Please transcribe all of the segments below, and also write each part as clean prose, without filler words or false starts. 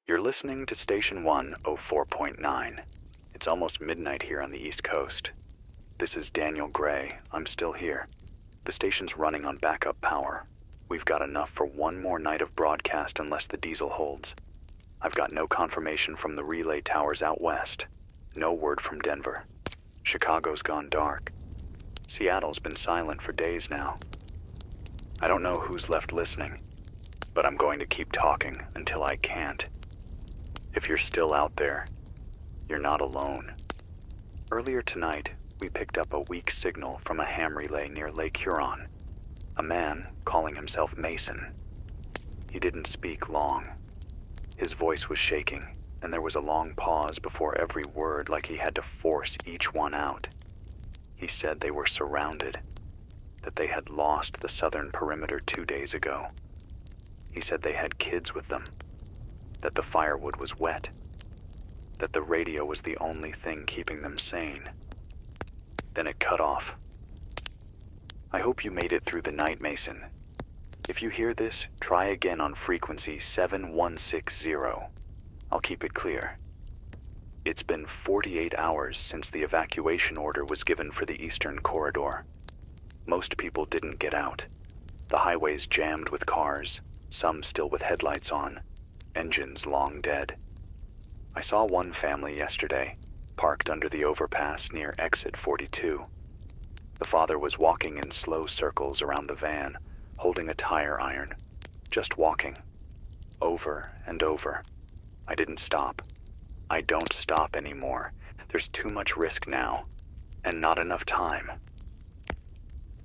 You're listening to Station 104.9. It's almost midnight here on the East Coast. This is Daniel Gray. I'm still here. The station's running on backup power. We've got enough for one more night of broadcast unless the diesel holds. I've got no confirmation from the relay towers out west. No word from Denver. Chicago's gone dark. Seattle's been silent for days now. I don't know who's left listening, but I'm going to keep talking until I can't. If you're still out there, you're not alone. Earlier tonight, we picked up a weak signal from a ham relay near Lake Huron. A man calling himself Mason. He didn't speak long. His voice was shaking, and there was a long pause before every word, like he had to force each one out. He said they were surrounded, that they had lost the southern perimeter 2 days ago. He said they had kids with them, that the firewood was wet, that the radio was the only thing keeping them sane. Then it cut off. I hope you made it through the night, Mason. If you hear this, try again on frequency 7160. I'll keep it clear. It's been 48 hours since the evacuation order was given for the Eastern Corridor. Most people didn't get out. The highways jammed with cars, some still with headlights on, engines long dead. I saw one family yesterday, parked under the overpass near exit 42. The father was walking in slow circles around the van, holding a tire iron, just walking, over and over. I didn't stop. I don't stop anymore. There's too much risk now, and not enough time.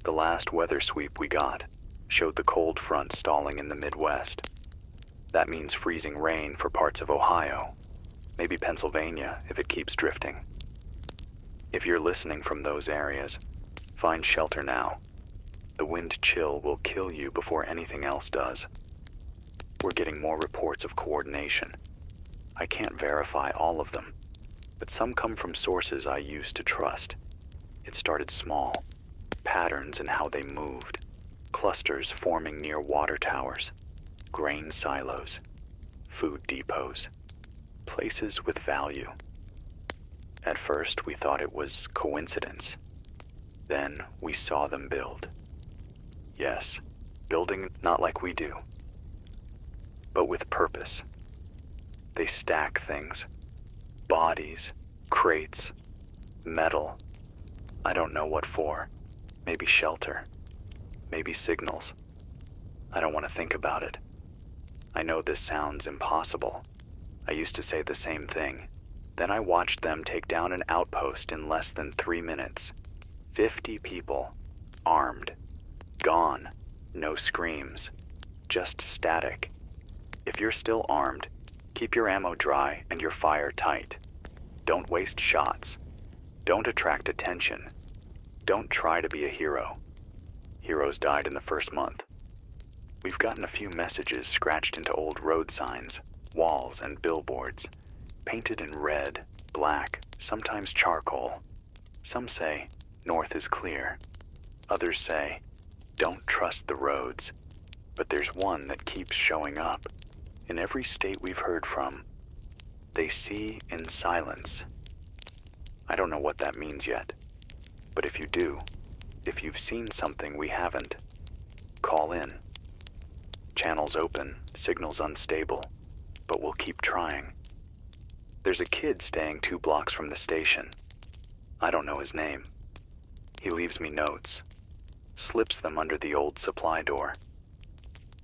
The last weather sweep we got showed the cold front stalling in the Midwest. That means freezing rain for parts of Ohio, maybe Pennsylvania if it keeps drifting. If you're listening from those areas, find shelter now. The wind chill will kill you before anything else does. We're getting more reports of coordination. I can't verify all of them, but some come from sources I used to trust. It started small, patterns in how they moved, clusters forming near water towers, grain silos, food depots, places with value. At first, we thought it was coincidence. Then we saw them build. Yes, building not like we do, but with purpose. They stack things, bodies, crates, metal. I don't know what for. Maybe shelter, maybe signals. I don't want to think about it. I know this sounds impossible. I used to say the same thing. Then I watched them take down an outpost in less than 3 minutes. 50 people, armed, gone, no screams, just static. If you're still armed, keep your ammo dry and your fire tight. Don't waste shots. Don't attract attention. Don't try to be a hero. Heroes died in the first month. We've gotten a few messages scratched into old road signs, walls, and billboards, painted in red, black, sometimes charcoal. Some say, north is clear. Others say, don't trust the roads. But there's one that keeps showing up. In every state we've heard from, they see in silence. I don't know what that means yet, but if you do, if you've seen something we haven't, call in. Channels open, signals unstable, but we'll keep trying. There's a kid staying 2 blocks from the station. I don't know his name. He leaves me notes, slips them under the old supply door.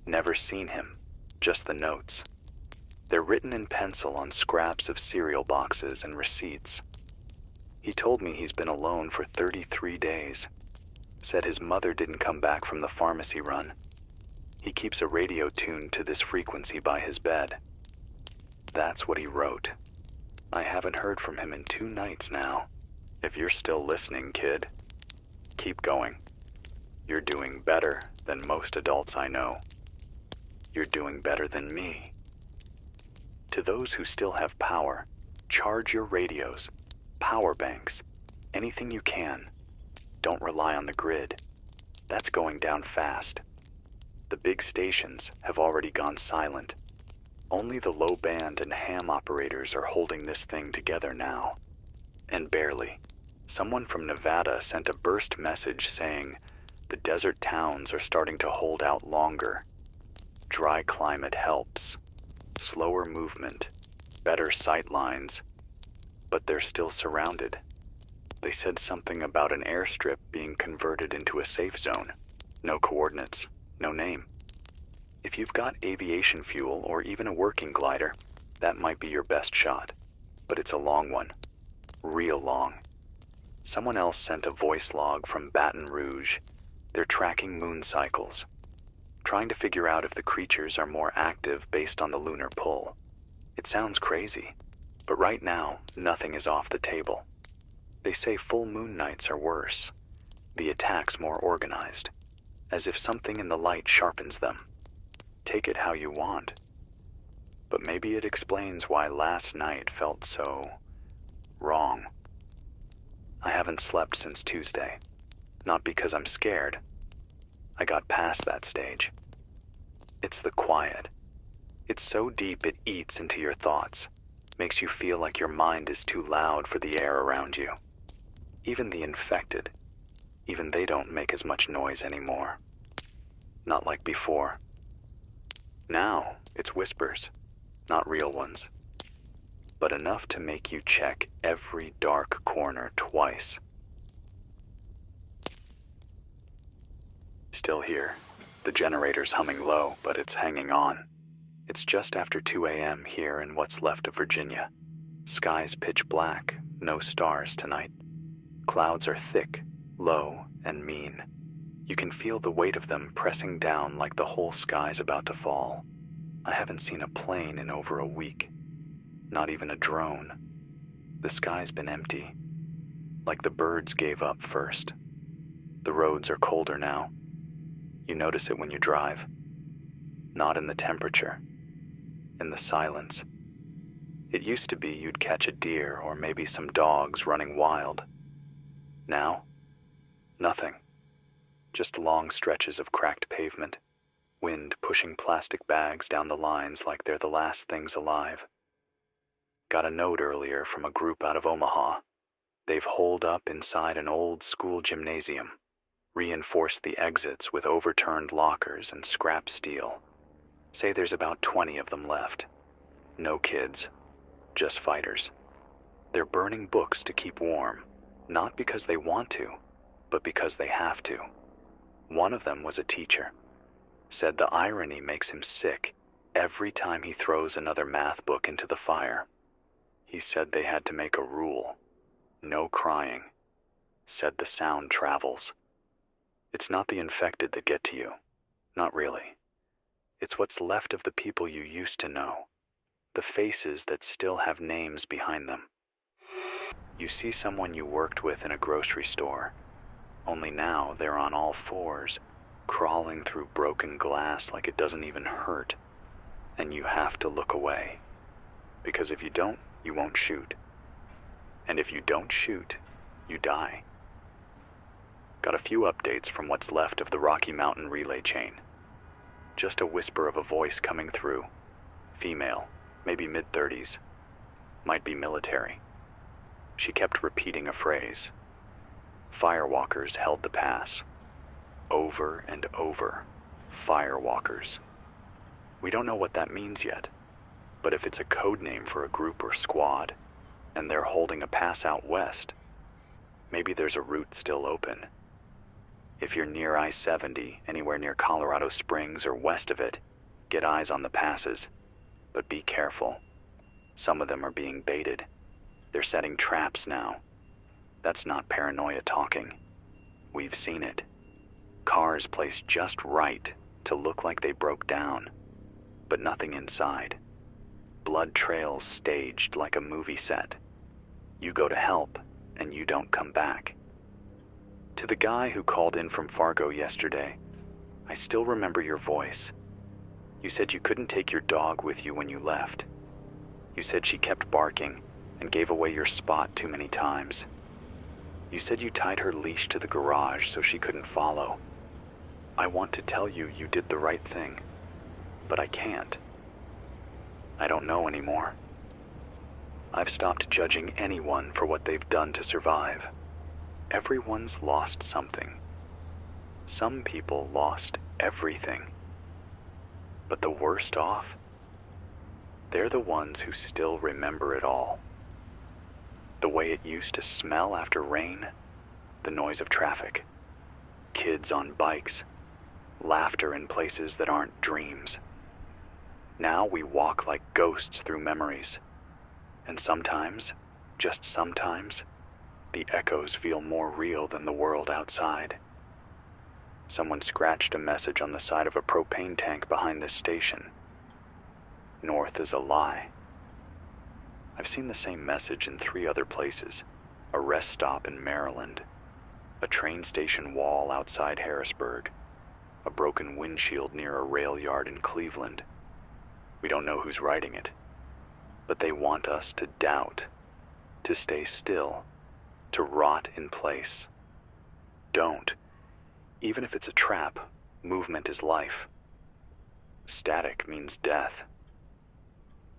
Never seen him, just the notes. They're written in pencil on scraps of cereal boxes and receipts. He told me he's been alone for 33 days. Said his mother didn't come back from the pharmacy run. He keeps a radio tuned to this frequency by his bed. That's what he wrote. I haven't heard from him in 2 nights now. If you're still listening, kid, keep going. You're doing better than most adults I know. You're doing better than me. To those who still have power, charge your radios, power banks, anything you can. Don't rely on the grid. That's going down fast. The big stations have already gone silent. Only the low band and ham operators are holding this thing together now. And barely. Someone from Nevada sent a burst message saying the desert towns are starting to hold out longer. Dry climate helps. Slower movement. Better sight lines. But they're still surrounded. They said something about an airstrip being converted into a safe zone. No coordinates. No name. If you've got aviation fuel or even a working glider, that might be your best shot. But it's a long one. Real long. Someone else sent a voice log from Baton Rouge. They're tracking moon cycles, trying to figure out if the creatures are more active based on the lunar pull. It sounds crazy, but right now, nothing is off the table. They say full moon nights are worse, the attacks more organized, as if something in the light sharpens them. Take it how you want. But maybe it explains why last night felt so wrong. I haven't slept since Tuesday. Not because I'm scared. I got past that stage. It's the quiet. It's so deep it eats into your thoughts, makes you feel like your mind is too loud for the air around you. Even the infected, even they don't make as much noise anymore. Not like before. Now, it's whispers, not real ones, but enough to make you check every dark corner twice. Still here. The generator's humming low, but it's hanging on. It's just after 2 a.m. here in what's left of Virginia. Sky's pitch black, no stars tonight. Clouds are thick, low, and mean. You can feel the weight of them pressing down like the whole sky's about to fall. I haven't seen a plane in over a week. Not even a drone. The sky's been empty. Like the birds gave up first. The roads are colder now. You notice it when you drive. Not in the temperature. In the silence. It used to be you'd catch a deer or maybe some dogs running wild. Now, nothing. Just long stretches of cracked pavement, wind pushing plastic bags down the lines like they're the last things alive. Got a note earlier from a group out of Omaha. They've holed up inside an old school gymnasium, reinforced the exits with overturned lockers and scrap steel. Say there's about 20 of them left. No kids, just fighters. They're burning books to keep warm, not because they want to, but because they have to. One of them was a teacher. Said the irony makes him sick every time he throws another math book into the fire. He said they had to make a rule. No crying. Said the sound travels. It's not the infected that get to you. Not really. It's what's left of the people you used to know. The faces that still have names behind them. You see someone you worked with in a grocery store. Only now they're on all fours, crawling through broken glass like it doesn't even hurt. And you have to look away. Because if you don't, you won't shoot. And if you don't shoot, you die. Got a few updates from what's left of the Rocky Mountain relay chain. Just a whisper of a voice coming through. Female, maybe mid-30s. Might be military. She kept repeating a phrase. Firewalkers held the pass. Over and over. Firewalkers. We don't know what that means yet, but if it's a code name for a group or squad, and they're holding a pass out west, maybe there's a route still open. If you're near I-70, anywhere near Colorado Springs or west of it, get eyes on the passes, but be careful. Some of them are being baited. They're setting traps now. That's not paranoia talking. We've seen it. Cars placed just right to look like they broke down, but nothing inside. Blood trails staged like a movie set. You go to help, and you don't come back. To the guy who called in from Fargo yesterday, I still remember your voice. You said you couldn't take your dog with you when you left. You said she kept barking and gave away your spot too many times. You said you tied her leash to the garage so she couldn't follow. I want to tell you you did the right thing, but I can't. I don't know anymore. I've stopped judging anyone for what they've done to survive. Everyone's lost something. Some people lost everything. But the worst off, they're the ones who still remember it all. The way it used to smell after rain, the noise of traffic, kids on bikes, laughter in places that aren't dreams. Now we walk like ghosts through memories, and sometimes, just sometimes, the echoes feel more real than the world outside. Someone scratched a message on the side of a propane tank behind this station. North is a lie. I've seen the same message in 3 other places: a rest stop in Maryland, a train station wall outside Harrisburg, a broken windshield near a rail yard in Cleveland. We don't know who's writing it, but they want us to doubt, to stay still, to rot in place. Don't. Even if it's a trap, movement is life. Static means death.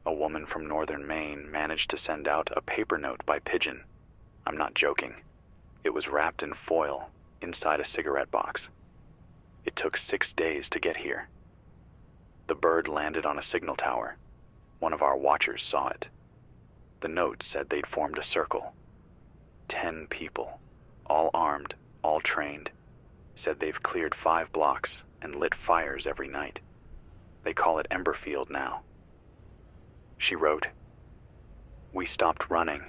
A woman from northern Maine managed to send out a paper note by pigeon. I'm not joking. It was wrapped in foil inside a cigarette box. It took 6 days to get here. The bird landed on a signal tower. One of our watchers saw it. The note said they'd formed a circle. 10 people, all armed, all trained, said they've cleared 5 blocks and lit fires every night. They call it Emberfield now. She wrote, "We stopped running.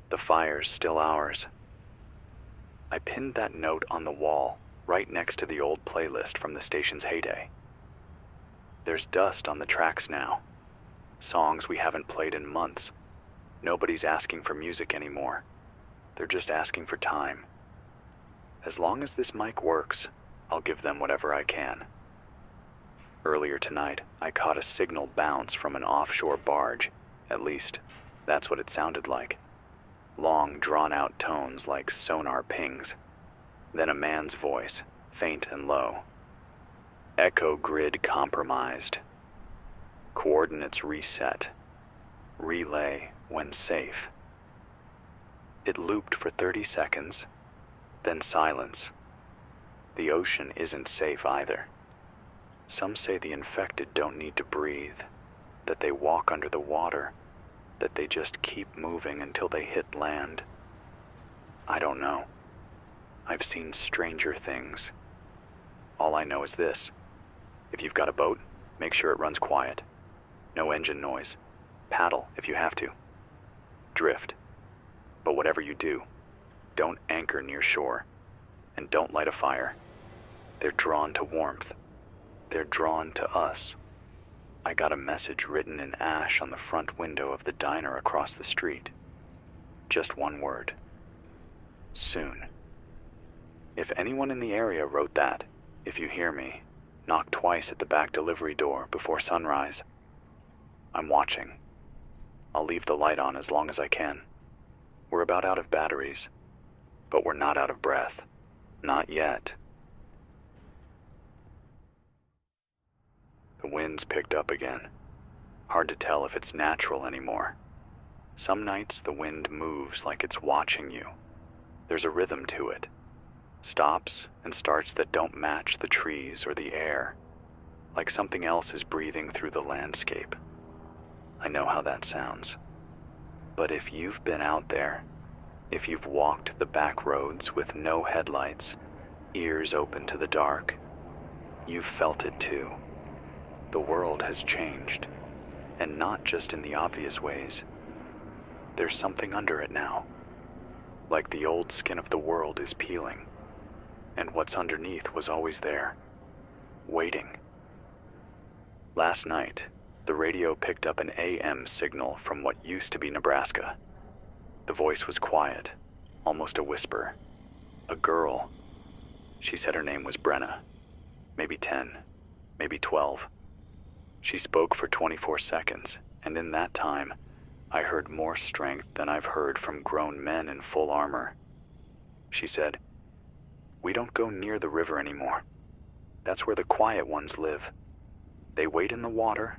The fire's still ours." I pinned that note on the wall, right next to the old playlist from the station's heyday. There's dust on the tracks now. Songs we haven't played in months. Nobody's asking for music anymore. They're just asking for time. As long as this mic works, I'll give them whatever I can. Earlier tonight, I caught a signal bounce from an offshore barge. At least, that's what it sounded like. Long, drawn-out tones like sonar pings. Then a man's voice, faint and low. Echo grid compromised. Coordinates reset. Relay when safe. It looped for 30 seconds, then silence. The ocean isn't safe either. Some say the infected don't need to breathe, that they walk under the water, that they just keep moving until they hit land. I don't know. I've seen stranger things. All I know is this. If you've got a boat, make sure it runs quiet. No engine noise. Paddle if you have to. Drift. But whatever you do, don't anchor near shore, and don't light a fire. They're drawn to warmth. They're drawn to us. I got a message written in ash on the front window of the diner across the street. Just one word. Soon. If anyone in the area wrote that, if you hear me, knock twice at the back delivery door before sunrise. I'm watching. I'll leave the light on as long as I can. We're about out of batteries, but we're not out of breath. Not yet. The wind's picked up again. Hard to tell if it's natural anymore. Some nights the wind moves like it's watching you. There's a rhythm to it. Stops and starts that don't match the trees or the air. Like something else is breathing through the landscape. I know how that sounds. But if you've been out there, if you've walked the back roads with no headlights, ears open to the dark, you've felt it too. The world has changed, and not just in the obvious ways. There's something under it now, like the old skin of the world is peeling, and what's underneath was always there, waiting. Last night, the radio picked up an AM signal from what used to be Nebraska. The voice was quiet, almost a whisper. A girl. She said her name was Brenna. Maybe 10, maybe 12. She spoke for 24 seconds, and in that time, I heard more strength than I've heard from grown men in full armor. She said, "We don't go near the river anymore. That's where the quiet ones live. They wait in the water,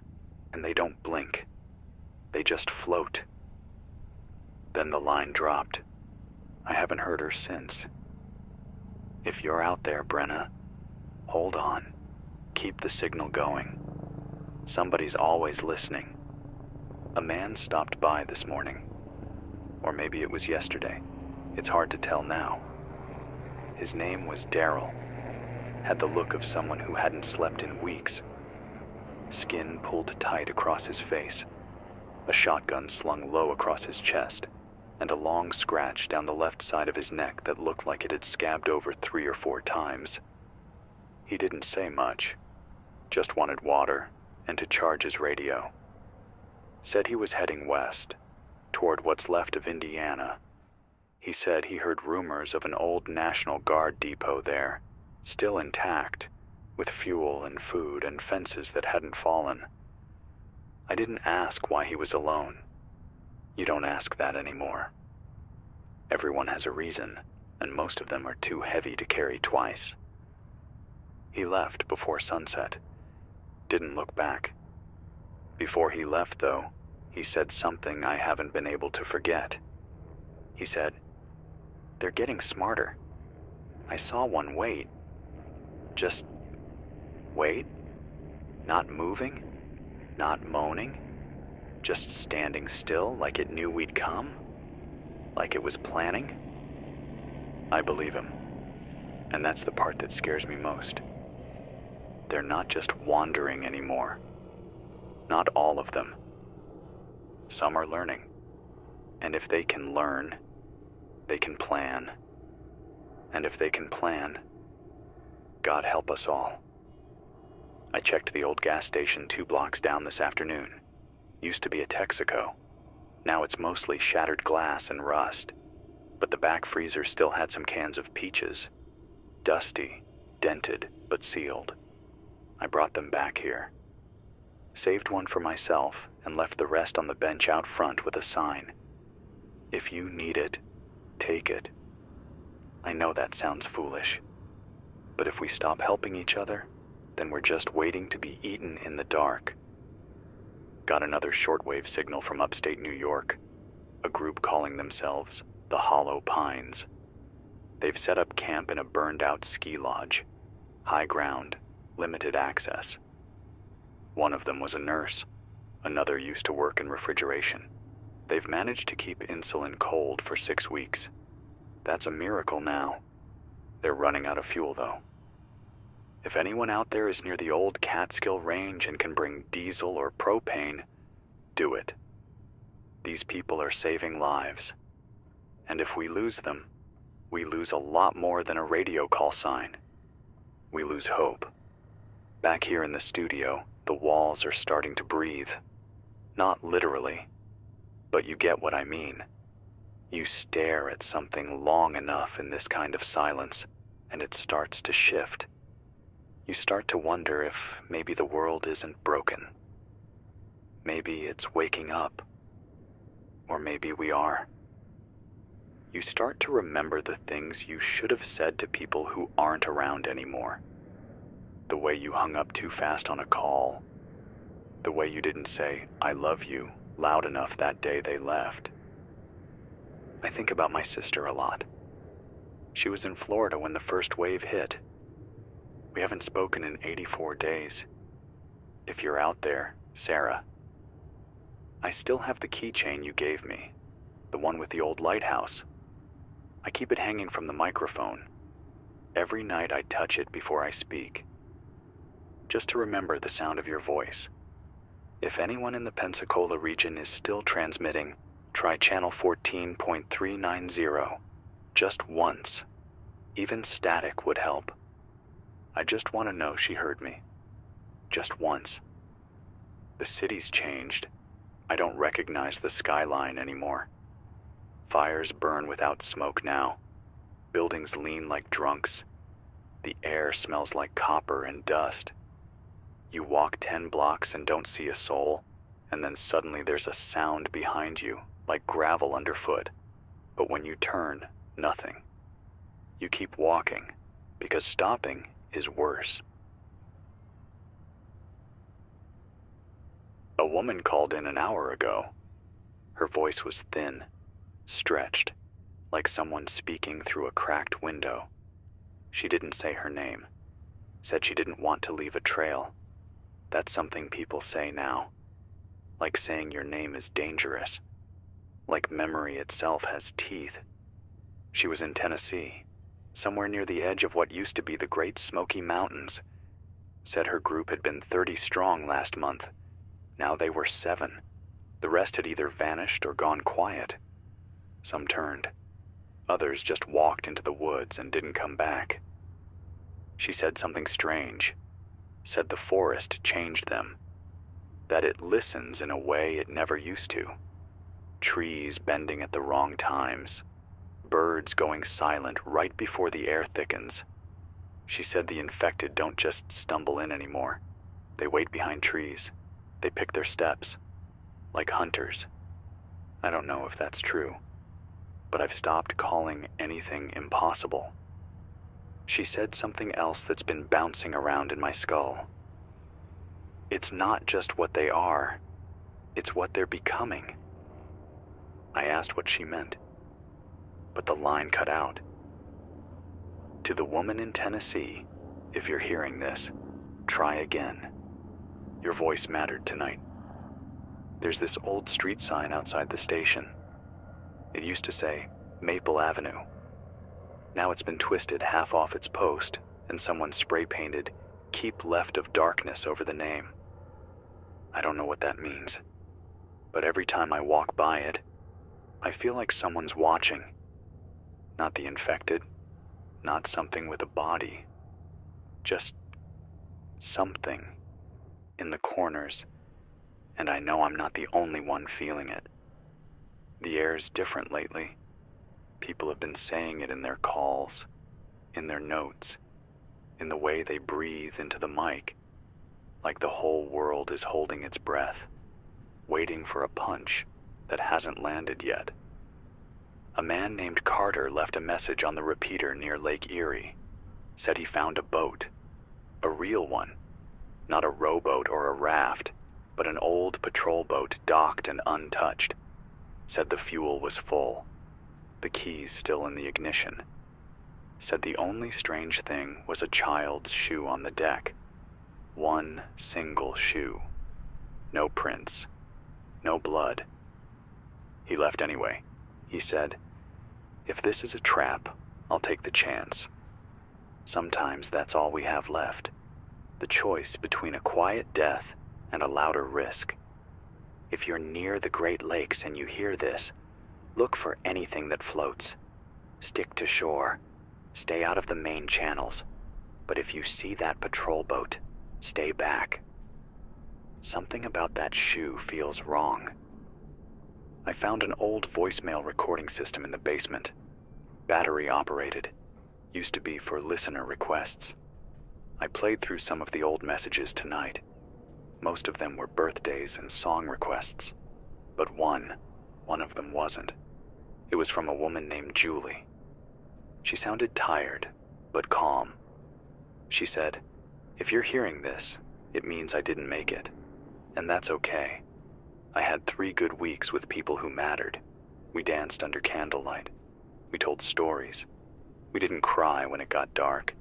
and they don't blink. They just float. Then the line dropped. I haven't heard her since. If you're out there, Brenna, hold on. Keep the signal going. Somebody's always listening. A man stopped by this morning. Or maybe it was yesterday. It's hard to tell now. His name was Daryl. Had the look of someone who hadn't slept in weeks. Skin pulled tight across his face, a shotgun slung low across his chest, and a long scratch down the left side of his neck that looked like it had scabbed over 3 or 4 times. He didn't say much, just wanted water and to charge his radio. Said he was heading west, toward what's left of Indiana. He said he heard rumors of an old National Guard depot there, still intact, with fuel and food and fences that hadn't fallen. I didn't ask why he was alone. You don't ask that anymore. Everyone has a reason, and most of them are too heavy to carry twice. He left before sunset. Didn't look back. Before he left, though, he said something I haven't been able to forget. He said, "They're getting smarter. I saw one wait. Just wait. Not moving. Not moaning. Just standing still like it knew we'd come. Like it was planning." I believe him. And that's the part that scares me most. They're not just wandering anymore. Not all of them. Some are learning. And if they can learn, they can plan. And if they can plan, God help us all. I checked the old gas station 2 blocks down this afternoon. Used to be a Texaco. Now it's mostly shattered glass and rust. But the back freezer still had some cans of peaches. Dusty, dented, but sealed. I brought them back here. Saved one for myself and left the rest on the bench out front with a sign. If you need it, take it. I know that sounds foolish. But if we stop helping each other, then we're just waiting to be eaten in the dark. Got another shortwave signal from upstate New York, a group calling themselves the Hollow Pines. They've set up camp in a burned-out ski lodge, high ground, limited access. One of them was a nurse, another used to work in refrigeration. They've managed to keep insulin cold for 6 weeks. That's a miracle now. They're running out of fuel, though. If anyone out there is near the old Catskill Range and can bring diesel or propane, do it. These people are saving lives. And if we lose them, we lose a lot more than a radio call sign. We lose hope. Back here in the studio, the walls are starting to breathe. Not literally, but you get what I mean. You stare at something long enough in this kind of silence, and it starts to shift. You start to wonder if maybe the world isn't broken. Maybe it's waking up. Or maybe we are. You start to remember the things you should have said to people who aren't around anymore. The way you hung up too fast on a call. The way you didn't say, "I love you," loud enough that day they left. I think about my sister a lot. She was in Florida when the first wave hit. We haven't spoken in 84 days. If you're out there, Sarah. I still have the keychain you gave me, the one with the old lighthouse. I keep it hanging from the microphone. Every night I touch it before I speak, just to remember the sound of your voice. If anyone in the Pensacola region is still transmitting, try channel 14.390, just once. Even static would help. I just want to know she heard me. Just once. The city's changed. I don't recognize the skyline anymore. Fires burn without smoke now. Buildings lean like drunks. The air smells like copper and dust. You walk 10 blocks and don't see a soul, and then suddenly there's a sound behind you, like gravel underfoot. But when you turn, nothing. You keep walking, because stopping is worse. A woman called in an hour ago, Her voice was thin, stretched, like someone speaking through a cracked window. She didn't say her name. Said she didn't want to leave a trail. That's something people say now. Like saying your name is dangerous. Like memory itself has teeth. She was in Tennessee, somewhere near the edge of what used to be the Great Smoky Mountains. Said her group had been 30 strong last month. Now they were 7. The rest had either vanished or gone quiet. Some turned. Others just walked into the woods and didn't come back. She said something strange. Said the forest changed them. That it listens in a way it never used to. Trees bending at the wrong times. Birds going silent right before the air thickens. She said the infected don't just stumble in anymore. They wait behind trees. They pick their steps. Like hunters. I don't know if that's true, but I've stopped calling anything impossible. She said something else that's been bouncing around in my skull. It's not just what they are, it's what they're becoming. I asked what she meant, but the line cut out. To the woman in Tennessee, if you're hearing this, try again. Your voice mattered tonight. There's this old street sign outside the station. It used to say Maple Avenue. Now it's been twisted half off its post, and someone spray-painted "Keep Left of Darkness" over the name. I don't know what that means, but every time I walk by it, I feel like someone's watching. Not the infected, not something with a body, just something in the corners, and I know I'm not the only one feeling it. The air's different lately. People have been saying it in their calls, in their notes, in the way they breathe into the mic, like the whole world is holding its breath, waiting for a punch that hasn't landed yet. A man named Carter left a message on the repeater near Lake Erie. Said he found a boat, a real one, not a rowboat or a raft, but an old patrol boat docked and untouched. Said the fuel was full, the keys still in the ignition. Said the only strange thing was a child's shoe on the deck. One single shoe. No prints, no blood. He left anyway. He said, "If this is a trap, I'll take the chance." Sometimes that's all we have left. The choice between a quiet death and a louder risk. If you're near the Great Lakes and you hear this, look for anything that floats. Stick to shore. Stay out of the main channels. But if you see that patrol boat, stay back. Something about that shoe feels wrong. I found an old voicemail recording system in the basement. Battery operated. Used to be for listener requests. I played through some of the old messages tonight. Most of them were birthdays and song requests. But one of them wasn't. It was from a woman named Julie. She sounded tired, but calm. She said, "If you're hearing this, it means I didn't make it. And that's okay. I had 3 good weeks with people who mattered. We danced under candlelight. We told stories. We didn't cry when it got dark.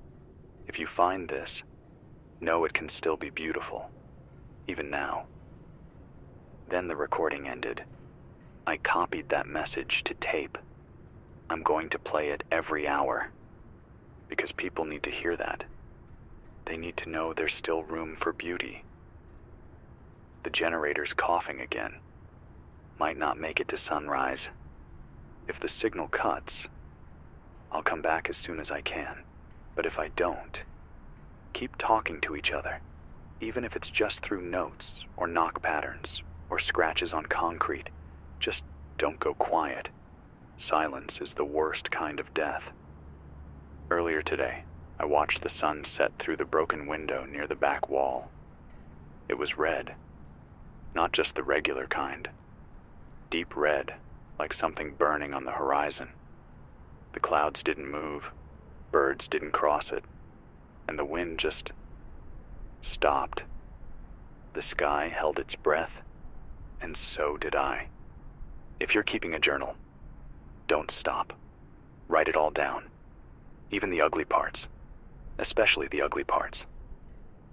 If you find this, know it can still be beautiful, even now." Then the recording ended. I copied that message to tape. I'm going to play it every hour, because people need to hear that. They need to know there's still room for beauty. The generator's coughing again. Might not make it to sunrise. If the signal cuts, I'll come back as soon as I can. But if I don't, keep talking to each other, even if it's just through notes or knock patterns or scratches on concrete. Just don't go quiet. Silence is the worst kind of death. Earlier today, I watched the sun set through the broken window near the back wall. It was red. Not just the regular kind. Deep red, like something burning on the horizon. The clouds didn't move, birds didn't cross it, and the wind just stopped. The sky held its breath, and so did I. If you're keeping a journal, don't stop. Write it all down. Even the ugly parts. Especially the ugly parts.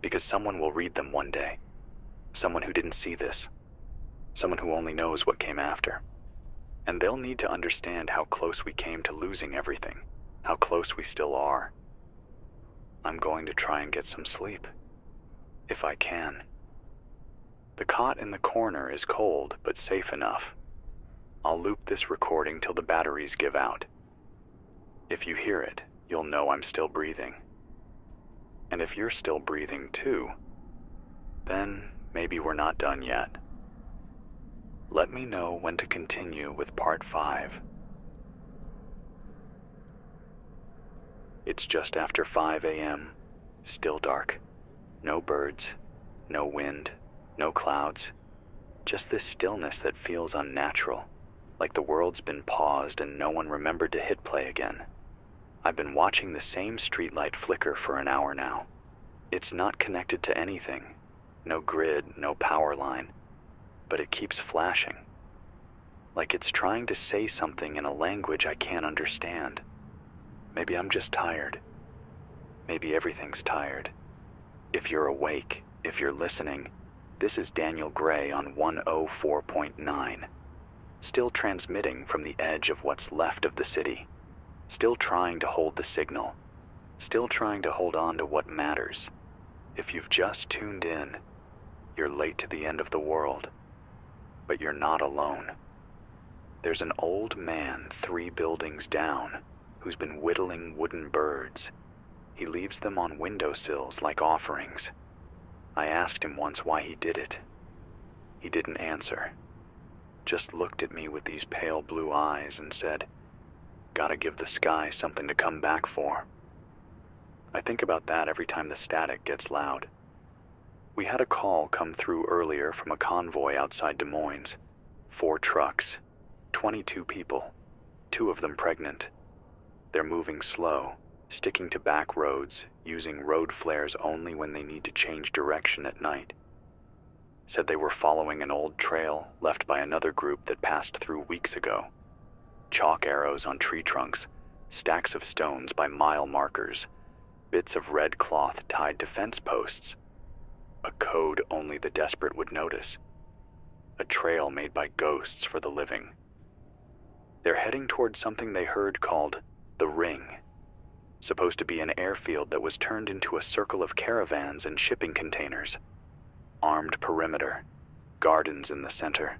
Because someone will read them one day. Someone who didn't see this. Someone who only knows what came after. And they'll need to understand how close we came to losing everything. How close we still are. I'm going to try and get some sleep. If I can. The cot in the corner is cold, but safe enough. I'll loop this recording till the batteries give out. If you hear it, you'll know I'm still breathing. And if you're still breathing too, then maybe we're not done yet. Let me know when to continue with part 5. It's just after 5 a.m., still dark. No birds, no wind, no clouds. Just this stillness that feels unnatural, like the world's been paused and no one remembered to hit play again. I've been watching the same streetlight flicker for an hour now. It's not connected to anything. No grid, no power line. But it keeps flashing. Like it's trying to say something in a language I can't understand. Maybe I'm just tired. Maybe everything's tired. If you're awake, if you're listening, this is Daniel Gray on 104.9. Still transmitting from the edge of what's left of the city. Still trying to hold the signal. Still trying to hold on to what matters. If you've just tuned in, you're late to the end of the world. But you're not alone. There's an old man 3 buildings down who's been whittling wooden birds. He leaves them on windowsills like offerings. I asked him once why he did it. He didn't answer. Just looked at me with these pale blue eyes and said, "Gotta give the sky something to come back for." I think about that every time the static gets loud. We had a call come through earlier from a convoy outside Des Moines. 4 trucks, 22 people, 2 of them pregnant. They're moving slow, sticking to back roads, using road flares only when they need to change direction at night. Said they were following an old trail left by another group that passed through weeks ago. Chalk arrows on tree trunks, stacks of stones by mile markers, bits of red cloth tied to fence posts. A code only the desperate would notice. A trail made by ghosts for the living. They're heading towards something they heard called the Ring. Supposed to be an airfield that was turned into a circle of caravans and shipping containers. Armed perimeter, gardens in the center.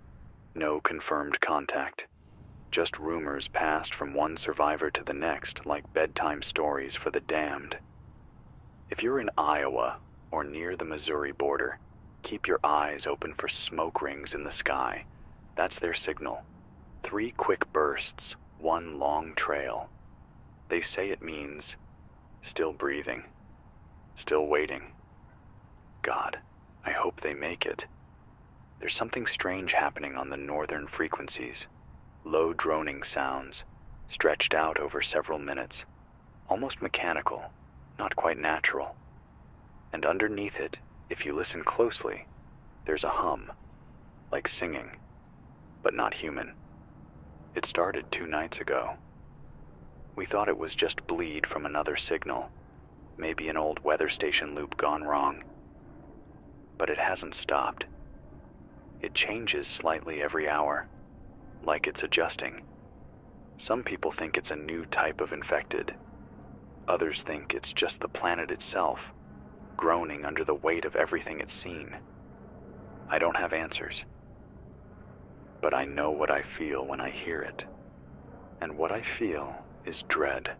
No confirmed contact. Just rumors passed from one survivor to the next like bedtime stories for the damned. If you're in Iowa or near the Missouri border, keep your eyes open for smoke rings in the sky. That's their signal. 3 quick bursts, 1 long trail. They say it means still breathing, still waiting. God, I hope they make it. There's something strange happening on the northern frequencies. Low droning sounds, stretched out over several minutes. Almost mechanical, not quite natural. And underneath it, if you listen closely, there's a hum, like singing, but not human. It started 2 nights ago. We thought it was just bleed from another signal, maybe an old weather station loop gone wrong. But it hasn't stopped. It changes slightly every hour, like it's adjusting. Some people think it's a new type of infected. Others think it's just the planet itself, groaning under the weight of everything it's seen. I don't have answers. But I know what I feel when I hear it. And what I feel is dread.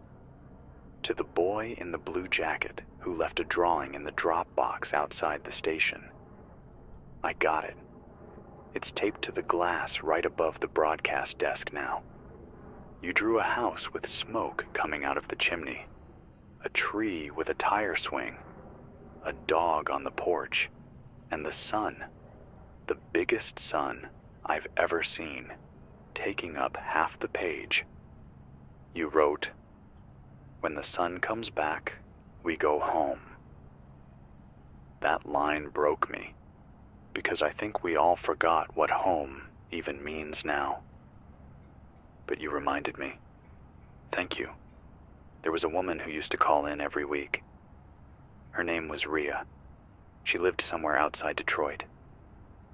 To the boy in the blue jacket who left a drawing in the drop box outside the station. I got it. It's taped to the glass right above the broadcast desk now. You drew a house with smoke coming out of the chimney, a tree with a tire swing, a dog on the porch, and the sun, the biggest sun I've ever seen, taking up half the page. You wrote, "When the sun comes back, we go home." That line broke me, because I think we all forgot what home even means now. but you reminded me. Thank you. There was a woman who used to call in every week. Her name was Rhea. She lived somewhere outside Detroit.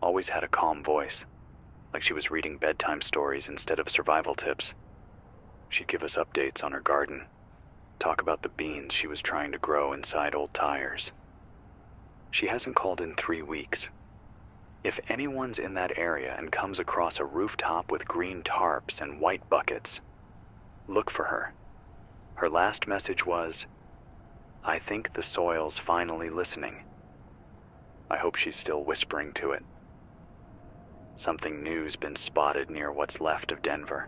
Always had a calm voice, like she was reading bedtime stories instead of survival tips. She'd give us updates on her garden, talk about the beans she was trying to grow inside old tires. She hasn't called in 3 weeks. If anyone's in that area and comes across a rooftop with green tarps and white buckets, look for her. Her last message was, "I think the soil's finally listening." I hope she's still whispering to it. Something new's been spotted near what's left of Denver.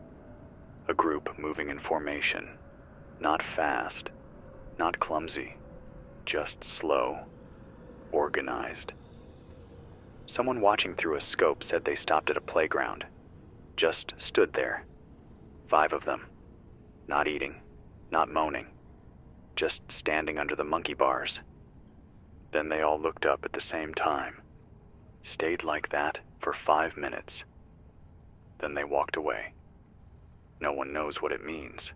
A group moving in formation. Not fast, not clumsy, just slow, organized. Someone watching through a scope said they stopped at a playground. Just stood there. 5 of them. Not eating, not moaning. Just standing under the monkey bars. Then they all looked up at the same time. Stayed like that for 5 minutes. Then they walked away. No one knows what it means.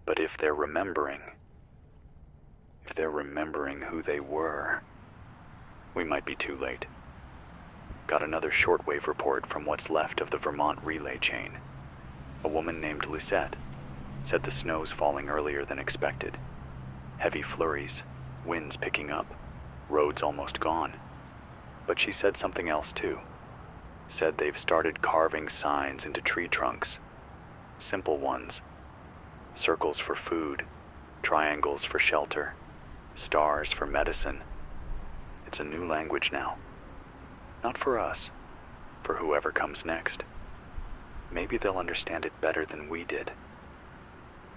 But if they're remembering who they were, we might be too late. Got another shortwave report from what's left of the Vermont relay chain. A woman named Lisette said the snow's falling earlier than expected. Heavy flurries, winds picking up, roads almost gone. But she said something else too. Said they've started carving signs into tree trunks. Simple ones. Circles for food, triangles for shelter, stars for medicine. It's a new language now. Not for us, for whoever comes next. Maybe they'll understand it better than we did.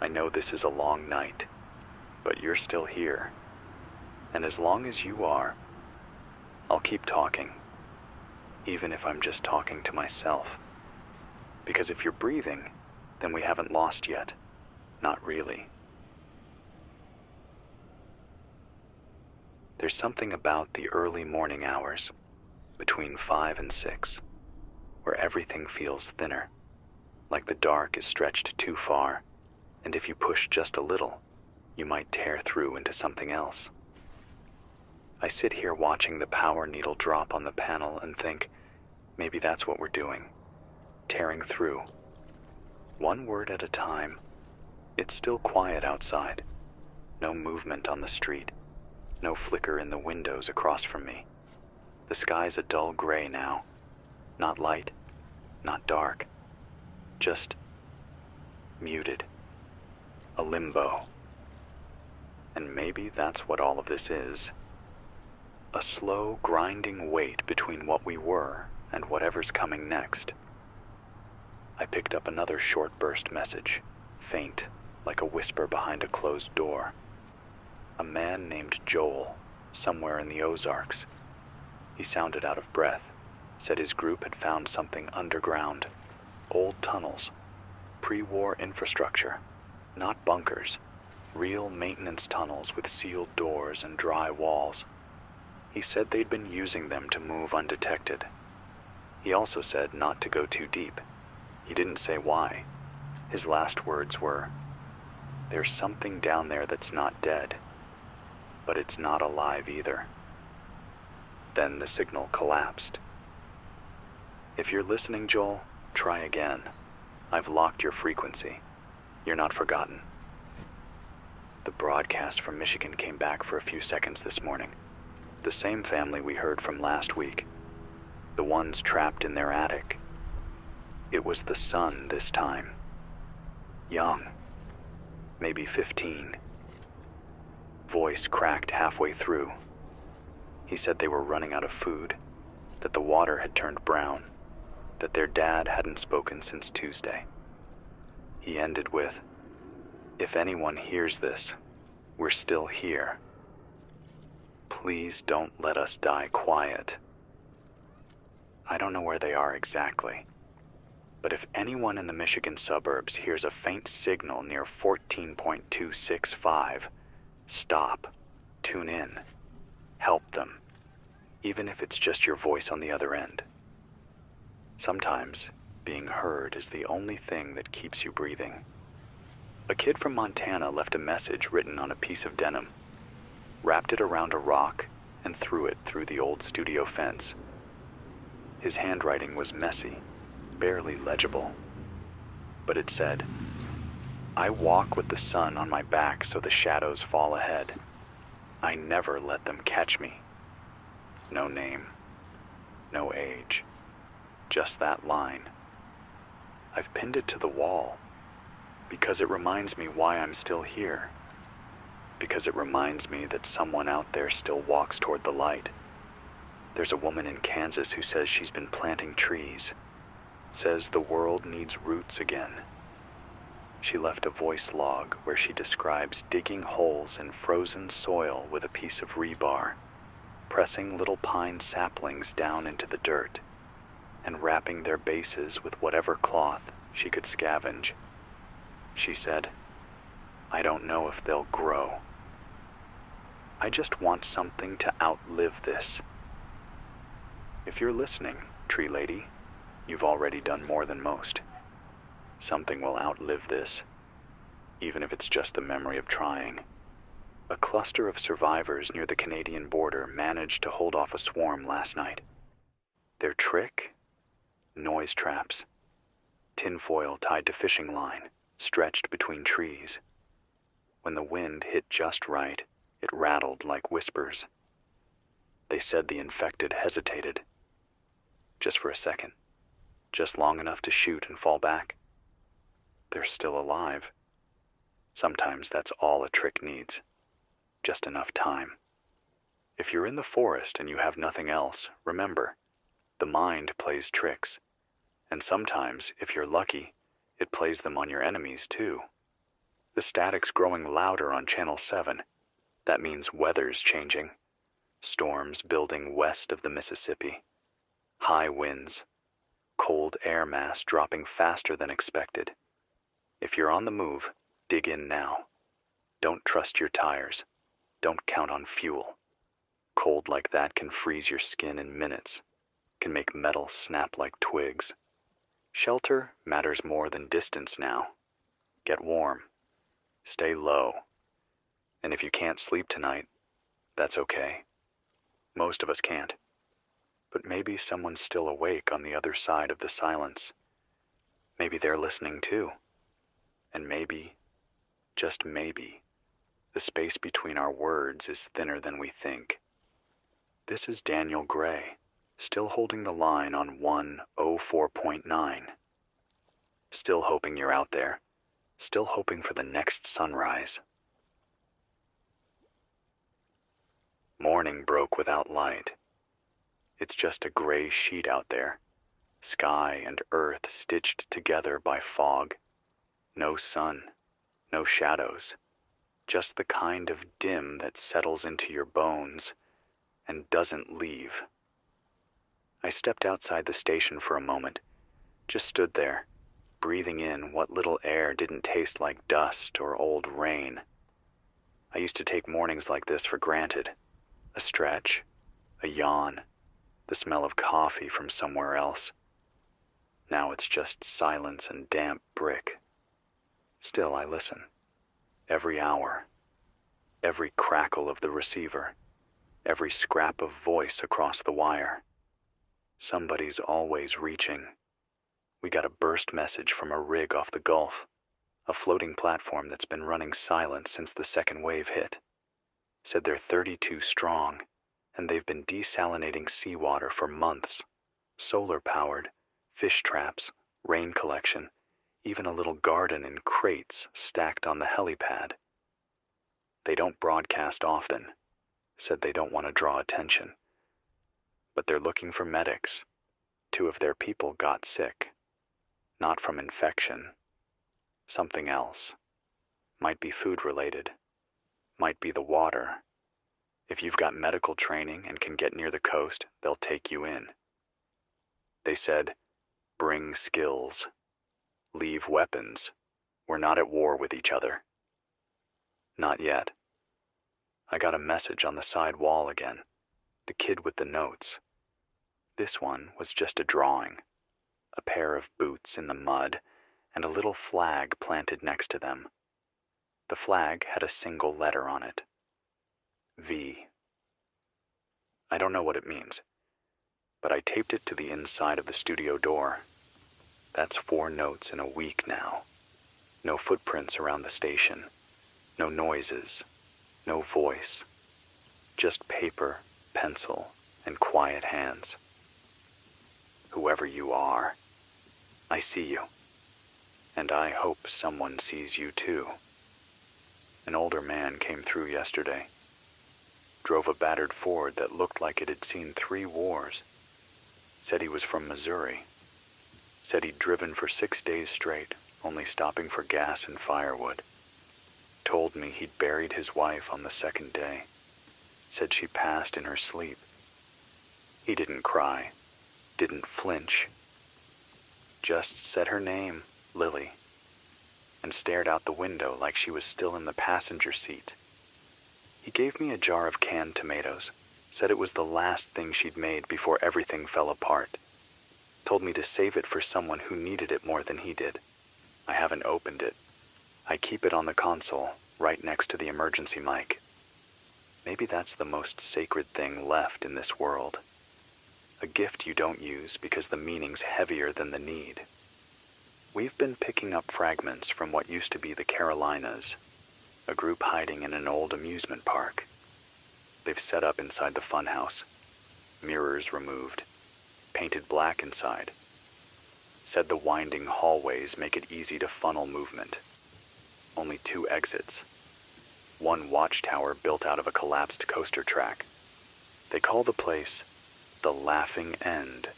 I know this is a long night, but you're still here. And as long as you are, I'll keep talking, even if I'm just talking to myself. Because if you're breathing, then we haven't lost yet. Not really. There's something about the early morning hours, between 5 and 6, where everything feels thinner, like the dark is stretched too far, and if you push just a little, you might tear through into something else. I sit here watching the power needle drop on the panel and think, maybe that's what we're doing, tearing through. One word at a time. It's still quiet outside. No movement on the street. No flicker in the windows across from me. The sky's a dull gray now. Not light, not dark. Just muted. A limbo. And maybe that's what all of this is. A slow, grinding wait between what we were and whatever's coming next. I picked up another short burst message, faint, like a whisper behind a closed door. A man named Joel, somewhere in the Ozarks. He sounded out of breath, said his group had found something underground. Old tunnels, pre-war infrastructure, not bunkers, real maintenance tunnels with sealed doors and dry walls. He said they'd been using them to move undetected. He also said not to go too deep. He didn't say why. His last words were, "There's something down there that's not dead, but it's not alive either." Then the signal collapsed. If you're listening, Joel, try again. I've locked your frequency. You're not forgotten. The broadcast from Michigan came back for a few seconds this morning. The same family we heard from last week. The ones trapped in their attic. It was the son this time. Young. Maybe 15. Voice cracked halfway through. He said they were running out of food, that the water had turned brown, that their dad hadn't spoken since Tuesday. He ended with, "If anyone hears this, we're still here. Please don't let us die quiet." I don't know where they are exactly, but if anyone in the Michigan suburbs hears a faint signal near 14.265, stop, tune in, help them, even if it's just your voice on the other end. Sometimes, being heard is the only thing that keeps you breathing. A kid from Montana left a message written on a piece of denim, wrapped it around a rock, and threw it through the old studio fence. His handwriting was messy, barely legible, but it said, "I walk with the sun on my back so the shadows fall ahead. I never let them catch me." No name, no age, just that line. I've pinned it to the wall because it reminds me why I'm still here, because it reminds me that someone out there still walks toward the light. There's a woman in Kansas who says she's been planting trees, says the world needs roots again. She left a voice log where she describes digging holes in frozen soil with a piece of rebar, pressing little pine saplings down into the dirt, and wrapping their bases with whatever cloth she could scavenge. She said, "I don't know if they'll grow. I just want something to outlive this." If you're listening, tree lady, you've already done more than most. Something will outlive this, even if it's just the memory of trying. A cluster of survivors near the Canadian border managed to hold off a swarm last night. Their trick? Noise traps. Tinfoil tied to fishing line, stretched between trees. When the wind hit just right, it rattled like whispers. They said the infected hesitated. Just for a second. Just long enough to shoot and fall back. They're still alive. Sometimes that's all a trick needs. Just enough time. If you're in the forest and you have nothing else, remember, the mind plays tricks. And sometimes, if you're lucky, it plays them on your enemies too. The static's growing louder on Channel 7. That means weather's changing. Storms building west of the Mississippi. High winds. Cold air mass dropping faster than expected. If you're on the move, dig in now. Don't trust your tires. Don't count on fuel. Cold like that can freeze your skin in minutes, can make metal snap like twigs. Shelter matters more than distance now. Get warm. Stay low. And if you can't sleep tonight, that's okay. Most of us can't. But maybe someone's still awake on the other side of the silence. Maybe they're listening too. And maybe, just maybe, the space between our words is thinner than we think. This is Daniel Gray, still holding the line on 104.9. Still hoping you're out there. Still hoping for the next sunrise. Morning broke without light. It's just a gray sheet out there, sky and earth stitched together by fog. No sun, no shadows, just the kind of dim that settles into your bones and doesn't leave. I stepped outside the station for a moment, just stood there, breathing in what little air didn't taste like dust or old rain. I used to take mornings like this for granted. A stretch, a yawn, the smell of coffee from somewhere else. Now it's just silence and damp brick. Still I listen. Every hour. Every crackle of the receiver. Every scrap of voice across the wire. Somebody's always reaching. We got a burst message from a rig off the Gulf, a floating platform that's been running silent since the second wave hit. Said they're 32 strong, and they've been desalinating seawater for months. Solar-powered, fish traps, rain collection, even a little garden in crates stacked on the helipad. They don't broadcast often, said they don't want to draw attention. But they're looking for medics. 2 of their people got sick. Not from infection. Something else. Might be food-related. Might be the water. If you've got medical training and can get near the coast, they'll take you in. They said, bring skills. Leave weapons. We're not at war with each other. Not yet. I got a message on the side wall again. The kid with the notes. This one was just a drawing. a pair of boots in the mud, and a little flag planted next to them. The flag had a single letter on it. V. I don't know what it means, but I taped it to the inside of the studio door. That's 4 notes in a week now. No footprints around the station. No noises. No voice. Just paper, pencil, and quiet hands. Whoever you are, I see you. And I hope someone sees you too. An older man came through yesterday. Drove a battered Ford that looked like it had seen 3 wars. Said he was from Missouri. Said he'd driven for 6 days straight, only stopping for gas and firewood. Told me he'd buried his wife on the 2nd day. Said she passed in her sleep. He didn't cry, didn't flinch. Just said her name, Lily, and stared out the window like she was still in the passenger seat. He gave me a jar of canned tomatoes, said it was the last thing she'd made before everything fell apart. Told me to save it for someone who needed it more than he did. I haven't opened it. I keep it on the console, right next to the emergency mic. Maybe that's the most sacred thing left in this world. A gift you don't use because the meaning's heavier than the need. We've been picking up fragments from what used to be the Carolinas, a group hiding in an old amusement park. They've set up inside the funhouse, mirrors removed, painted black inside. Said the winding hallways make it easy to funnel movement. Only 2 exits. 1 watchtower built out of a collapsed coaster track. They call the place the Laughing End.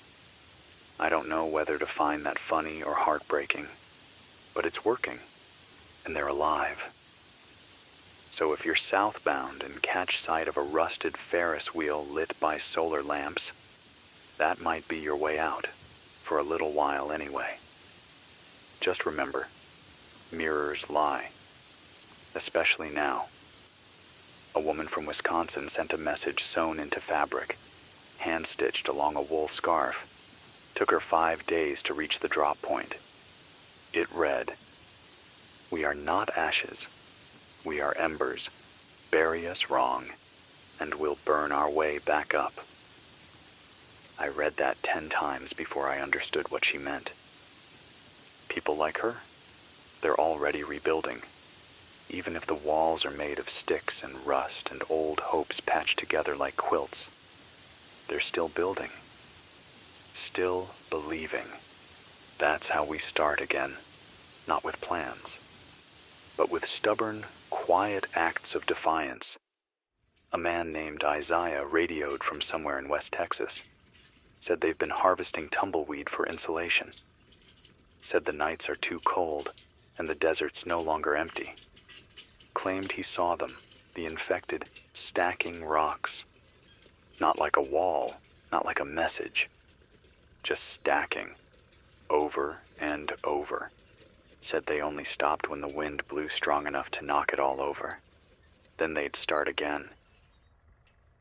I don't know whether to find that funny or heartbreaking, but it's working, and they're alive. So if you're southbound and catch sight of a rusted Ferris wheel lit by solar lamps, that might be your way out, for a little while anyway. Just remember, mirrors lie, especially now. A woman from Wisconsin sent a message sewn into fabric, hand-stitched along a wool scarf. Took her 5 days to reach the drop point. It read, "We are not ashes. We are embers. Bury us wrong, and we'll burn our way back up." I read that 10 times before I understood what she meant. People like her, they're already rebuilding. Even if the walls are made of sticks and rust and old hopes patched together like quilts, they're still building. Still believing. That's how we start again, not with plans, but with stubborn, quiet acts of defiance. A man named Isaiah radioed from somewhere in West Texas. Said they've been harvesting tumbleweed for insulation. Said the nights are too cold and the desert's no longer empty. Claimed he saw them, the infected, stacking rocks. Not like a wall, not like a message. Just stacking, over and over. Said they only stopped when the wind blew strong enough to knock it all over. Then they'd start again.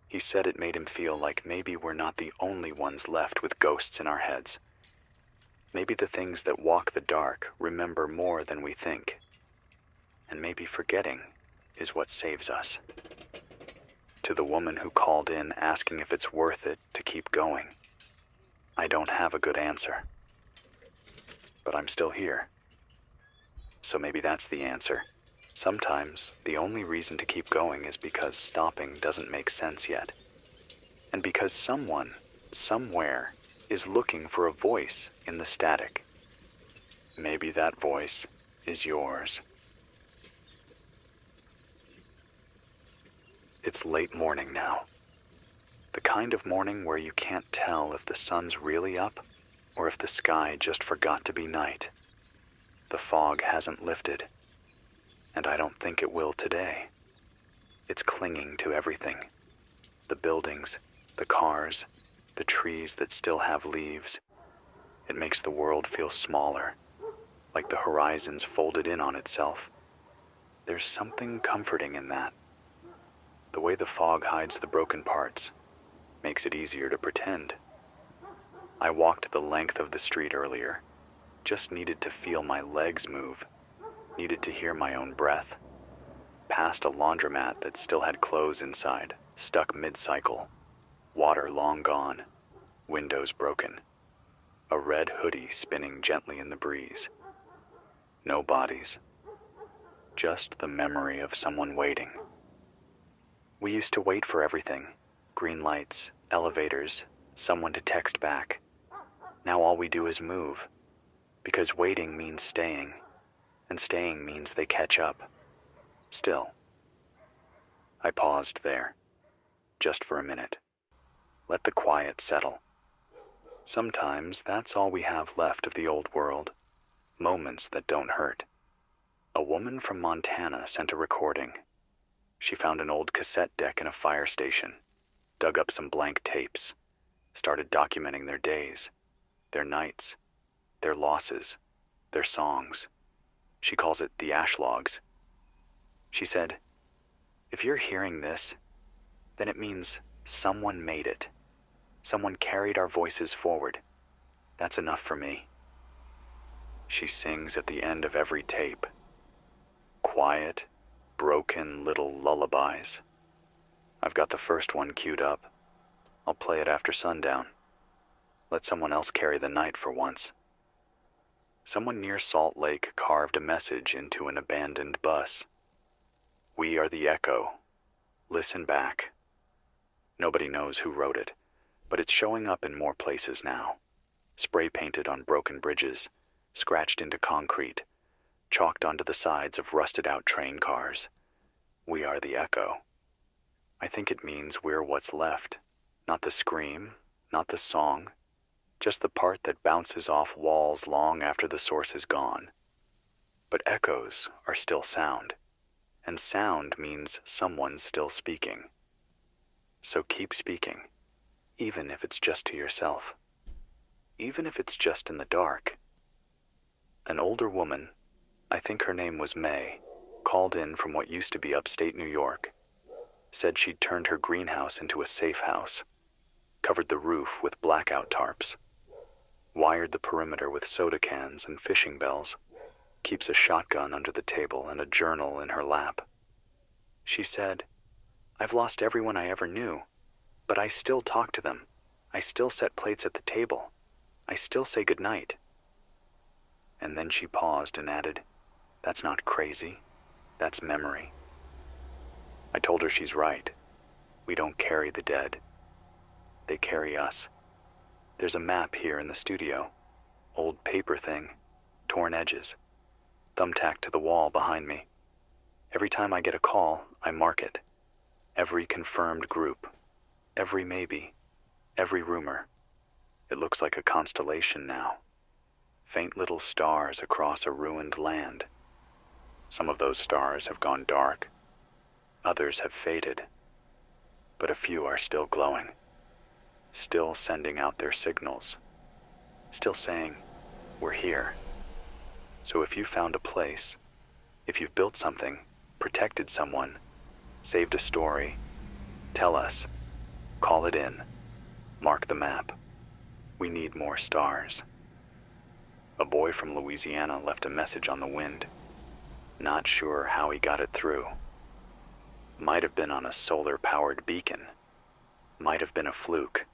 He said it made him feel like maybe we're not the only ones left with ghosts in our heads. Maybe the things that walk the dark remember more than we think. And maybe forgetting is what saves us. To the woman who called in asking if it's worth it to keep going, I don't have a good answer. But I'm still here. So maybe that's the answer. Sometimes the only reason to keep going is because stopping doesn't make sense yet. And because someone, somewhere, is looking for a voice in the static. Maybe that voice is yours. It's late morning now. The kind of morning where you can't tell if the sun's really up or if the sky just forgot to be night. The fog hasn't lifted, and I don't think it will today. It's clinging to everything. The buildings, the cars, the trees that still have leaves. It makes the world feel smaller, like the horizon's folded in on itself. There's something comforting in that. The way the fog hides the broken parts makes it easier to pretend. I walked the length of the street earlier. Just needed to feel my legs move. Needed to hear my own breath. Past a laundromat that still had clothes inside, stuck mid-cycle. Water long gone. Windows broken. A red hoodie spinning gently in the breeze. No bodies. Just the memory of someone waiting. We used to wait for everything. Green lights, elevators, someone to text back. Now all we do is move. Because waiting means staying, and staying means they catch up. Still. I paused there, just for a minute. Let the quiet settle. Sometimes that's all we have left of the old world. Moments that don't hurt. A woman from Montana sent a recording. She found an old cassette deck in a fire station, dug up some blank tapes, started documenting their days, their nights, their losses, their songs. She calls it the ash logs. She said, "If you're hearing this, then it means someone made it. Someone carried our voices forward. That's enough for me." She sings at the end of every tape. Quiet, broken little lullabies. I've got the first one queued up. I'll play it after sundown. Let someone else carry the night for once. Someone near Salt Lake carved a message into an abandoned bus. "We are the echo. Listen back." Nobody knows who wrote it, but it's showing up in more places now. Spray painted on broken bridges, scratched into concrete, chalked onto the sides of rusted-out train cars. We are the echo. I think it means we're what's left. Not the scream, not the song, just the part that bounces off walls long after the source is gone. But echoes are still sound, and sound means someone's still speaking. So keep speaking, even if it's just to yourself. Even if it's just in the dark. An older woman, I think her name was May, called in from what used to be upstate New York. Said she'd turned her greenhouse into a safe house, covered the roof with blackout tarps, wired the perimeter with soda cans and fishing bells, keeps a shotgun under the table and a journal in her lap. She said, "I've lost everyone I ever knew, but I still talk to them. I still set plates at the table. I still say goodnight." And then she paused and added, "That's not crazy. That's memory." I told her she's right. We don't carry the dead. They carry us. There's a map here in the studio. Old paper thing, torn edges, thumbtacked to the wall behind me. Every time I get a call, I mark it. Every confirmed group, every maybe, every rumor. It looks like a constellation now. Faint little stars across a ruined land. Some of those stars have gone dark. Others have faded. But a few are still glowing. Still sending out their signals. Still saying, "We're here." So if you found a place, if you've built something, protected someone, saved a story, tell us. Call it in. Mark the map. We need more stars. A boy from Louisiana left a message on the wind. Not sure how he got it through. Might have been on a solar-powered beacon. Might have been a fluke.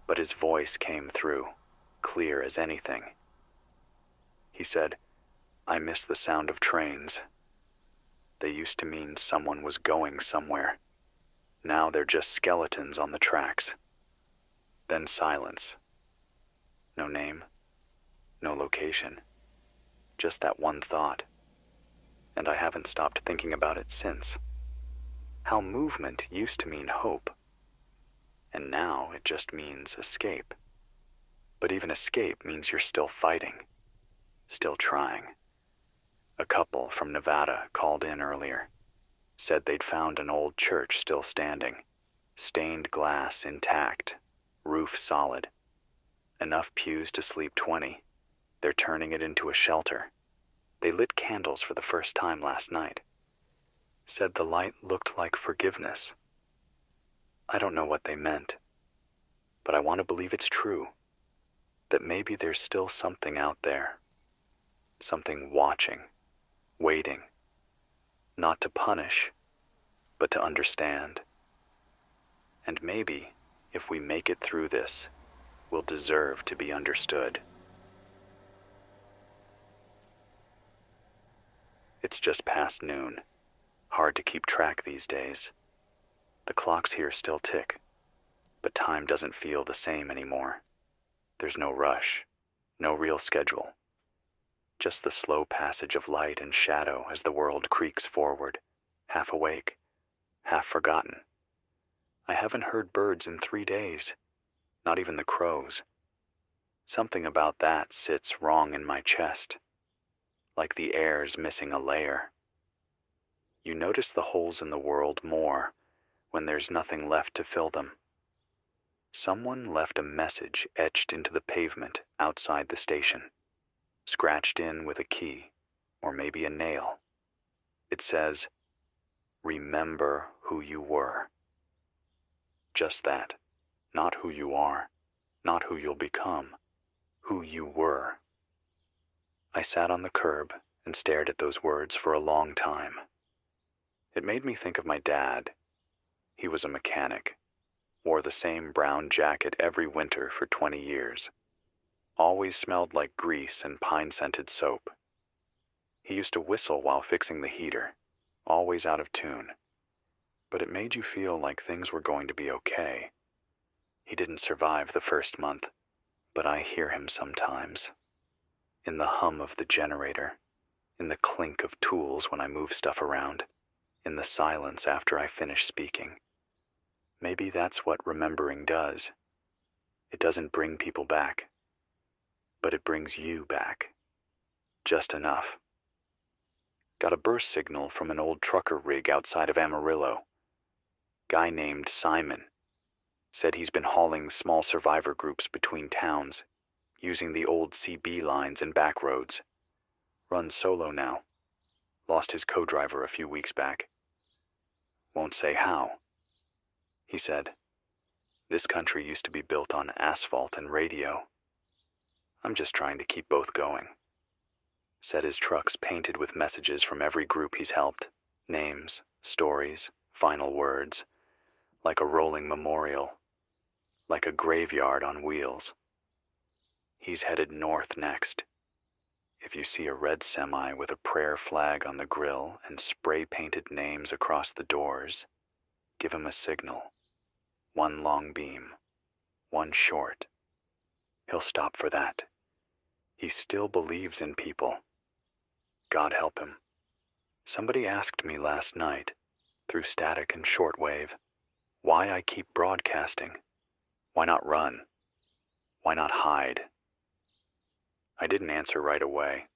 But his voice came through, clear as anything. He said, "I miss the sound of trains. They used to mean someone was going somewhere. Now they're just skeletons on the tracks." Then silence. No name, no location. Just that one thought. And I haven't stopped thinking about it since. How movement used to mean hope. And now it just means escape. But even escape means you're still fighting. Still trying. A couple from Nevada called in earlier. Said they'd found an old church still standing. Stained glass intact. Roof solid. Enough pews to sleep 20. They're turning it into a shelter. They lit candles for the first time last night. Said the light looked like forgiveness. I don't know what they meant, but I want to believe it's true. that maybe there's still something out there, something watching, waiting, not to punish, but to understand. And maybe, if we make it through this, we'll deserve to be understood. It's just past noon. Hard to keep track these days. The clocks here still tick, but time doesn't feel the same anymore. There's no rush, no real schedule. Just the slow passage of light and shadow as the world creaks forward, half awake, half forgotten. I haven't heard birds in 3 days, not even the crows. Something about that sits wrong in my chest, like the air's missing a layer. You notice the holes in the world more when there's nothing left to fill them. Someone left a message etched into the pavement outside the station, scratched in with a key, or maybe a nail. It says, "Remember who you were." Just that. Not who you are, not who you'll become, who you were. I sat on the curb and stared at those words for a long time. It made me think of my dad. He was a mechanic, wore the same brown jacket every winter for 20 years. Always smelled like grease and pine-scented soap. He used to whistle while fixing the heater, always out of tune. But it made you feel like things were going to be okay. He didn't survive the first month, but I hear him sometimes. In the hum of the generator, in the clink of tools when I move stuff around, in the silence after I finish speaking. Maybe that's what remembering does. It doesn't bring people back, but it brings you back. Just enough. Got a burst signal from an old trucker rig outside of Amarillo. Guy named Simon. Said he's been hauling small survivor groups between towns, using the old CB lines and back roads. Runs solo now. Lost his co-driver a few weeks back. Won't say how. He said, "This country used to be built on asphalt and radio. I'm just trying to keep both going." Said his truck's painted with messages from every group he's helped. Names, stories, final words. Like a rolling memorial. Like a graveyard on wheels. He's headed north next. If you see a red semi with a prayer flag on the grill and spray-painted names across the doors, give him a signal. One long beam, one short. He'll stop for that. He still believes in people. God help him. Somebody asked me last night, through static and shortwave, why I keep broadcasting. Why not run? Why not hide? I didn't answer right away,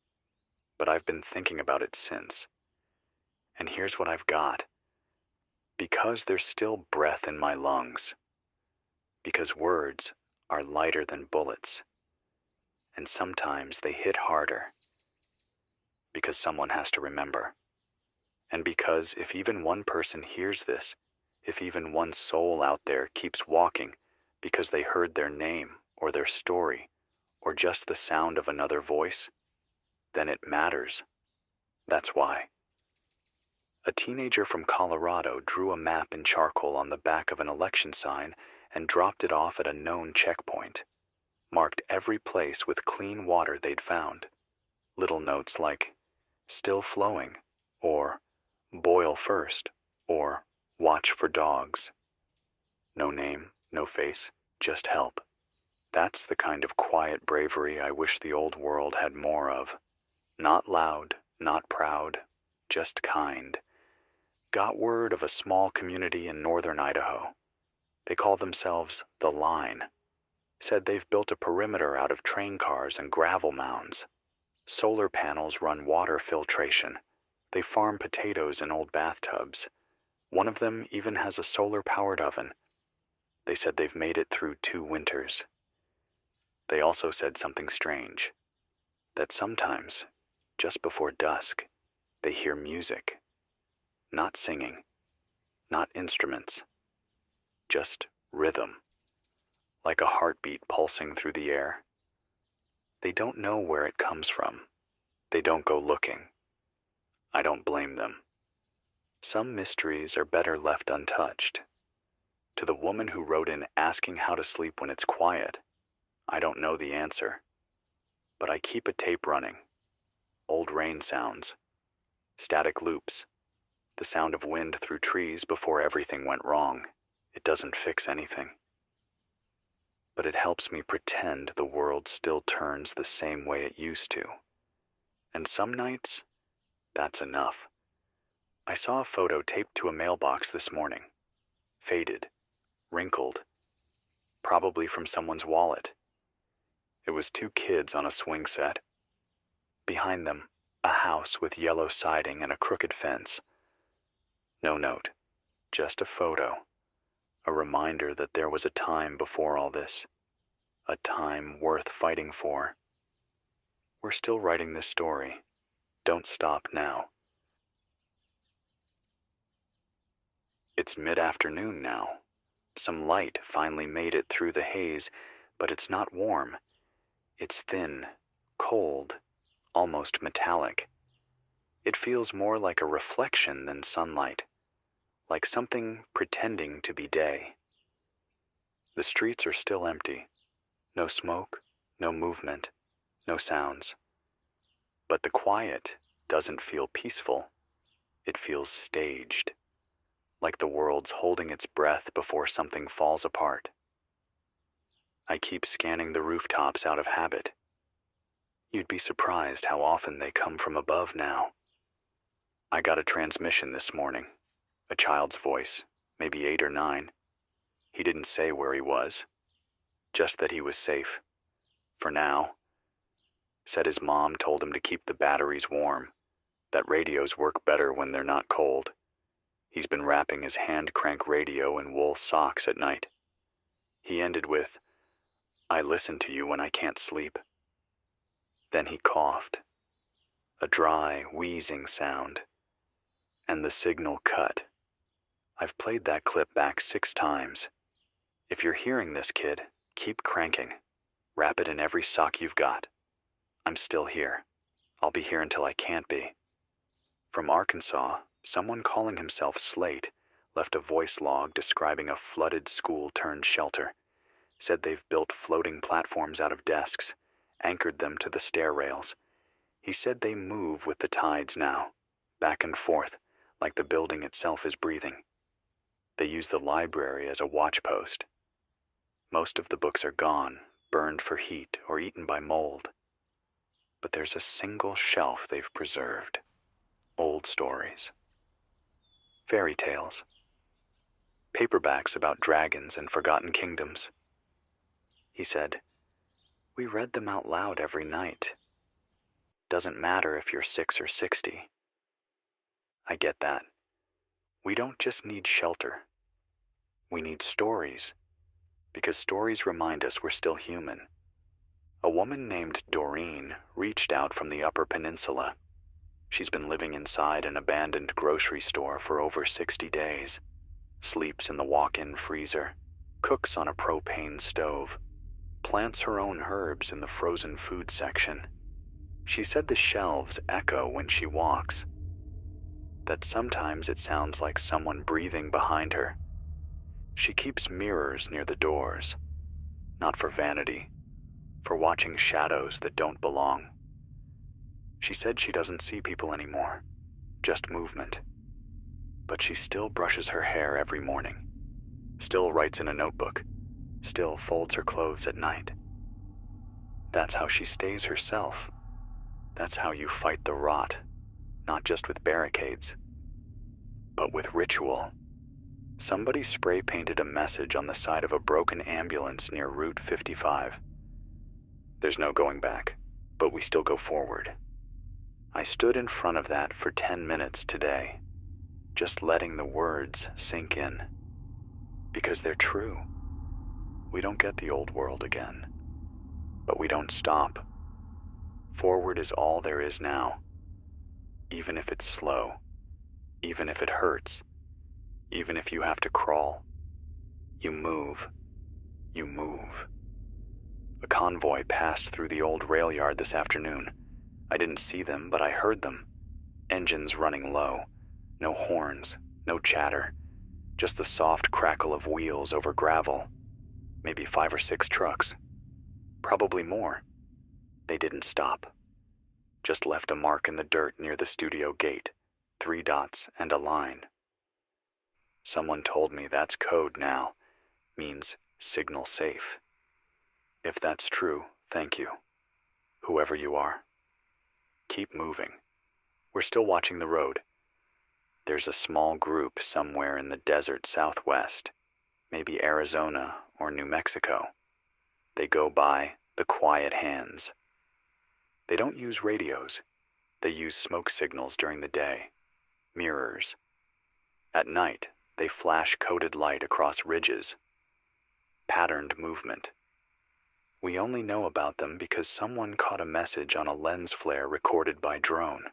but I've been thinking about it since. And here's what I've got. Because there's still breath in my lungs. Because words are lighter than bullets. And sometimes they hit harder. Because someone has to remember. And because if even one person hears this, if even one soul out there keeps walking because they heard their name or their story or just the sound of another voice, then it matters. That's why. A teenager from Colorado drew a map in charcoal on the back of an election sign and dropped it off at a known checkpoint. Marked every place with clean water they'd found. Little notes like, "Still flowing," or "Boil first," or "Watch for dogs." No name, no face, just help. That's the kind of quiet bravery I wish the old world had more of. Not loud, not proud, just kind. Got word of a small community in northern Idaho. They call themselves The Line. Said they've built a perimeter out of train cars and gravel mounds. Solar panels run water filtration. They farm potatoes in old bathtubs. One of them even has a solar-powered oven. They said they've made it through 2 winters. They also said something strange. That sometimes, just before dusk, they hear music. Not singing. Not instruments. Just rhythm. Like a heartbeat pulsing through the air. They don't know where it comes from. They don't go looking. I don't blame them. Some mysteries are better left untouched. To the woman who wrote in asking how to sleep when it's quiet, I don't know the answer. But I keep a tape running. Old rain sounds. Static loops. The sound of wind through trees before everything went wrong. It doesn't fix anything. But it helps me pretend the world still turns the same way it used to. And some nights, that's enough. I saw a photo taped to a mailbox this morning. Faded. Wrinkled. Probably from someone's wallet. It was two kids on a swing set. Behind them, a house with yellow siding and a crooked fence. No note. Just a photo. A reminder that there was a time before all this. A time worth fighting for. We're still writing this story. Don't stop now. It's mid-afternoon now. Some light finally made it through the haze, but it's not warm. It's thin, cold, almost metallic. It feels more like a reflection than sunlight. Like something pretending to be day. The streets are still empty. No smoke, no movement, no sounds. But the quiet doesn't feel peaceful. It feels staged. Like the world's holding its breath before something falls apart. I keep scanning the rooftops out of habit. You'd be surprised how often they come from above now. I got a transmission this morning. A child's voice, maybe 8 or 9. He didn't say where he was, just that he was safe. For now. Said his mom told him to keep the batteries warm, that radios work better when they're not cold. He's been wrapping his hand-crank radio in wool socks at night. He ended with, "I listen to you when I can't sleep." Then he coughed. A dry, wheezing sound. And the signal cut. I've played that clip back 6 times. If you're hearing this, kid, keep cranking. Wrap it in every sock you've got. I'm still here. I'll be here until I can't be. From Arkansas, someone calling himself Slate left a voice log describing a flooded school-turned-shelter. Said they've built floating platforms out of desks, anchored them to the stair rails. He said they move with the tides now, back and forth, like the building itself is breathing. They use the library as a watchpost. Most of the books are gone, burned for heat or eaten by mold. But there's a single shelf they've preserved. Old stories. Fairy tales. Paperbacks about dragons and forgotten kingdoms. He said, "We read them out loud every night. Doesn't matter if you're 6 or 60. I get that. We don't just need shelter. We need stories, because stories remind us we're still human. A woman named Doreen reached out from the Upper Peninsula. She's been living inside an abandoned grocery store for over 60 days, sleeps in the walk-in freezer, cooks on a propane stove, plants her own herbs in the frozen food section. She said the shelves echo when she walks, that sometimes it sounds like someone breathing behind her. She keeps mirrors near the doors, not for vanity, for watching shadows that don't belong. She said she doesn't see people anymore, just movement. But she still brushes her hair every morning, still writes in a notebook, still folds her clothes at night. That's how she stays herself. That's how you fight the rot, not just with barricades, but with ritual. Somebody spray-painted a message on the side of a broken ambulance near Route 55. There's no going back, but we still go forward. I stood in front of that for 10 minutes today, just letting the words sink in. Because they're true. We don't get the old world again, but we don't stop. Forward is all there is now. Even if it's slow, even if it hurts, even if you have to crawl, you move, you move. A convoy passed through the old rail yard this afternoon. I didn't see them, but I heard them. Engines running low. No horns, no chatter. Just the soft crackle of wheels over gravel. Maybe 5 or 6 trucks. Probably more. They didn't stop. Just left a mark in the dirt near the studio gate. 3 dots and a line. Someone told me that's code now. Means signal safe. If that's true, thank you. Whoever you are. Keep moving. We're still watching the road. There's a small group somewhere in the desert southwest, maybe Arizona or New Mexico. They go by the Quiet Hands. They don't use radios. They use smoke signals during the day, mirrors. At night, they flash coded light across ridges. Patterned movement. We only know about them because someone caught a message on a lens flare recorded by drone.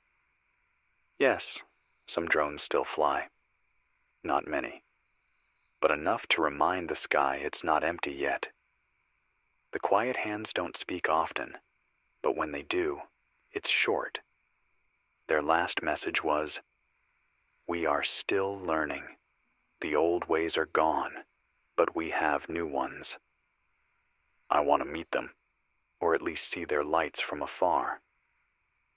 Yes, some drones still fly. Not many. But enough to remind the sky it's not empty yet. The Quiet Hands don't speak often, but when they do, it's short. Their last message was, "We are still learning. The old ways are gone, but we have new ones." I want to meet them, or at least see their lights from afar.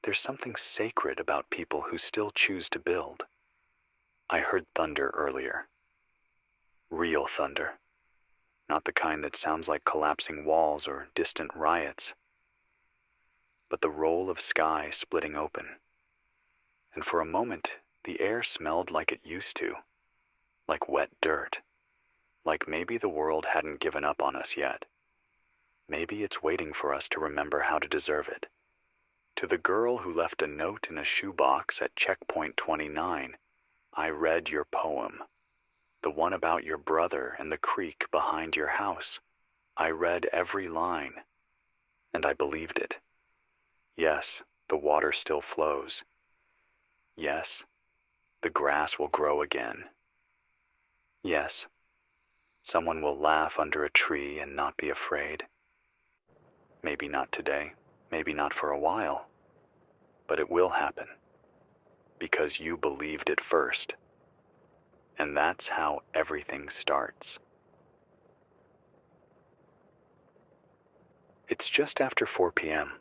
There's something sacred about people who still choose to build. I heard thunder earlier. Real thunder. Not the kind that sounds like collapsing walls or distant riots, but the roll of sky splitting open. And for a moment, the air smelled like it used to, like wet dirt, like maybe the world hadn't given up on us yet. Maybe it's waiting for us to remember how to deserve it. To the girl who left a note in a shoebox at checkpoint 29, I read your poem. The one about your brother and the creek behind your house. I read every line, and I believed it. Yes, the water still flows. Yes, the grass will grow again. Yes, someone will laugh under a tree and not be afraid. Maybe not today, maybe not for a while, but it will happen, because you believed it first. And that's how everything starts. It's just after 4 p.m.,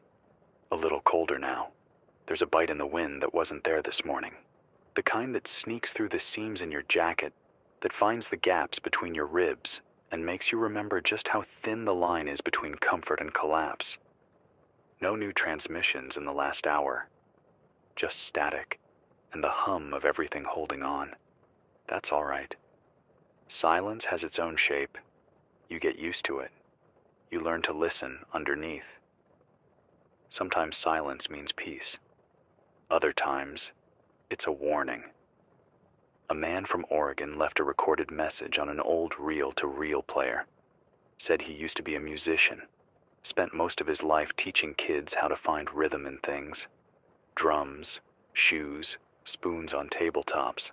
a little colder now. There's a bite in the wind that wasn't there this morning, the kind that sneaks through the seams in your jacket, that finds the gaps between your ribs, and makes you remember just how thin the line is between comfort and collapse. No new transmissions in the last hour. Just static, and the hum of everything holding on. That's all right. Silence has its own shape. You get used to it. You learn to listen underneath. Sometimes silence means peace. Other times, it's a warning. A man from Oregon left a recorded message on an old reel-to-reel player. Said he used to be a musician. Spent most of his life teaching kids how to find rhythm in things. Drums, shoes, spoons on tabletops.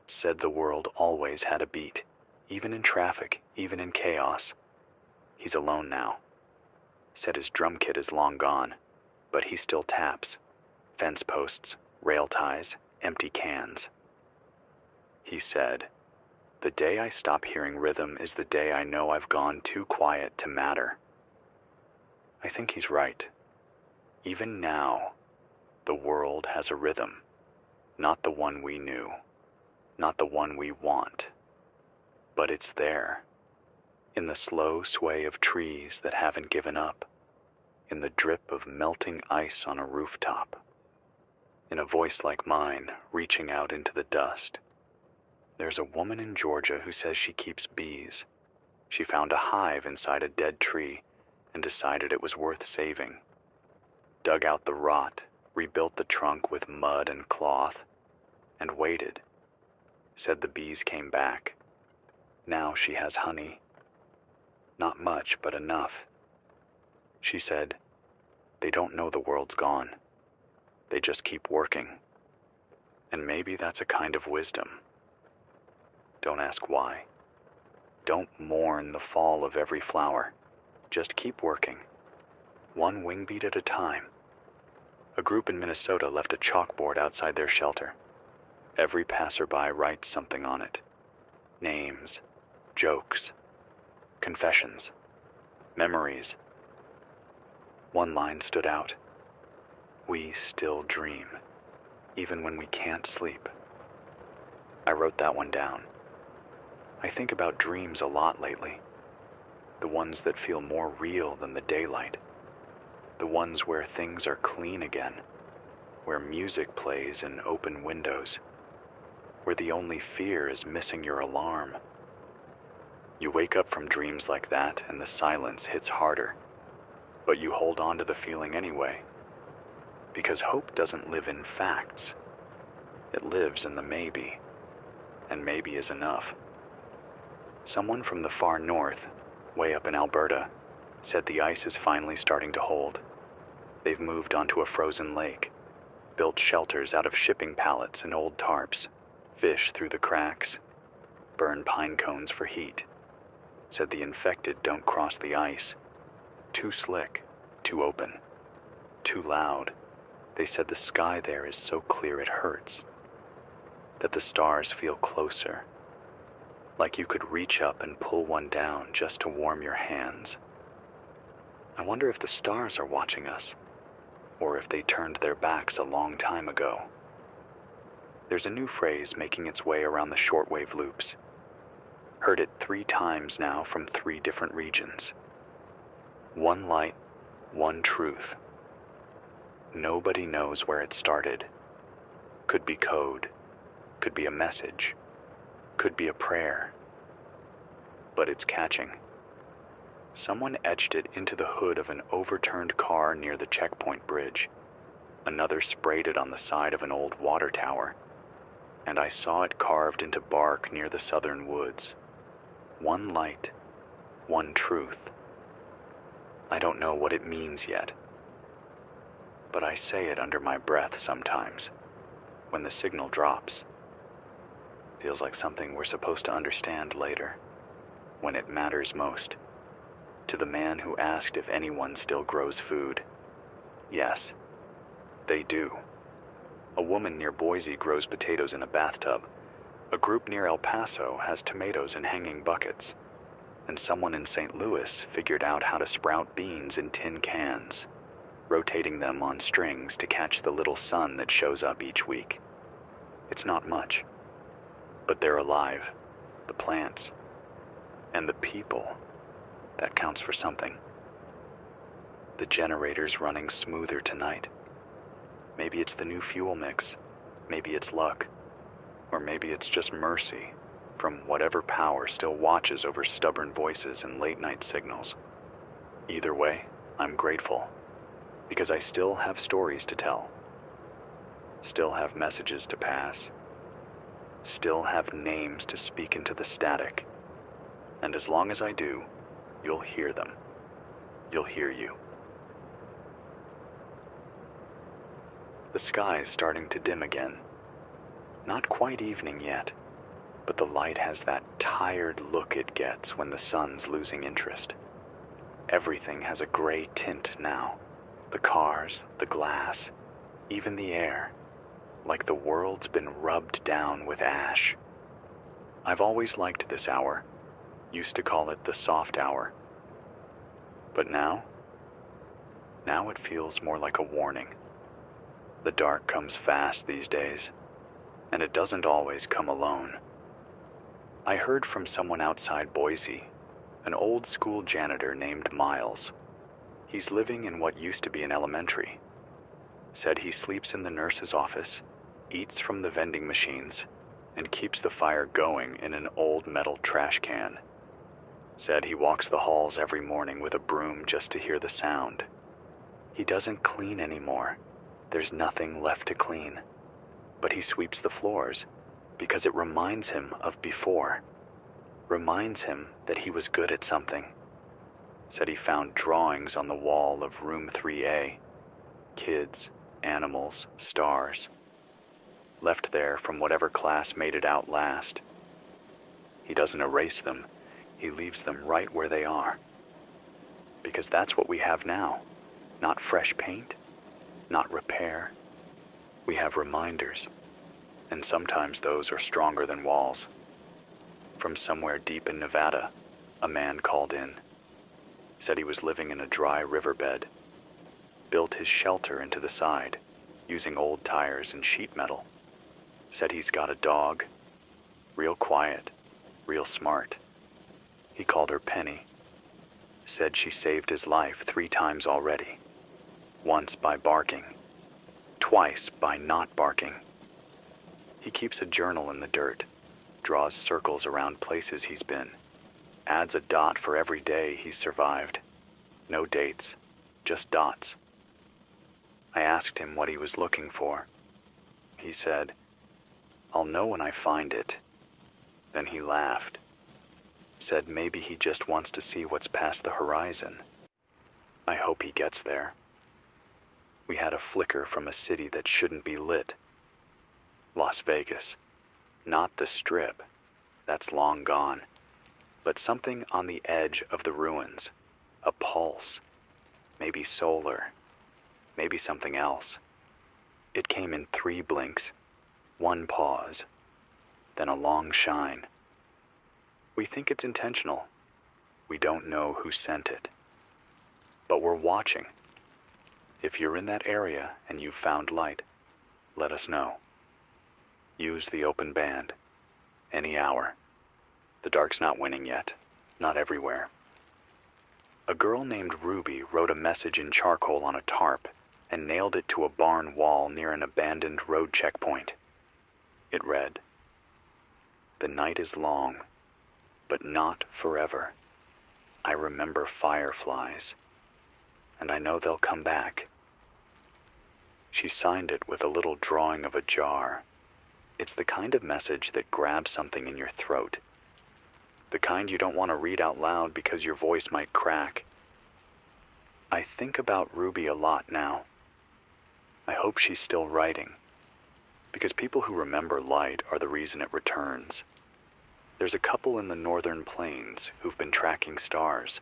Said the world always had a beat, even in traffic, even in chaos. He's alone now. Said his drum kit is long gone, but he still taps. Fence posts, rail ties, empty cans. He said, "The day I stop hearing rhythm is the day I know I've gone too quiet to matter." I think he's right. Even now, the world has a rhythm. Not the one we knew. Not the one we want. But it's there. In the slow sway of trees that haven't given up. In the drip of melting ice on a rooftop. In a voice like mine, reaching out into the dust. There's a woman in Georgia who says she keeps bees. She found a hive inside a dead tree and decided it was worth saving. Dug out the rot, rebuilt the trunk with mud and cloth, and waited. Said the bees came back. Now she has honey. Not much, but enough. She said, "They don't know the world's gone. They just keep working." And maybe that's a kind of wisdom. Don't ask why. Don't mourn the fall of every flower. Just keep working, one wing beat at a time. A group in Minnesota left a chalkboard outside their shelter. Every passerby writes something on it. Names, jokes, confessions, memories. One line stood out. We still dream, even when we can't sleep. I wrote that one down. I think about dreams a lot lately. The ones that feel more real than the daylight. The ones where things are clean again. Where music plays in open windows. Where the only fear is missing your alarm. You wake up from dreams like that and the silence hits harder. But you hold on to the feeling anyway. Because hope doesn't live in facts. It lives in the maybe. And maybe is enough. Someone from the far north, way up in Alberta, said the ice is finally starting to hold. They've moved onto a frozen lake, built shelters out of shipping pallets and old tarps, fish through the cracks, burn pine cones for heat. Said the infected don't cross the ice. Too slick, too open, too loud. They said the sky there is so clear it hurts. That the stars feel closer. Like you could reach up and pull one down just to warm your hands. I wonder if the stars are watching us, or if they turned their backs a long time ago. There's a new phrase making its way around the shortwave loops. Heard it 3 times now from 3 different regions. One light, one truth. Nobody knows where it started. Could be code, could be a message, could be a prayer. But it's catching. Someone etched it into the hood of an overturned car near the checkpoint bridge. Another sprayed it on the side of an old water tower. And I saw it carved into bark near the southern woods. One light, one truth. I don't know what it means yet. But I say it under my breath sometimes, when the signal drops. Feels like something we're supposed to understand later, when it matters most. To the man who asked if anyone still grows food. Yes, they do. A woman near Boise grows potatoes in a bathtub. A group near El Paso has tomatoes in hanging buckets. And someone in St. Louis figured out how to sprout beans in tin cans, rotating them on strings to catch the little sun that shows up each week. It's not much, but they're alive, the plants, and the people. That counts for something. The generator's running smoother tonight. Maybe it's the new fuel mix, maybe it's luck, or maybe it's just mercy from whatever power still watches over stubborn voices and late-night signals. Either way, I'm grateful, because I still have stories to tell, still have messages to pass, still have names to speak into the static, and as long as I do, you'll hear them. You'll hear you. The sky's starting to dim again. Not quite evening yet, but the light has that tired look it gets when the sun's losing interest. Everything has a gray tint now. The cars, the glass, even the air. Like the world's been rubbed down with ash. I've always liked this hour. Used to call it the soft hour. But now it feels more like a warning. The dark comes fast these days, and it doesn't always come alone. I heard from someone outside Boise, an old school janitor named Miles. He's living in what used to be an elementary. Said he sleeps in the nurse's office, eats from the vending machines, and keeps the fire going in an old metal trash can. Said he walks the halls every morning with a broom just to hear the sound. He doesn't clean anymore. There's nothing left to clean. But he sweeps the floors because it reminds him of before. Reminds him that he was good at something. Said he found drawings on the wall of room 3A. Kids, animals, stars. Left there from whatever class made it out last. He doesn't erase them. He leaves them right where they are. Because that's what we have now. Not fresh paint, not repair. We have reminders, and sometimes those are stronger than walls. From somewhere deep in Nevada, a man called in. Said he was living in a dry riverbed. Built his shelter into the side, using old tires and sheet metal. Said he's got a dog. Real quiet, real smart. He called her Penny. Said she saved his life 3 times already. Once by barking, twice by not barking. He keeps a journal in the dirt, draws circles around places he's been, adds a dot for every day he's survived. No dates, just dots. I asked him what he was looking for. He said, "I'll know when I find it." Then he laughed. Said maybe he just wants to see what's past the horizon. I hope he gets there. We had a flicker from a city that shouldn't be lit. Las Vegas. Not the Strip. That's long gone. But something on the edge of the ruins. A pulse. Maybe solar. Maybe something else. It came in 3 blinks. 1 pause. Then a long shine. We think it's intentional. We don't know who sent it. But we're watching. If you're in that area and you've found light, let us know. Use the open band. Any hour. The dark's not winning yet. Not everywhere. A girl named Ruby wrote a message in charcoal on a tarp and nailed it to a barn wall near an abandoned road checkpoint. It read, "The night is long, but not forever. I remember fireflies, and I know they'll come back." She signed it with a little drawing of a jar. It's the kind of message that grabs something in your throat. The kind you don't want to read out loud because your voice might crack. I think about Ruby a lot now. I hope she's still writing, because people who remember light are the reason it returns. There's a couple in the northern plains who've been tracking stars.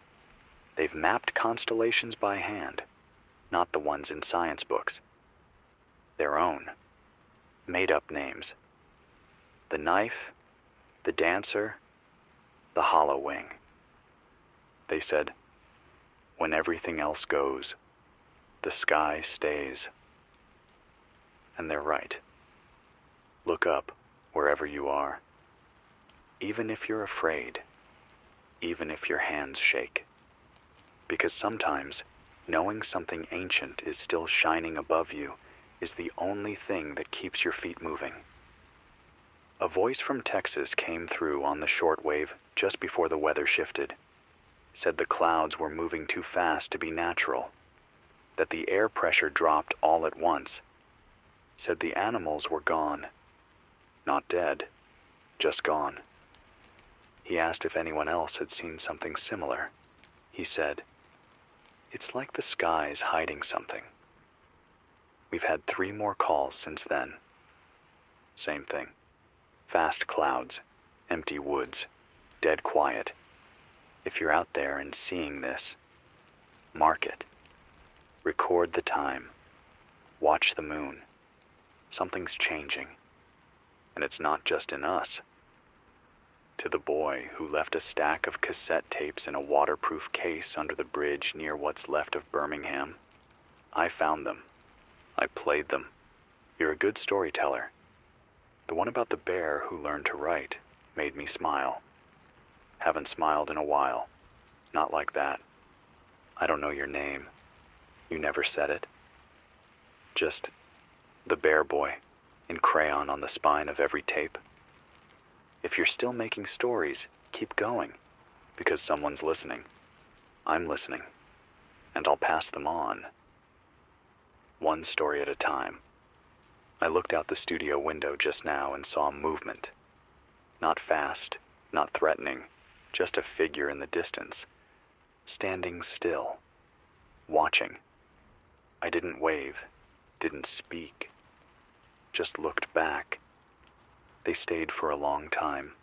They've mapped constellations by hand, not the ones in science books. Their own, made-up names. The Knife, the Dancer, the Hollow Wing. They said, "When everything else goes, the sky stays." And they're right. Look up wherever you are. Even if you're afraid, even if your hands shake. Because sometimes, knowing something ancient is still shining above you is the only thing that keeps your feet moving. A voice from Texas came through on the shortwave just before the weather shifted. Said the clouds were moving too fast to be natural. That the air pressure dropped all at once. Said the animals were gone. Not dead, just gone. He asked if anyone else had seen something similar. He said, "It's like the sky's hiding something." We've had 3 more calls since then. Same thing. Fast clouds, empty woods, dead quiet. If you're out there and seeing this, mark it. Record the time. Watch the moon. Something's changing. And it's not just in us. To the boy who left a stack of cassette tapes in a waterproof case under the bridge near what's left of Birmingham, I found them. I played them. You're a good storyteller. The one about the bear who learned to write made me smile. Haven't smiled in a while. Not like that. I don't know your name. You never said it. Just the bear boy in crayon on the spine of every tape. If you're still making stories, keep going, because someone's listening. I'm listening, and I'll pass them on. One story at a time. I looked out the studio window just now and saw movement. Not fast, not threatening, just a figure in the distance, standing still, watching. I didn't wave, didn't speak, just looked back. They stayed for a long time,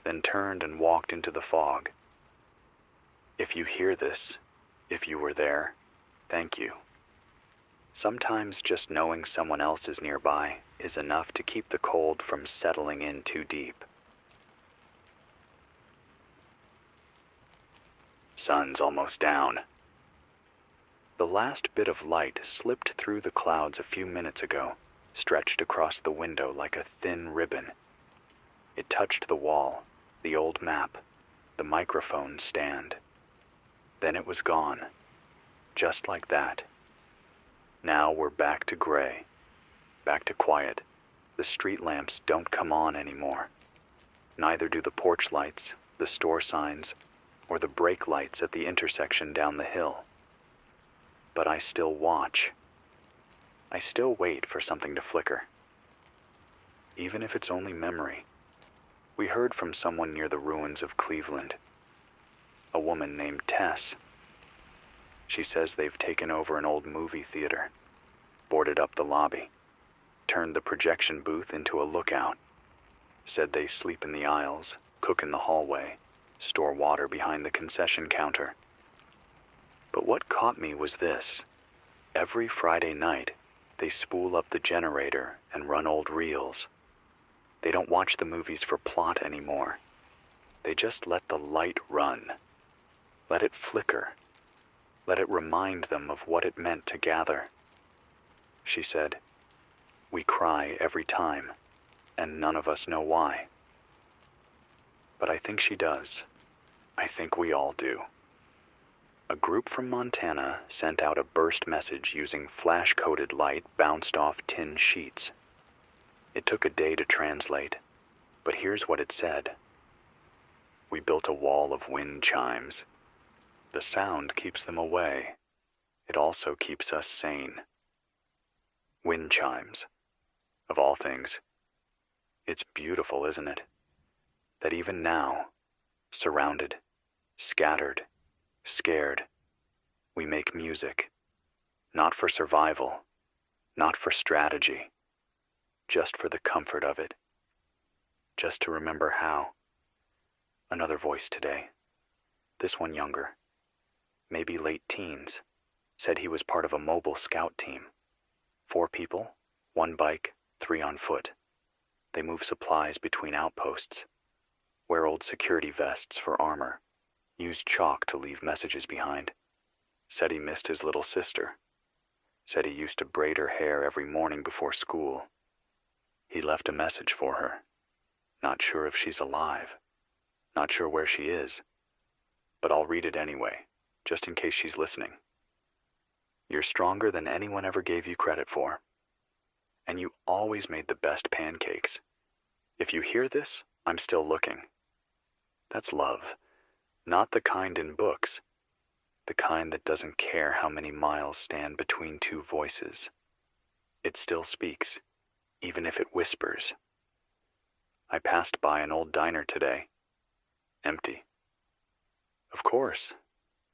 then turned and walked into the fog. If you hear this, If you were there, thank you. Sometimes just knowing someone else is nearby is enough to keep the cold from settling in too deep. Sun's almost down. The last bit of light slipped through the clouds a few minutes ago, stretched across the window like a thin ribbon. It touched the wall, the old map, the microphone stand. Then it was gone, just like that. Now we're back to gray, back to quiet. The street lamps don't come on anymore. Neither do the porch lights, the store signs, or the brake lights at the intersection down the hill. But I still watch. I still wait for something to flicker. Even if it's only memory. We heard from someone near the ruins of Cleveland. A woman named Tess. She says they've taken over an old movie theater, boarded up the lobby, turned the projection booth into a lookout, said they sleep in the aisles, cook in the hallway, store water behind the concession counter. But what caught me was this. Every Friday night, they spool up the generator and run old reels. They don't watch the movies for plot anymore. They just let the light run. Let it flicker. Let it remind them of what it meant to gather. She said, "We cry every time, and none of us know why." But I think she does. I think we all do. A group from Montana sent out a burst message using flash-coded light bounced off tin sheets. It took a day to translate, but here's what it said. "We built a wall of wind chimes. The sound keeps them away. It also keeps us sane." Wind chimes. Of all things. It's beautiful, isn't it? That even now, surrounded, scattered, scared, we make music. Not for survival, not for strategy, just for the comfort of it. Just to remember how. Another voice today. This one younger. Maybe late teens. Said he was part of a mobile scout team. 4 people, 1 bike, 3 on foot. They move supplies between outposts. Wear old security vests for armor. Used chalk to leave messages behind. Said he missed his little sister. Said he used to braid her hair every morning before school. He left a message for her. Not sure if she's alive. Not sure where she is. But I'll read it anyway, just in case she's listening. You're stronger than anyone ever gave you credit for. And you always made the best pancakes. If you hear this, I'm still looking. That's love. Not the kind in books. The kind that doesn't care how many miles stand between 2 voices. It still speaks, even if it whispers. I passed by an old diner today. Empty. Of course,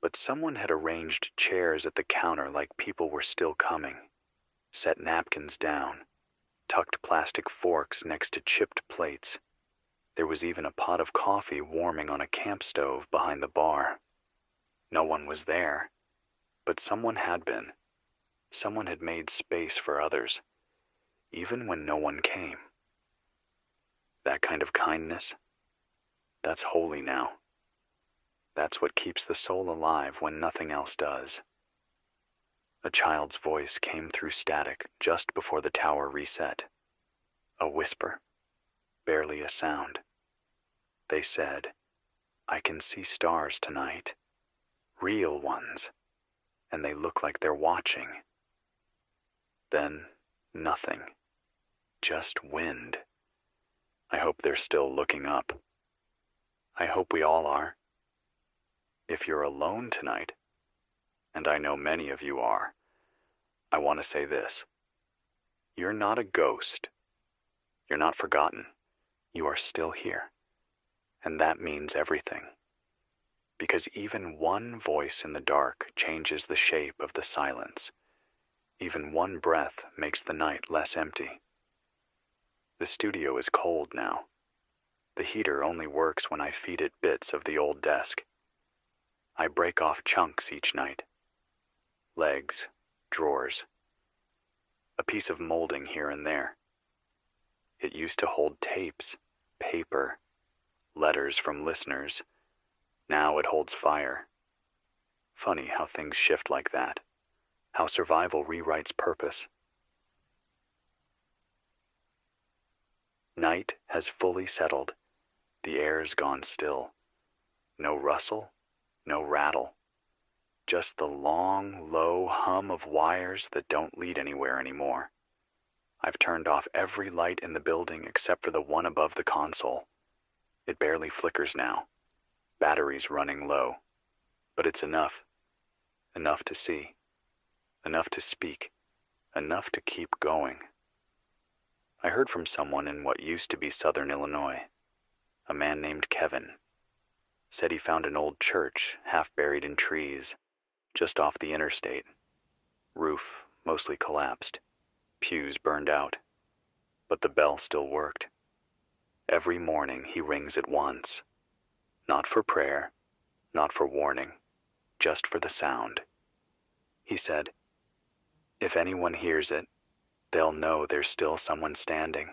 but someone had arranged chairs at the counter like people were still coming. Set napkins down, tucked plastic forks next to chipped plates. There was even a pot of coffee warming on a camp stove behind the bar. No one was there, but someone had been. Someone had made space for others, even when no one came. That kind of kindness, that's holy now. That's what keeps the soul alive when nothing else does. A child's voice came through static just before the tower reset. A whisper, barely a sound. They said, "I can see stars tonight. Real ones. And they look like they're watching." Then, nothing. Just wind. I hope they're still looking up. I hope we all are. If you're alone tonight, and I know many of you are, I want to say this. You're not a ghost. You're not forgotten. You are still here. And that means everything. Because even one voice in the dark changes the shape of the silence. Even one breath makes the night less empty. The studio is cold now. The heater only works when I feed it bits of the old desk. I break off chunks each night. Legs, drawers, a piece of molding here and there. It used to hold tapes, paper, letters from listeners. Now it holds fire. Funny how things shift like that, how survival rewrites purpose. Night has fully settled. The air's gone still. No rustle, no rattle. Just the long, low hum of wires that don't lead anywhere anymore. I've turned off every light in the building except for the one above the console. It barely flickers now. Battery's running low. But it's enough. Enough to see. Enough to speak. Enough to keep going. I heard from someone in what used to be southern Illinois. A man named Kevin. Said he found an old church half buried in trees, just off the interstate. Roof mostly collapsed. Pews burned out. But the bell still worked. Every morning he rings it once. Not for prayer, not for warning, just for the sound. He said, if anyone hears it, they'll know there's still someone standing.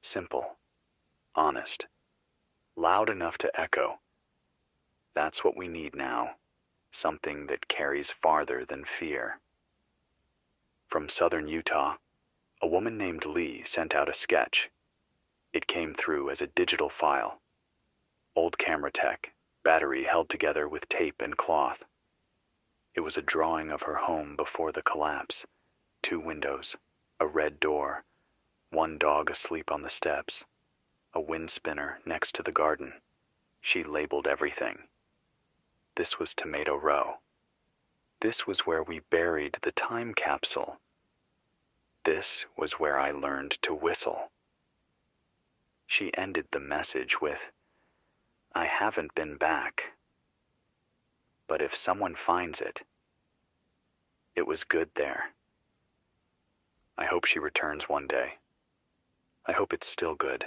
Simple, honest, loud enough to echo. That's what we need now, something that carries farther than fear. From southern Utah, a woman named Lee sent out a sketch. It came through as a digital file. Old camera tech, battery held together with tape and cloth. It was a drawing of her home before the collapse. 2 windows, a red door, 1 dog asleep on the steps, a wind spinner next to the garden. She labeled everything. This was Tomato Row. This was where we buried the time capsule. This was where I learned to whistle. She ended the message with, I haven't been back. But if someone finds it, it was good there. I hope she returns one day. I hope it's still good.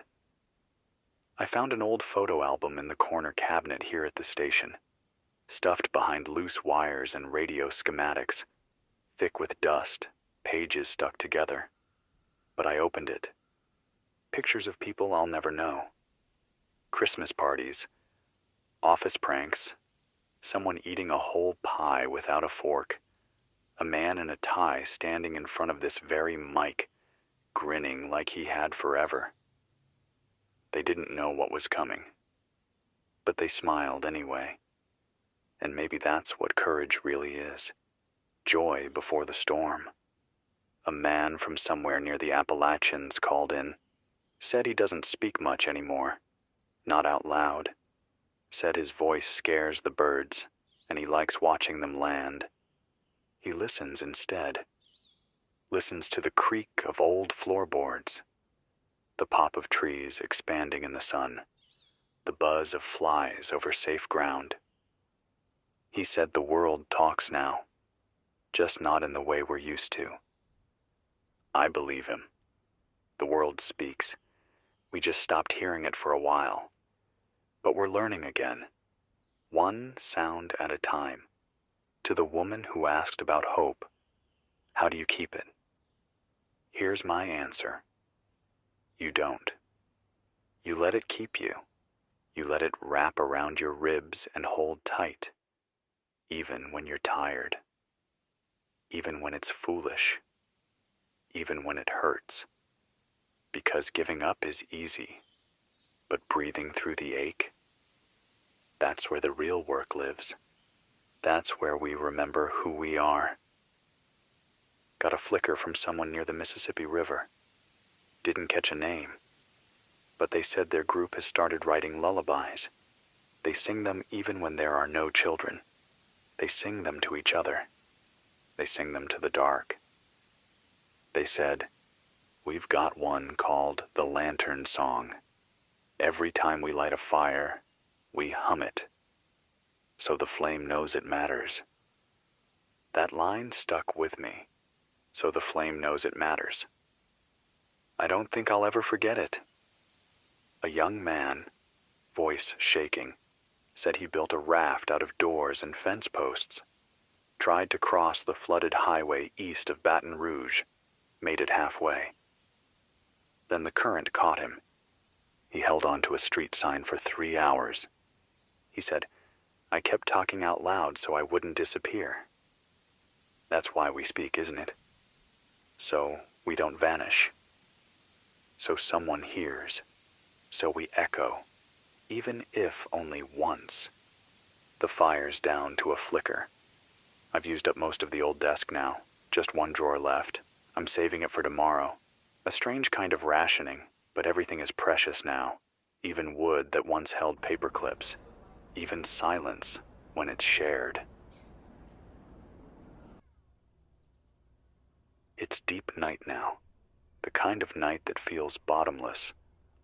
I found an old photo album in the corner cabinet here at the station, stuffed behind loose wires and radio schematics, thick with dust, pages stuck together. But I opened it. Pictures of people I'll never know. Christmas parties, office pranks, someone eating a whole pie without a fork, a man in a tie standing in front of this very mic, grinning like he had forever. They didn't know what was coming, but they smiled anyway. And maybe that's what courage really is. Joy before the storm. A man from somewhere near the Appalachians called in, said he doesn't speak much anymore, not out loud. Said his voice scares the birds, and he likes watching them land. He listens instead. Listens to the creak of old floorboards, the pop of trees expanding in the sun, the buzz of flies over safe ground. He said the world talks now, just not in the way we're used to. I believe him. The world speaks. We just stopped hearing it for a while. But we're learning again, one sound at a time. To the woman who asked about hope, how do you keep it? Here's my answer. You don't. You let it keep you. You let it wrap around your ribs and hold tight, even when you're tired, even when it's foolish, even when it hurts. Because giving up is easy. But breathing through the ache, that's where the real work lives. That's where we remember who we are. Got a flicker from someone near the Mississippi River. Didn't catch a name, but they said their group has started writing lullabies. They sing them even when there are no children. They sing them to each other. They sing them to the dark. They said, we've got one called the Lantern Song. Every time we light a fire, we hum it, so the flame knows it matters. That line stuck with me, so the flame knows it matters. I don't think I'll ever forget it. A young man, voice shaking, said he built a raft out of doors and fence posts, tried to cross the flooded highway east of Baton Rouge, made it halfway. Then the current caught him. He held on to a street sign for 3 hours. He said, "I kept talking out loud so I wouldn't disappear." That's why we speak, isn't it? So we don't vanish. So someone hears. So we echo, even if only once. The fire's down to a flicker. I've used up most of the old desk now, just one drawer left. I'm saving it for tomorrow. A strange kind of rationing, but everything is precious now. Even wood that once held paper clips. Even silence when it's shared. It's deep night now. The kind of night that feels bottomless,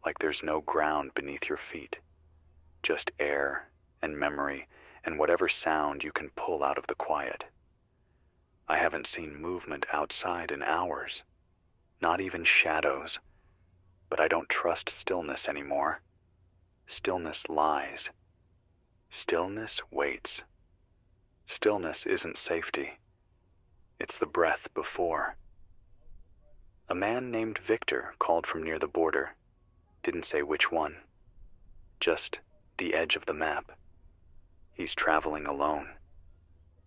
like there's no ground beneath your feet. Just air and memory and whatever sound you can pull out of the quiet. I haven't seen movement outside in hours. Not even shadows. But I don't trust stillness anymore. Stillness lies. Stillness waits. Stillness isn't safety. It's the breath before. A man named Victor called from near the border. Didn't say which one. Just the edge of the map. He's traveling alone.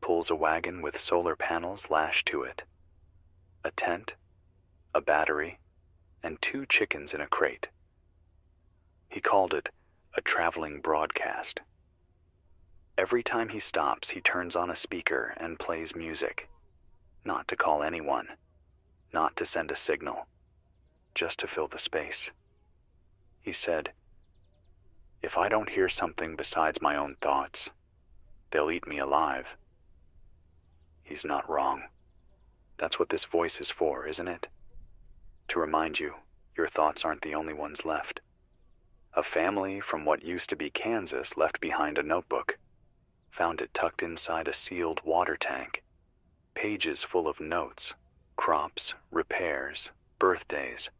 Pulls a wagon with solar panels lashed to it. A tent, a battery, and 2 chickens in a crate. He called it a traveling broadcast. Every time he stops, he turns on a speaker and plays music. Not to call anyone, not to send a signal, just to fill the space. He said, "If I don't hear something besides my own thoughts, they'll eat me alive." He's not wrong. That's what this voice is for, isn't it? To remind you, your thoughts aren't the only ones left. A family from what used to be Kansas left behind a notebook. Found it tucked inside a sealed water tank. Pages full of notes, crops, repairs, birthdays.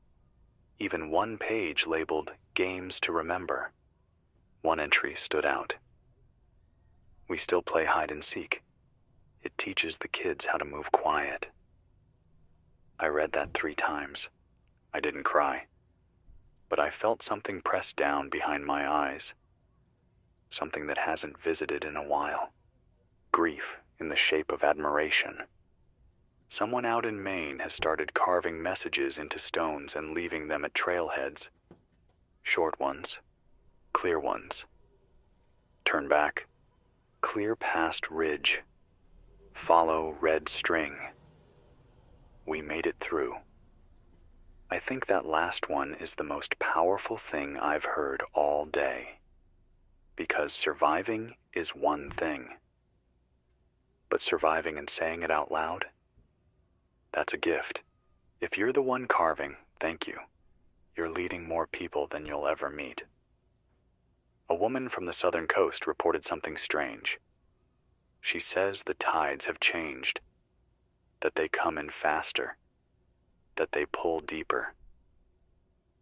Even one page labeled Games to Remember. One entry stood out. "We still play hide and seek. It teaches the kids how to move quiet." I read that 3 times. I didn't cry, but I felt something press down behind my eyes. Something that hasn't visited in a while. Grief in the shape of admiration. Someone out in Maine has started carving messages into stones and leaving them at trailheads. Short ones, clear ones. Turn back, clear past ridge. Follow red string. We made it through. I think that last one is the most powerful thing I've heard all day. Because surviving is one thing. But surviving and saying it out loud, that's a gift. If you're the one carving, thank you. You're leading more people than you'll ever meet. A woman from the southern coast reported something strange. She says the tides have changed, that they come in faster, that they pull deeper.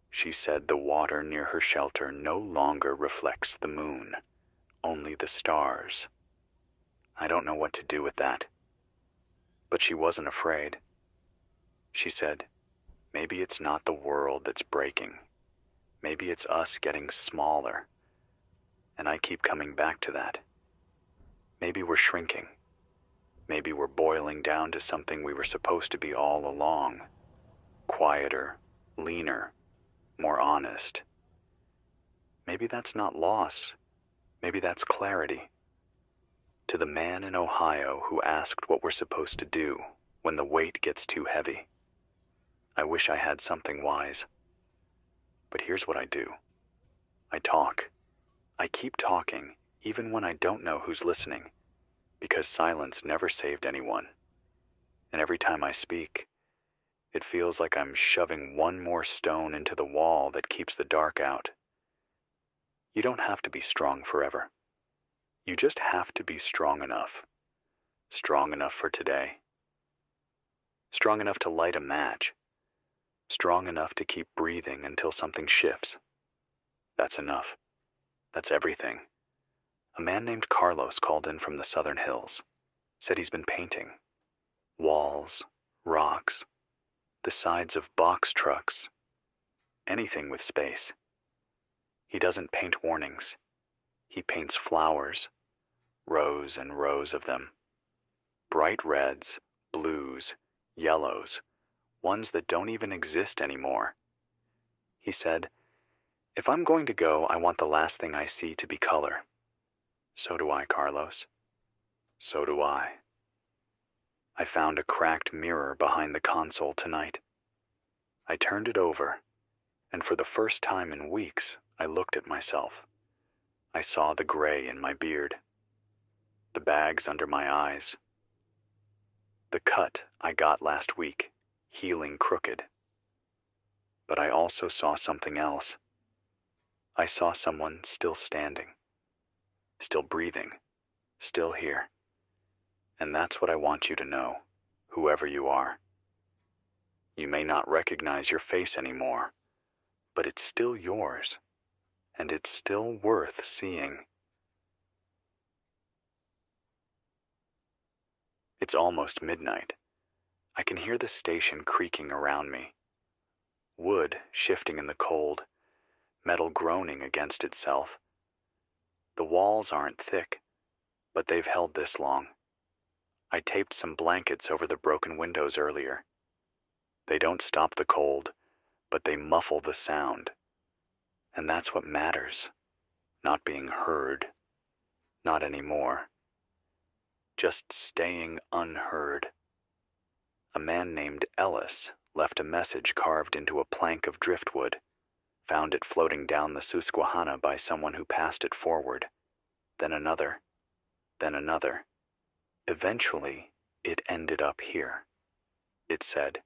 She said the water near her shelter no longer reflects the moon, only the stars. I don't know what to do with that. But she wasn't afraid. She said, maybe it's not the world that's breaking. Maybe it's us getting smaller. And I keep coming back to that. Maybe we're shrinking. Maybe we're boiling down to something we were supposed to be all along. Quieter, leaner, more honest. Maybe that's not loss. Maybe that's clarity. To the man in Ohio who asked what we're supposed to do when the weight gets too heavy, I wish I had something wise. But here's what I do. I talk. I keep talking, even when I don't know who's listening, because silence never saved anyone. And every time I speak, it feels like I'm shoving one more stone into the wall that keeps the dark out. You don't have to be strong forever. You just have to be strong enough. Strong enough for today. Strong enough to light a match. Strong enough to keep breathing until something shifts. That's enough. That's everything. A man named Carlos called in from the southern hills. Said he's been painting. Walls, rocks, the sides of box trucks, anything with space. He doesn't paint warnings. He paints flowers, rows and rows of them. Bright reds, blues, yellows, ones that don't even exist anymore. He said, "If I'm going to go, I want the last thing I see to be color." So do I, Carlos. So do I. I found a cracked mirror behind the console tonight. I turned it over, and for the first time in weeks, I looked at myself. I saw the gray in my beard, the bags under my eyes, the cut I got last week, healing crooked. But I also saw something else. I saw someone still standing, still breathing, still here. And that's what I want you to know, whoever you are. You may not recognize your face anymore, but it's still yours, and it's still worth seeing. It's almost midnight. I can hear the station creaking around me. Wood shifting in the cold, metal groaning against itself. The walls aren't thick, but they've held this long. I taped some blankets over the broken windows earlier. They don't stop the cold, but they muffle the sound. And that's what matters. Not being heard. Not anymore. Just staying unheard. A man named Ellis left a message carved into a plank of driftwood. Found it floating down the Susquehanna by someone who passed it forward. Then another. Then another. Eventually, it ended up here. It said,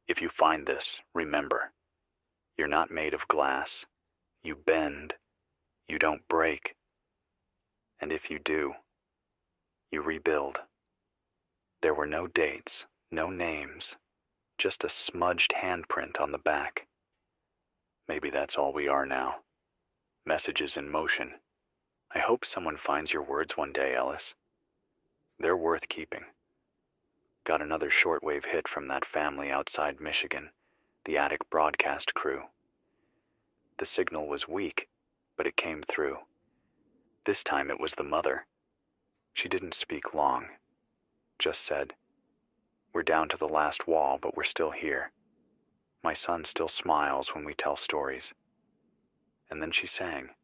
"If you find this, remember, you're not made of glass. You bend. You don't break. And if you do, you rebuild." There were no dates, no names, just a smudged handprint on the back. Maybe that's all we are now. Messages in motion. I hope someone finds your words one day, Ellis. They're worth keeping. Got another shortwave hit from that family outside Michigan, the attic broadcast crew. The signal was weak, but it came through. This time it was the mother. She didn't speak long, just said, "We're down to the last wall, but we're still here. My son still smiles when we tell stories." And then she sang.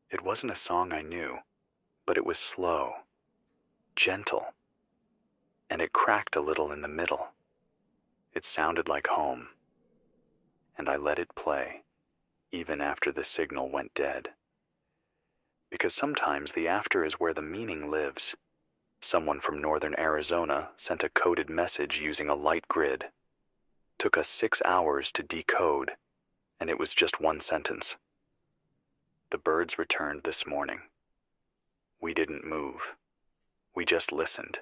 It wasn't a song I knew, but it was slow, gentle, and it cracked a little in the middle. It sounded like home. And I let it play, even after the signal went dead. Because sometimes the after is where the meaning lives. Someone from northern Arizona sent a coded message using a light grid. Took us 6 hours to decode, and it was just one sentence. The birds returned this morning. We didn't move. We just listened.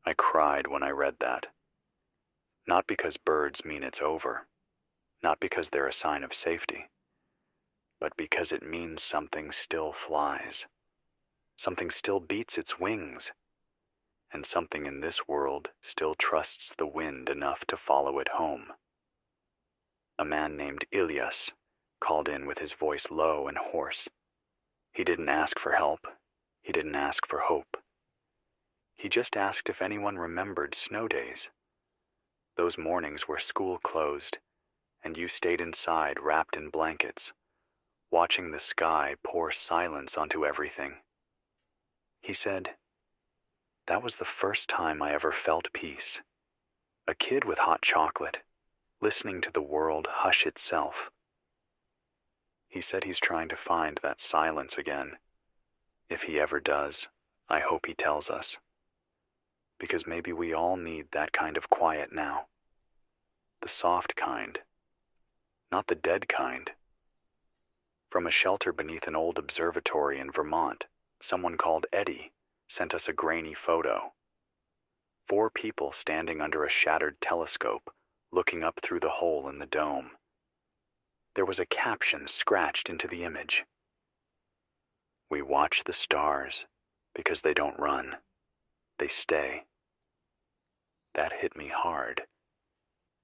I cried when I read that. Not because birds mean it's over, not because they're a sign of safety, but because it means something still flies, something still beats its wings, and something in this world still trusts the wind enough to follow it home. A man named Ilyas called in with his voice low and hoarse. He didn't ask for help. He didn't ask for hope. He just asked if anyone remembered snow days. Those mornings where school closed, and you stayed inside wrapped in blankets, watching the sky pour silence onto everything. He said, "That was the first time I ever felt peace. A kid with hot chocolate, listening to the world hush itself." He said he's trying to find that silence again. If he ever does, I hope he tells us. Because maybe we all need that kind of quiet now. The soft kind. Not the dead kind. From a shelter beneath an old observatory in Vermont, someone called Eddie sent us a grainy photo. 4 people standing under a shattered telescope, looking up through the hole in the dome. There was a caption scratched into the image. We watch the stars because they don't run, they stay. That hit me hard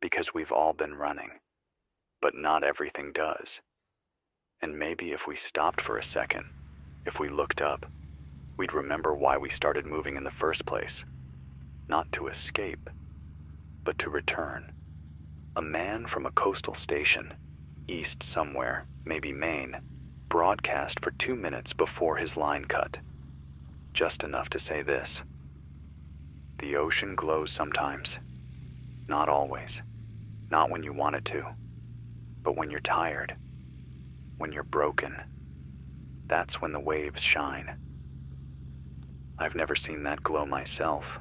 because we've all been running, but not everything does. And maybe if we stopped for a second, if we looked up, we'd remember why we started moving in the first place. Not to escape, but to return. A man from a coastal station, east somewhere, maybe Maine, broadcast for 2 minutes before his line cut. Just enough to say this: the ocean glows sometimes. Not always. Not when you want it to. But when you're tired. When you're broken. That's when the waves shine. I've never seen that glow myself.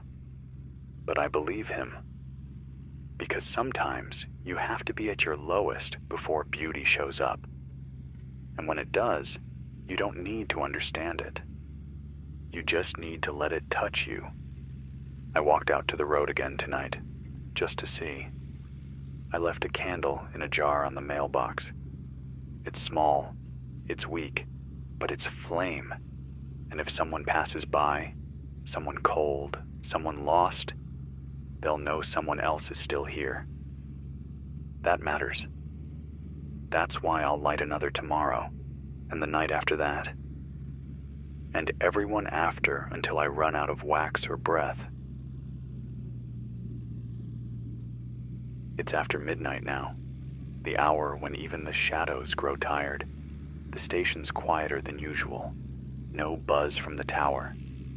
But I believe him. Because sometimes you have to be at your lowest before beauty shows up. And when it does, you don't need to understand it. You just need to let it touch you. I walked out to the road again tonight, just to see. I left a candle in a jar on the mailbox. It's small, it's weak, but it's flame. And if someone passes by, someone cold, someone lost, they'll know someone else is still here. That matters. That's why I'll light another tomorrow, and the night after that, and everyone after until I run out of wax or breath. It's after midnight now, the hour when even the shadows grow tired. The station's quieter than usual. No buzz from the tower,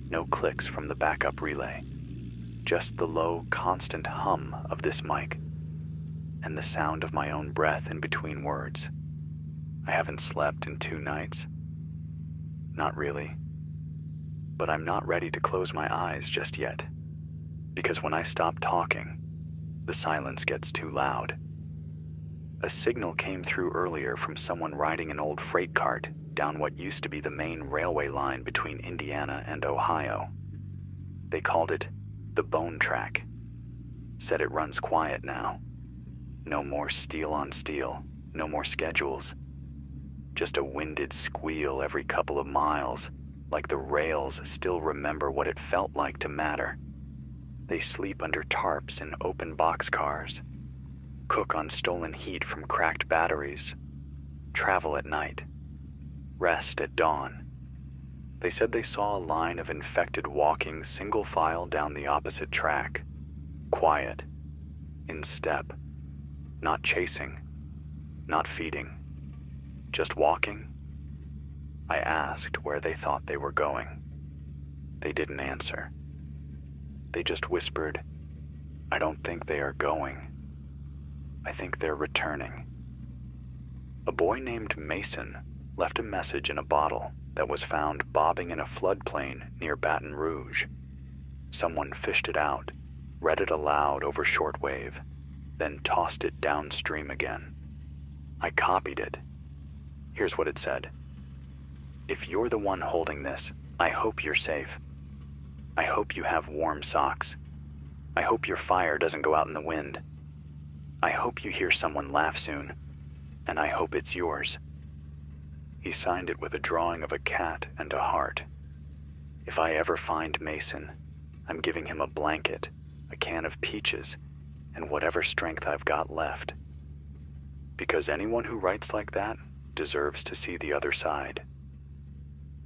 no clicks from the backup relay. Just the low, constant hum of this mic, and the sound of my own breath in between words. I haven't slept in 2 nights. Not really. But I'm not ready to close my eyes just yet, because when I stop talking, the silence gets too loud. A signal came through earlier from someone riding an old freight cart down what used to be the main railway line between Indiana and Ohio. They called it the Bone Track. Said it runs quiet now. No more steel on steel, no more schedules. Just a winded squeal every couple of miles, like the rails still remember what it felt like to matter. They sleep under tarps in open boxcars, cook on stolen heat from cracked batteries, travel at night, rest at dawn. They said they saw a line of infected walking single file down the opposite track, quiet, in step, not chasing, not feeding, just walking. I asked where they thought they were going. They didn't answer. They just whispered, "I don't think they are going. I think they're returning." A boy named Mason left a message in a bottle that was found bobbing in a floodplain near Baton Rouge. Someone fished it out, read it aloud over shortwave, then tossed it downstream again. I copied it. Here's what it said. "If you're the one holding this, I hope you're safe. I hope you have warm socks. I hope your fire doesn't go out in the wind. I hope you hear someone laugh soon, and I hope it's yours." He signed it with a drawing of a cat and a heart. If I ever find Mason, I'm giving him a blanket, a can of peaches, and whatever strength I've got left. Because anyone who writes like that deserves to see the other side.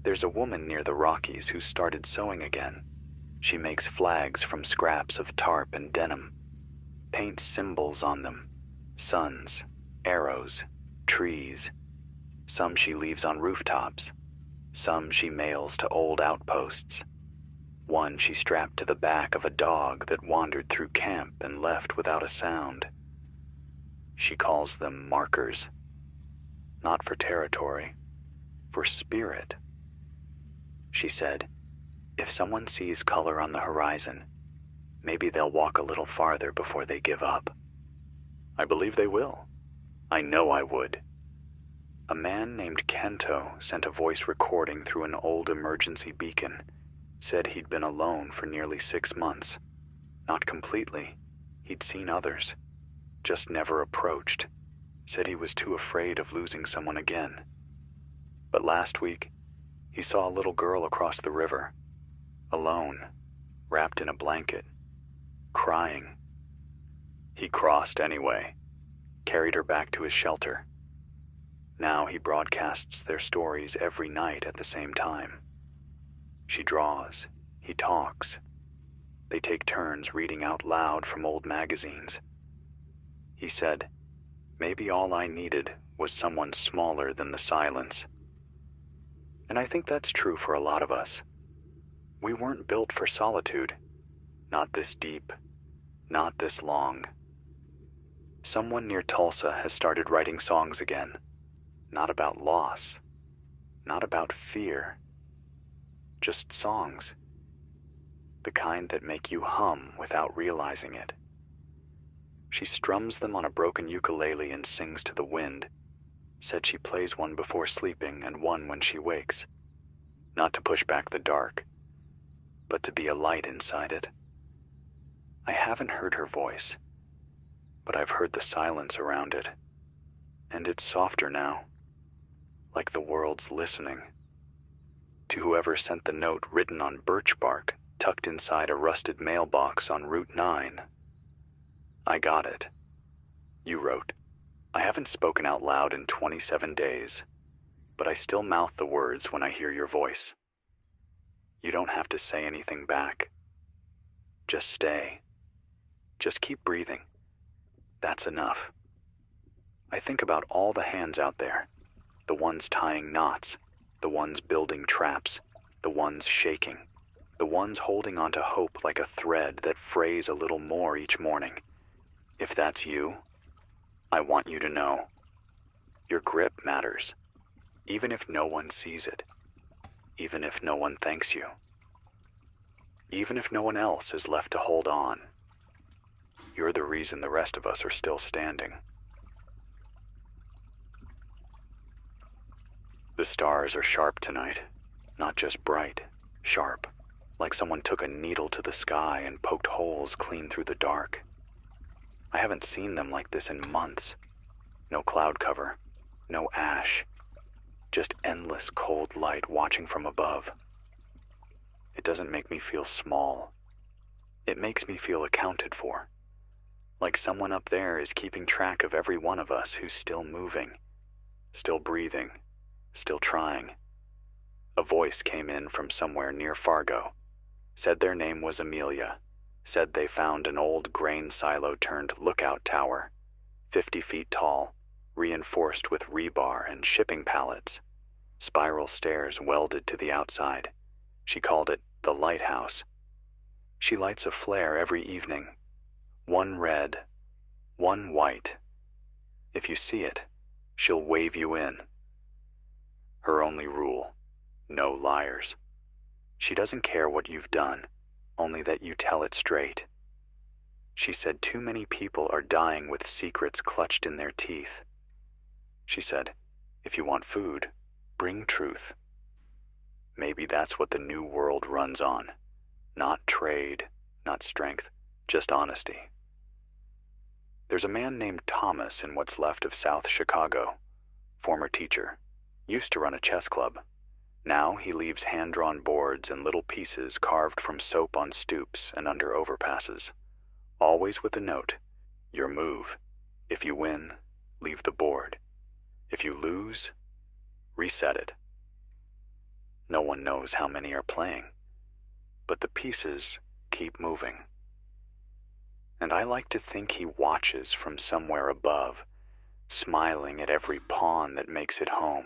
There's a woman near the Rockies who started sewing again. She makes flags from scraps of tarp and denim, paints symbols on them, suns, arrows, trees. Some she leaves on rooftops, some she mails to old outposts. One she strapped to the back of a dog that wandered through camp and left without a sound. She calls them markers. Not for territory, for spirit. She said, if someone sees color on the horizon, maybe they'll walk a little farther before they give up. I believe they will. I know I would. A man named Kento sent a voice recording through an old emergency beacon. Said he'd been alone for nearly 6 months. Not completely. He'd seen others. Just never approached. Said he was too afraid of losing someone again. But last week, He saw a little girl across the river, alone, wrapped in a blanket, crying. He crossed anyway, carried her back to his shelter. Now he broadcasts their stories every night at the same time. She draws, he talks. They take turns reading out loud from old magazines. He said, maybe all I needed was someone smaller than the silence. And I think that's true for a lot of us. We weren't built for solitude. Not this deep, not this long. Someone near Tulsa has started writing songs again. Not about loss, not about fear. Just songs. The kind that make you hum without realizing it. She strums them on a broken ukulele and sings to the wind. Said she plays one before sleeping and one when she wakes. Not to push back the dark, but to be a light inside it. I haven't heard her voice, but I've heard the silence around it. And it's softer now, like the world's listening. To whoever sent the note written on birch bark tucked inside a rusted mailbox on Route 9. I got it. You wrote, I haven't spoken out loud in 27 days, but I still mouth the words when I hear your voice. You don't have to say anything back. Just stay. Just keep breathing. That's enough. I think about all the hands out there, the ones tying knots, the ones building traps, the ones shaking, the ones holding onto hope like a thread that frays a little more each morning. If that's you, I want you to know. Your grip matters, even if no one sees it, even if no one thanks you, even if no one else is left to hold on. You're the reason the rest of us are still standing. The stars are sharp tonight, not just bright, sharp, like someone took a needle to the sky and poked holes clean through the dark. I haven't seen them like this in months. No cloud cover, no ash, just endless cold light watching from above. It doesn't make me feel small. It makes me feel accounted for. Like someone up there is keeping track of every one of us who's still moving, still breathing, still trying. A voice came in from somewhere near Fargo, said their name was Amelia, said they found an old grain silo turned lookout tower, 50 feet tall, reinforced with rebar and shipping pallets, spiral stairs welded to the outside. She called it the lighthouse. She lights a flare every evening, one red, one white. If you see it, she'll wave you in. Her only rule, no liars. She doesn't care what you've done, only that you tell it straight. She said too many people are dying with secrets clutched in their teeth. She said, if you want food, bring truth. Maybe that's what the new world runs on. Not trade, not strength, just honesty. There's a man named Thomas in what's left of South Chicago. Former teacher. Used to run a chess club. Now he leaves hand-drawn boards and little pieces carved from soap on stoops and under overpasses. Always with a note. Your move. If you win, leave the board. If you lose, reset it. No one knows how many are playing, but the pieces keep moving. And I like to think he watches from somewhere above, smiling at every pawn that makes it home.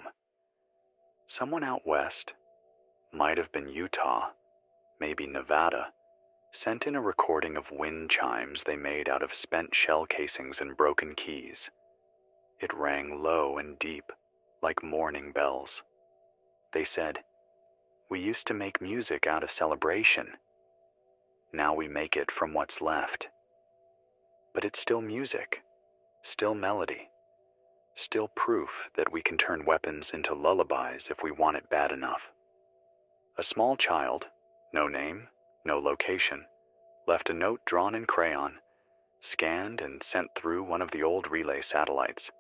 Someone out west, might have been Utah, maybe Nevada, sent in a recording of wind chimes they made out of spent shell casings and broken keys. It rang low and deep, like mourning bells. They said, we used to make music out of celebration. Now we make it from what's left. But it's still music, still melody, still proof that we can turn weapons into lullabies if we want it bad enough. A small child, no name, no location, left a note drawn in crayon, scanned and sent through one of the old relay satellites.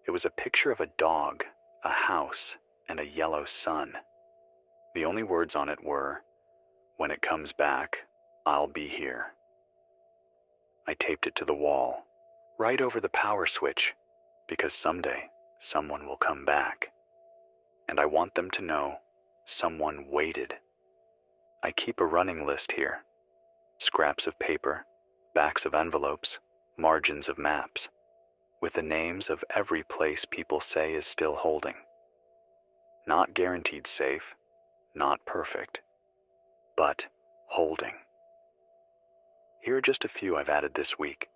It was a picture of a dog, a house, and a yellow sun. The only words on it were, "When it comes back, I'll be here." I taped it to the wall, right over the power switch, because someday someone will come back. And I want them to know someone waited. I keep a running list here. Scraps of paper, backs of envelopes, margins of maps, with the names of every place people say is still holding. Not guaranteed safe, not perfect, but holding. Here are just a few I've added this week.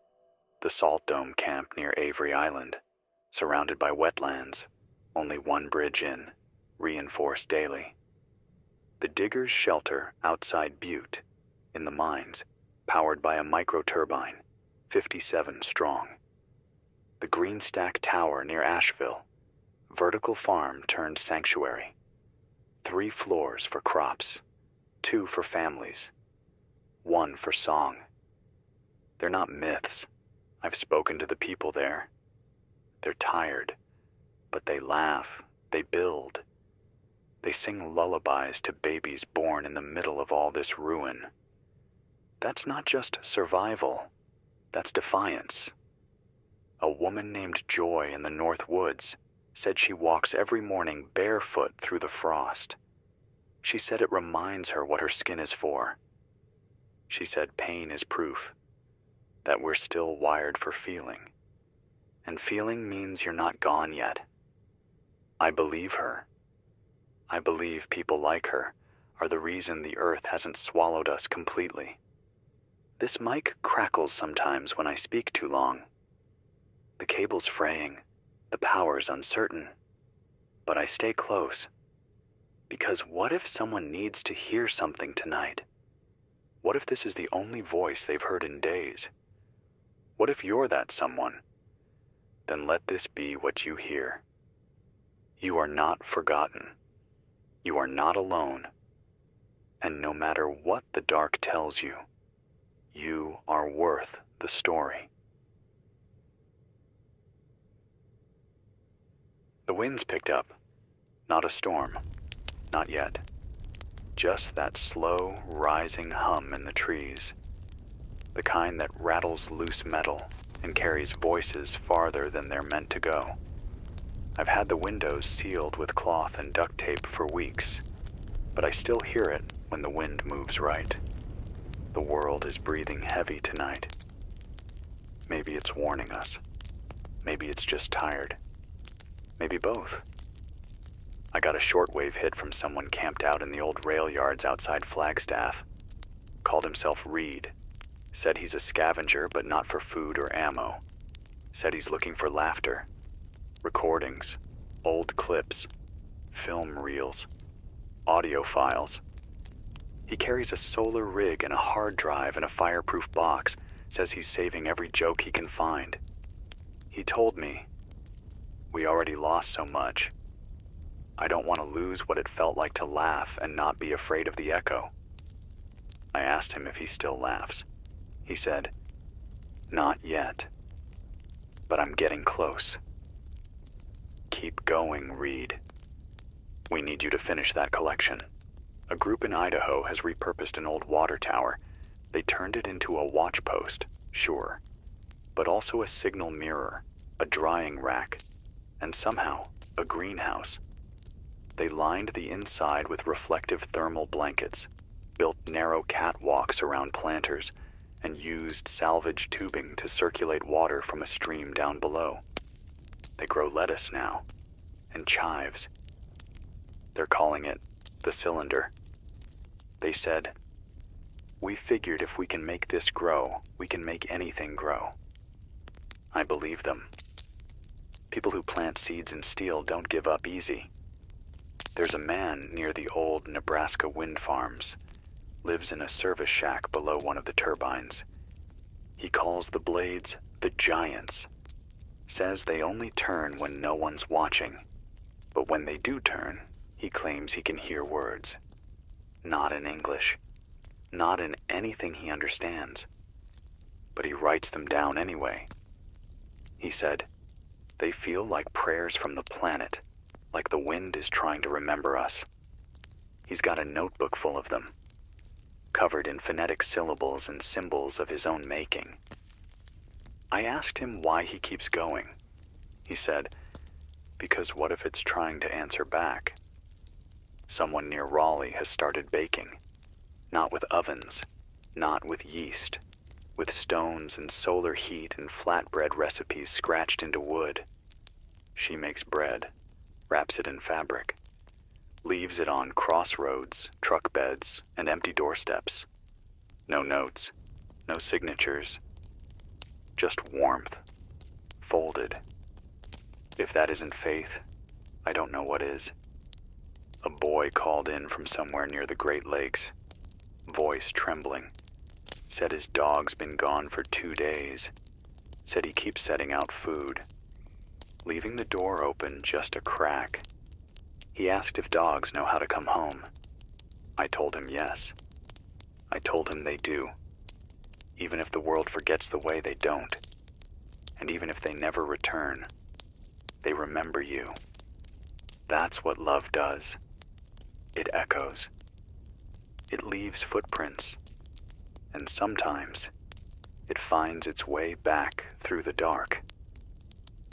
The Salt Dome camp near Avery Island, surrounded by wetlands, only one bridge in, reinforced daily. The Diggers' Shelter outside Butte, in the mines, powered by a microturbine, 57 strong. The Greenstack Tower near Asheville, vertical farm turned sanctuary. 3 floors for crops, 2 for families, 1 for song. They're not myths. I've spoken to the people there. They're tired, but they laugh, they build. They sing lullabies to babies born in the middle of all this ruin. That's not just survival, that's defiance. A woman named Joy in the North Woods said she walks every morning barefoot through the frost. She said it reminds her what her skin is for. She said pain is proof that we're still wired for feeling, and feeling means you're not gone yet. I believe her. I believe people like her are the reason the earth hasn't swallowed us completely. This mic crackles sometimes when I speak too long. The cable's fraying, the power's uncertain, but I stay close. Because what if someone needs to hear something tonight? What if this is the only voice they've heard in days? What if you're that someone? Then let this be what you hear. You are not forgotten. You are not alone. And no matter what the dark tells you, you are worth the story. The wind's picked up. Not a storm. Not yet. Just that slow, rising hum in the trees. The kind that rattles loose metal and carries voices farther than they're meant to go. I've had the windows sealed with cloth and duct tape for weeks, but I still hear it when the wind moves right. The world is breathing heavy tonight. Maybe it's warning us. Maybe it's just tired. Maybe both. I got a shortwave hit from someone camped out in the old rail yards outside Flagstaff. Called himself Reed. Said he's a scavenger, but not for food or ammo. Said he's looking for laughter. Recordings. Old clips. Film reels. Audio files. He carries a solar rig and a hard drive and a fireproof box. Says he's saving every joke he can find. He told me, "We already lost so much. I don't want to lose what it felt like to laugh and not be afraid of the echo." I asked him if he still laughs. He said, "Not yet, but I'm getting close." Keep going, Reed. We need you to finish that collection. A group in Idaho has repurposed an old water tower. They turned it into a watch post, sure, but also a signal mirror, a drying rack, and somehow a greenhouse. They lined the inside with reflective thermal blankets, built narrow catwalks around planters, and used salvage tubing to circulate water from a stream down below. They grow lettuce now, and chives. They're calling it the cylinder. They said, "We figured if we can make this grow, we can make anything grow." I believe them. People who plant seeds in steel don't give up easy. There's a man near the old Nebraska wind farms, lives in a service shack below one of the turbines. He calls the blades the giants. Says they only turn when no one's watching, but when they do turn, he claims he can hear words. Not in English, not in anything he understands, but he writes them down anyway. He said, "They feel like prayers from the planet, like the wind is trying to remember us." He's got a notebook full of them, covered in phonetic syllables and symbols of his own making. I asked him why he keeps going. He said, because what if it's trying to answer back? Someone near Raleigh has started baking. Not with ovens, not with yeast, with stones and solar heat and flatbread recipes scratched into wood. She makes bread, wraps it in fabric, leaves it on crossroads, truck beds, and empty doorsteps. No notes, no signatures, just warmth, folded. If that isn't faith, I don't know what is. A boy called in from somewhere near the Great Lakes, voice trembling. Said his dog's been gone for 2 days. Said he keeps setting out food, leaving the door open just a crack. He asked if dogs know how to come home. I told him yes. I told him they do. Even if the world forgets the way, they don't. And even if they never return, they remember you. That's what love does. It echoes. It leaves footprints. And sometimes, it finds its way back through the dark.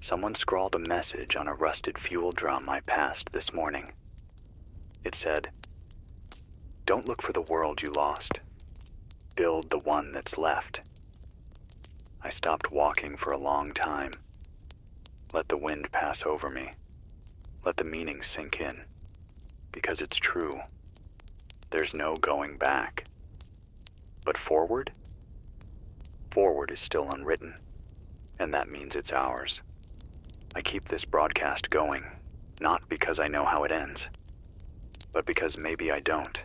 Someone scrawled a message on a rusted fuel drum I passed this morning. It said, "Don't look for the world you lost. Build the one that's left." I stopped walking for a long time. Let the wind pass over me. Let the meaning sink in. Because it's true. There's no going back. But forward? Forward is still unwritten, and that means it's ours. I keep this broadcast going, not because I know how it ends, but because maybe I don't.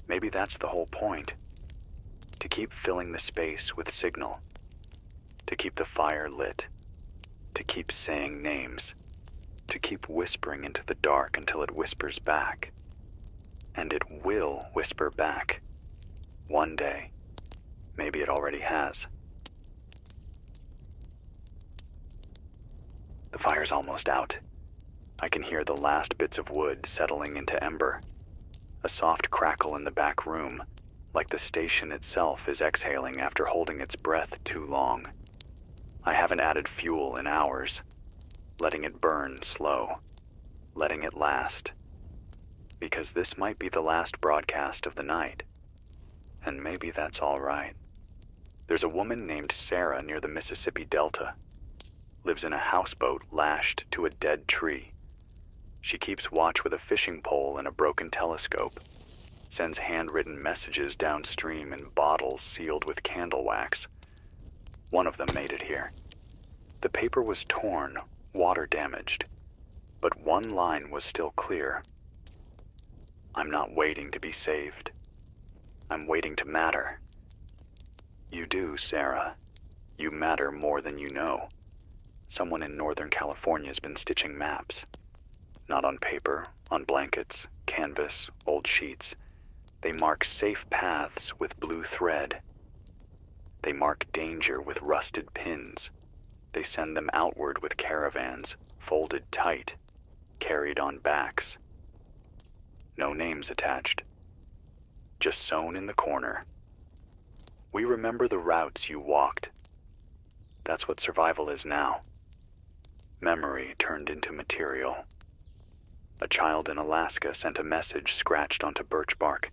Maybe that's the whole point. To keep filling the space with signal. To keep the fire lit. To keep saying names. To keep whispering into the dark until it whispers back. And it will whisper back. One day. Maybe it already has. The fire's almost out. I can hear the last bits of wood settling into ember. A soft crackle in the back room, like the station itself is exhaling after holding its breath too long. I haven't added fuel in hours, letting it burn slow, letting it last. Because this might be the last broadcast of the night. And maybe that's all right. There's a woman named Sarah near the Mississippi Delta. Lives in a houseboat lashed to a dead tree. She keeps watch with a fishing pole and a broken telescope. Sends handwritten messages downstream in bottles sealed with candle wax. One of them made it here. The paper was torn, water damaged, but one line was still clear. I'm not waiting to be saved. I'm waiting to matter. You do, Sarah. You matter more than you know. Someone in Northern California's been stitching maps. Not on paper, on blankets, canvas, old sheets. They mark safe paths with blue thread. They mark danger with rusted pins. They send them outward with caravans, folded tight, carried on backs. No names attached. Just sewn in the corner. We remember the routes you walked. That's what survival is now. Memory turned into material. A child in Alaska sent a message scratched onto birch bark,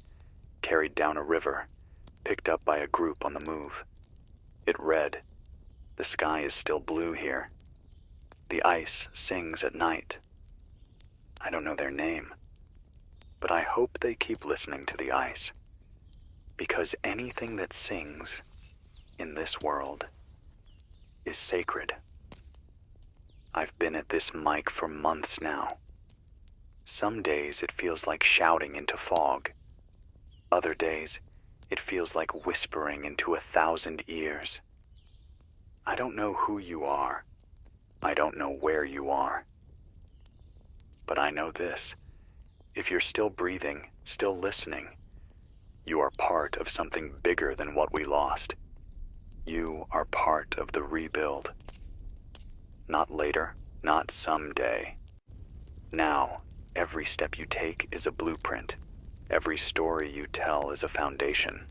carried down a river, picked up by a group on the move. It read, "The sky is still blue here. The ice sings at night." I don't know their name, but I hope they keep listening to the ice. Because anything that sings in this world is sacred. I've been at this mic for months now. Some days it feels like shouting into fog. Other days, it feels like whispering into 1,000 ears. I don't know who you are. I don't know where you are. But I know this. If you're still breathing, still listening, you are part of something bigger than what we lost. You are part of the rebuild. Not later, not someday. Now Every step you take is a blueprint. Every story you tell is a foundation.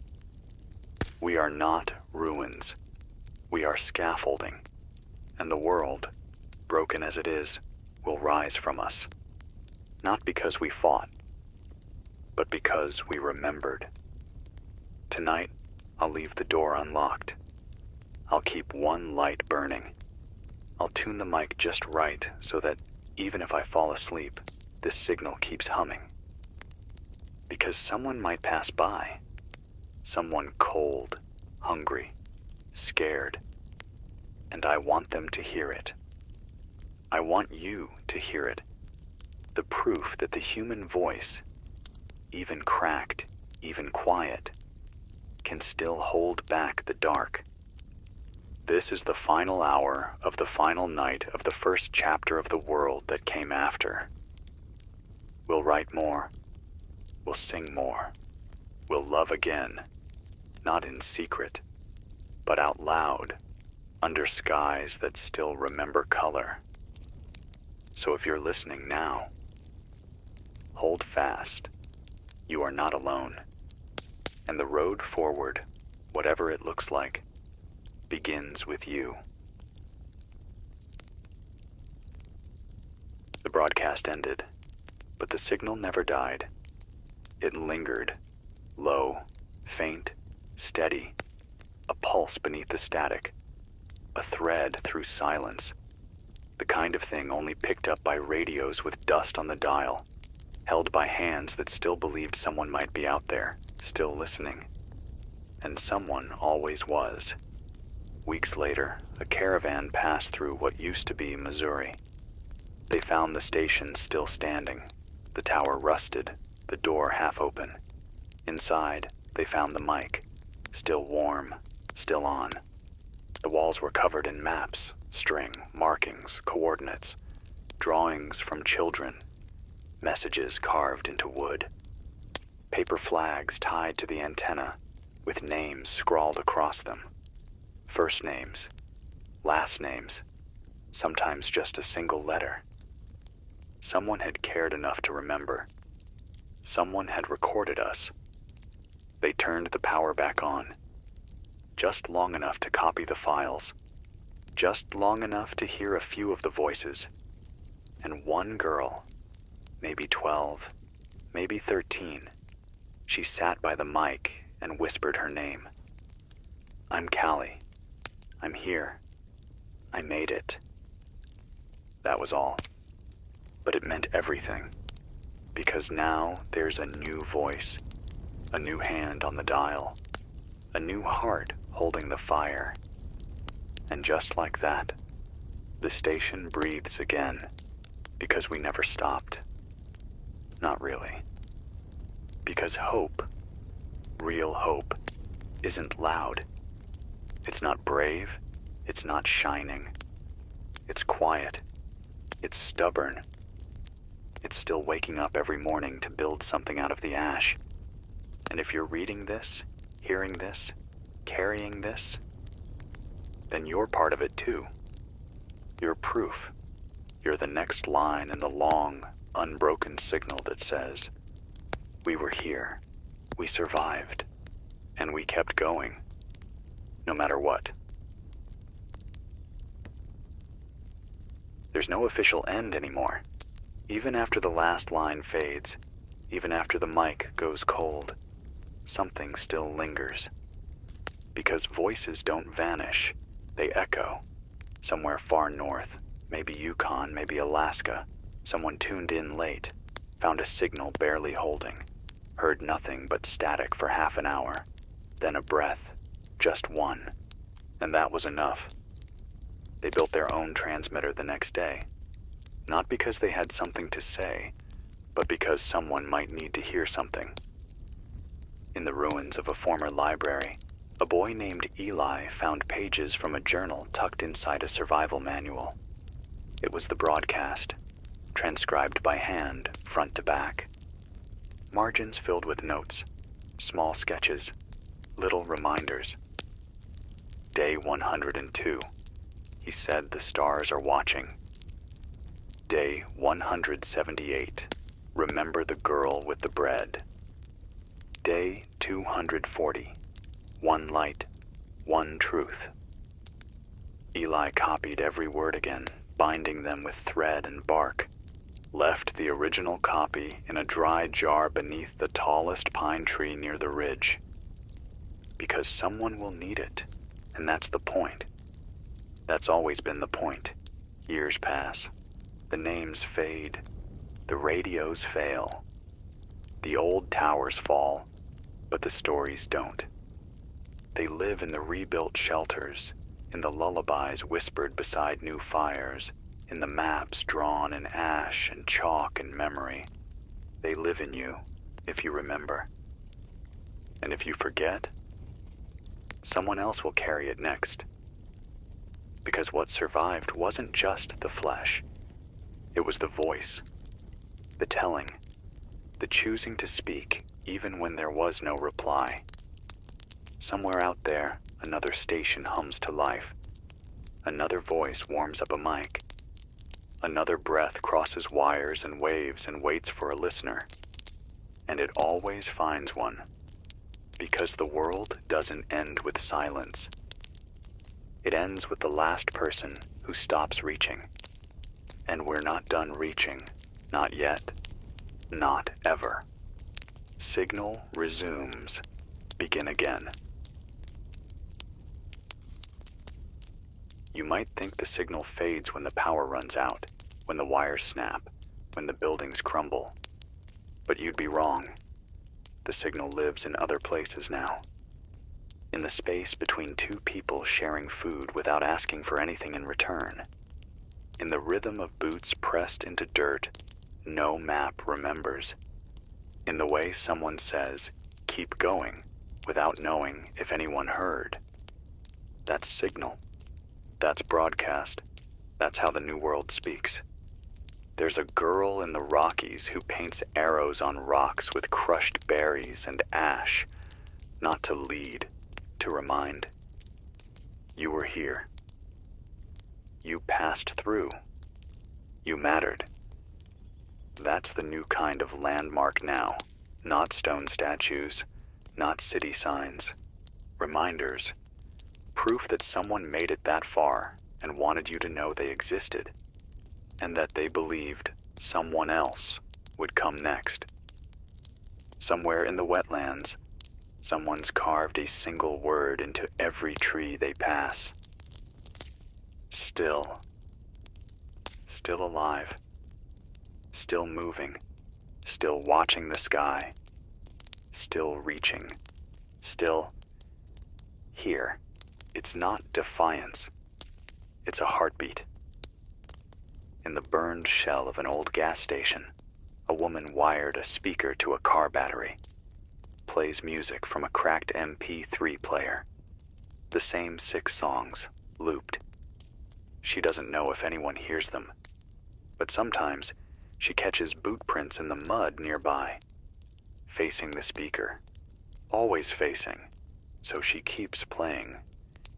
We are not ruins. We are scaffolding. And the world, broken as it is, will rise from us. Not because we fought, but because we remembered. Tonight, I'll leave the door unlocked. I'll keep one light burning. I'll tune the mic just right so that even if I fall asleep, this signal keeps humming. Because someone might pass by. Someone cold, hungry, scared. And I want them to hear it. I want you to hear it. The proof that the human voice, even cracked, even quiet, can still hold back the dark. This is the final hour of the final night of the first chapter of the world that came after. We'll write more. We'll sing more. We'll love again, not in secret, but out loud, under skies that still remember color. So if you're listening now, hold fast. You are not alone. And the road forward, whatever it looks like, begins with you. The broadcast ended, but the signal never died. It lingered, low, faint, steady, a pulse beneath the static, a thread through silence, the kind of thing only picked up by radios with dust on the dial, held by hands that still believed someone might be out there, still listening. And someone always was. Weeks later, a caravan passed through what used to be Missouri. They found the station still standing, the tower rusted, the door half open. Inside, they found the mic, still warm, still on. The walls were covered in maps, string, markings, coordinates, drawings from children, messages carved into wood, paper flags tied to the antenna with names scrawled across them. First names, last names, sometimes just a single letter. Someone had cared enough to remember. Someone had recorded us. They turned the power back on, just long enough to copy the files, just long enough to hear a few of the voices. And one girl, maybe 12, maybe 13, she sat by the mic and whispered her name. I'm Callie. I'm here. I made it. That was all. But it meant everything. Because now there's a new voice, a new hand on the dial, a new heart holding the fire. And just like that, the station breathes again, because we never stopped. Not really. Because hope, real hope, isn't loud. It's not brave, it's not shining. It's quiet. It's stubborn. It's still waking up every morning to build something out of the ash. And if you're reading this, hearing this, carrying this, then you're part of it too. You're proof. You're the next line in the long, unbroken signal that says, we were here, we survived, and we kept going, no matter what. There's no official end anymore. Even after the last line fades, even after the mic goes cold, something still lingers. Because voices don't vanish, they echo. Somewhere far north, maybe Yukon, maybe Alaska, someone tuned in late, found a signal barely holding, heard nothing but static for half an hour, then a breath, just one, and that was enough. They built their own transmitter the next day, not because they had something to say, but because someone might need to hear something. In the ruins of a former library, a boy named Eli found pages from a journal tucked inside a survival manual. It was the broadcast, transcribed by hand, front to back. Margins filled with notes, small sketches, little reminders. Day 102. He said the stars are watching. Day 178. Remember the girl with the bread. Day 240. One light, one truth. Eli copied every word again, binding them with thread and bark. Left the original copy in a dry jar beneath the tallest pine tree near the ridge. Because someone will need it, and that's the point. That's always been the point. Years pass. The names fade. The radios fail. The old towers fall, but the stories don't. They live in the rebuilt shelters, in the lullabies whispered beside new fires, in the maps drawn in ash and chalk and memory. They live in you, if you remember. And if you forget, someone else will carry it next. Because what survived wasn't just the flesh. It was the voice, the telling, the choosing to speak even when there was no reply. Somewhere out there, another station hums to life. Another voice warms up a mic. Another breath crosses wires and waves and waits for a listener. And it always finds one. Because the world doesn't end with silence. It ends with the last person who stops reaching. And we're not done reaching. Not yet. Not ever. Signal resumes. Begin again. You might think the signal fades when the power runs out, when the wires snap, when the buildings crumble. But you'd be wrong. The signal lives in other places now. In the space between two people sharing food without asking for anything in return. In the rhythm of boots pressed into dirt no map remembers. In the way someone says, "Keep going," without knowing if anyone heard. That's signal. That's broadcast. That's how the New World speaks. There's a girl in the Rockies who paints arrows on rocks with crushed berries and ash, not to lead, to remind. You were here. You passed through. You mattered. That's the new kind of landmark now. Not stone statues, not city signs. Reminders. Proof that someone made it that far and wanted you to know they existed, and that they believed someone else would come next. Somewhere in the wetlands, someone's carved a single word into every tree they pass. Still. Still alive. Still moving. Still watching the sky. Still reaching. Still here. It's not defiance. It's a heartbeat. In the burned shell of an old gas station, a woman wired a speaker to a car battery. Plays music from a cracked MP3 player. The same 6 songs, looped. She doesn't know if anyone hears them, but sometimes she catches boot prints in the mud nearby. Facing the speaker. Always facing, so she keeps playing.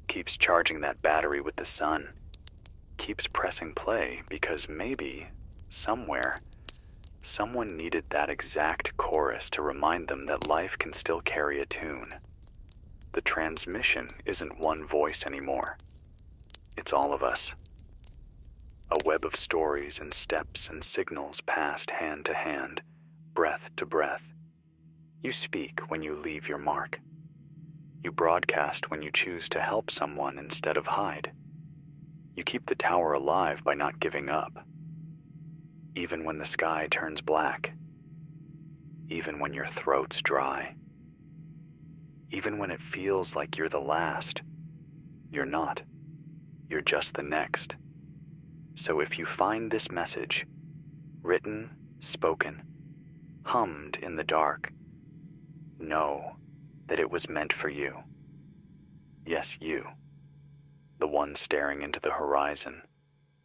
Keeps charging that battery with the sun. Keeps pressing play because maybe, somewhere, someone needed that exact chorus to remind them that life can still carry a tune. The transmission isn't one voice anymore. It's all of us. A web of stories and steps and signals passed hand to hand, breath to breath. You speak when you leave your mark. You broadcast when you choose to help someone instead of hide. You keep the tower alive by not giving up. Even when the sky turns black. Even when your throat's dry. Even when it feels like you're the last. You're not. You're just the next. So if you find this message, written, spoken, hummed in the dark, know that it was meant for you. Yes, you. The one staring into the horizon,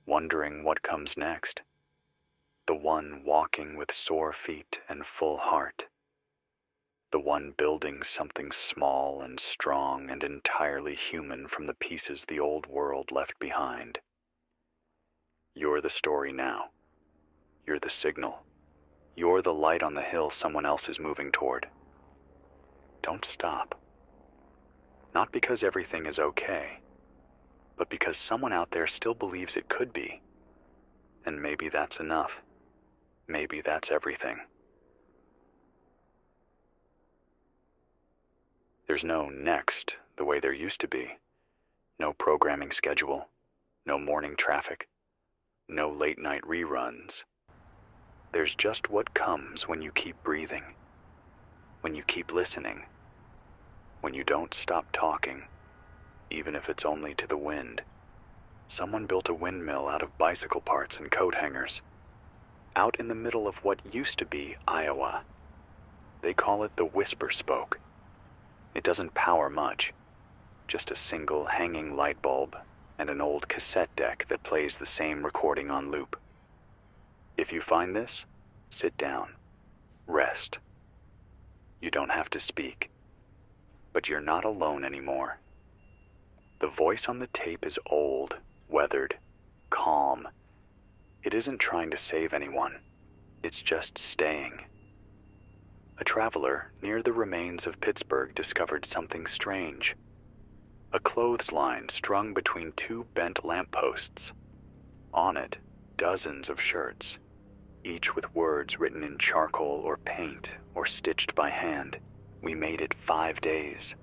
wondering what comes next. The one walking with sore feet and full heart. The one building something small and strong and entirely human from the pieces the old world left behind. You're the story now. You're the signal. You're the light on the hill someone else is moving toward. Don't stop. Not because everything is okay, but because someone out there still believes it could be. And maybe that's enough. Maybe that's everything. There's no next the way there used to be. No programming schedule, no morning traffic, no late night reruns. There's just what comes when you keep breathing, when you keep listening, when you don't stop talking, even if it's only to the wind. Someone built a windmill out of bicycle parts and coat hangers, out in the middle of what used to be Iowa. They call it the Whisper Spoke. It doesn't power much, just a single hanging light bulb and an old cassette deck that plays the same recording on loop. If you find this, sit down, rest. You don't have to speak, but you're not alone anymore. The voice on the tape is old, weathered, calm. It isn't trying to save anyone. It's just staying. A traveler near the remains of Pittsburgh discovered something strange. A clothesline strung between two bent lampposts. On it, dozens of shirts, each with words written in charcoal or paint or stitched by hand. We made it 5 days.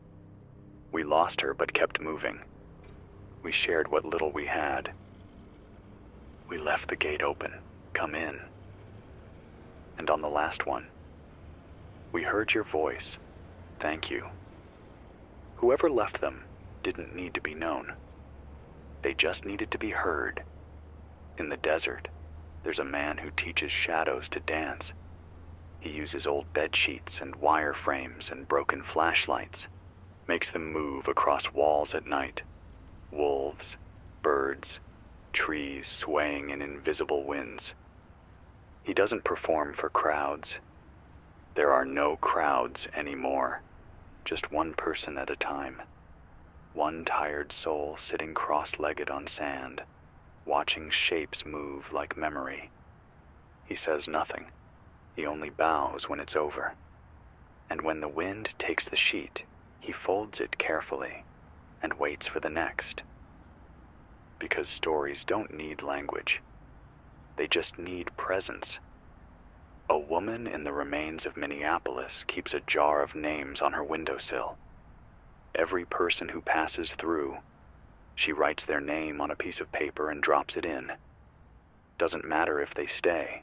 We lost her but kept moving. We shared what little we had. We left the gate open. Come in. And on the last one, we heard your voice. Thank you. Whoever left them didn't need to be known. They just needed to be heard. In the desert, there's a man who teaches shadows to dance. He uses old bed sheets and wire frames and broken flashlights, makes them move across walls at night. Wolves, birds, trees swaying in invisible winds. He doesn't perform for crowds. There are no crowds anymore, just one person at a time. One tired soul sitting cross-legged on sand, watching shapes move like memory. He says nothing. He only bows when it's over. And when the wind takes the sheet, he folds it carefully and waits for the next. Because stories don't need language. They just need presence. A woman in the remains of Minneapolis keeps a jar of names on her windowsill. Every person who passes through, she writes their name on a piece of paper and drops it in. Doesn't matter if they stay.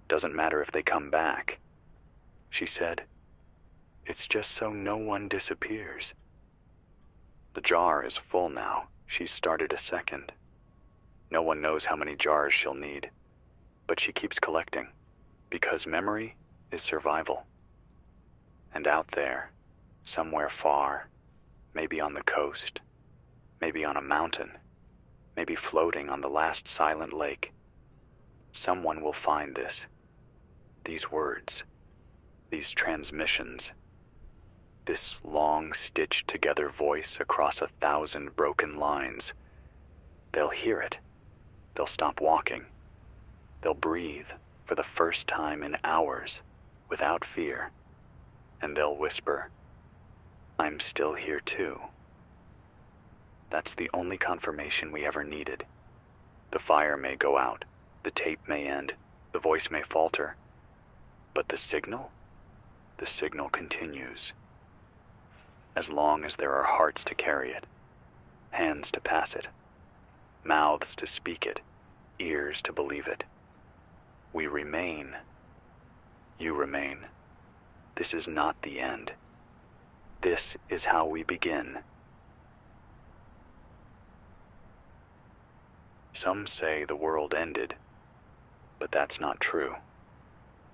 Doesn't matter if they come back. She said, it's just so no one disappears. The jar is full now. She's started a second. No one knows how many jars she'll need, but she keeps collecting, because memory is survival. And out there, somewhere far, maybe on the coast, maybe on a mountain, maybe floating on the last silent lake, someone will find this. These words, these transmissions, this long stitched together voice across 1,000 broken lines. They'll hear it. They'll stop walking. They'll breathe for the first time in hours without fear. And they'll whisper, I'm still here too. That's the only confirmation we ever needed. The fire may go out, the tape may end, the voice may falter, but the signal continues. As long as there are hearts to carry it, hands to pass it, mouths to speak it, ears to believe it. We remain. You remain. This is not the end. This is how we begin. Some say the world ended, but that's not true.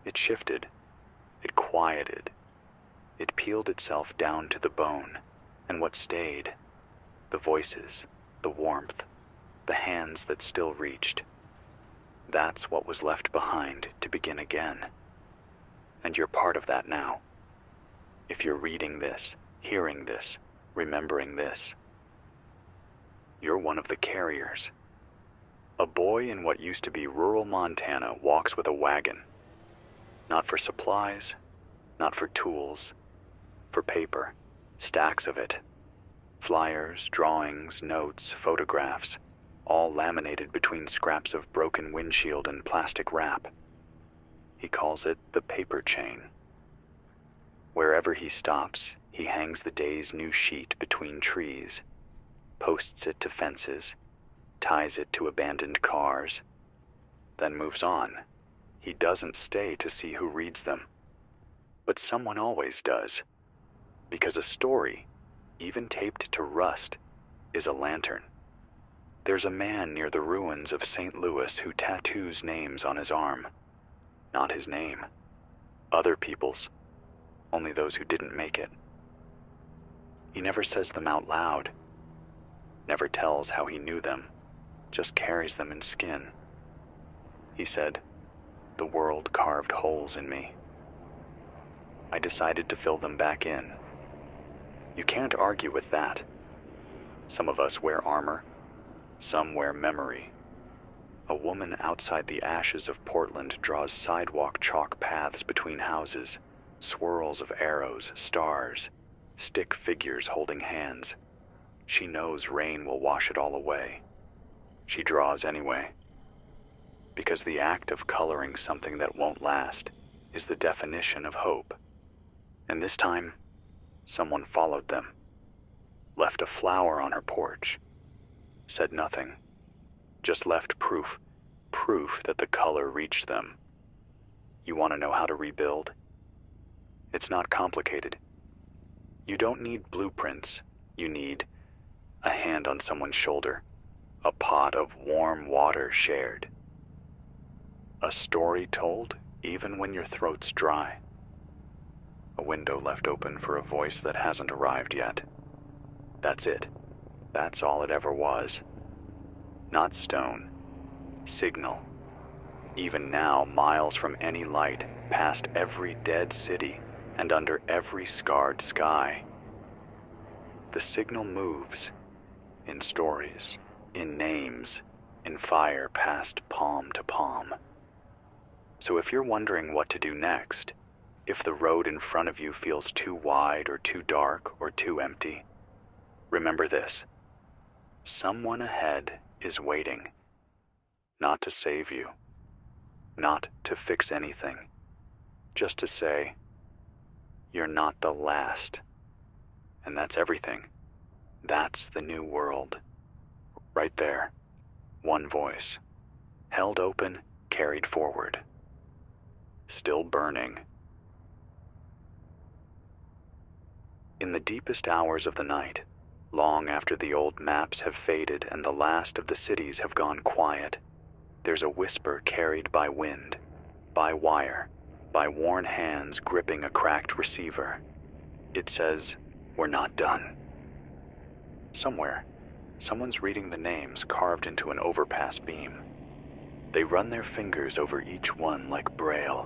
It shifted. It quieted. It peeled itself down to the bone, and what stayed, the voices, the warmth, the hands that still reached, that's what was left behind to begin again. And you're part of that now. If you're reading this, hearing this, remembering this, you're one of the carriers. A boy in what used to be rural Montana walks with a wagon. Not for supplies, not for tools, for paper, stacks of it. Flyers, drawings, notes, photographs, all laminated between scraps of broken windshield and plastic wrap. He calls it the paper chain. Wherever he stops, he hangs the day's new sheet between trees, posts it to fences, ties it to abandoned cars, then moves on. He doesn't stay to see who reads them. But someone always does, because a story, even taped to rust, is a lantern. There's a man near the ruins of St. Louis who tattoos names on his arm. Not his name. Other people's. Only those who didn't make it. He never says them out loud. Never tells how he knew them. Just carries them in skin. He said, "The world carved holes in me. I decided to fill them back in." You can't argue with that. Some of us wear armor. Some wear memory. A woman outside the ashes of Portland draws sidewalk chalk paths between houses, swirls of arrows, stars, stick figures holding hands. She knows rain will wash it all away. She draws anyway. Because the act of coloring something that won't last is the definition of hope. And this time, someone followed them, left a flower on her porch, said nothing, just left proof that the color reached them. You want to know how to rebuild? It's not complicated. You don't need blueprints. You need a hand on someone's shoulder, a pot of warm water shared, a story told even when your throat's dry, a window left open for a voice that hasn't arrived yet. That's it. That's all it ever was. Not stone. Signal. Even now, miles from any light, past every dead city, and under every scarred sky. The signal moves, in stories, in names, in fire passed palm to palm. So if you're wondering what to do next, if the road in front of you feels too wide or too dark or too empty, remember this. Someone ahead is waiting. Not to save you. Not to fix anything. Just to say, you're not the last. And that's everything. That's the new world. Right there. One voice. Held open, carried forward. Still burning. In the deepest hours of the night, long after the old maps have faded and the last of the cities have gone quiet, there's a whisper carried by wind, by wire, by worn hands gripping a cracked receiver. It says, "We're not done." Somewhere, someone's reading the names carved into an overpass beam. They run their fingers over each one like braille,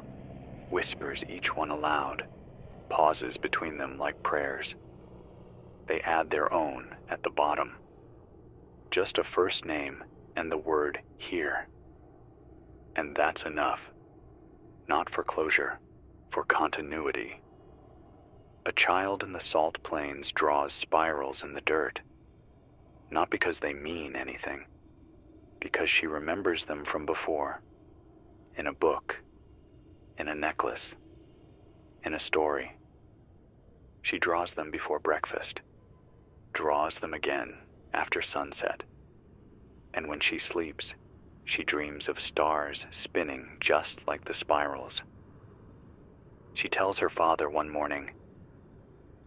whispers each one aloud, pauses between them like prayers. They add their own at the bottom. Just a first name and the word "here." And that's enough. Not for closure, for continuity. A child in the salt plains draws spirals in the dirt. Not because they mean anything, because she remembers them from before. In a book, in a necklace, in a story. She draws them before breakfast, draws them again after sunset. And when she sleeps, she dreams of stars spinning just like the spirals. She tells her father one morning,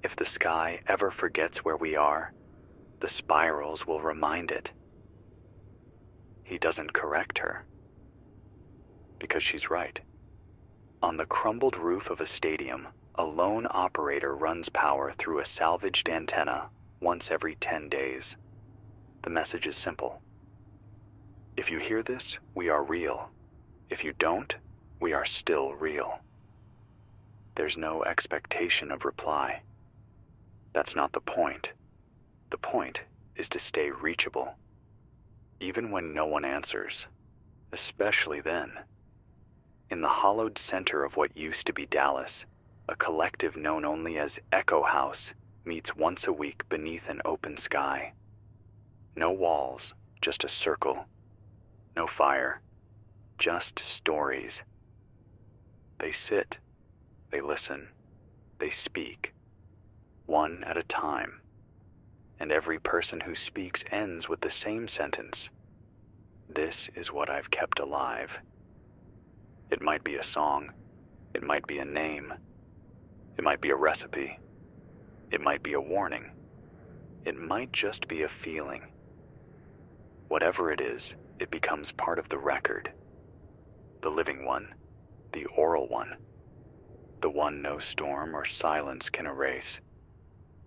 "If the sky ever forgets where we are, the spirals will remind it." He doesn't correct her, because she's right. On the crumbled roof of a stadium, a lone operator runs power through a salvaged antenna once every 10 days. The message is simple. If you hear this, we are real. If you don't, we are still real. There's no expectation of reply. That's not the point. The point is to stay reachable. Even when no one answers, especially then. In the hollowed center of what used to be Dallas, a collective known only as Echo House meets once a week beneath an open sky. No walls, just a circle. No fire, just stories. They sit, they listen, they speak, one at a time. And every person who speaks ends with the same sentence. This is what I've kept alive. It might be a song. It might be a name. It might be a recipe. It might be a warning. It might just be a feeling. Whatever it is, it becomes part of the record. The living one, the oral one, the one no storm or silence can erase.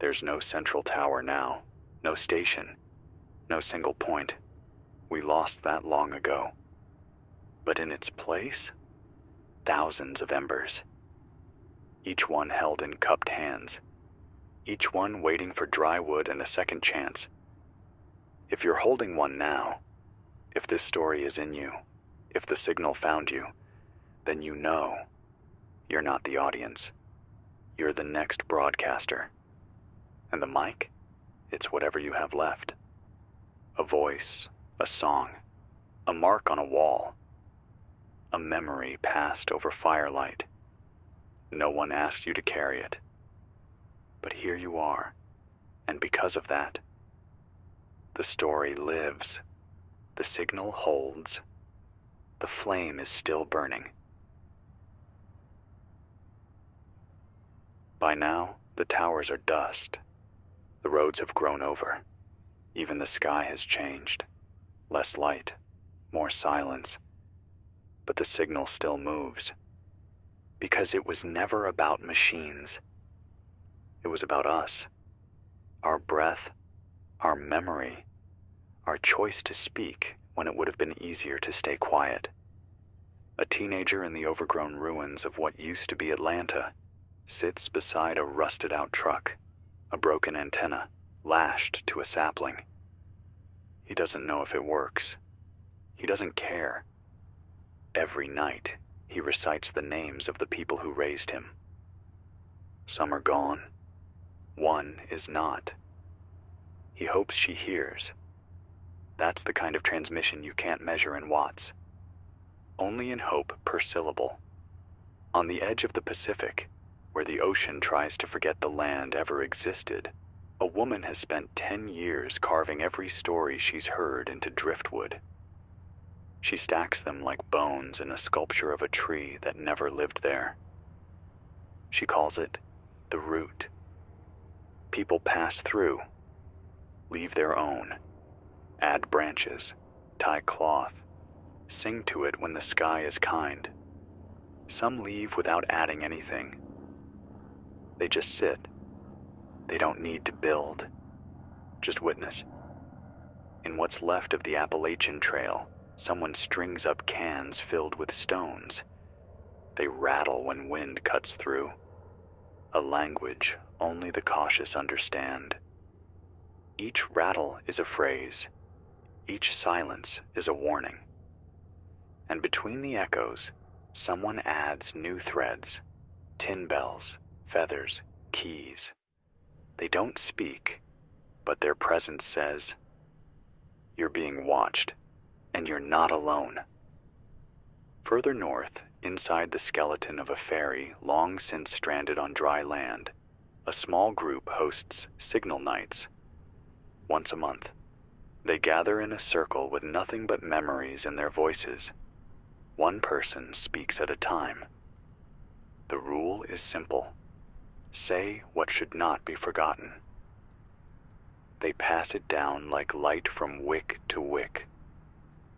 There's no central tower now, no station, no single point. We lost that long ago. But in its place, thousands of embers. Each one held in cupped hands. Each one waiting for dry wood and a second chance. If you're holding one now, if this story is in you, if the signal found you, then you know you're not the audience. You're the next broadcaster. And the mic? It's whatever you have left. A voice, a song, a mark on a wall, a memory passed over firelight. No one asked you to carry it. But here you are, and because of that, the story lives. The signal holds. The flame is still burning. By now, the towers are dust. The roads have grown over. Even the sky has changed. Less light, more silence. But the signal still moves. Because it was never about machines. It was about us. Our breath, our memory, our choice to speak when it would have been easier to stay quiet. A teenager in the overgrown ruins of what used to be Atlanta sits beside a rusted-out truck, a broken antenna lashed to a sapling. He doesn't know if it works. He doesn't care. Every night, he recites the names of the people who raised him. Some are gone. One is not. He hopes she hears. That's the kind of transmission you can't measure in watts. Only in hope per syllable. On the edge of the Pacific, where the ocean tries to forget the land ever existed, a woman has spent 10 years carving every story she's heard into driftwood. She stacks them like bones in a sculpture of a tree that never lived there. She calls it the root. People pass through, leave their own, add branches, tie cloth, sing to it when the sky is kind. Some leave without adding anything. They just sit. They don't need to build, just witness. In what's left of the Appalachian Trail, someone strings up cans filled with stones. They rattle when wind cuts through. A language only the cautious understand. Each rattle is a phrase. Each silence is a warning. And between the echoes, someone adds new threads, tin bells, feathers, keys. They don't speak, but their presence says, "You're being watched, and you're not alone." Further north, inside the skeleton of a ferry long since stranded on dry land, a small group hosts signal nights. Once a month, they gather in a circle with nothing but memories in their voices. One person speaks at a time. The rule is simple. Say what should not be forgotten. They pass it down like light from wick to wick.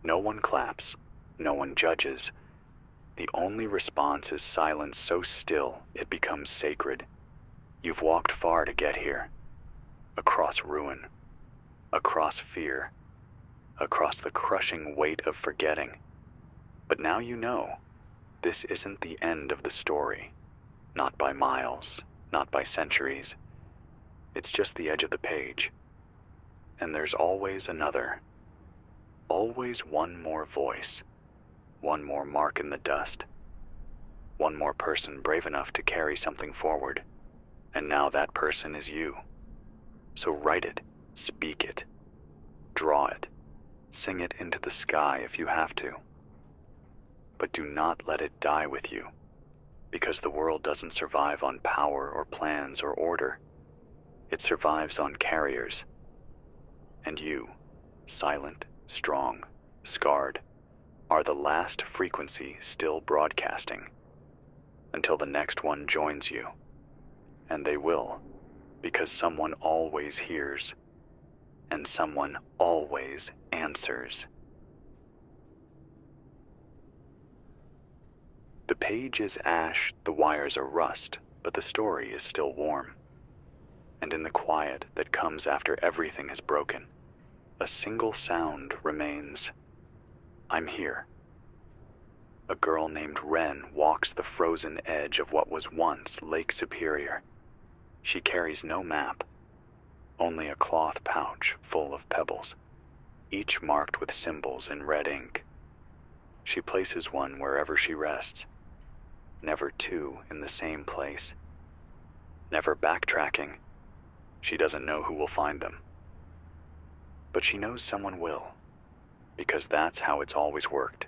No one claps, no one judges. The only response is silence so still it becomes sacred. You've walked far to get here. Across ruin, across fear, across the crushing weight of forgetting. But now you know, this isn't the end of the story. Not by miles, not by centuries. It's just the edge of the page. And there's always another. Always one more voice. One more mark in the dust. One more person brave enough to carry something forward. And now that person is you. So write it, speak it, draw it, sing it into the sky if you have to. But do not let it die with you, because the world doesn't survive on power or plans or order. It survives on carriers. And you, silent, strong, scarred, are the last frequency still broadcasting, until the next one joins you. And they will, because someone always hears, and someone always answers. The page is ash, the wires are rust, but the story is still warm. And in the quiet that comes after everything is broken, a single sound remains. I'm here. A girl named Wren walks the frozen edge of what was once Lake Superior. She carries no map, only a cloth pouch full of pebbles, each marked with symbols in red ink. She places one wherever she rests, never two in the same place, never backtracking. She doesn't know who will find them. But she knows someone will, because that's how it's always worked.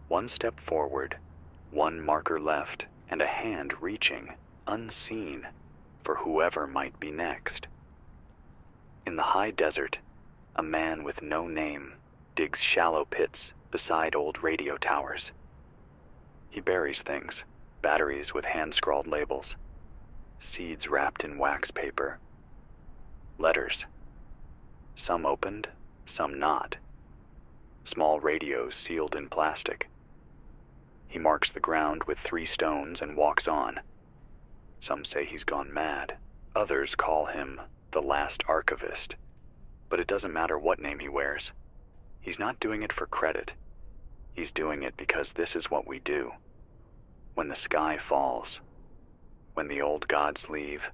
One step forward, one marker left, and a hand reaching, unseen, for whoever might be next. In the high desert, a man with no name digs shallow pits beside old radio towers. He buries things, batteries with hand-scrawled labels, seeds wrapped in wax paper, letters, some opened, some not, small radios sealed in plastic. He marks the ground with 3 stones and walks on. Some say he's gone mad. Others call him the last archivist. But it doesn't matter what name he wears. He's not doing it for credit. He's doing it because this is what we do. When the sky falls, when the old gods leave,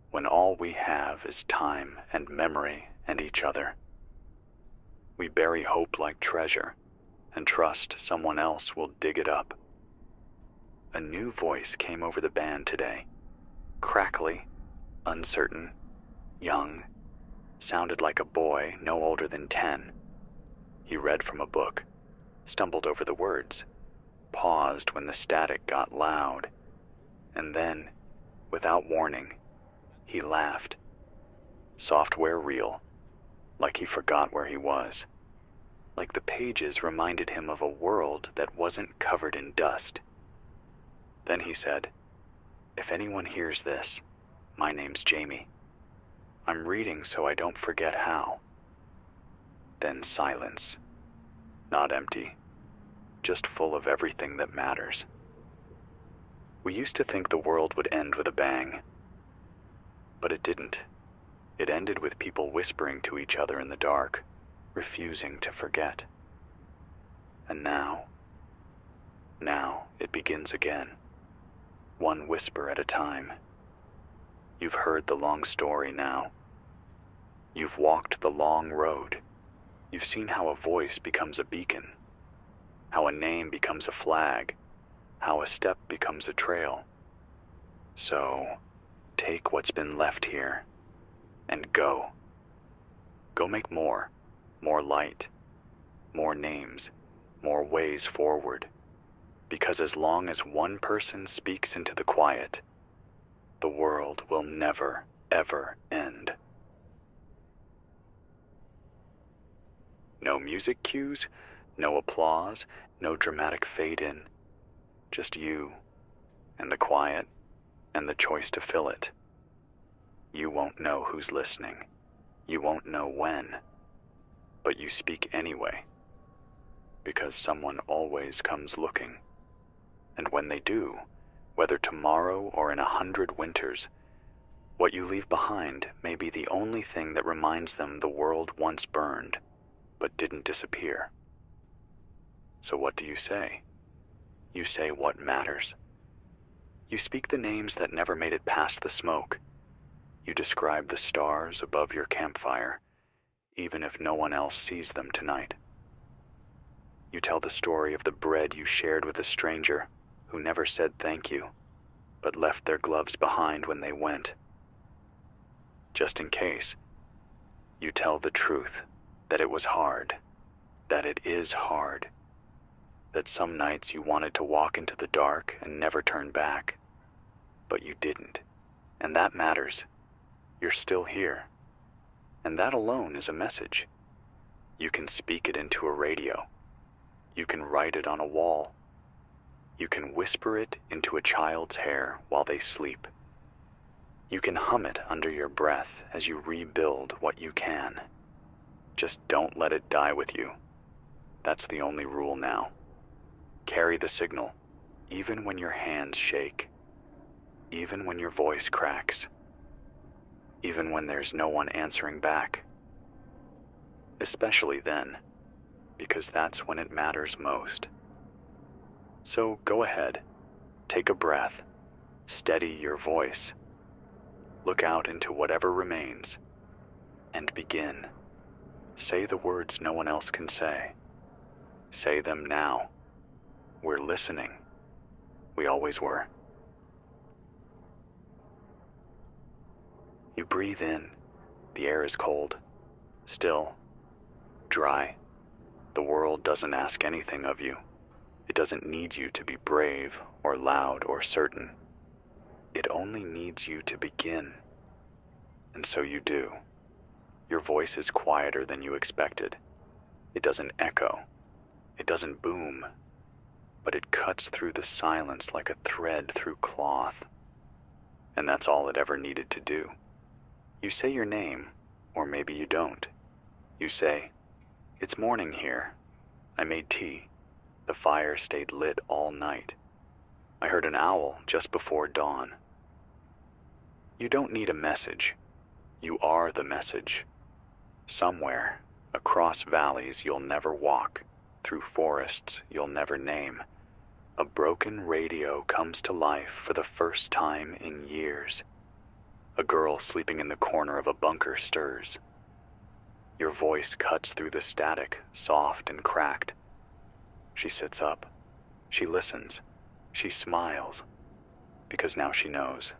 when all we have is time and memory and each other. We bury hope like treasure and trust someone else will dig it up. A new voice came over the band today. Crackly, uncertain, young, sounded like a boy no older than 10. He read from a book, stumbled over the words, paused when the static got loud, and then, without warning, he laughed. Software real, like he forgot where he was, like the pages reminded him of a world that wasn't covered in dust. Then he said, "If anyone hears this, my name's Jamie. I'm reading so I don't forget how." Then silence. Not empty, just full of everything that matters. We used to think the world would end with a bang, but it didn't. It ended with people whispering to each other in the dark, refusing to forget. And now it begins again, one whisper at a time. You've heard the long story now. You've walked the long road. You've seen how a voice becomes a beacon, how a name becomes a flag, how a step becomes a trail. So, take what's been left here and go. Go make more light, more names, more ways forward. Because as long as one person speaks into the quiet, the world will never, ever end. No music cues, no applause, no dramatic fade in. Just you, and the quiet, and the choice to fill it. You won't know who's listening. You won't know when. But you speak anyway. Because someone always comes looking. And when they do, whether tomorrow or in 100 winters, what you leave behind may be the only thing that reminds them the world once burned, but didn't disappear. So what do you say? You say what matters. You speak the names that never made it past the smoke. You describe the stars above your campfire, even if no one else sees them tonight. You tell the story of the bread you shared with a stranger, who never said thank you, but left their gloves behind when they went. Just in case, you tell the truth that it was hard, that it is hard, that some nights you wanted to walk into the dark and never turn back, but you didn't, and that matters. You're still here, and that alone is a message. You can speak it into a radio. You can write it on a wall. You can whisper it into a child's hair while they sleep. You can hum it under your breath as you rebuild what you can. Just don't let it die with you. That's the only rule now. Carry the signal, even when your hands shake, even when your voice cracks, even when there's no one answering back. Especially then, because that's when it matters most. So go ahead, take a breath, steady your voice, look out into whatever remains, and begin. Say the words no one else can say. Say them now. We're listening. We always were. You breathe in. The air is cold, still, dry. The world doesn't ask anything of you. It doesn't need you to be brave or loud or certain. It only needs you to begin. And so you do. Your voice is quieter than you expected. It doesn't echo. It doesn't boom. But it cuts through the silence like a thread through cloth. And that's all it ever needed to do. You say your name, or maybe you don't. You say, "It's morning here. I made tea. The fire stayed lit all night. I heard an owl just before dawn." You don't need a message. You are the message. Somewhere, across valleys you'll never walk, through forests you'll never name, a broken radio comes to life for the first time in years. A girl sleeping in the corner of a bunker stirs. Your voice cuts through the static, soft and cracked. She sits up. She listens. She smiles. Because now she knows.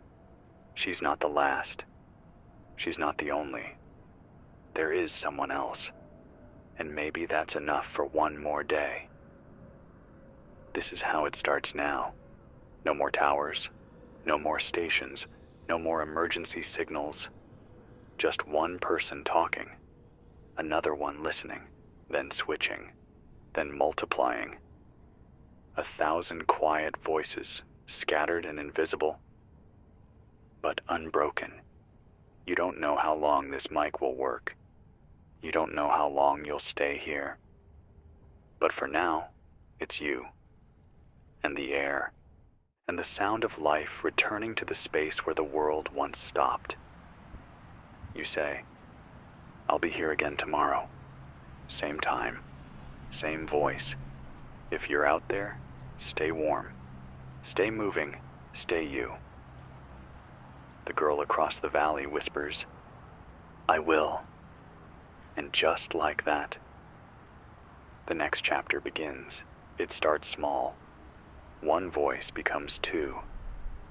She's not the last. She's not the only. There is someone else. And maybe that's enough for one more day. This is how it starts now. No more towers. No more stations. No more emergency signals. Just one person talking. Another one listening. Then switching. Then multiplying. 1,000 quiet voices, scattered and invisible, but unbroken. You don't know how long this mic will work. You don't know how long you'll stay here. But for now, it's you, and the air, and the sound of life returning to the space where the world once stopped. You say, "I'll be here again tomorrow. Same time, same voice. If you're out there, stay warm. Stay moving, stay you." The girl across the valley whispers, "I will." And just like that, the next chapter begins. It starts small. One voice becomes two.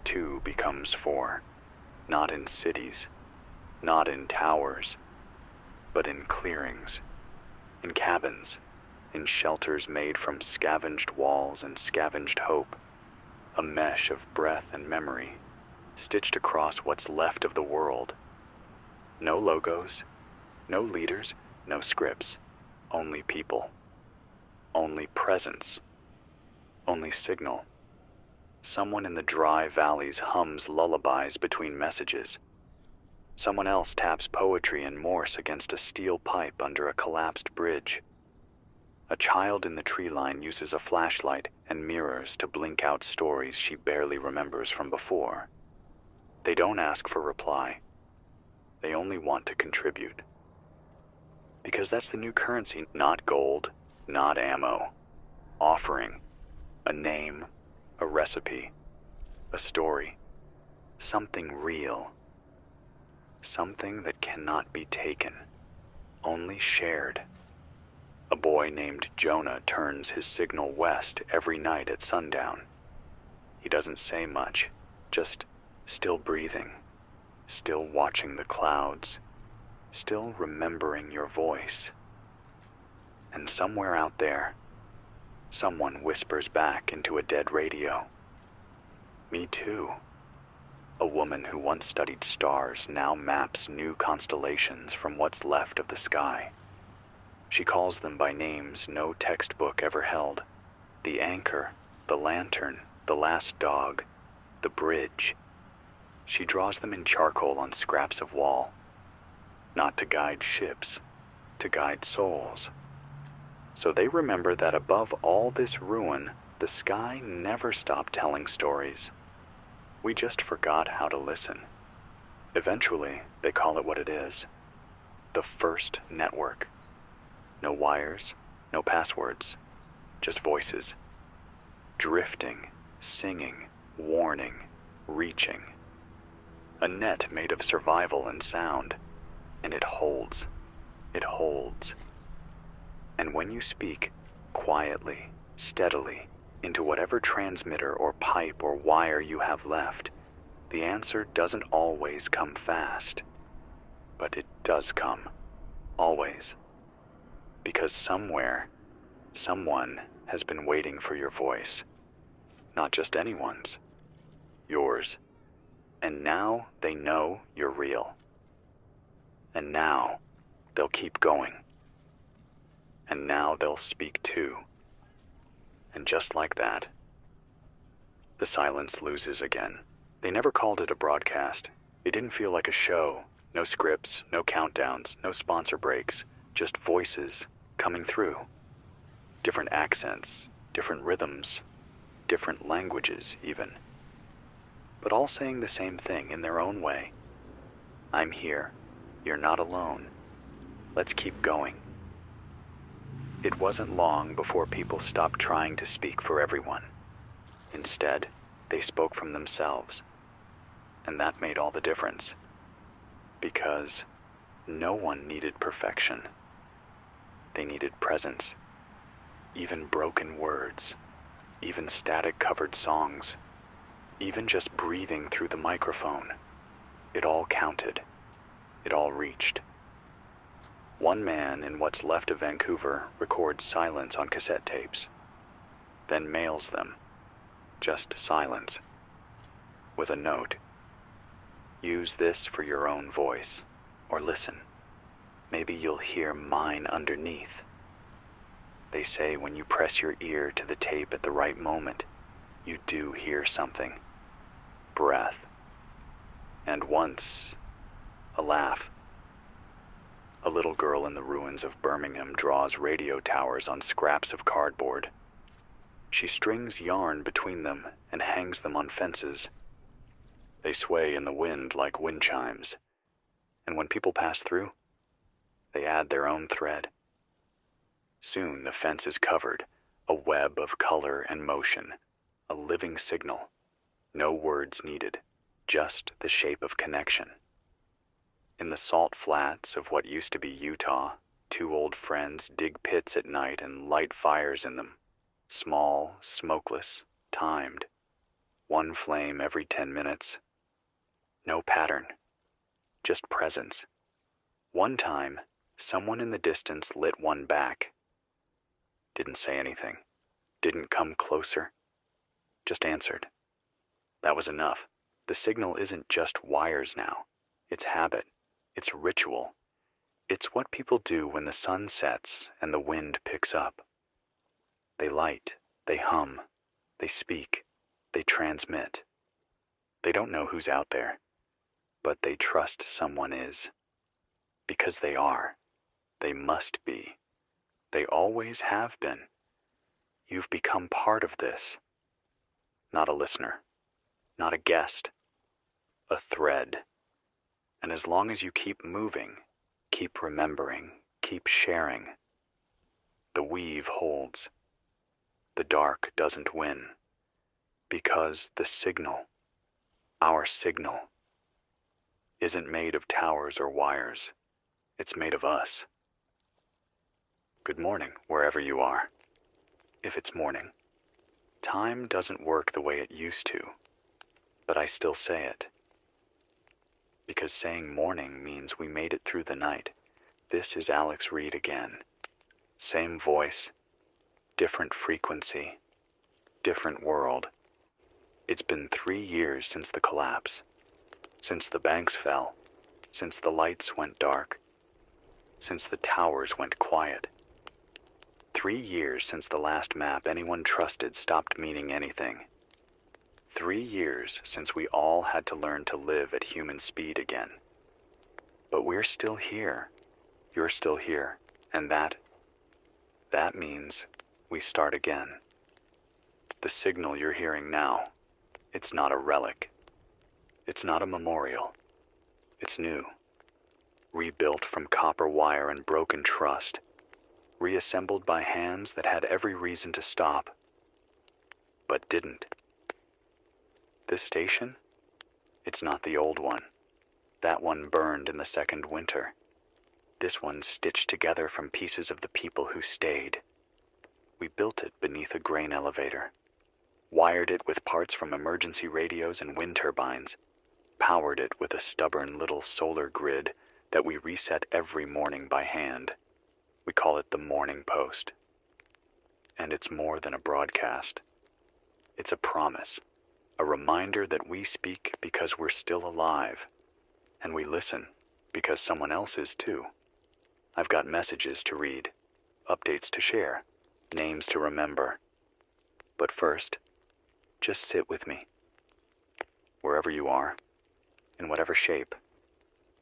Two becomes four. Not in cities, not in towers, but in clearings, in cabins, in shelters made from scavenged walls and scavenged hope, a mesh of breath and memory, stitched across what's left of the world. No logos, no leaders, no scripts, only people, only presence, only signal. Someone in the dry valleys hums lullabies between messages. Someone else taps poetry in Morse against a steel pipe under a collapsed bridge. A child in the tree line uses a flashlight and mirrors to blink out stories she barely remembers from before. They don't ask for reply. They only want to contribute. Because that's the new currency, not gold, not ammo. Offering, a name, a recipe, a story, something real. Something that cannot be taken, only shared. A boy named Jonah turns his signal west every night at sundown. He doesn't say much, just still breathing, still watching the clouds, still remembering your voice. And somewhere out there, someone whispers back into a dead radio. Me too. A woman who once studied stars now maps new constellations from what's left of the sky. She calls them by names no textbook ever held. The anchor, the lantern, the last dog, the bridge. She draws them in charcoal on scraps of wall. Not to guide ships, to guide souls. So they remember that above all this ruin, the sky never stopped telling stories. We just forgot how to listen. Eventually, they call it what it is. The first network. No wires, no passwords, just voices. Drifting, singing, warning, reaching. A net made of survival and sound. And it holds. It holds. And when you speak, quietly, steadily, into whatever transmitter or pipe or wire you have left, the answer doesn't always come fast. But it does come. Always. Because somewhere, someone has been waiting for your voice. Not just anyone's. Yours. And now they know you're real. And now they'll keep going. And now they'll speak too. And just like that, the silence loses again. They never called it a broadcast. It didn't feel like a show. No scripts, no countdowns, no sponsor breaks. Just voices coming through. Different accents, different rhythms, different languages even. But all saying the same thing in their own way. I'm here. You're not alone. Let's keep going. It wasn't long before people stopped trying to speak for everyone. Instead, they spoke from themselves. And that made all the difference. Because no one needed perfection. They needed presence. Even broken words. Even static-covered songs. Even just breathing through the microphone. It all counted. It all reached. One man in what's left of Vancouver records silence on cassette tapes, then mails them. Just silence. With a note. Use this for your own voice, or listen. Maybe you'll hear mine underneath. They say when you press your ear to the tape at the right moment, you do hear something. Breath. And once, a laugh. A little girl in the ruins of Birmingham draws radio towers on scraps of cardboard. She strings yarn between them and hangs them on fences. They sway in the wind like wind chimes. And when people pass through, they add their own thread. Soon the fence is covered, a web of color and motion, a living signal. No words needed, just the shape of connection. In the salt flats of what used to be Utah, two old friends dig pits at night and light fires in them. Small, smokeless, timed. One flame every 10 minutes. No pattern, just presence. One time, someone in the distance lit one back. Didn't say anything, didn't come closer, just answered. That was enough. The signal isn't just wires now. It's habit. It's ritual. It's what people do when the sun sets and the wind picks up. They light, they hum, they speak, they transmit. They don't know who's out there, but they trust someone is. Because they are. They must be. They always have been. You've become part of this. Not a listener, not a guest, a thread. And as long as you keep moving, keep remembering, keep sharing, the weave holds. The dark doesn't win, because the signal, our signal, isn't made of towers or wires. It's made of us. Good morning, wherever you are, if it's morning. Time doesn't work the way it used to, but I still say it. Because saying morning means we made it through the night. This is Alex Reed again. Same voice, different frequency, different world. It's been 3 years since the collapse, since the banks fell, since the lights went dark, since the towers went quiet. 3 years since the last map anyone trusted stopped meaning anything. 3 years since we all had to learn to live at human speed again. But we're still here. You're still here. And that means we start again. The signal you're hearing now, it's not a relic. It's not a memorial. It's new. Rebuilt from copper wire and broken trust. Reassembled by hands that had every reason to stop, but didn't. This station? It's not the old one. That one burned in the second winter. This one's stitched together from pieces of the people who stayed. We built it beneath a grain elevator, wired it with parts from emergency radios and wind turbines, powered it with a stubborn little solar grid that we reset every morning by hand. We call it the Morning Post. And it's more than a broadcast. It's a promise, a reminder that we speak because we're still alive, and we listen because someone else is too. I've got messages to read, updates to share, names to remember. But first, just sit with me. Wherever you are, in whatever shape,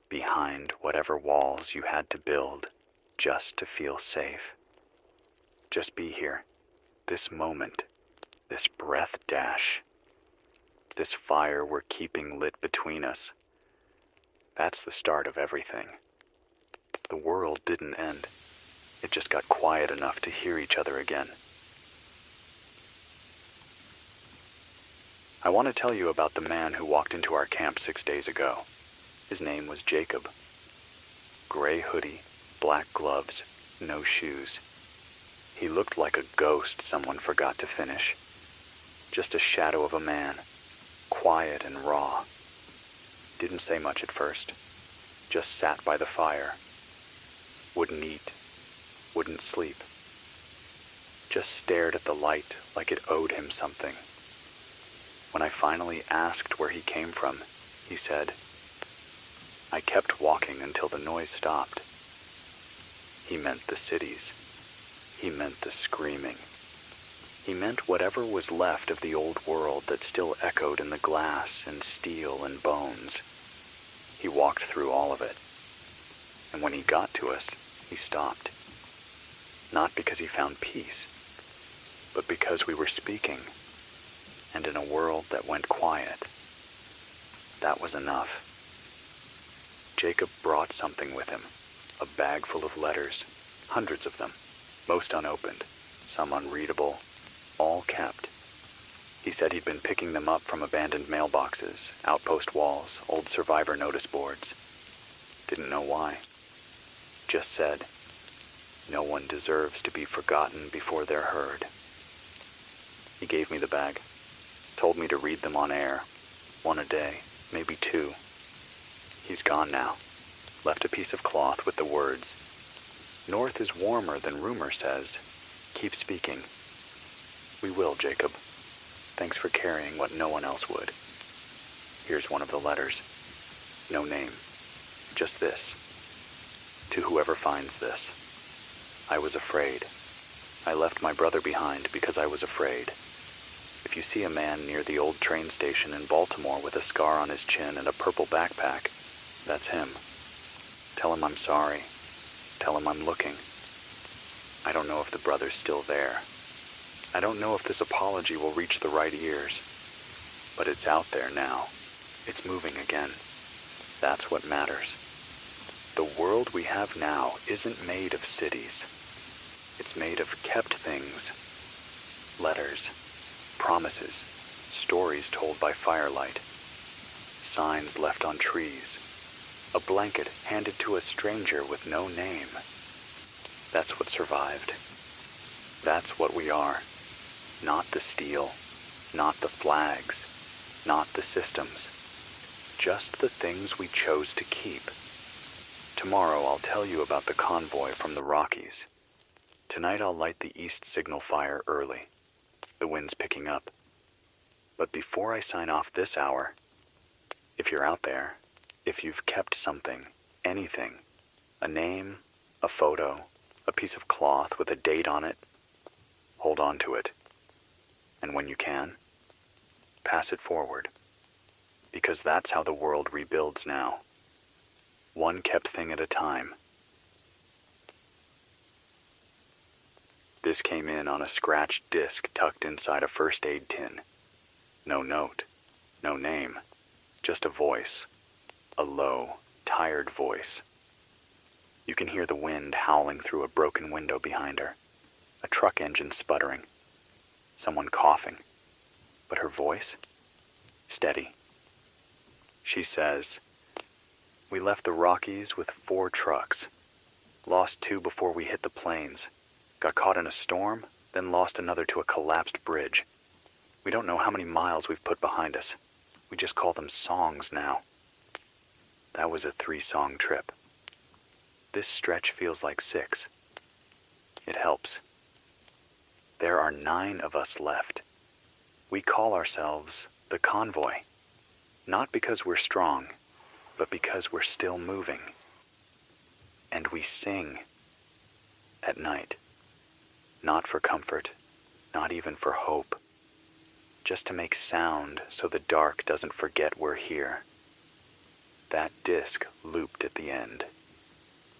behind whatever walls you had to build just to feel safe. Just be here, this moment, this breath dash, this fire we're keeping lit between us. That's the start of everything. The world didn't end. It just got quiet enough to hear each other again. I want to tell you about the man who walked into our camp 6 days ago. His name was Jacob. Gray hoodie, black gloves, no shoes. He looked like a ghost someone forgot to finish. Just a shadow of a man, quiet and raw. Didn't say much at first, just sat by the fire. Wouldn't eat, wouldn't sleep. Just stared at the light like it owed him something. When I finally asked where he came from, he said, "I kept walking until the noise stopped." He meant the cities. He meant the screaming. He meant whatever was left of the old world that still echoed in the glass and steel and bones. He walked through all of it. And when he got to us, he stopped. Not because he found peace, but because we were speaking. And in a world that went quiet, that was enough. Jacob brought something with him. A bag full of letters, hundreds of them, most unopened, some unreadable, all kept. He said he'd been picking them up from abandoned mailboxes, outpost walls, old survivor notice boards. Didn't know why. Just said, no one deserves to be forgotten before they're heard. He gave me the bag, told me to read them on air, 1 a day, maybe 2. He's gone now. Left a piece of cloth with the words, "North is warmer than rumor says. Keep speaking." We will, Jacob. Thanks for carrying what no one else would. Here's one of the letters. No name. Just this. To whoever finds this. I was afraid. I left my brother behind because I was afraid. If you see a man near the old train station in Baltimore with a scar on his chin and a purple backpack, that's him. Tell him I'm sorry. Tell him I'm looking. I don't know if the brother's still there. I don't know if this apology will reach the right ears. But it's out there now. It's moving again. That's what matters. The world we have now isn't made of cities. It's made of kept things. Letters, promises, stories told by firelight, signs left on trees, a blanket handed to a stranger with no name. That's what survived. That's what we are. Not the steel, not the flags, not the systems. Just the things we chose to keep. Tomorrow I'll tell you about the convoy from the Rockies. Tonight I'll light the east signal fire early. The wind's picking up. But before I sign off this hour, if you're out there, if you've kept something, anything, a name, a photo, a piece of cloth with a date on it, hold on to it. And when you can, pass it forward. Because that's how the world rebuilds now. One kept thing at a time. This came in on a scratched disc tucked inside a first aid tin. No note, no name, just a voice. A low, tired voice. You can hear the wind howling through a broken window behind her, a truck engine sputtering, someone coughing. But her voice? Steady. She says, "We left the Rockies with 4 trucks. Lost 2 before we hit the plains. Got caught in a storm, then lost another to a collapsed bridge. We don't know how many miles we've put behind us. We just call them songs now." That was a 3-song trip. This stretch feels like 6. It helps. There are 9 of us left. We call ourselves the convoy. Not because we're strong, but because we're still moving. And we sing at night. Not for comfort, not even for hope. Just to make sound so the dark doesn't forget we're here. That disc looped at the end.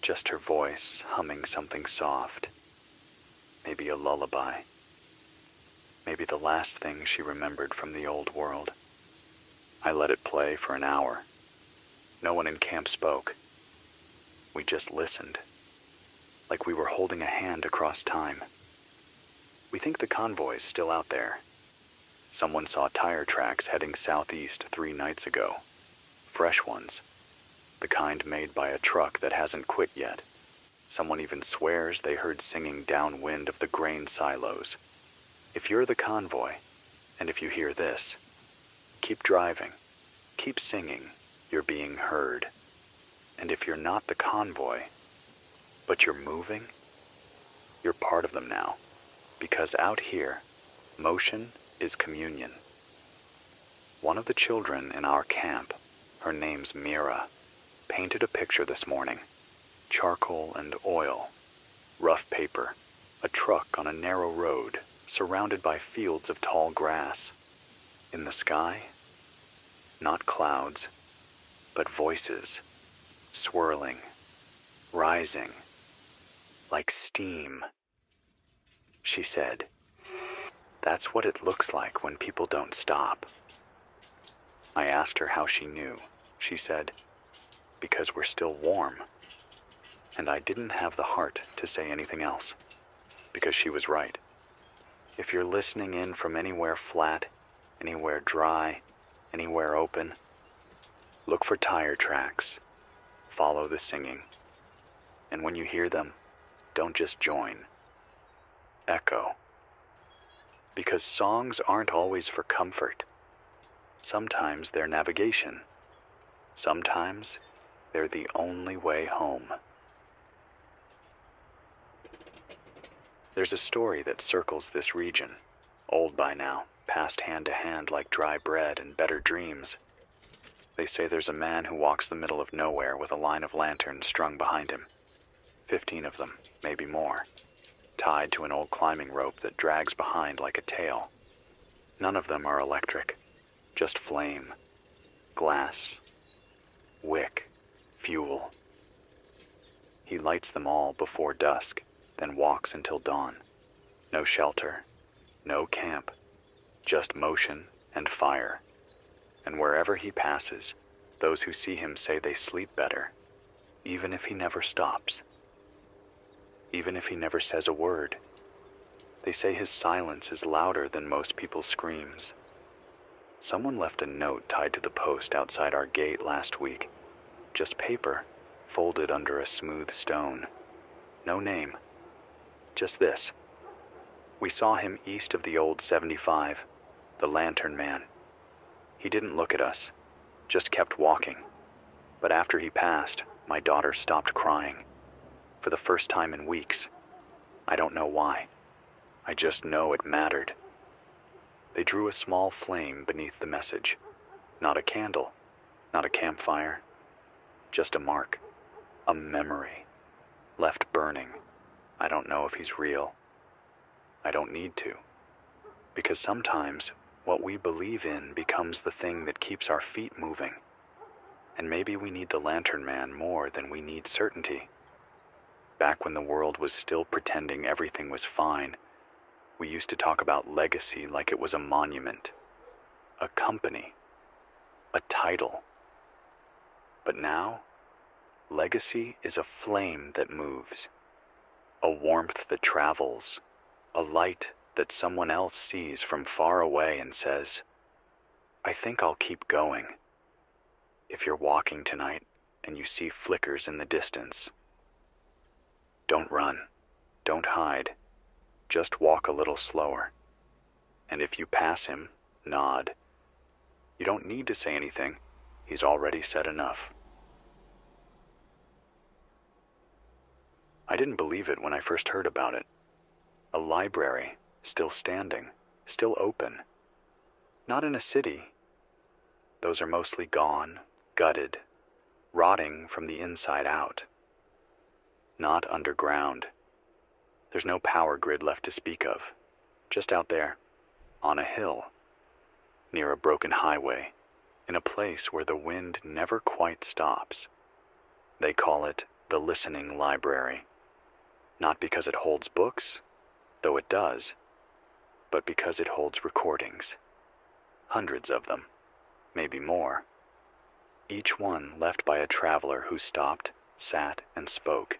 Just her voice humming something soft. Maybe a lullaby. Maybe the last thing she remembered from the old world. I let it play for an hour. No one in camp spoke. We just listened. Like we were holding a hand across time. We think the convoy's still out there. Someone saw tire tracks heading southeast 3 nights ago. Fresh ones. The kind made by a truck that hasn't quit yet. Someone even swears they heard singing downwind of the grain silos. If you're the convoy, and if you hear this, keep driving, keep singing, you're being heard. And if you're not the convoy, but you're moving, you're part of them now. Because out here, motion is communion. One of the children in our camp, her name's Mira, painted a picture this morning. Charcoal and oil, rough paper, a truck on a narrow road, surrounded by fields of tall grass. In the sky, not clouds, but voices, swirling, rising, like steam. She said, "That's what it looks like when people don't stop." I asked her how she knew. She said, "Because we're still warm." And I didn't have the heart to say anything else, because she was right. If you're listening in from anywhere flat, anywhere dry, anywhere open, look for tire tracks. Follow the singing. And when you hear them, don't just join. Echo. Because songs aren't always for comfort. Sometimes they're navigation. Sometimes they're the only way home. There's a story that circles this region, old by now, passed hand to hand like dry bread and better dreams. They say there's a man who walks the middle of nowhere with a line of lanterns strung behind him. 15 of them, maybe more, tied to an old climbing rope that drags behind like a tail. None of them are electric, just flame, glass, wick, fuel. He lights them all before dusk, then walks until dawn. No shelter, no camp, just motion and fire. And wherever he passes, those who see him say they sleep better, even if he never stops. Even if he never says a word. They say his silence is louder than most people's screams. Someone left a note tied to the post outside our gate last week. Just paper, folded under a smooth stone. No name. Just this. We saw him east of the old 75, the Lantern Man. He didn't look at us, just kept walking. But after he passed, my daughter stopped crying. For the first time in weeks. I don't know why. I just know it mattered. They drew a small flame beneath the message. Not a candle, not a campfire, just a mark, a memory, left burning. I don't know if he's real. I don't need to. Because sometimes what we believe in becomes the thing that keeps our feet moving. And maybe we need the Lantern Man more than we need certainty. Back when the world was still pretending everything was fine, we used to talk about legacy like it was a monument, a company, a title. But now, legacy is a flame that moves, a warmth that travels, a light that someone else sees from far away and says, I think I'll keep going. If you're walking tonight and you see flickers in the distance, don't run, don't hide, just walk a little slower. And if you pass him, nod. You don't need to say anything, he's already said enough. I didn't believe it when I first heard about it. A library, still standing, still open. Not in a city. Those are mostly gone, gutted, rotting from the inside out. Not underground. There's no power grid left to speak of. Just out there, on a hill, near a broken highway, in a place where the wind never quite stops. They call it the Listening Library. Not because it holds books, though it does, but because it holds recordings. Hundreds of them, maybe more. Each one left by a traveler who stopped, sat, and spoke.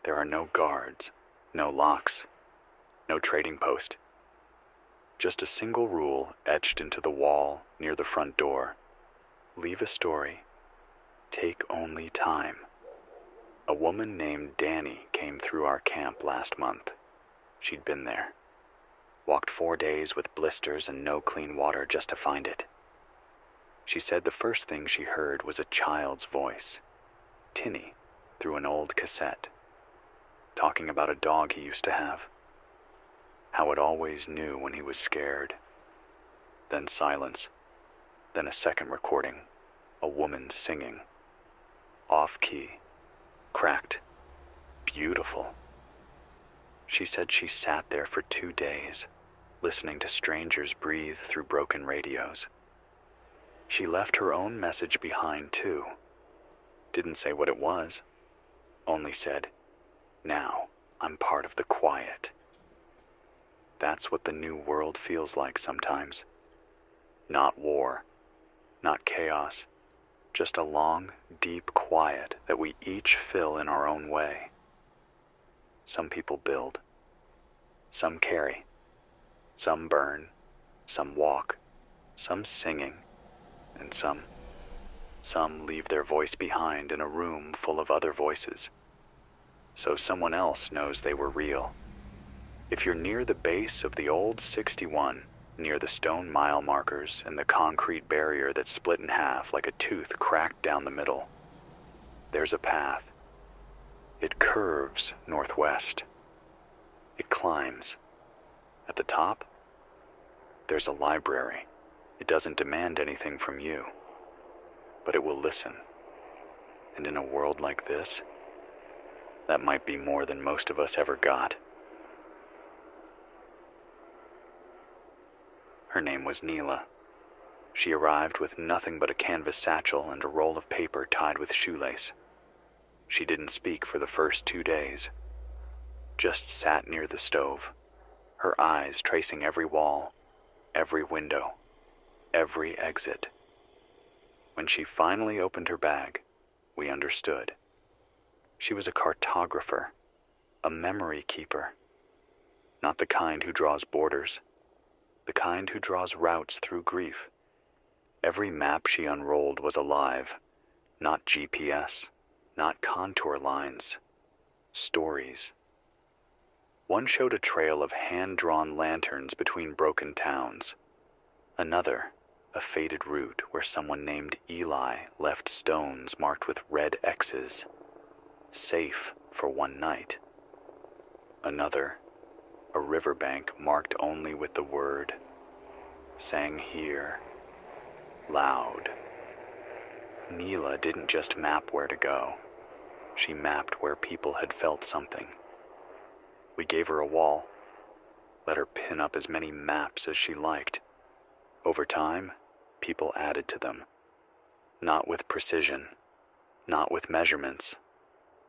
There are no guards, no locks, no trading post. Just a single rule etched into the wall near the front door. Leave a story. Take only time. A woman named Danny came through our camp last month. She'd been there. Walked 4 days with blisters and no clean water just to find it. She said the first thing she heard was a child's voice, tinny, through an old cassette, talking about a dog he used to have. How it always knew when he was scared. Then silence. Then a second recording, a woman singing. Off-key. Cracked. Beautiful. She said she sat there for 2 days, listening to strangers breathe through broken radios. She left her own message behind, too. Didn't say what it was. Only said, now I'm part of the quiet. That's what the new world feels like sometimes. Not war, not chaos, just a long, deep quiet that we each fill in our own way. Some people build, some carry, some burn, some walk, some singing, and some leave their voice behind in a room full of other voices, so someone else knows they were real. If you're near the base of the old 61, near the stone mile markers and the concrete barrier that's split in half like a tooth cracked down the middle, there's a path. It curves northwest. It climbs. At the top, there's a library. It doesn't demand anything from you, but it will listen. And in a world like this, that might be more than most of us ever got. Her name was Neela. She arrived with nothing but a canvas satchel and a roll of paper tied with shoelace. She didn't speak for the first 2 days. Just sat near the stove, her eyes tracing every wall, every window, every exit. When she finally opened her bag, we understood. She was a cartographer, a memory keeper. Not the kind who draws borders, the kind who draws routes through grief. Every map she unrolled was alive, not GPS, not contour lines, stories. One showed a trail of hand-drawn lanterns between broken towns. Another, a faded route where someone named Eli left stones marked with red X's, safe for one night. Another, a riverbank marked only with the word, sang here, loud. Neela didn't just map where to go. She mapped where people had felt something. We gave her a wall, let her pin up as many maps as she liked. Over time, people added to them. Not with precision, not with measurements,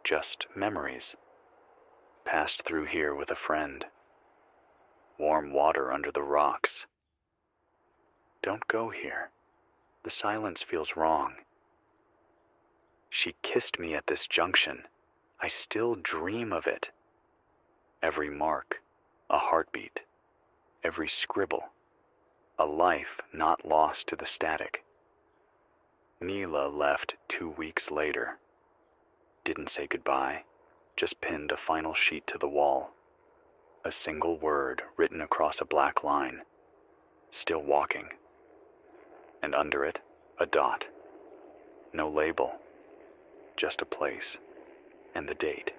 just memories. Passed through here with a friend. Warm water under the rocks. Don't go here. The silence feels wrong. She kissed me at this junction. I still dream of it. Every mark, a heartbeat. Every scribble, a life not lost to the static. Neela left 2 weeks later. Didn't say goodbye, just pinned a final sheet to the wall. A single word written across a black line. Still walking. And under it, a dot. No label, just a place and the date.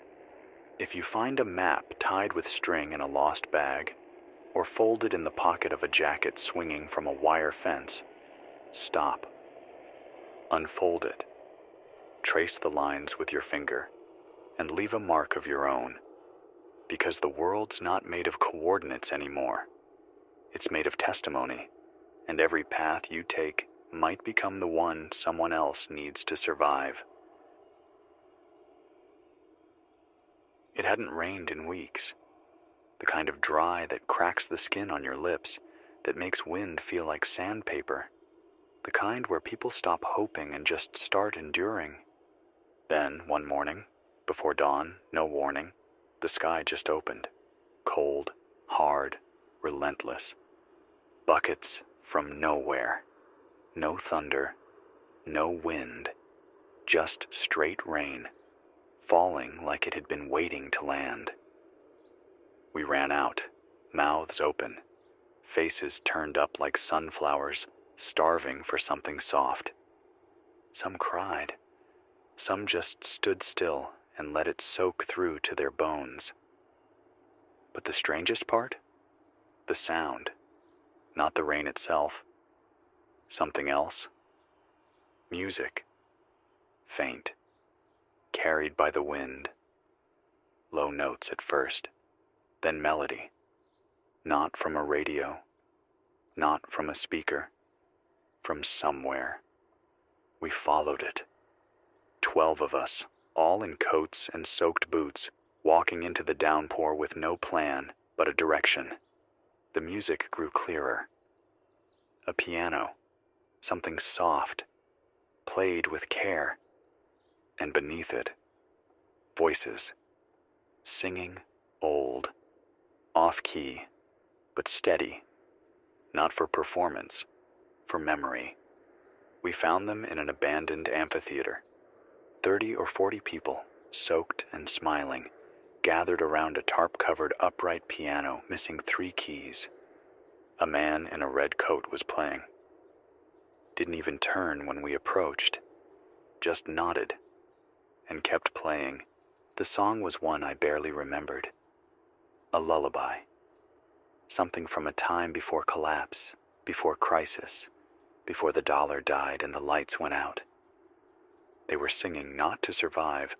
If you find a map tied with string in a lost bag, or folded in the pocket of a jacket swinging from a wire fence, stop. Unfold it. Trace the lines with your finger, and leave a mark of your own. Because the world's not made of coordinates anymore. It's made of testimony, and every path you take might become the one someone else needs to survive. It hadn't rained in weeks. The kind of dry that cracks the skin on your lips, that makes wind feel like sandpaper. The kind where people stop hoping and just start enduring. Then, one morning, before dawn, no warning, the sky just opened. Cold, hard, relentless. Buckets from nowhere. No thunder, no wind, just straight rain, falling like it had been waiting to land. We ran out, mouths open, faces turned up like sunflowers, starving for something soft. Some cried. Some just stood still and let it soak through to their bones. But the strangest part? The sound. Not the rain itself. Something else. Music. Faint. Carried by the wind. Low notes at first, then melody. Not from a radio. Not from a speaker. From somewhere. We followed it. 12 of us, all in coats and soaked boots, walking into the downpour with no plan but a direction. The music grew clearer. A piano, something soft, played with care. And beneath it, voices, singing old, off-key, but steady, not for performance, for memory. We found them in an abandoned amphitheater. 30 or 40 people, soaked and smiling, gathered around a tarp-covered upright piano missing 3 keys. A man in a red coat was playing. Didn't even turn when we approached, just nodded, and kept playing. The song was one I barely remembered. A lullaby. Something from a time before collapse, before crisis, before the dollar died and the lights went out. They were singing not to survive,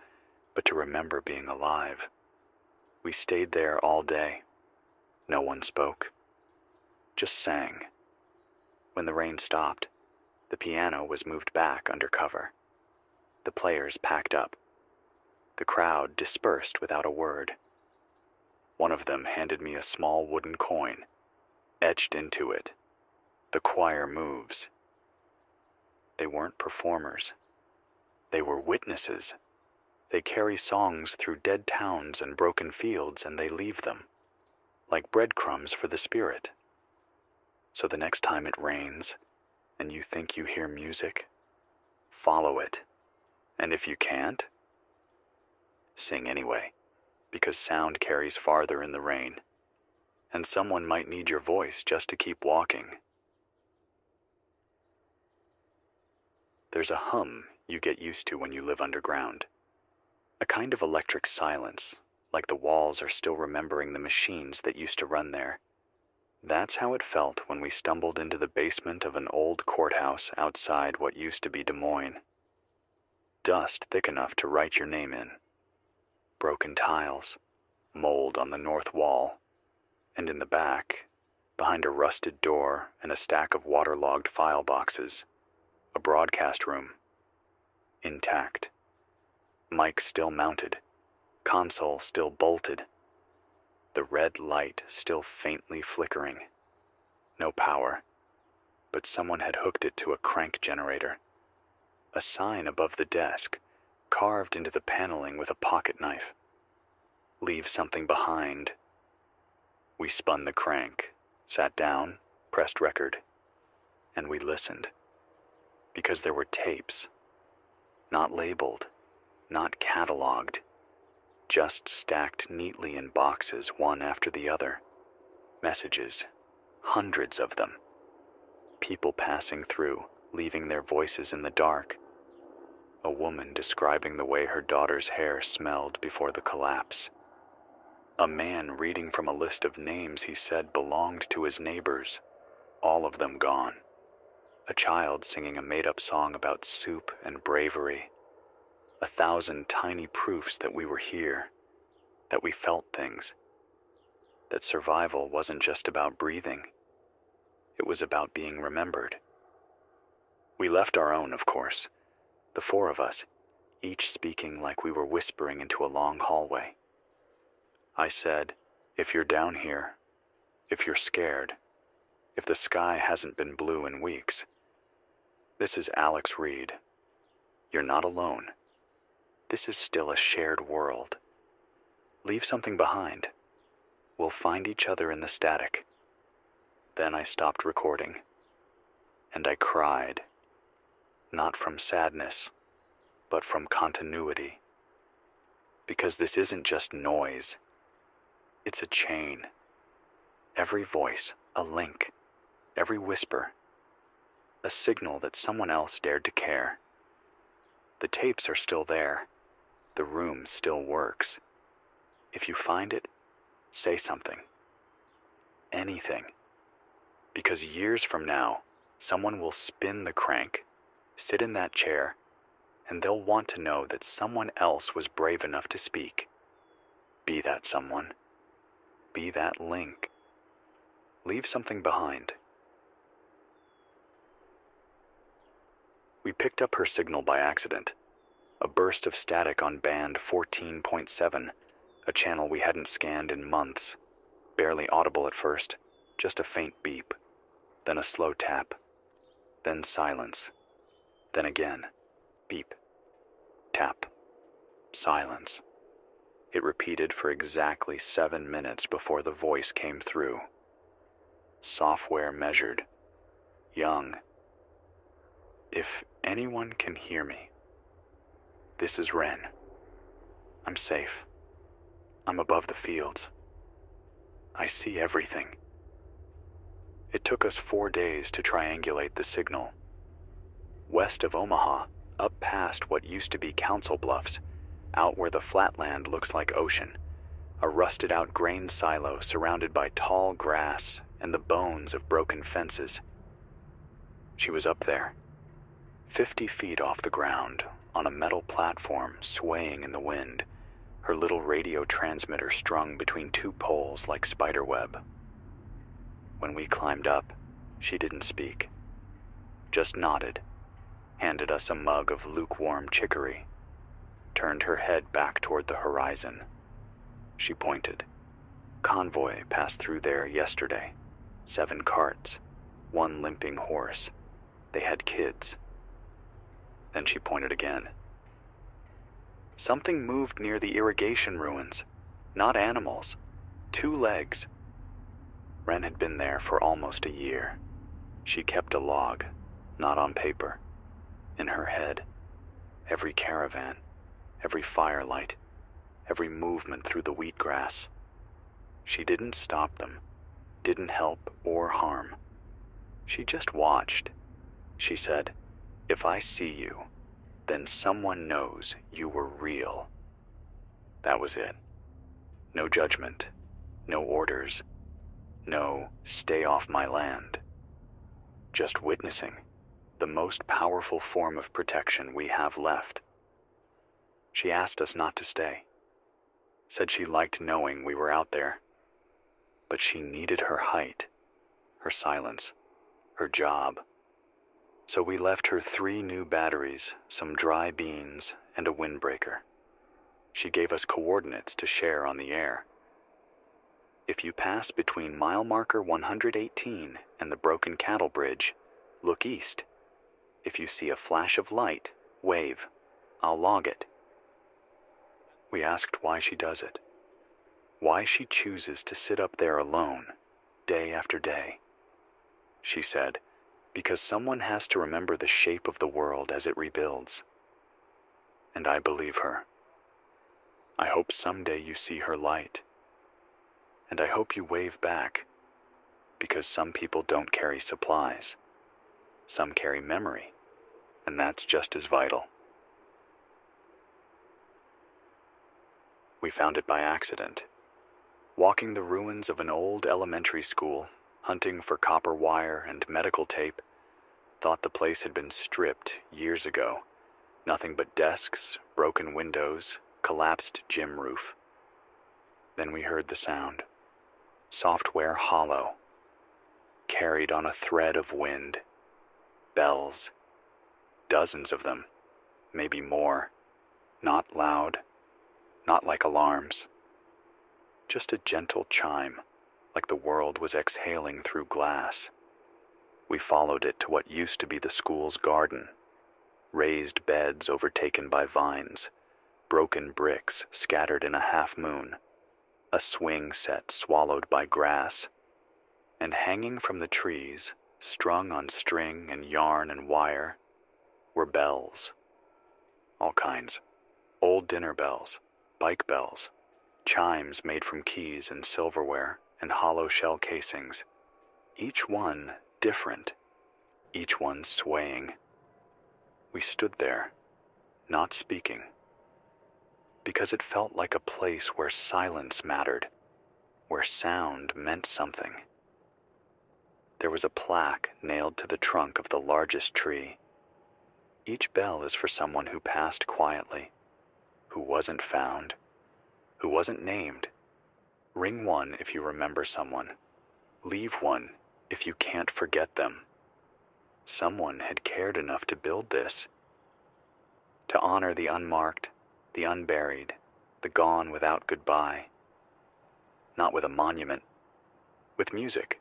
but to remember being alive. We stayed there all day. No one spoke. Just sang. When the rain stopped, the piano was moved back under cover. The players packed up. The crowd dispersed without a word. One of them handed me a small wooden coin. Etched into it, "The choir moves." They weren't performers. They were witnesses. They carry songs through dead towns and broken fields, and they leave them, like breadcrumbs for the spirit. So the next time it rains, and you think you hear music, follow it. And if you can't, sing anyway. because sound carries farther in the rain, and someone might need your voice just to keep walking. There's a hum you get used to when you live underground, a kind of electric silence, like the walls are still remembering the machines that used to run there. That's how it felt when we stumbled into the basement of an old courthouse outside what used to be Des Moines. Dust thick enough to write your name in. Broken tiles, mold on the north wall, and in the back, behind a rusted door and a stack of waterlogged file boxes, a broadcast room, intact. Mic still mounted, console still bolted, the red light still faintly flickering. No power, but someone had hooked it to a crank generator. A sign above the desk, carved into the paneling with a pocket knife. Leave something behind. We spun the crank, sat down, pressed record, and we listened. Because there were tapes, not labeled, not cataloged, just stacked neatly in boxes one after the other. Messages, hundreds of them. People passing through, leaving their voices in the dark. A woman describing the way her daughter's hair smelled before the collapse. A man reading from a list of names he said belonged to his neighbors, all of them gone. A child singing a made-up song about soup and bravery. 1,000 tiny proofs that we were here, that we felt things, that survival wasn't just about breathing, it was about being remembered. We left our own, of course, the four of us, each speaking like we were whispering into a long hallway. I said, if you're down here, if you're scared, if the sky hasn't been blue in weeks, this is Alex Reed. You're not alone. This is still a shared world. Leave something behind. We'll find each other in the static. Then I stopped recording, and I cried, not from sadness, but from continuity. Because this isn't just noise. It's a chain. Every voice, a link. Every whisper, a signal that someone else dared to care. The tapes are still there. The room still works. If you find it, say something. Anything. Because years from now, someone will spin the crank, sit in that chair, and they'll want to know that someone else was brave enough to speak. Be that someone. Be that link. Leave something behind. We picked up her signal by accident. A burst of static on band 14.7, a channel we hadn't scanned in months. Barely audible at first, just a faint beep, then a slow tap, then silence, then again, beep, tap, silence. It repeated for exactly 7 minutes before the voice came through. Software measured, young. If anyone can hear me, this is Ren. I'm safe. I'm above the fields. I see everything. It took us 4 days to triangulate the signal. West of Omaha, up past what used to be Council Bluffs, out where the flatland looks like ocean, a rusted-out grain silo surrounded by tall grass and the bones of broken fences. She was up there, 50 feet off the ground, on a metal platform swaying in the wind, her little radio transmitter strung between 2 poles like spiderweb. When we climbed up, she didn't speak, just nodded, handed us a mug of lukewarm chicory, turned her head back toward the horizon. She pointed. Convoy passed through there yesterday. 7 carts, 1 limping horse. They had kids. Then she pointed again. Something moved near the irrigation ruins. Not animals. 2 legs. Ren had been there for almost a year. She kept a log, not on paper. In her head, every caravan, every firelight, every movement through the wheatgrass. She didn't stop them, didn't help or harm. She just watched. She said, "If I see you, then someone knows you were real." That was it. No judgment, no orders, no "stay off my land." Just witnessing, the most powerful form of protection we have left. She asked us not to stay, said she liked knowing we were out there, but she needed her height, her silence, her job. So we left her 3 new batteries, some dry beans, and a windbreaker. She gave us coordinates to share on the air. If you pass between mile marker 118 and the broken cattle bridge, look east. If you see a flash of light, wave. I'll log it. We asked why she does it, why she chooses to sit up there alone, day after day. She said, because someone has to remember the shape of the world as it rebuilds. And I believe her. I hope someday you see her light. And I hope you wave back, because some people don't carry supplies. Some carry memory, and that's just as vital. We found it by accident. Walking the ruins of an old elementary school, hunting for copper wire and medical tape, thought the place had been stripped years ago. Nothing but desks, broken windows, collapsed gym roof. Then we heard the sound. Software hollow, carried on a thread of wind. Bells. Dozens of them, maybe more. Not loud, not like alarms. Just a gentle chime, like the world was exhaling through glass. We followed it to what used to be the school's garden. Raised beds overtaken by vines, broken bricks scattered in a half-moon, a swing set swallowed by grass, and hanging from the trees, strung on string and yarn and wire, were bells. All kinds. Old dinner bells, bike bells, chimes made from keys and silverware and hollow shell casings, each one different, each one swaying. We stood there, not speaking, because it felt like a place where silence mattered, where sound meant something. There was a plaque nailed to the trunk of the largest tree. Each bell is for someone who passed quietly, who wasn't found, who wasn't named. Ring one if you remember someone. Leave one if you can't forget them. Someone had cared enough to build this, to honor the unmarked, the unburied, the gone without goodbye. Not with a monument, with music.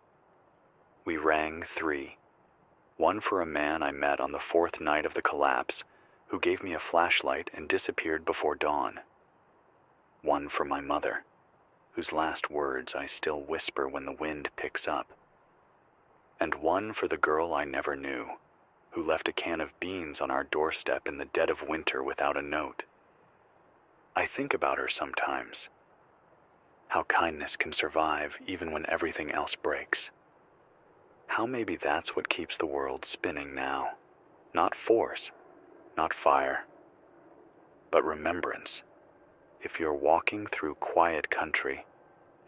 We rang 3. One for a man I met on the 4th night of the collapse, who gave me a flashlight and disappeared before dawn. One for my mother, whose last words I still whisper when the wind picks up. And one for the girl I never knew, who left a can of beans on our doorstep in the dead of winter without a note. I think about her sometimes. How kindness can survive even when everything else breaks. How maybe that's what keeps the world spinning now. Not force, not fire, but remembrance. If you're walking through quiet country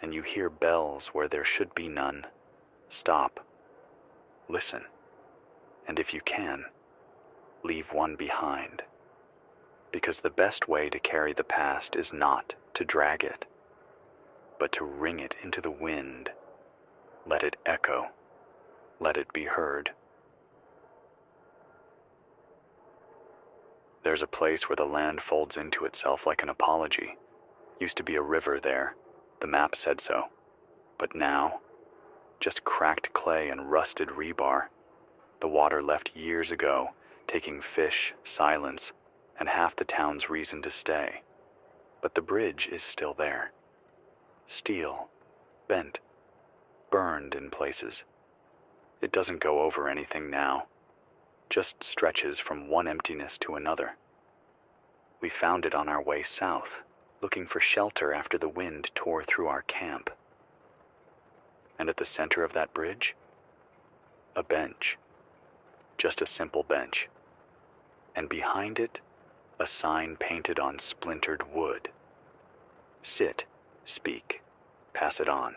and you hear bells where there should be none, stop, listen, and if you can, leave one behind. Because the best way to carry the past is not to drag it, but to ring it into the wind. Let it echo. Let it be heard. There's a place where the land folds into itself like an apology. Used to be a river there. The map said so. But now, just cracked clay and rusted rebar. The water left years ago, taking fish, silence, and half the town's reason to stay. But the bridge is still there. Steel, bent, burned in places. It doesn't go over anything now, just stretches from one emptiness to another. We found it on our way south, looking for shelter after the wind tore through our camp. And at the center of that bridge, a bench. Just a simple bench. And behind it, a sign painted on splintered wood. Sit, speak, pass it on.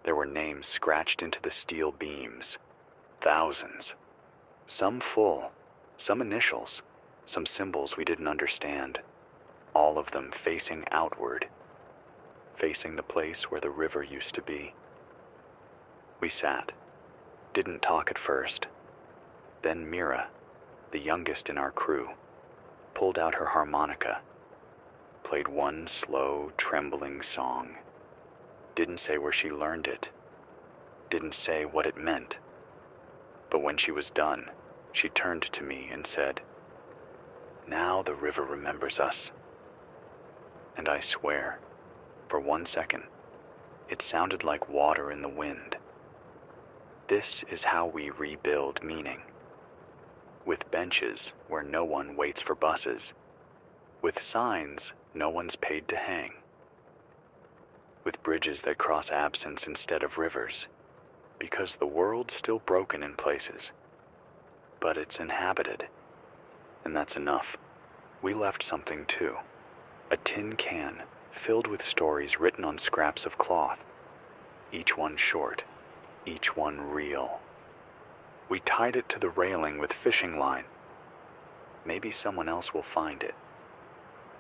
There were names scratched into the steel beams. Thousands. Some full, some initials, some symbols we didn't understand. All of them facing outward, facing the place where the river used to be. We sat, didn't talk at first. Then Mira, the youngest in our crew, pulled out her harmonica, played one slow, trembling song. Didn't say where she learned it, didn't say what it meant. But when she was done, she turned to me and said, "Now the river remembers us." And I swear, for 1 second, it sounded like water in the wind. This is how we rebuild meaning. With benches where no one waits for buses. With signs no one's paid to hang. With bridges that cross absence instead of rivers. Because the world's still broken in places. But it's inhabited. And that's enough. We left something too. A tin can filled with stories written on scraps of cloth. Each one short. Each one real. We tied it to the railing with fishing line. Maybe someone else will find it.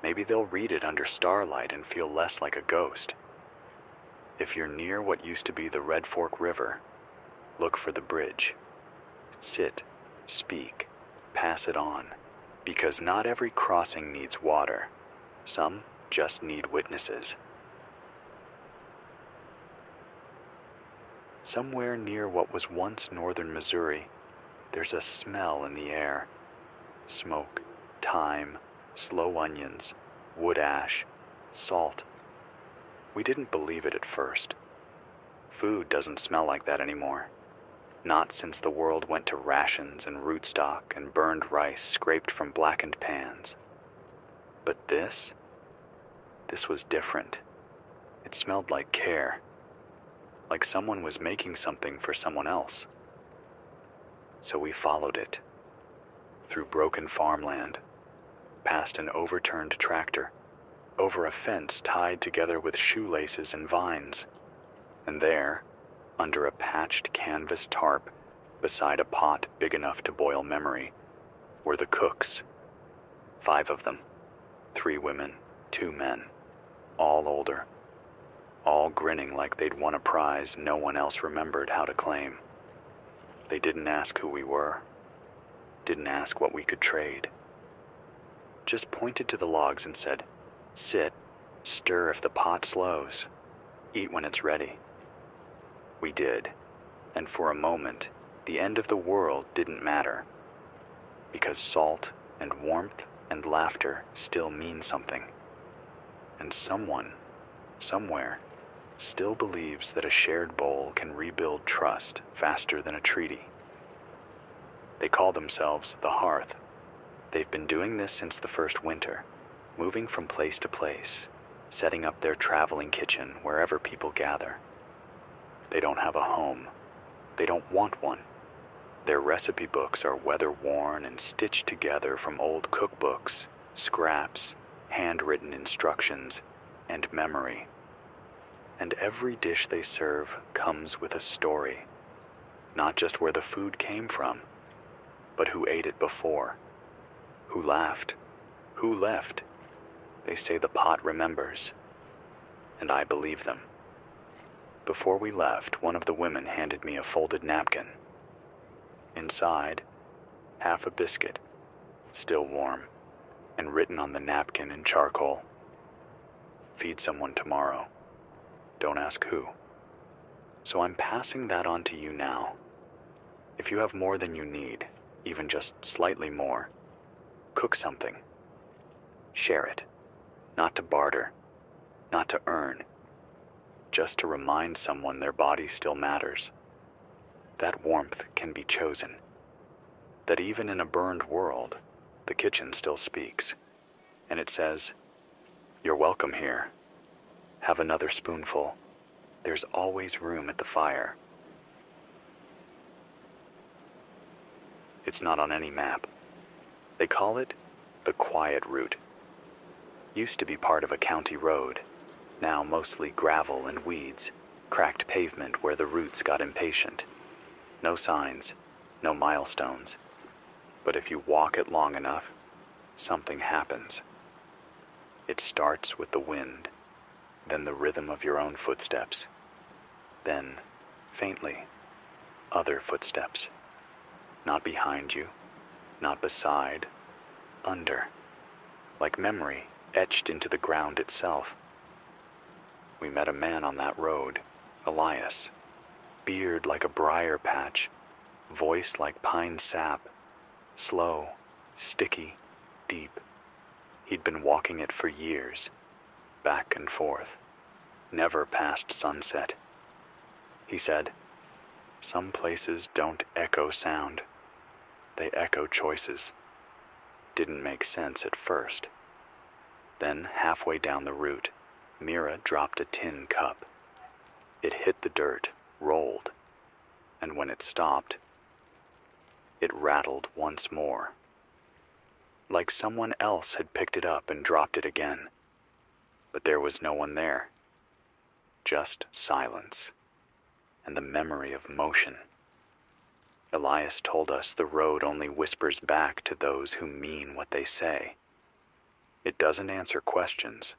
Maybe they'll read it under starlight and feel less like a ghost. If you're near what used to be the Red Fork River, look for the bridge. Sit, speak, pass it on, because not every crossing needs water. Some just need witnesses. Somewhere near what was once northern Missouri, there's a smell in the air. Smoke, thyme, slow onions, wood ash, salt. We didn't believe it at first. Food doesn't smell like that anymore. Not since the world went to rations and rootstock and burned rice scraped from blackened pans. But this was different. It smelled like care. Like someone was making something for someone else. So we followed it. Through broken farmland, past an overturned tractor, over a fence tied together with shoelaces and vines. And there, under a patched canvas tarp, beside a pot big enough to boil memory, were the cooks. 5 of them. 3 women, 2 men, all older. All grinning like they'd won a prize no one else remembered how to claim. They didn't ask who we were. Didn't ask what we could trade. Just pointed to the logs and said, "Sit, stir if the pot slows. Eat when it's ready." We did, and for a moment, the end of the world didn't matter. Because salt and warmth and laughter still mean something. And someone, somewhere, still believes that a shared bowl can rebuild trust faster than a treaty. They call themselves the Hearth. They've been doing this since the first winter, moving from place to place, setting up their traveling kitchen wherever people gather. They don't have a home. They don't want one. Their recipe books are weather-worn and stitched together from old cookbooks, scraps, handwritten instructions, and memory. And every dish they serve comes with a story. Not just where the food came from, but who ate it before, who laughed, who left. They say the pot remembers, and I believe them. Before we left, one of the women handed me a folded napkin. Inside, half a biscuit, still warm, and written on the napkin in charcoal. Feed someone tomorrow. Don't ask who. So I'm passing that on to you now. If you have more than you need, even just slightly more, cook something. Share it. Not to barter, not to earn, just to remind someone their body still matters. That warmth can be chosen. That even in a burned world, the kitchen still speaks. And it says, You're welcome here. Have another spoonful. There's always room at the fire. It's not on any map. They call it the quiet route. Used to be part of a county road, now mostly gravel and weeds, cracked pavement where the roots got impatient. No signs, no milestones. But if you walk it long enough, something happens. It starts with the wind, then the rhythm of your own footsteps, then, faintly, other footsteps. Not behind you, not beside, under, like memory etched into the ground itself. We met a man on that road, Elias, beard like a briar patch, voice like pine sap, slow, sticky, deep. He'd been walking it for years, back and forth, never past sunset. He said, "Some places don't echo sound. They echo choices." Didn't make sense at first. Then, halfway down the route, Mira dropped a tin cup. It hit the dirt, rolled, and when it stopped, it rattled once more. Like someone else had picked it up and dropped it again. But there was no one there. Just silence, and the memory of motion. Elias told us the road only whispers back to those who mean what they say. It doesn't answer questions.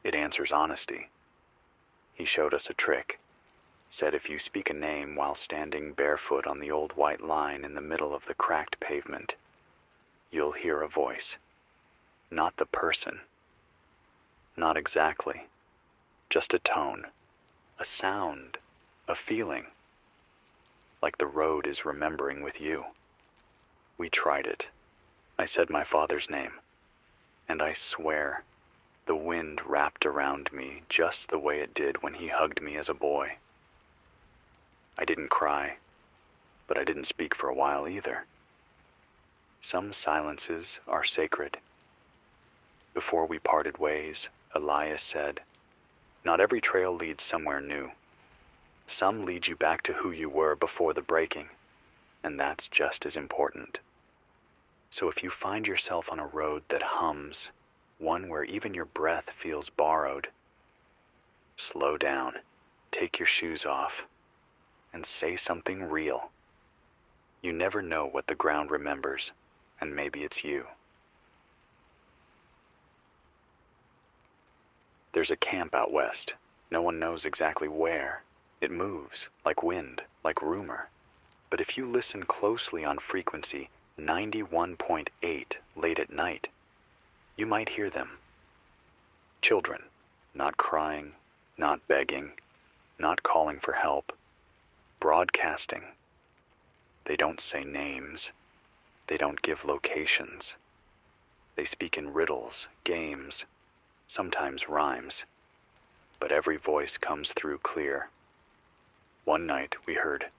It answers honesty. He showed us a trick. Said if you speak a name while standing barefoot on the old white line in the middle of the cracked pavement, you'll hear a voice. Not the person. Not exactly. Just a tone, a sound, a feeling. Like the road is remembering with you. We tried it. I said my father's name. And I swear, the wind wrapped around me just the way it did when he hugged me as a boy. I didn't cry, but I didn't speak for a while either. Some silences are sacred. Before we parted ways, Elias said, "Not every trail leads somewhere new. Some lead you back to who you were before the breaking, and that's just as important. So if you find yourself on a road that hums, one where even your breath feels borrowed, slow down, take your shoes off, and say something real. You never know what the ground remembers, and maybe it's you." There's a camp out west. No one knows exactly where. It moves, like wind, like rumor. But if you listen closely on frequency 91.8 late at night, you might hear them. Children, not crying, not begging, not calling for help, broadcasting. They don't say names. They don't give locations. They speak in riddles, games, sometimes rhymes, but every voice comes through clear. One night we heard,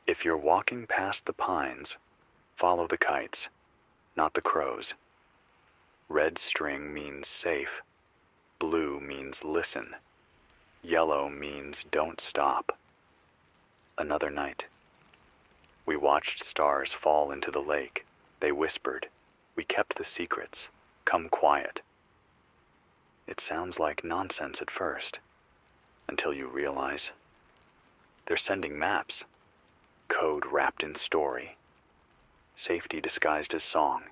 "If you're walking past the pines, follow the kites, not the crows. Red string means safe. Blue means listen. Yellow means don't stop." Another night. We watched stars fall into the lake. They whispered. We kept the secrets. Come quiet. It sounds like nonsense at first, until you realize they're sending maps. Code wrapped in story. Safety disguised as song.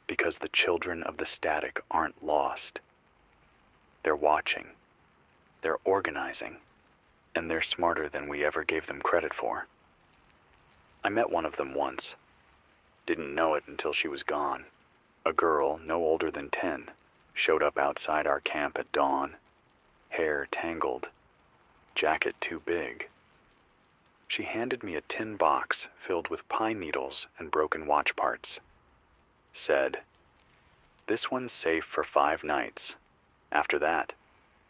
Because the children of the static aren't lost. They're watching. They're organizing. And they're smarter than we ever gave them credit for. I met one of them once. Didn't know it until she was gone. A girl no older than 10 showed up outside our camp at dawn. Hair tangled. Jacket too big. She handed me a tin box filled with pine needles and broken watch parts. Said, "This one's safe for 5 nights. After that,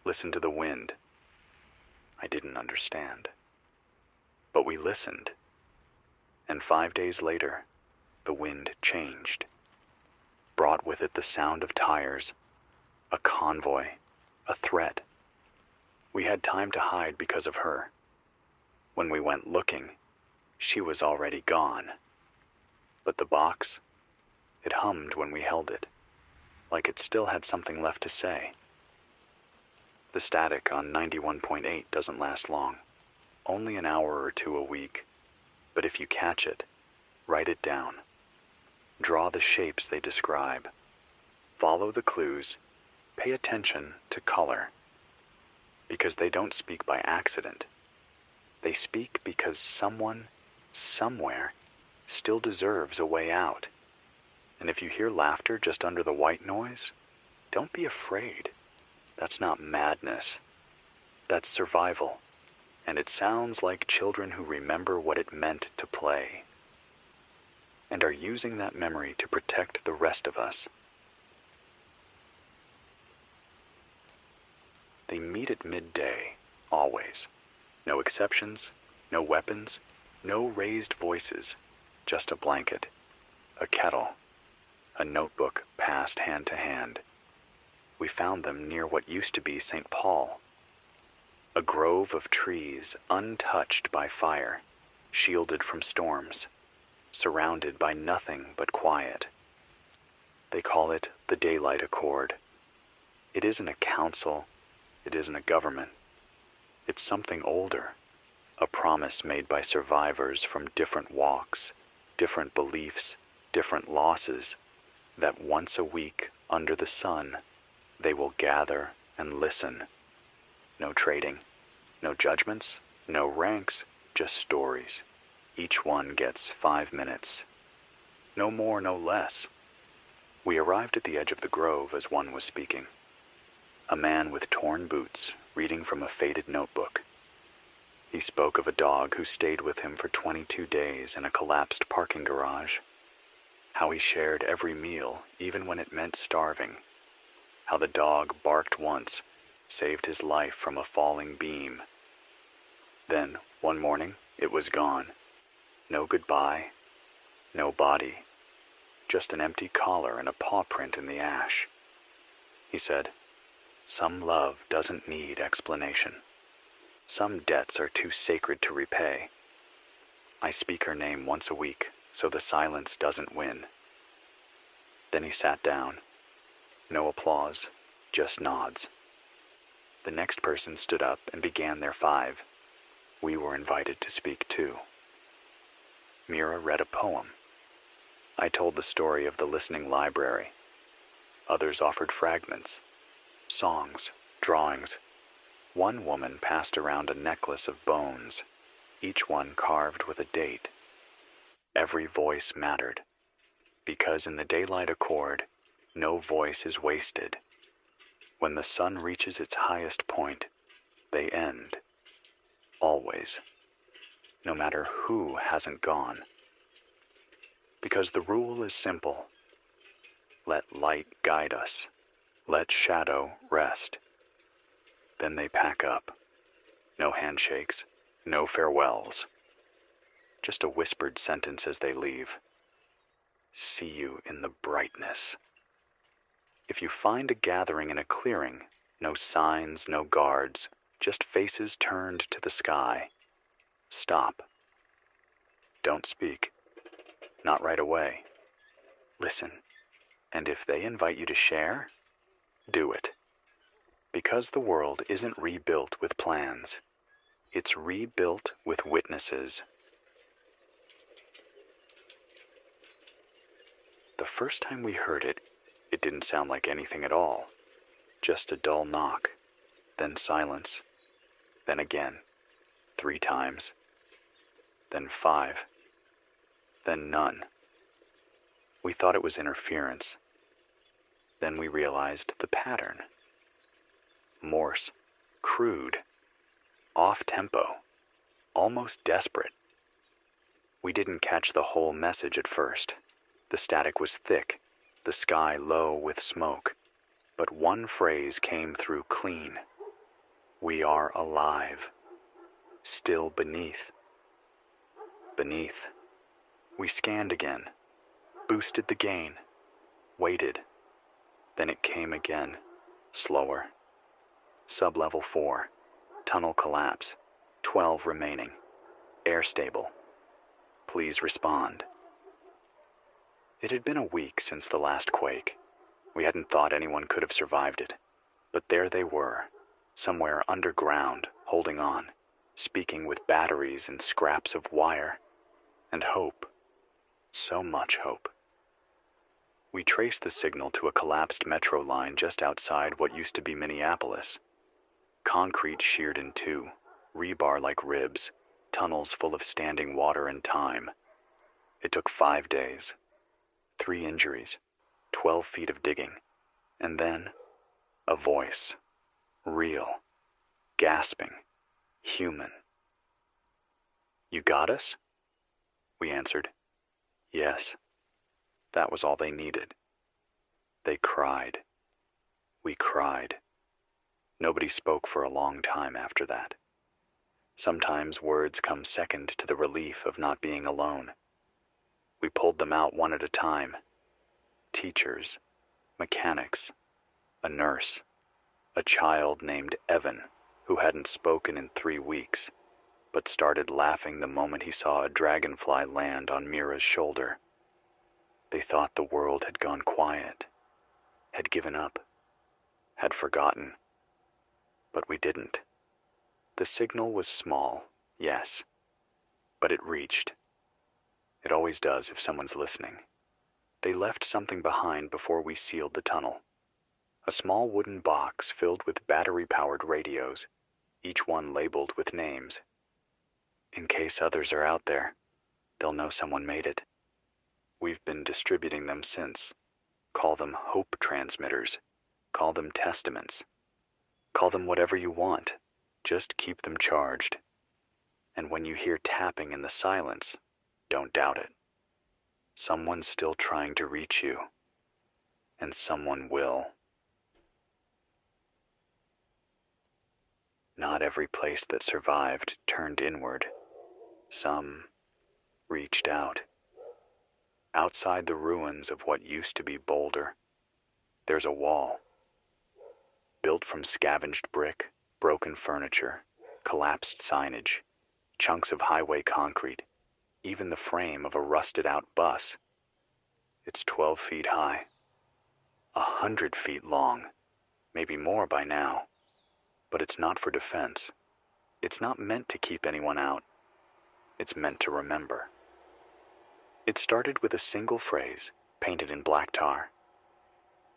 listen to the wind." I didn't understand. But we listened. And 5 days later, the wind changed. Brought with it the sound of tires, a convoy, a threat. We had time to hide because of her. When we went looking, she was already gone. But the box, it hummed when we held it, like it still had something left to say. The static on 91.8 doesn't last long, only an hour or two a week. But if you catch it, write it down. Draw the shapes they describe. Follow the clues. Pay attention to color. Because they don't speak by accident. They speak because someone, somewhere, still deserves a way out. And if you hear laughter just under the white noise, don't be afraid. That's not madness. That's survival. And it sounds like children who remember what it meant to play, and are using that memory to protect the rest of us. They meet at midday, always. No exceptions, no weapons, no raised voices, just a blanket, a kettle, a notebook passed hand to hand. We found them near what used to be St. Paul. A grove of trees untouched by fire, shielded from storms, surrounded by nothing but quiet. They call it the Daylight Accord. It isn't a council, it isn't a government. It's something older, a promise made by survivors from different walks, different beliefs, different losses, that once a week under the sun, they will gather and listen. No trading, no judgments, no ranks, just stories. Each one gets 5 minutes. No more, no less. We arrived at the edge of the grove as one was speaking. A man with torn boots, reading from a faded notebook. He spoke of a dog who stayed with him for 22 days in a collapsed parking garage. How he shared every meal, even when it meant starving. How the dog barked once, saved his life from a falling beam. Then, one morning, it was gone. No goodbye, no body, just an empty collar and a paw print in the ash. He said, "Some love doesn't need explanation. Some debts are too sacred to repay. I speak her name once a week, so the silence doesn't win." Then he sat down. No applause, just nods. The next person stood up and began their 5. We were invited to speak too. Mira read a poem. I told the story of the listening library. Others offered fragments, songs, drawings. One woman passed around a necklace of bones, each one carved with a date. Every voice mattered, because in the Daylight Accord, no voice is wasted. When the sun reaches its highest point, they end. Always. No matter who hasn't gone. Because the rule is simple. Let light guide us. Let shadow rest. Then they pack up. No handshakes, no farewells. Just a whispered sentence as they leave. See you in the brightness. If you find a gathering in a clearing, no signs, no guards, just faces turned to the sky, stop. Don't speak. Not right away. Listen. And if they invite you to share, do it. Because the world isn't rebuilt with plans. It's rebuilt with witnesses. The first time we heard it, it didn't sound like anything at all. Just a dull knock, then silence, then again, 3 times, then 5, then none. We thought it was interference. Then we realized the pattern. Morse, crude, off-tempo, almost desperate. We didn't catch the whole message at first. The static was thick, the sky low with smoke, but one phrase came through clean. We are alive. Still beneath. Beneath. We scanned again, boosted the gain, waited. Then it came again, Slower. Sublevel 4. Tunnel collapse. 12 remaining. Air stable. Please respond. It had been a week since the last quake. We hadn't thought anyone could have survived it. But there they were, somewhere underground, holding on, speaking with batteries and scraps of wire. And hope. So much hope. We traced the signal to a collapsed metro line just outside what used to be Minneapolis. Concrete sheared in two, rebar like ribs, tunnels full of standing water and time. It took 5 days, 3 injuries, 12 feet of digging, and then a voice. Real, gasping, human. You got us? We answered. Yes. That was all they needed. They cried. We cried. Nobody spoke for a long time after that. Sometimes words come second to the relief of not being alone. We pulled them out one at a time. Teachers, mechanics, a nurse, a child named Evan who hadn't spoken in 3 weeks, but started laughing the moment he saw a dragonfly land on Mira's shoulder. They thought the world had gone quiet, had given up, had forgotten. But we didn't. The signal was small, yes, but it reached. It always does if someone's listening. They left something behind before we sealed the tunnel. A small wooden box filled with battery-powered radios, each one labeled with names. In case others are out there, they'll know someone made it. We've been distributing them since. Call them hope transmitters. Call them testaments. Call them whatever you want. Just keep them charged. And when you hear tapping in the silence, don't doubt it. Someone's still trying to reach you. And someone will. Not every place that survived turned inward. Some reached out. Outside the ruins of what used to be Boulder, there's a wall. Built from scavenged brick, broken furniture, collapsed signage, chunks of highway concrete, even the frame of a rusted-out bus. It's 12 feet high, 100 feet long, maybe more by now. But it's not for defense. It's not meant to keep anyone out. It's meant to remember. It started with a single phrase, painted in black tar.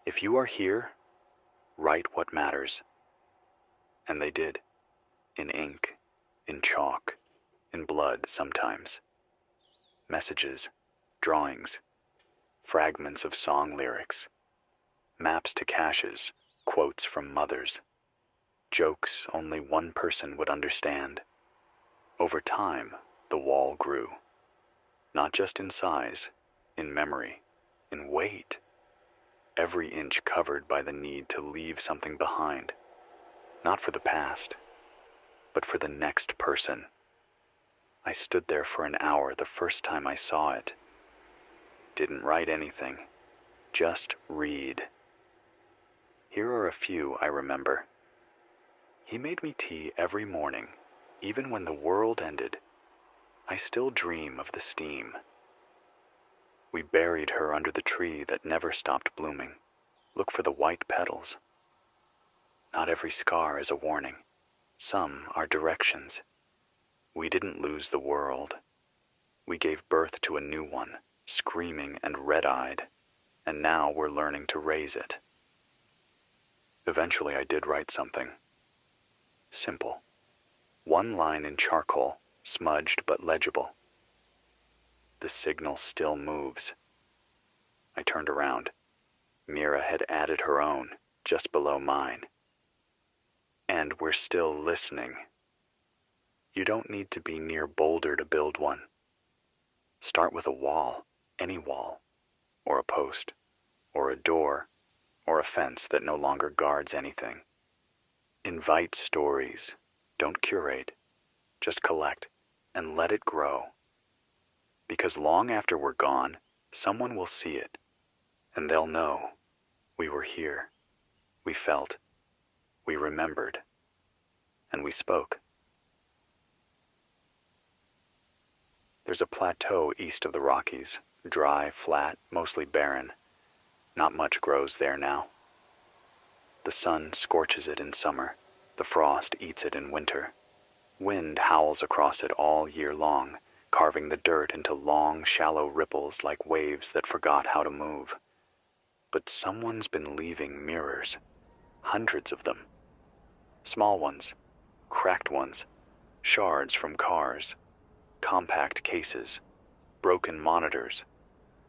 If you are here, write what matters. And they did. In ink, in chalk, in blood sometimes. Messages, drawings, fragments of song lyrics, maps to caches, quotes from mothers, jokes only one person would understand. Over time, the wall grew. Not just in size, in memory, in weight. Every inch covered by the need to leave something behind. Not for the past, but for the next person. I stood there for an hour the first time I saw it. Didn't write anything, just read. Here are a few I remember. He made me tea every morning, even when the world ended. I still dream of the steam. We buried her under the tree that never stopped blooming. Look for the white petals. Not every scar is a warning. Some are directions. We didn't lose the world. We gave birth to a new one, screaming and red-eyed, and now we're learning to raise it. Eventually I did write something. Simple. One line in charcoal, smudged but legible. The signal still moves. I turned around. Mira had added her own, just below mine. And we're still listening. You don't need to be near Boulder to build one. Start with a wall, any wall, or a post, or a door, or a fence that no longer guards anything. Invite stories. Don't curate. Just collect and let it grow. Because long after we're gone, someone will see it, and they'll know we were here. We felt We remembered, and we spoke. There's a plateau east of the Rockies, dry, flat, mostly barren. Not much grows there now. The sun scorches it in summer. The frost eats it in winter. Wind howls across it all year long, carving the dirt into long, shallow ripples like waves that forgot how to move. But someone's been leaving mirrors, hundreds of them. Small ones, cracked ones, shards from cars, compact cases, broken monitors,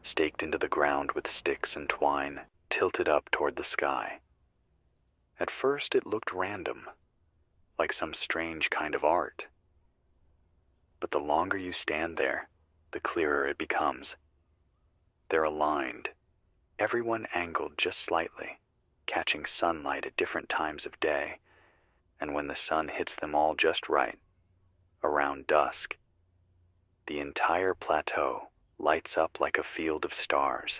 staked into the ground with sticks and twine, tilted up toward the sky. At first it looked random, like some strange kind of art. But the longer you stand there, the clearer it becomes. They're aligned, everyone angled just slightly, catching sunlight at different times of day, and when the sun hits them all just right, around dusk, the entire plateau lights up like a field of stars.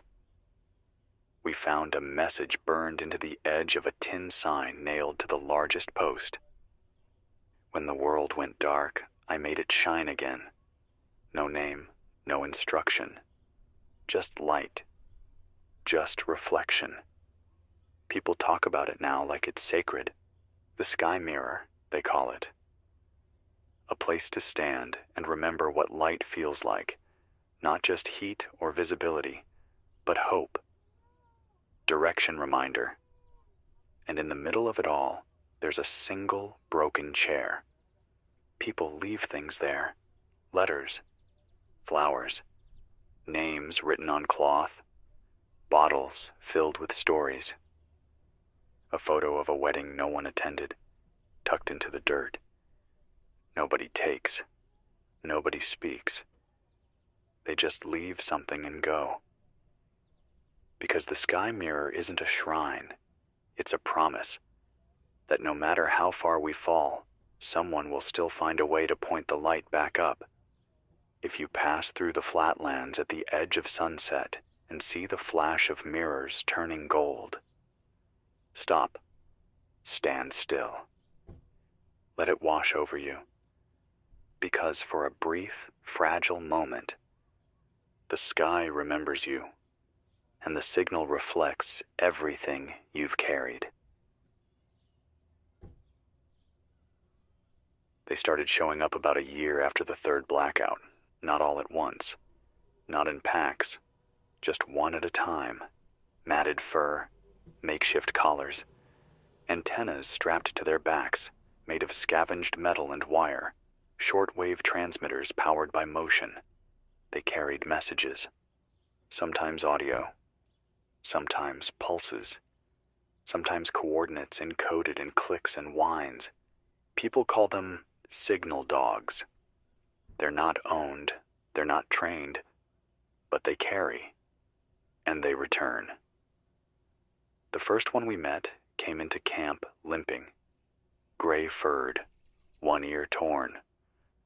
We found a message burned into the edge of a tin sign nailed to the largest post. When the world went dark, I made it shine again. No name, no instruction. Just light. Just reflection. People talk about it now like it's sacred. The sky mirror, they call it. A place to stand and remember what light feels like. Not just heat or visibility, but hope. Direction reminder. And in the middle of it all, there's a single broken chair. People leave things there. Letters, flowers, names written on cloth, bottles filled with stories. A photo of a wedding no one attended, tucked into the dirt. Nobody takes. Nobody speaks. They just leave something and go. Because the sky mirror isn't a shrine, it's a promise that no matter how far we fall, someone will still find a way to point the light back up. If you pass through the flatlands at the edge of sunset and see the flash of mirrors turning gold, stop. Stand still. Let it wash over you. Because for a brief, fragile moment, the sky remembers you, and the signal reflects everything you've carried. They started showing up about a year after the third blackout, not all at once, not in packs, just one at a time. Matted fur, makeshift collars, antennas strapped to their backs, made of scavenged metal and wire, shortwave transmitters powered by motion. They carried messages, sometimes audio, sometimes pulses, sometimes coordinates encoded in clicks and whines. People call them signal dogs. They're not owned, they're not trained, but they carry, and they return. The first one we met came into camp limping, gray-furred, one ear torn,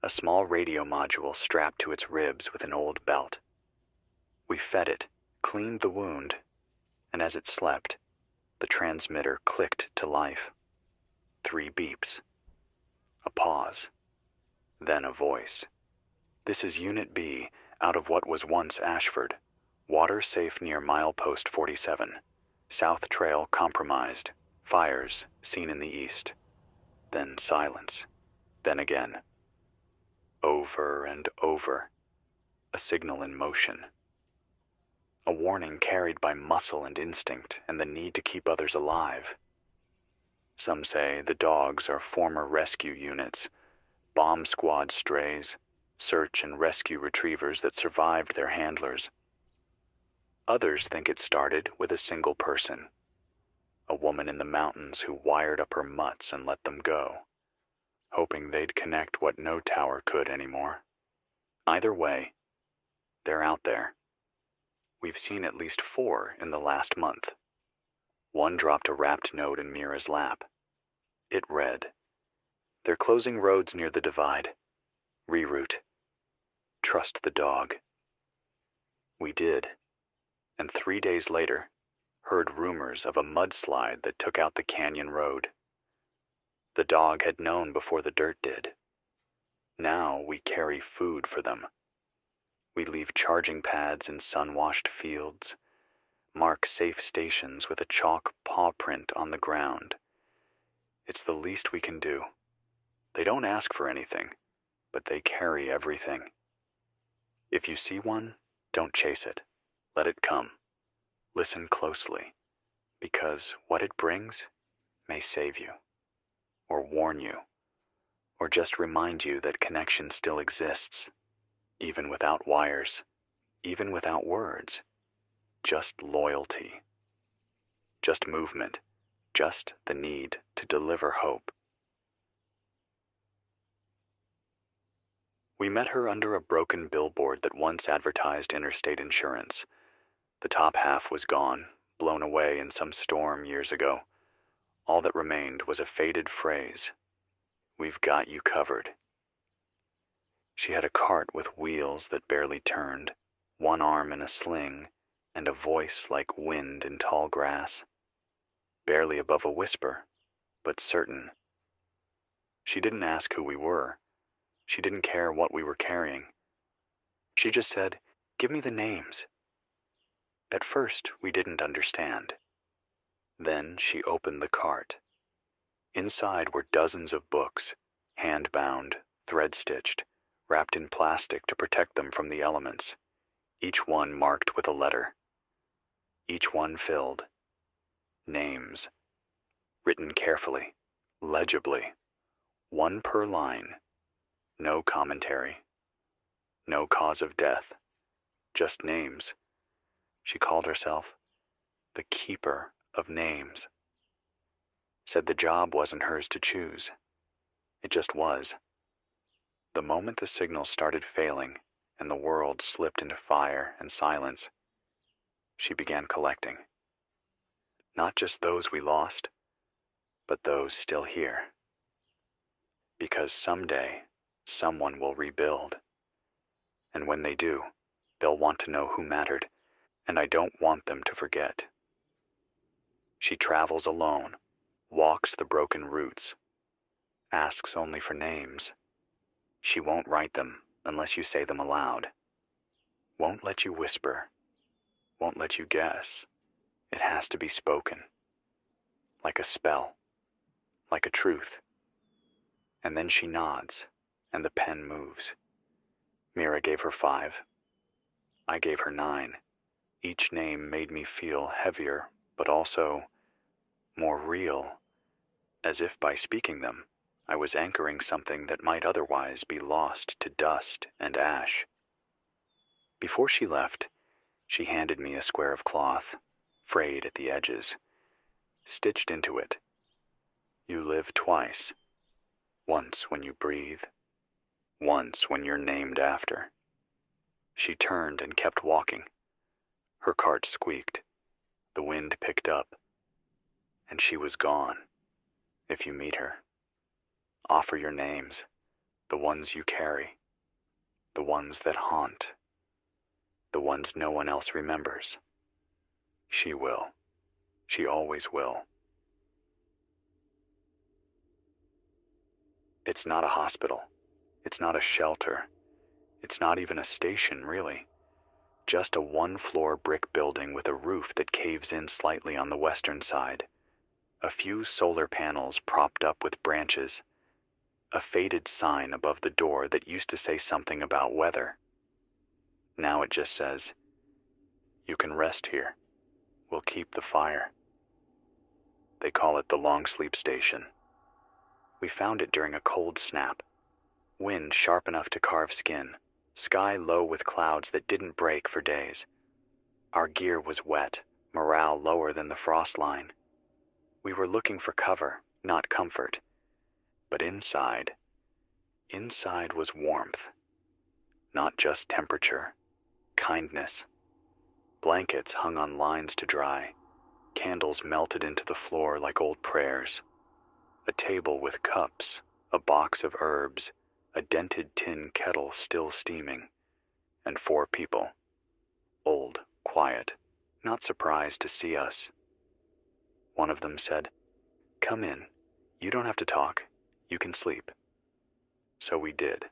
a small radio module strapped to its ribs with an old belt. We fed it, cleaned the wound, and as it slept, the transmitter clicked to life. 3 beeps. A pause. Then a voice. This is Unit B, out of what was once Ashford. Water safe near milepost 47. South trail compromised. Fires seen in the east. Then silence. Then again. Over and over. A signal in motion. A warning carried by muscle and instinct and the need to keep others alive. Some say the dogs are former rescue units, bomb squad strays, search and rescue retrievers that survived their handlers. Others think it started with a single person, a woman in the mountains who wired up her mutts and let them go, hoping they'd connect what no tower could anymore. Either way, they're out there. We've seen at least 4 in the last month. One dropped a wrapped note in Mira's lap. It read, "They're closing roads near the divide. Reroute. Trust the dog." We did, and 3 days later, heard rumors of a mudslide that took out the canyon road. The dog had known before the dirt did. Now we carry food for them. We leave charging pads in sun-washed fields, mark safe stations with a chalk paw print on the ground. It's the least we can do. They don't ask for anything, but they carry everything. If you see one, don't chase it. Let it come. Listen closely, because what it brings may save you, or warn you, or just remind you that connection still exists, even without wires, even without words. Just loyalty, just movement, just the need to deliver hope. We met her under a broken billboard that once advertised interstate insurance. The top half was gone, blown away in some storm years ago. All that remained was a faded phrase, "We've got you covered." She had a cart with wheels that barely turned, one arm in a sling, and a voice like wind in tall grass. Barely above a whisper, but certain. She didn't ask who we were. She didn't care what we were carrying. She just said, "Give me the names." At first, we didn't understand. Then she opened the cart. Inside were dozens of books, hand-bound, thread-stitched, wrapped in plastic to protect them from the elements, each one marked with a letter. Each one filled. Names. Written carefully, legibly, one per line. No commentary. No cause of death. Just names. She called herself the Keeper of Names. Said the job wasn't hers to choose. It just was. The moment the signal started failing and the world slipped into fire and silence, she began collecting. Not just those we lost, but those still here. Because someday, someone will rebuild. And when they do, they'll want to know who mattered, and I don't want them to forget. She travels alone, walks the broken routes, asks only for names. She won't write them unless you say them aloud. Won't let you whisper. Won't let you guess. It has to be spoken. Like a spell. Like a truth. And then she nods, and the pen moves. Mira gave her 5. I gave her 9. Each name made me feel heavier, but also more real, as if by speaking them, I was anchoring something that might otherwise be lost to dust and ash. Before she left, she handed me a square of cloth, frayed at the edges, stitched into it. You live twice. Once when you breathe, once when you're named after. She turned and kept walking. Her cart squeaked. The wind picked up. And she was gone. If you meet her, offer your names, the ones you carry, the ones that haunt, the ones no one else remembers. She will. She always will. It's not a hospital. It's not a shelter. It's not even a station, really. Just a one-floor brick building with a roof that caves in slightly on the western side. A few solar panels propped up with branches. A faded sign above the door that used to say something about weather. Now it just says, "You can rest here. We'll keep the fire." They call it the long sleep station. We found it during a cold snap. Wind sharp enough to carve skin. Sky low with clouds that didn't break for days. Our gear was wet, morale lower than the frost line. We were looking for cover, not comfort. But inside was warmth. Not just temperature, kindness. Blankets hung on lines to dry. Candles melted into the floor like old prayers. A table with cups, a box of herbs, a dented tin kettle still steaming, and 4 people. Old, quiet, not surprised to see us. One of them said, "Come in. You don't have to talk. You can sleep. So we did.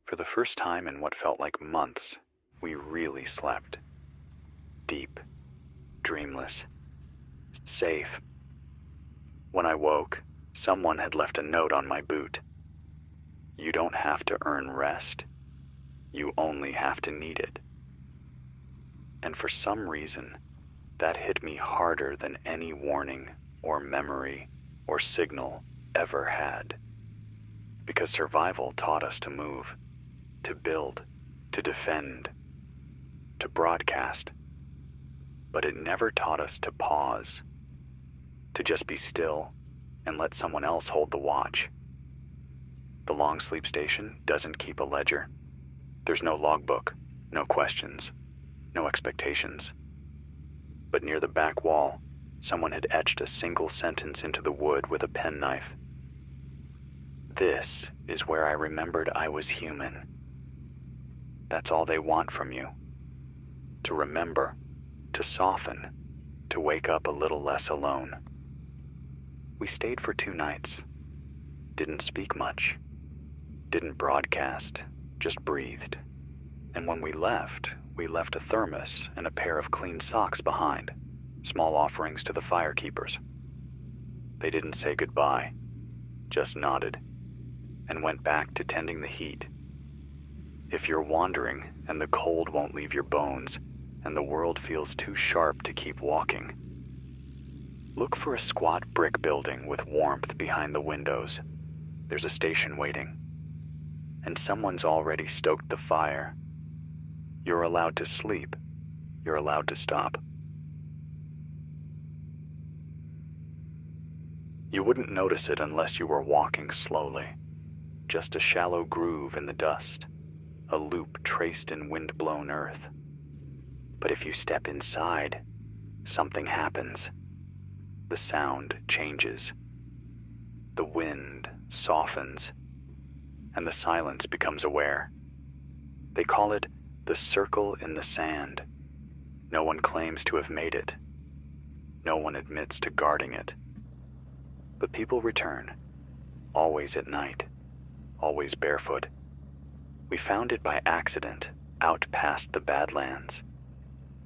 For the first time in what felt like months, we really slept. Deep, dreamless, safe. When I woke, someone had left a note on my boot. You don't have to earn rest. You only have to need it. And for some reason, that hit me harder than any warning or memory or signal ever had. Because survival taught us to move, to build, to defend, to broadcast. But it never taught us to pause, to just be still and let someone else hold the watch. The long sleep station doesn't keep a ledger. There's no logbook, no questions, no expectations. But near the back wall, someone had etched a single sentence into the wood with a penknife. This is where I remembered I was human. That's all they want from you. To remember, to soften, to wake up a little less alone. We stayed for 2 nights. Didn't speak much. Didn't broadcast, just breathed. And when we left a thermos and a pair of clean socks behind, small offerings to the firekeepers. They didn't say goodbye, just nodded, and went back to tending the heat. If you're wandering and the cold won't leave your bones, and the world feels too sharp to keep walking, look for a squat brick building with warmth behind the windows. There's a station waiting, and someone's already stoked the fire. You're allowed to sleep. You're allowed to stop. You wouldn't notice it unless you were walking slowly. Just a shallow groove in the dust, a loop traced in wind-blown earth. But if you step inside, something happens. The sound changes. The wind softens, and the silence becomes aware. They call it the circle in the sand. No one claims to have made it. No one admits to guarding it. But people return, always at night, always barefoot. We found it by accident, out past the Badlands,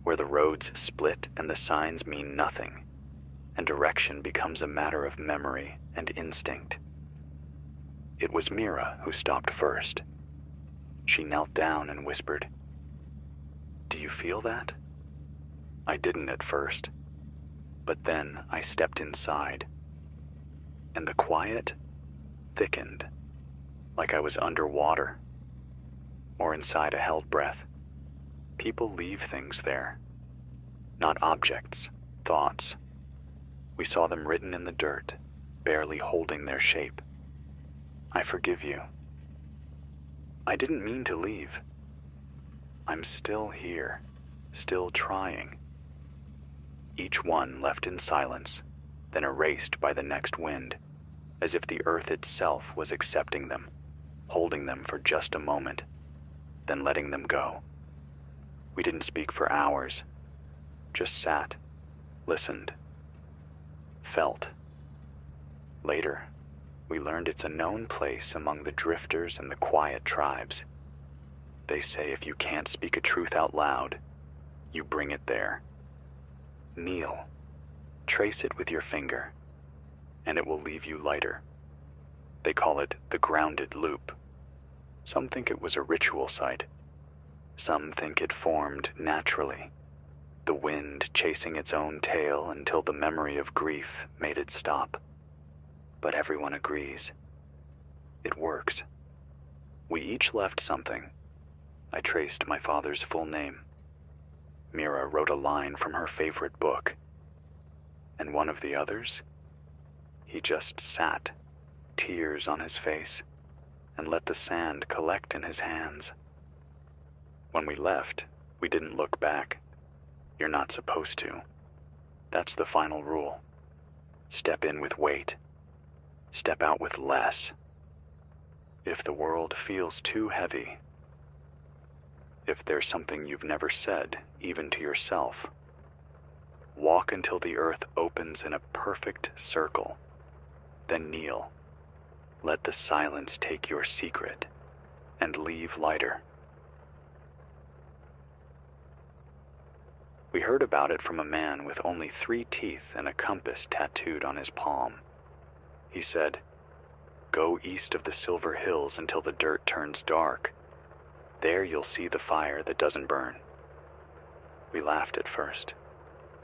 where the roads split and the signs mean nothing, and direction becomes a matter of memory and instinct. It was Mira who stopped first. She knelt down and whispered, "Do you feel that?" I didn't at first, but then I stepped inside, and the quiet thickened, like I was underwater, or inside a held breath. People leave things there, not objects, thoughts. We saw them written in the dirt, barely holding their shape. I forgive you. I didn't mean to leave. I'm still here, still trying. Each one left in silence, then erased by the next wind, as if the earth itself was accepting them, holding them for just a moment, then letting them go. We didn't speak for hours, just sat, listened, felt. Later, we learned it's a known place among the drifters and the quiet tribes. They say if you can't speak a truth out loud, you bring it there. Kneel, trace it with your finger, and it will leave you lighter. They call it the grounded loop. Some think it was a ritual site. Some think it formed naturally, the wind chasing its own tail until the memory of grief made it stop. But everyone agrees. It works. We each left something. I traced my father's full name. Mira wrote a line from her favorite book. And one of the others? He just sat, tears on his face, and let the sand collect in his hands. When we left, we didn't look back. You're not supposed to. That's the final rule. Step in with weight. Step out with less. If the world feels too heavy, if there's something you've never said, even to yourself, walk until the earth opens in a perfect circle, then kneel, Let the silence take your secret, and leave lighter. We heard about it from a man with only 3 teeth and a compass tattooed on his palm. He said, "Go east of the Silver Hills until the dirt turns dark. There you'll see the fire that doesn't burn." We laughed at first.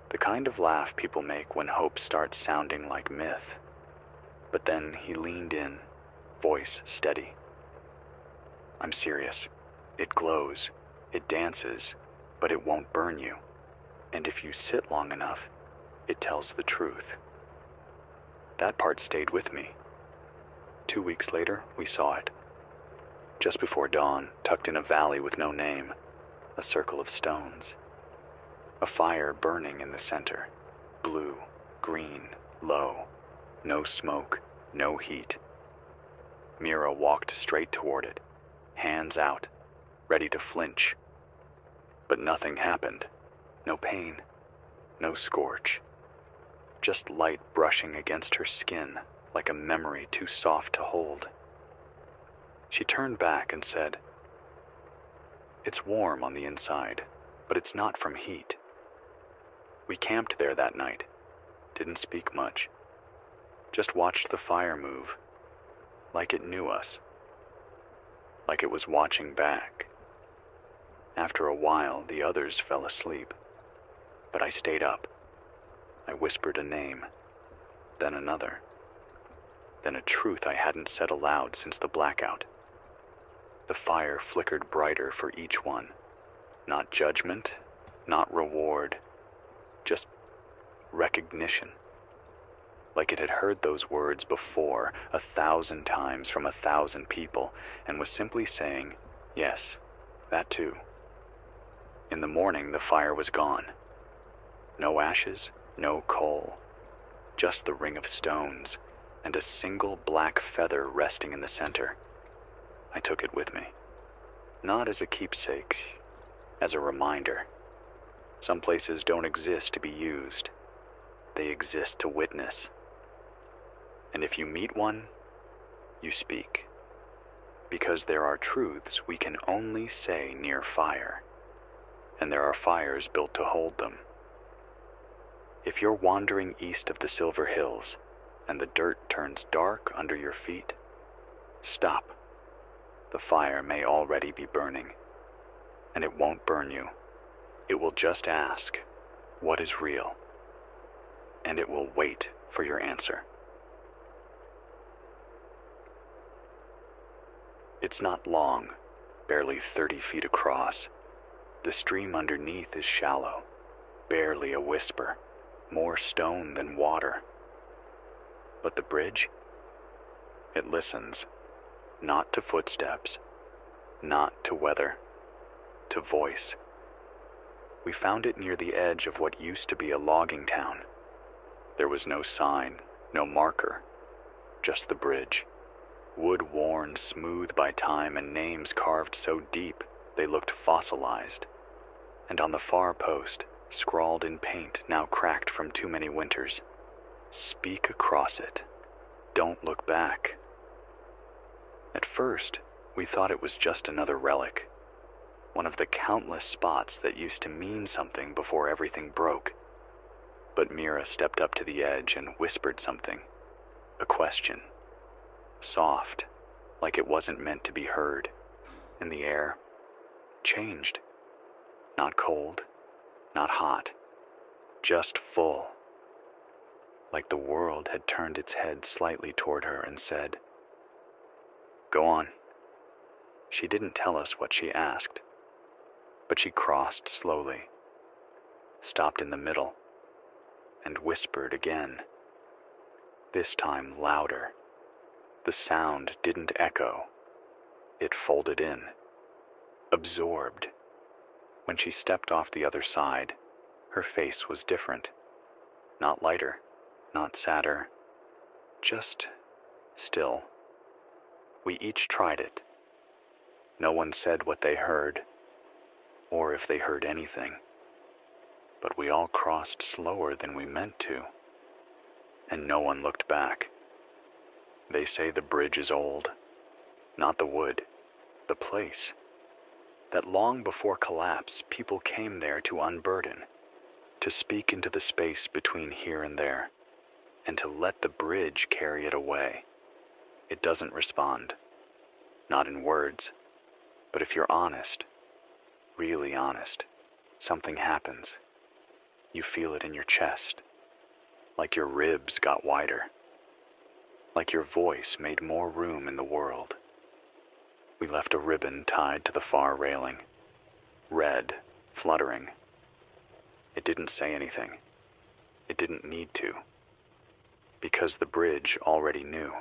The kind of laugh people make when hope starts sounding like myth. But then he leaned in, voice steady. "I'm serious. It glows, it dances, but it won't burn you. And if you sit long enough, it tells the truth." That part stayed with me. 2 weeks later, we saw it. Just before dawn, tucked in a valley with no name, a circle of stones. A fire burning in the center, blue, green, low, no smoke, no heat. Mira walked straight toward it, hands out, ready to flinch. But nothing happened. No pain, no scorch. Just light brushing against her skin like a memory too soft to hold. She turned back and said, "It's warm on the inside, but it's not from heat." We camped there that night, didn't speak much, just watched the fire move, like it knew us, like it was watching back. After a while, the others fell asleep, but I stayed up. I whispered a name, then another, then a truth I hadn't said aloud since the blackout. The fire flickered brighter for each one. Not judgment, not reward, just recognition. Like it had heard those words before 1,000 times from 1,000 people and was simply saying, "Yes, that too." In the morning, the fire was gone. No ashes, no coal, just the ring of stones and a single black feather resting in the center. I took it with me, not as a keepsake, as a reminder. Some places don't exist to be used. They exist to witness. And if you meet one, you speak. Because there are truths we can only say near fire, and there are fires built to hold them. If you're wandering east of the Silver Hills and the dirt turns dark under your feet, stop. The fire may already be burning, and it won't burn you. It will just ask, "What is real?" And it will wait for your answer. It's not long, barely 30 feet across. The stream underneath is shallow, barely a whisper, more stone than water. But the bridge? It listens, not to footsteps, not to weather, to voice. We found it near the edge of what used to be a logging town. There was no sign, no marker, just the bridge. Wood worn smooth by time and names carved so deep they looked fossilized. And on the far post, scrawled in paint now cracked from too many winters, "Speak across it. Don't look back." At first, we thought it was just another relic, one of the countless spots that used to mean something before everything broke. But Mira stepped up to the edge and whispered something, a question. Soft, like it wasn't meant to be heard, and the air changed. Not cold, not hot, just full. Like the world had turned its head slightly toward her and said, "Go on." She didn't tell us what she asked, but she crossed slowly, stopped in the middle, and whispered again, this time louder. The sound didn't echo. It folded in, absorbed. When she stepped off the other side, her face was different. Not lighter, not sadder, just still. We each tried it. No one said what they heard, or if they heard anything. But we all crossed slower than we meant to, and no one looked back. They say the bridge is old, not the wood, the place. That long before collapse, people came there to unburden, to speak into the space between here and there, and to let the bridge carry it away. It doesn't respond, not in words, but if you're honest, really honest, something happens. You feel it in your chest, like your ribs got wider, like your voice made more room in the world. We left a ribbon tied to the far railing, red, fluttering. It didn't say anything. It didn't need to, because the bridge already knew.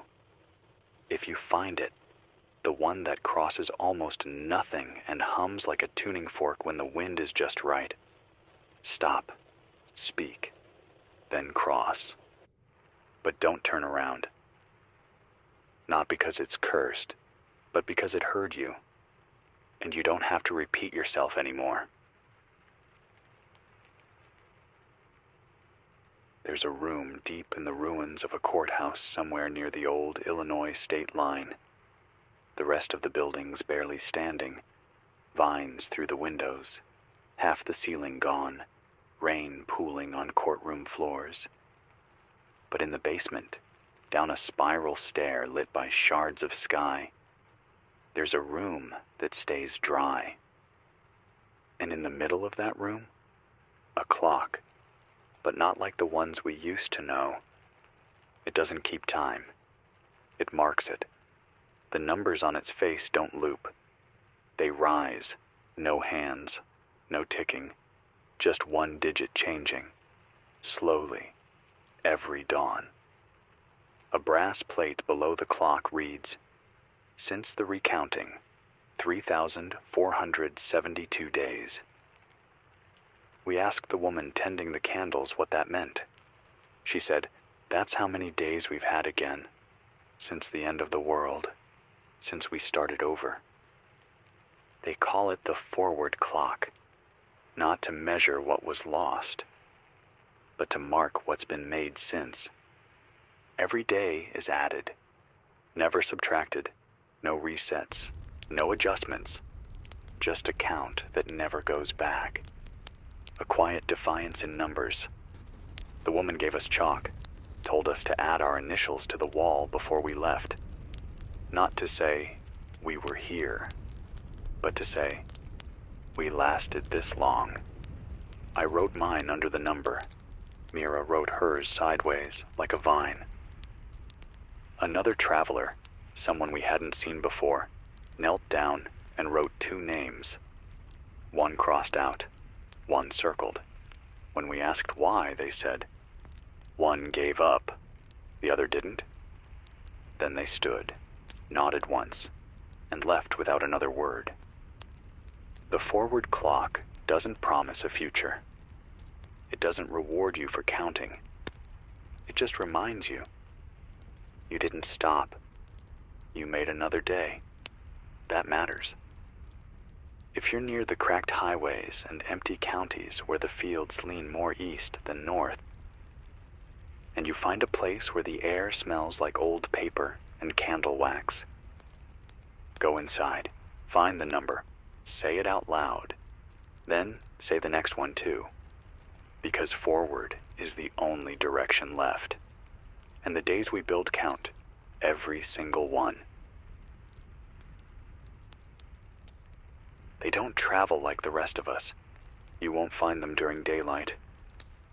If you find it, the one that crosses almost nothing and hums like a tuning fork when the wind is just right, stop, speak, then cross. But don't turn around. Not because it's cursed, but because it heard you, and you don't have to repeat yourself anymore. There's a room deep in the ruins of a courthouse somewhere near the old Illinois state line. The rest of the building's barely standing, vines through the windows, half the ceiling gone, rain pooling on courtroom floors. But in the basement, down a spiral stair lit by shards of sky, there's a room that stays dry. And in the middle of that room, a clock, but not like the ones we used to know. It doesn't keep time. It marks it. The numbers on its face don't loop. They rise, no hands, no ticking, just one digit changing, slowly, every dawn. A brass plate below the clock reads, "Since the recounting, 3,472 days." We asked the woman tending the candles what that meant. She said, "That's how many days we've had again, since the end of the world, since we started over." They call it the forward clock, not to measure what was lost, but to mark what's been made since. Every day is added, never subtracted, no resets, no adjustments, just a count that never goes back. A quiet defiance in numbers. The woman gave us chalk, told us to add our initials to the wall before we left. Not to say, we were here, but to say, we lasted this long. I wrote mine under the number. Mira wrote hers sideways, like a vine. Another traveler, someone we hadn't seen before, knelt down and wrote 2 names. One crossed out, one circled. When we asked why, they said, one gave up, the other didn't. Then they stood, nodded once, and left without another word. The forward clock doesn't promise a future. It doesn't reward you for counting. It just reminds you. You didn't stop. You made another day. That matters. If you're near the cracked highways and empty counties where the fields lean more east than north, and you find a place where the air smells like old paper and candle wax, go inside, find the number, say it out loud, then say the next one too, because forward is the only direction left, and the days we build count, every single one. They don't travel like the rest of us. You won't find them during daylight.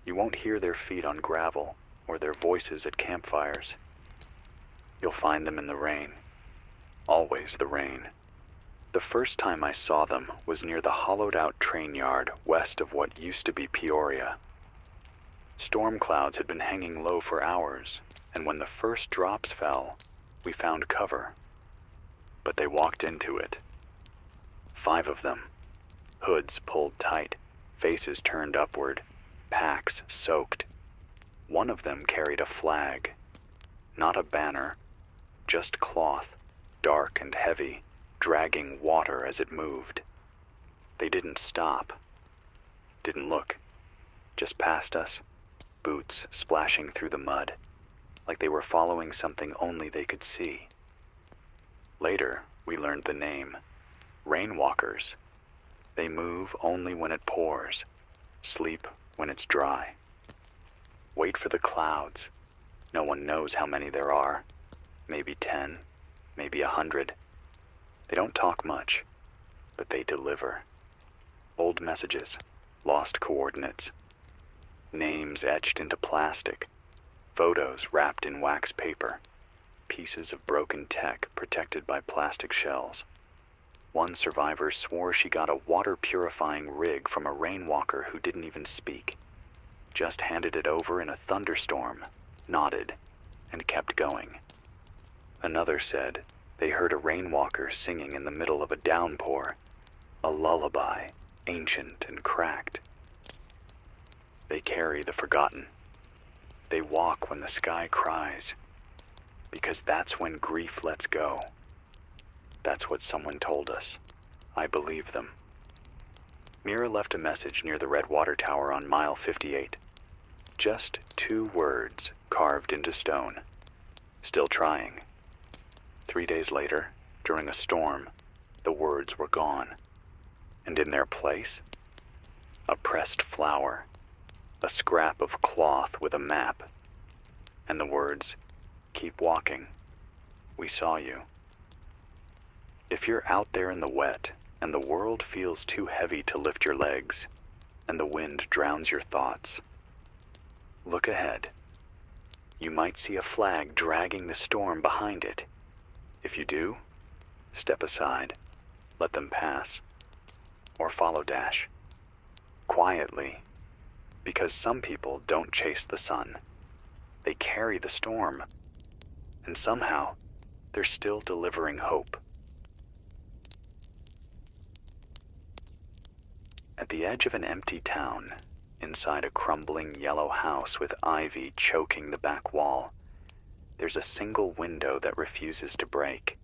You won't hear their feet on gravel or their voices at campfires. You'll find them in the rain. Always the rain. The first time I saw them was near the hollowed-out train yard west of what used to be Peoria. Storm clouds had been hanging low for hours, and when the first drops fell, we found cover. But they walked into it. 5 of them, hoods pulled tight, faces turned upward, packs soaked. One of them carried a flag, not a banner, just cloth, dark and heavy, dragging water as it moved. They didn't stop, didn't look, just passed us, boots splashing through the mud. like they were following something only they could see. Later, we learned the name: rainwalkers. They move only when it pours, sleep when it's dry. Wait for the clouds. No one knows how many there are. Maybe 10, maybe 100. They don't talk much, but they deliver. Old messages, lost coordinates, names etched into plastic, photos wrapped in wax paper, pieces of broken tech protected by plastic shells. One survivor swore she got a water-purifying rig from a rainwalker who didn't even speak, just handed it over in a thunderstorm, nodded, and kept going. Another said they heard a rainwalker singing in the middle of a downpour, a lullaby, ancient and cracked. They carry the forgotten. They walk when the sky cries, because that's when grief lets go. That's what someone told us. I believe them. Mira left a message near the red water tower on mile 58. Just 2 words carved into stone. Still trying. 3 days later, during a storm, the words were gone. And in their place, a pressed flower, a scrap of cloth with a map, and the words, "Keep walking. We saw you." If you're out there in the wet and the world feels too heavy to lift your legs, and the wind drowns your thoughts, look ahead. You might see a flag dragging the storm behind it. If you do, step aside, let them pass, or follow Dash. Quietly, because some people don't chase the sun. They carry the storm, and somehow they're still delivering hope. At the edge of an empty town, inside a crumbling yellow house with ivy choking the back wall, there's a single window that refuses to break.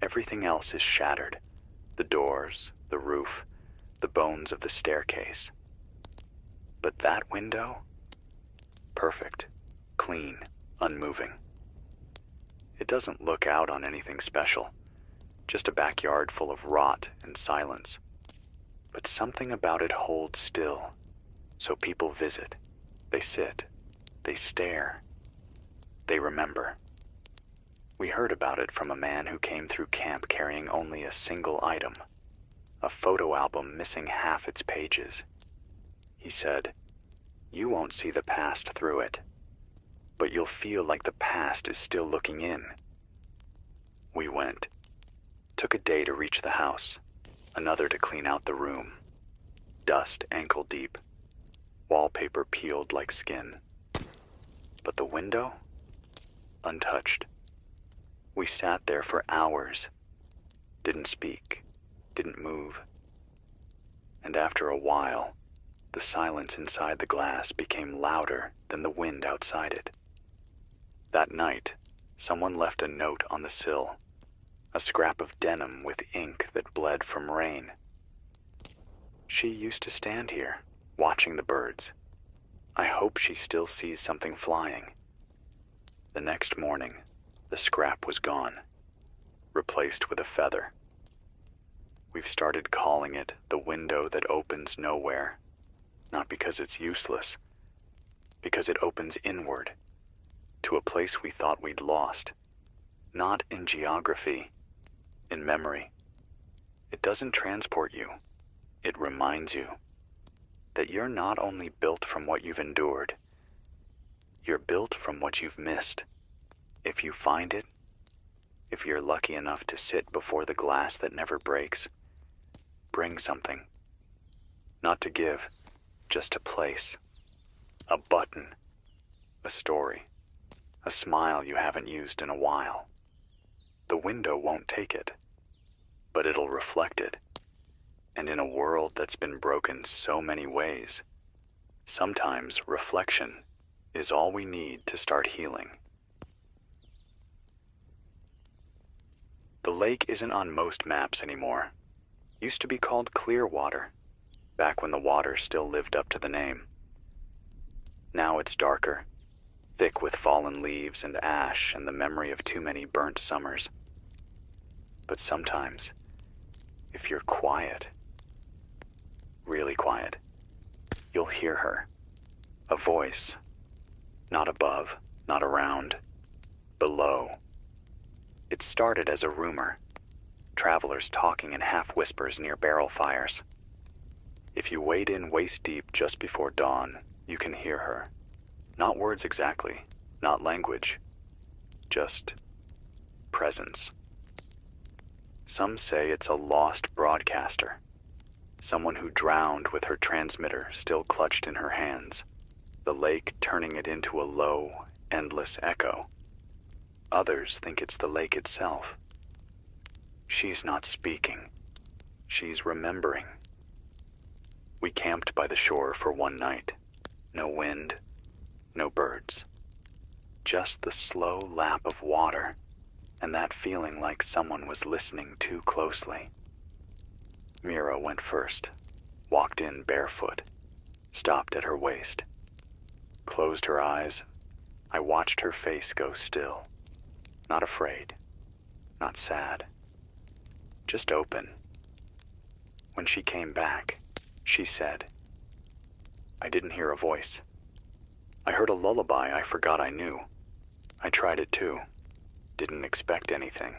Everything else is shattered: the doors, the roof, the bones of the staircase. But that window? Perfect, clean, unmoving. It doesn't look out on anything special, just a backyard full of rot and silence. But something about it holds still, so people visit. They sit. They stare. They remember. We heard about it from a man who came through camp carrying only a single item, a photo album missing half its pages. He said, "You won't see the past through it, but you'll feel like the past is still looking in." We went. Took a day to reach the house, another to clean out the room. Dust ankle deep, wallpaper peeled like skin. But the window? Untouched. We sat there for hours, didn't speak, didn't move. And after a while, the silence inside the glass became louder than the wind outside it. That night, someone left a note on the sill, a scrap of denim with ink that bled from rain. She used to stand here, watching the birds. I hope she still sees something flying. The next morning, the scrap was gone, replaced with a feather. We've started calling it the window that opens nowhere, not because it's useless, because it opens inward, to a place we thought we'd lost, not in geography, in memory. It doesn't transport you, it reminds you that you're not only built from what you've endured, you're built from what you've missed. If you find it, if you're lucky enough to sit before the glass that never breaks, bring something. Not to give, just to place. A button, a story, a smile you haven't used in a while. The window won't take it, but it'll reflect it. And in a world that's been broken so many ways, sometimes reflection is all we need to start healing. The lake isn't on most maps anymore. Used to be called Clearwater, back when the water still lived up to the name. Now it's darker, thick with fallen leaves and ash and the memory of too many burnt summers. But sometimes, if you're quiet, really quiet, you'll hear her. A voice, not above, not around, below. It started as a rumor, travelers talking in half-whispers near barrel fires. If you wade in waist-deep just before dawn, you can hear her. Not words exactly, not language, just presence. Some say it's a lost broadcaster, someone who drowned with her transmitter still clutched in her hands, the lake turning it into a low, endless echo. Others think it's the lake itself. She's not speaking. She's remembering. We camped by the shore for one night. No wind, no birds. Just the slow lap of water, and that feeling like someone was listening too closely. Mira went first, walked in barefoot, stopped at her waist, closed her eyes. I watched her face go still. Not afraid, not sad, just open. When she came back, she said, "I didn't hear a voice. I heard a lullaby I forgot I knew. I tried it too, didn't expect anything.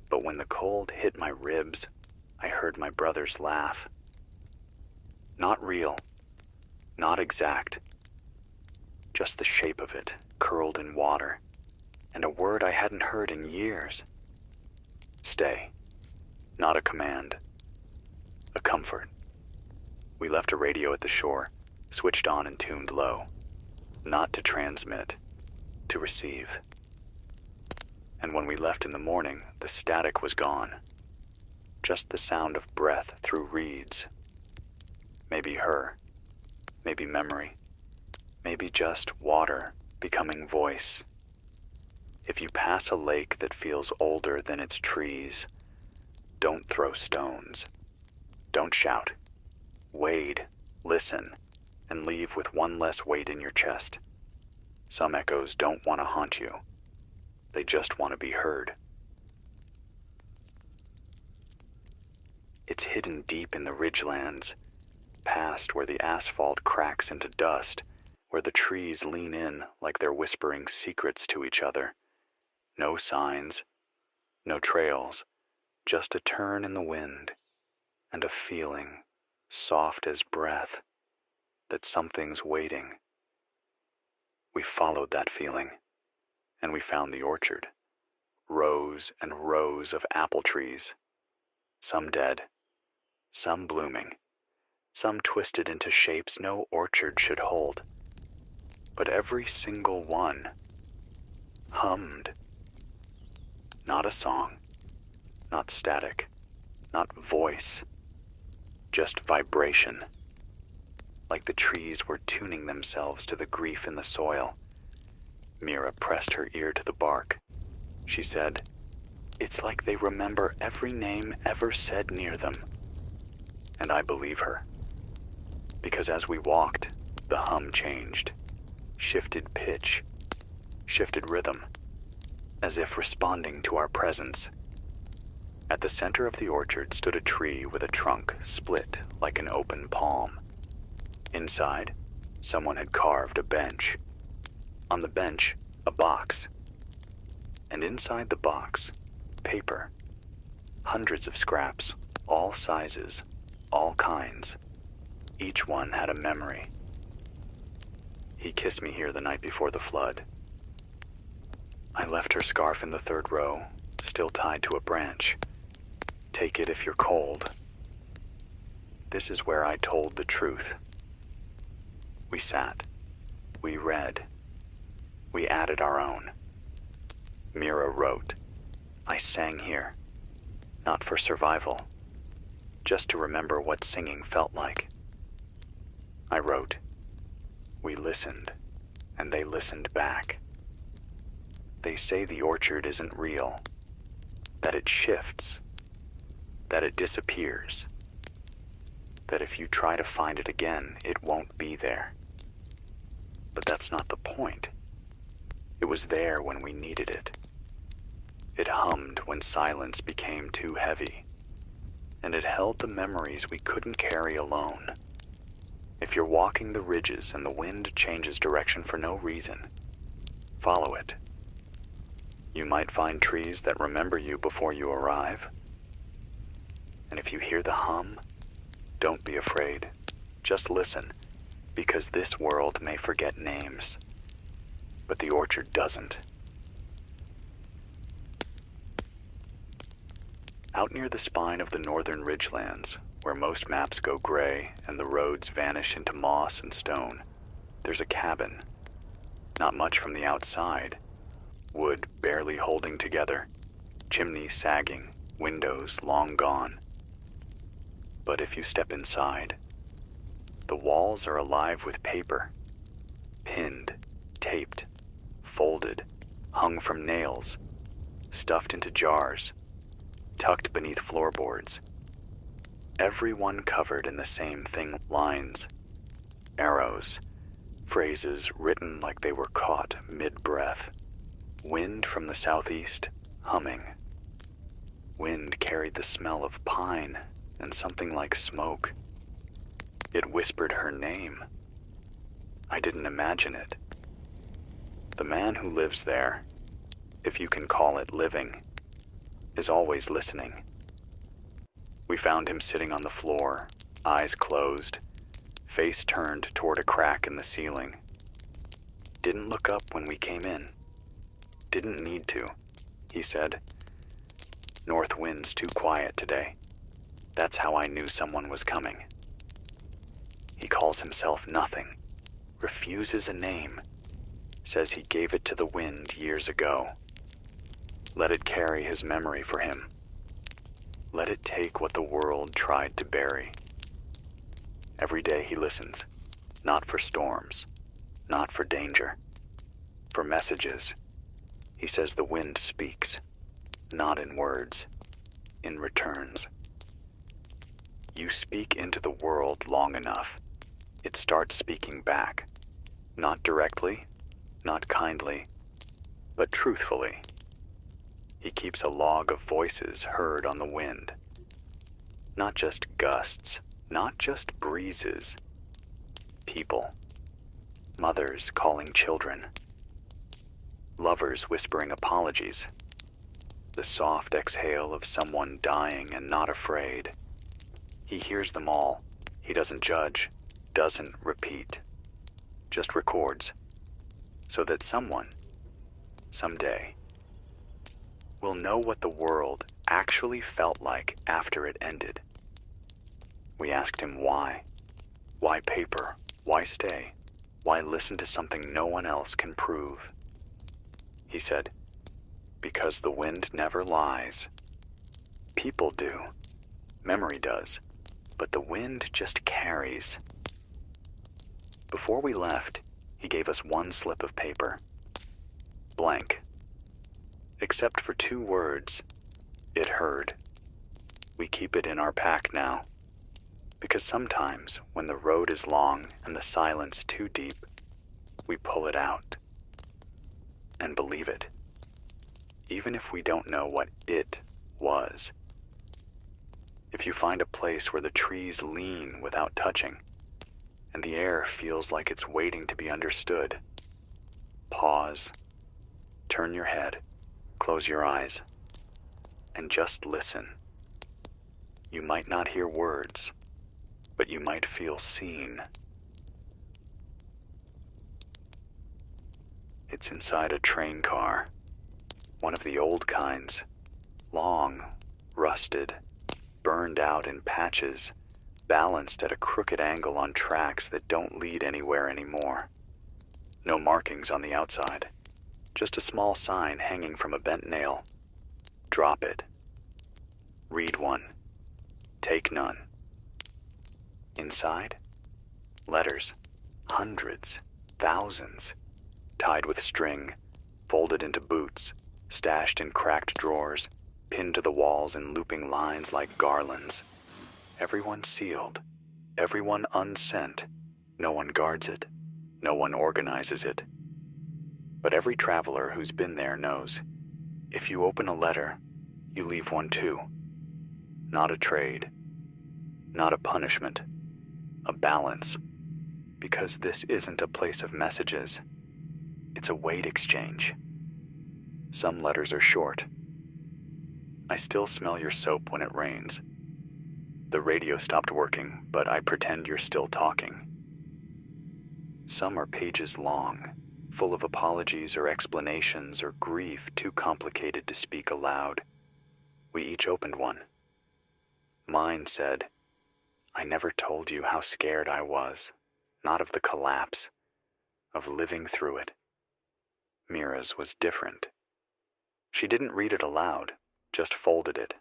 But when the cold hit my ribs, I heard my brother's laugh. Not real, not exact, just the shape of it, curled in water, and a word I hadn't heard in years. Stay, not a command, a comfort." We left a radio at the shore, switched on and tuned low, not to transmit, to receive. And when we left in the morning, the static was gone, just the sound of breath through reeds. Maybe her, maybe memory, maybe just water becoming voice. If you pass a lake that feels older than its trees, don't throw stones. Don't shout. Wade, listen, and leave with one less weight in your chest. Some echoes don't want to haunt you. They just want to be heard. It's hidden deep in the ridgelands, past where the asphalt cracks into dust, where the trees lean in like they're whispering secrets to each other. No signs, no trails, just a turn in the wind, and a feeling, soft as breath, that something's waiting. We followed that feeling, and we found the orchard. Rows and rows of apple trees, some dead, some blooming, some twisted into shapes no orchard should hold. But every single one hummed. Not a song, not static, not voice, just vibration. Like the trees were tuning themselves to the grief in the soil. Mira pressed her ear to the bark. She said, "It's like they remember every name ever said near them." And I believe her. Because as we walked, the hum changed, shifted pitch, shifted rhythm, as if responding to our presence. At the center of the orchard stood a tree with a trunk split like an open palm. Inside, someone had carved a bench. On the bench, a box. And inside the box, paper. Hundreds of scraps, all sizes, all kinds. Each one had a memory. He kissed me here the night before the flood. I left her scarf in the third row, still tied to a branch. Take it if you're cold. This is where I told the truth. We sat. We read. We added our own. Mira wrote. I sang here. Not for survival. Just to remember what singing felt like. I wrote. We listened, and they listened back. They say the orchard isn't real, that it shifts, that it disappears, that if you try to find it again, it won't be there. But that's not the point. It was there when we needed it. It hummed when silence became too heavy, and it held the memories we couldn't carry alone. If you're walking the ridges and the wind changes direction for no reason, follow it. You might find trees that remember you before you arrive. And if you hear the hum, don't be afraid. Just listen, because this world may forget names, but the orchard doesn't. Out near the spine of the northern ridgelands, where most maps go gray and the roads vanish into moss and stone, there's a cabin. Not much from the outside. Wood barely holding together, chimney sagging, windows long gone. But if you step inside, the walls are alive with paper. Pinned, taped, folded, hung from nails, stuffed into jars, tucked beneath floorboards. Every one covered in the same thing: lines, arrows, phrases written like they were caught mid-breath. Wind from the southeast, humming. Wind carried the smell of pine and something like smoke. It whispered her name. I didn't imagine it. The man who lives there, if you can call it living, is always listening. We found him sitting on the floor, eyes closed, face turned toward a crack in the ceiling. Didn't look up when we came in. Didn't need to, he said. North wind's too quiet today. That's how I knew someone was coming. He calls himself nothing, refuses a name, says he gave it to the wind years ago. Let it carry his memory for him. Let it take what the world tried to bury. Every day he listens, not for storms, not for danger, for messages. He says the wind speaks, not in words, in returns. You speak into the world long enough, it starts speaking back, not directly, not kindly, but truthfully. He keeps a log of voices heard on the wind. Not just gusts, not just breezes. People. Mothers calling children. Lovers whispering apologies. The soft exhale of someone dying and not afraid. He hears them all. He doesn't judge, doesn't repeat, just records, so that someone, someday, will know what the world actually felt like after it ended. We asked him why. Why paper? Why stay? Why listen to something no one else can prove? He said, because the wind never lies. People do. Memory does. But the wind just carries. Before we left, he gave us one slip of paper. Blank. Except for 2 words. It heard. We keep it in our pack now. Because sometimes, when the road is long and the silence too deep, we pull it out. And believe it. Even if we don't know what it was. If you find a place where the trees lean without touching, and the air feels like it's waiting to be understood, pause, turn your head, close your eyes, and just listen. You might not hear words, but you might feel seen. It's inside a train car, one of the old kinds, long, rusted, burned out in patches, balanced at a crooked angle on tracks that don't lead anywhere anymore. No markings on the outside, just a small sign hanging from a bent nail. Drop it. Read one. Take none. Inside, letters, hundreds, thousands, tied with string, folded into boots, stashed in cracked drawers, pinned to the walls in looping lines like garlands. Everyone sealed, everyone unsent. No one guards it, No one organizes it. But every traveler who's been there knows, if you open a letter, you leave one too. Not a trade, not a punishment, a balance. Because this isn't a place of messages. It's a weight exchange. Some letters are short. I still smell your soap when it rains. The radio stopped working, but I pretend you're still talking. Some are pages long, full of apologies or explanations or grief too complicated to speak aloud. We each opened one. Mine said, "I never told you how scared I was, not of the collapse, of living through it." Mira's was different. She didn't read it aloud, just folded it,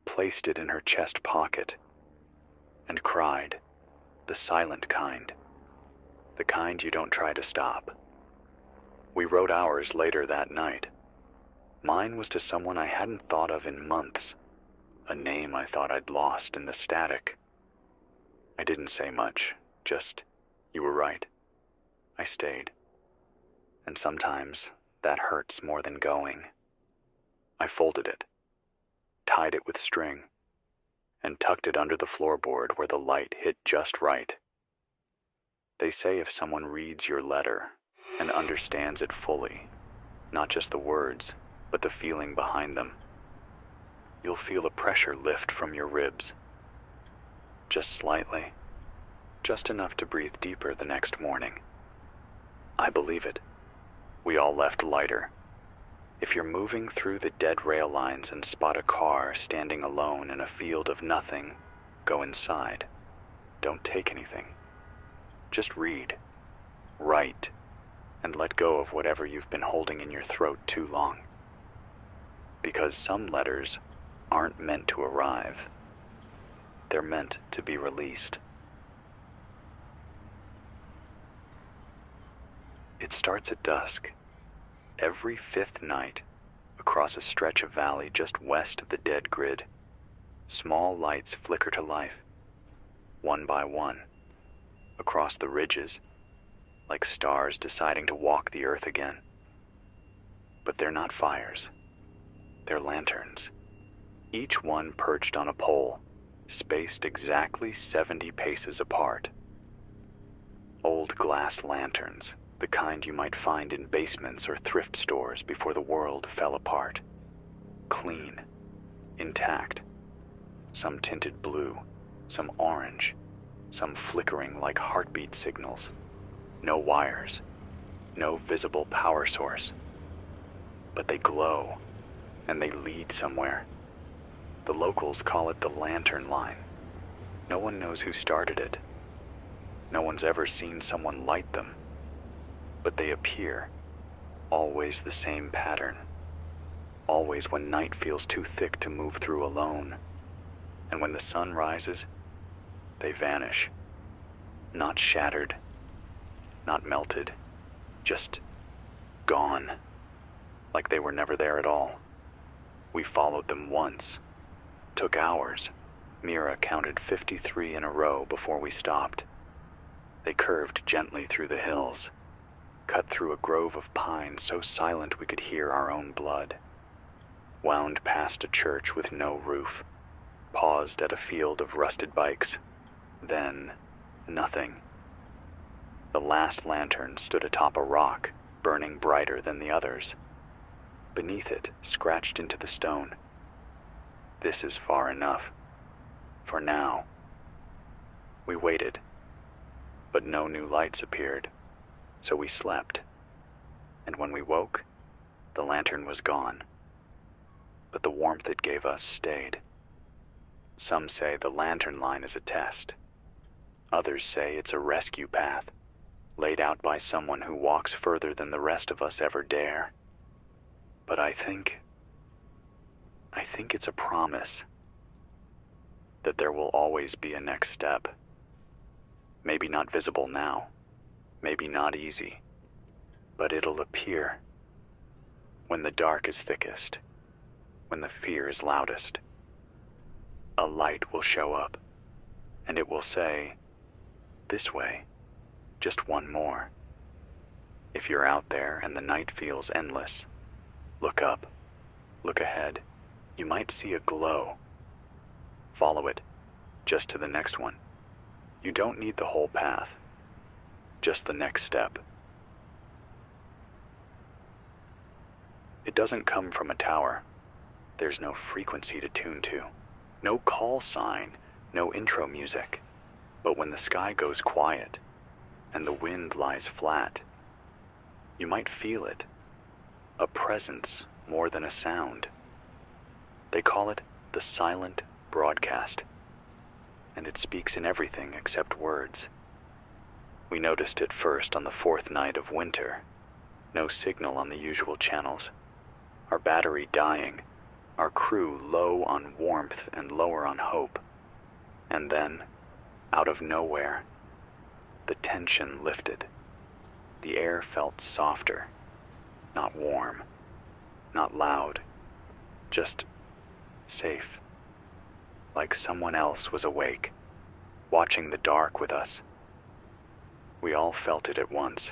placed it in her chest pocket, and cried, the silent kind, the kind you don't try to stop. We wrote ours later that night. Mine was to someone I hadn't thought of in months, a name I thought I'd lost in the static. I didn't say much, just, "You were right." I stayed. And sometimes that hurts more than going. I folded it, tied it with string, and tucked it under the floorboard where the light hit just right. They say if someone reads your letter and understands it fully, not just the words, but the feeling behind them, you'll feel a pressure lift from your ribs. Just slightly, just enough to breathe deeper the next morning. I believe it. We all left lighter. If you're moving through the dead rail lines and spot a car standing alone in a field of nothing, go inside. Don't take anything. Just read, write, and let go of whatever you've been holding in your throat too long. Because some letters aren't meant to arrive. They're meant to be released. It starts at dusk, every fifth night, across a stretch of valley just west of the dead grid. Small lights flicker to life, one by one, across the ridges, like stars deciding to walk the earth again. But they're not fires. They're lanterns, each one perched on a pole, spaced exactly 70 paces apart. Old glass lanterns, the kind you might find in basements or thrift stores before the world fell apart. Clean, intact, some tinted blue, some orange, some flickering like heartbeat signals. No wires, no visible power source. But they glow, and they lead somewhere. The locals call it the lantern line. No one knows who started it. No one's ever seen someone light them. But they appear, always the same pattern. Always when night feels too thick to move through alone. And when the sun rises, they vanish. Not shattered, not melted, just gone. Like they were never there at all. We followed them once. Took hours. Mira counted 53 in a row before we stopped. They curved gently through the hills, cut through a grove of pines so silent we could hear our own blood, wound past a church with no roof, paused at a field of rusted bikes, then nothing. The last lantern stood atop a rock, burning brighter than the others. Beneath it, scratched into the stone, "This is far enough. For now." We waited, but no new lights appeared, so we slept. And when we woke, the lantern was gone. But the warmth it gave us stayed. Some say the lantern line is a test. Others say it's a rescue path, laid out by someone who walks further than the rest of us ever dare. But I think it's a promise that there will always be a next step. Maybe not visible now, maybe not easy, but it'll appear when the dark is thickest, when the fear is loudest. A light will show up, and it will say, "This way," just one more. If you're out there and the night feels endless, look up, look ahead. You might see a glow. Follow it, just to the next one. You don't need the whole path, just the next step. It doesn't come from a tower. There's no frequency to tune to, no call sign, no intro music. But when the sky goes quiet and the wind lies flat, you might feel it, a presence more than a sound. They call it the silent broadcast, and it speaks in everything except words. We noticed it first on the 4th night of winter. No signal on the usual channels. Our battery dying, our crew low on warmth and lower on hope. And then, out of nowhere, the tension lifted. The air felt softer, not warm, not loud, just safe. Like someone else was awake, watching the dark with us. We all felt it at once.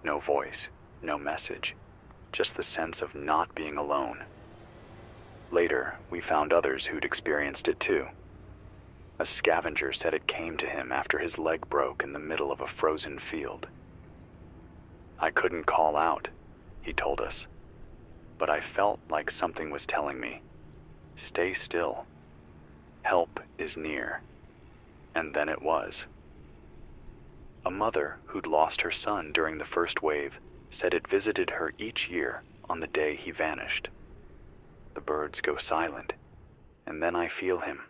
No voice, no message, just the sense of not being alone. Later, we found others who'd experienced it too. A scavenger said it came to him after his leg broke in the middle of a frozen field. I couldn't call out, he told us, but I felt like something was telling me, stay still. Help is near. And then it was. A mother who'd lost her son during the first wave said it visited her each year on the day he vanished. The birds go silent, and then I feel him,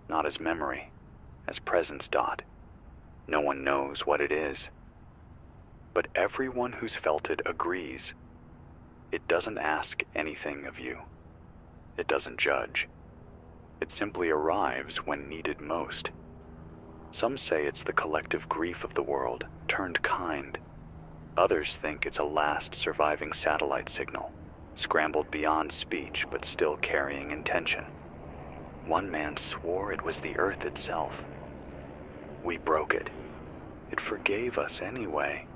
not as memory, as presence. No one knows what it is. But everyone who's felt it agrees. It doesn't ask anything of you. It doesn't judge. It simply arrives when needed most. Some say it's the collective grief of the world, turned kind. Others think it's a last surviving satellite signal, scrambled beyond speech but still carrying intention. One man swore it was the Earth itself. We broke it. It forgave us anyway.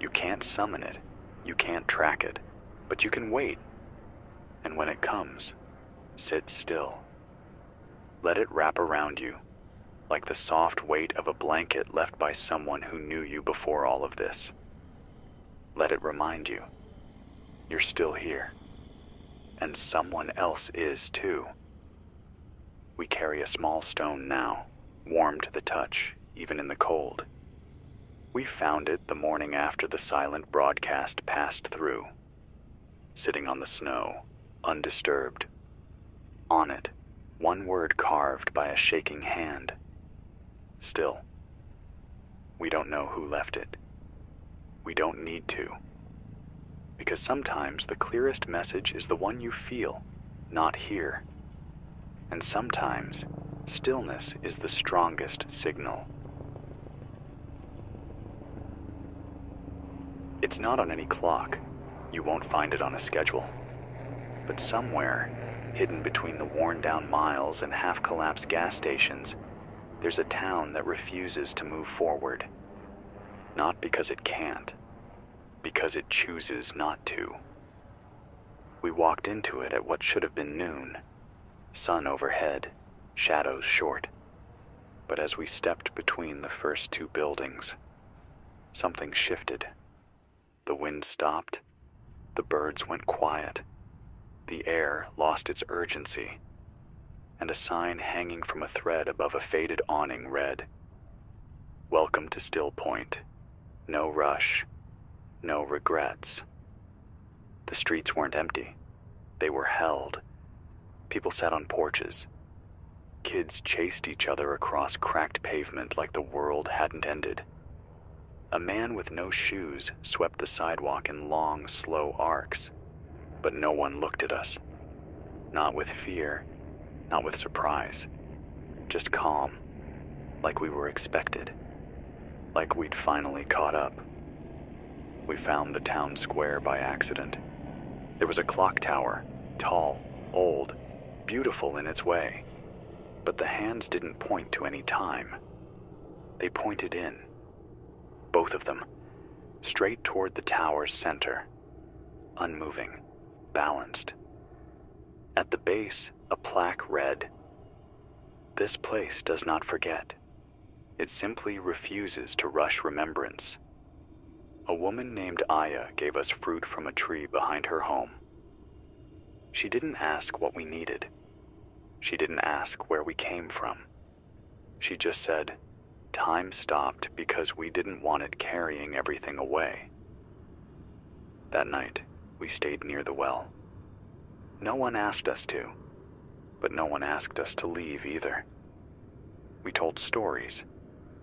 You can't summon it, you can't track it, but you can wait. And when it comes, sit still. Let it wrap around you, like the soft weight of a blanket left by someone who knew you before all of this. Let it remind you, you're still here, and someone else is too. We carry a small stone now, warm to the touch, even in the cold. We found it the morning after the silent broadcast passed through, sitting on the snow, undisturbed. On it, one word carved by a shaking hand. Still, we don't know who left it. We don't need to. Because sometimes the clearest message is the one you feel, not hear. And sometimes, stillness is the strongest signal. It's not on any clock. You won't find it on a schedule. But somewhere, hidden between the worn-down miles and half-collapsed gas stations, there's a town that refuses to move forward. Not because it can't, because it chooses not to. We walked into it at what should have been noon. Sun overhead, shadows short. But as we stepped between the first two buildings, something shifted. The wind stopped. The birds went quiet. The air lost its urgency. And a sign hanging from a thread above a faded awning read, "Welcome to Still Point. No rush. No regrets." The streets weren't empty. They were held. People sat on porches. Kids chased each other across cracked pavement like the world hadn't ended. A man with no shoes swept the sidewalk in long, slow arcs, but no one looked at us. Not with fear, not with surprise, just calm, like we were expected, like we'd finally caught up. We found the town square by accident. There was a clock tower, tall, old, beautiful in its way, but the hands didn't point to any time. They pointed in, both of them, straight toward the tower's center, unmoving, balanced. At the base, a plaque read, "This place does not forget. It simply refuses to rush remembrance." A woman named Aya gave us fruit from a tree behind her home. She didn't ask what we needed. She didn't ask where we came from. She just said, time stopped because we didn't want it carrying everything away. That night, we stayed near the well. No one asked us to, but no one asked us to leave either. We told stories,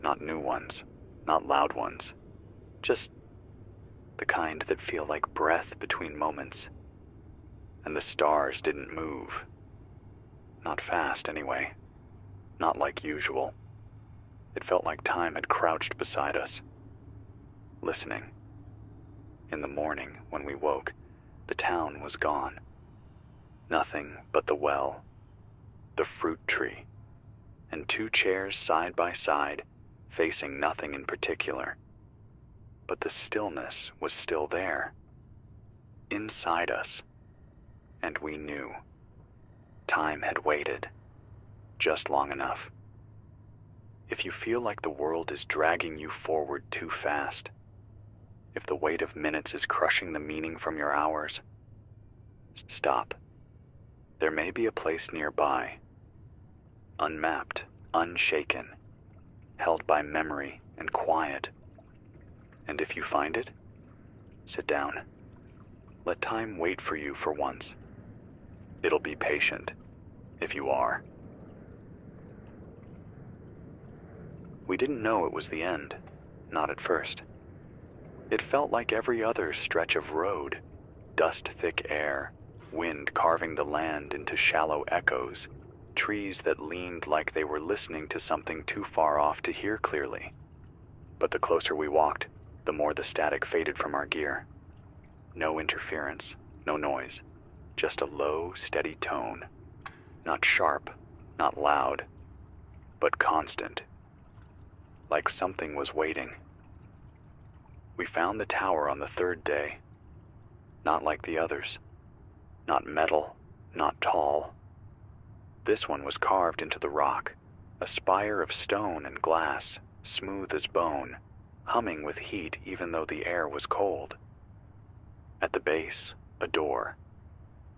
not new ones, not loud ones, just the kind that feel like breath between moments. And the stars didn't move. Not fast, anyway. Not like usual. It felt like time had crouched beside us, listening. In the morning, when we woke, the town was gone. Nothing but the well, the fruit tree, and two chairs side by side, facing nothing in particular. But the stillness was still there, inside us, and we knew. Time had waited, just long enough. If you feel like the world is dragging you forward too fast, if the weight of minutes is crushing the meaning from your hours, stop. There may be a place nearby, unmapped, unshaken, held by memory and quiet. And if you find it, sit down. Let time wait for you for once. It'll be patient, if you are. We didn't know it was the end, not at first. It felt like every other stretch of road, dust-thick air, wind carving the land into shallow echoes, trees that leaned like they were listening to something too far off to hear clearly. But the closer we walked, the more the static faded from our gear. No interference, no noise, just a low, steady tone. Not sharp, not loud, but constant. Like something was waiting. We found the tower on the third day. Not like the others. Not metal, not tall. This one was carved into the rock, a spire of stone and glass, smooth as bone, humming with heat even though the air was cold. At the base, a door.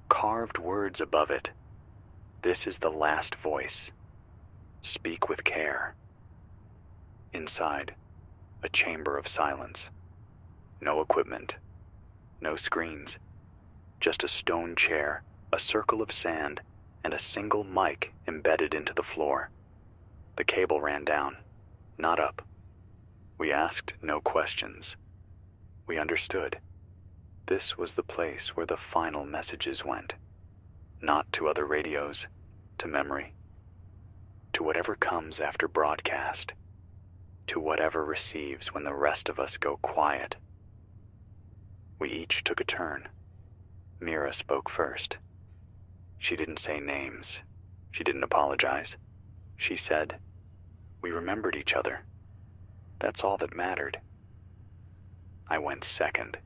Carved words above it. This is the last voice. Speak with care. Inside, a chamber of silence. No equipment, no screens, just a stone chair, a circle of sand, and a single mic embedded into the floor. The cable ran down, not up. We asked no questions. We understood. This was the place where the final messages went. Not to other radios, to memory, to whatever comes after broadcast, to whatever receives when the rest of us go quiet. We each took a turn. Mira spoke first. She didn't say names. She didn't apologize. She said, "We remembered each other. That's all that mattered." I went second.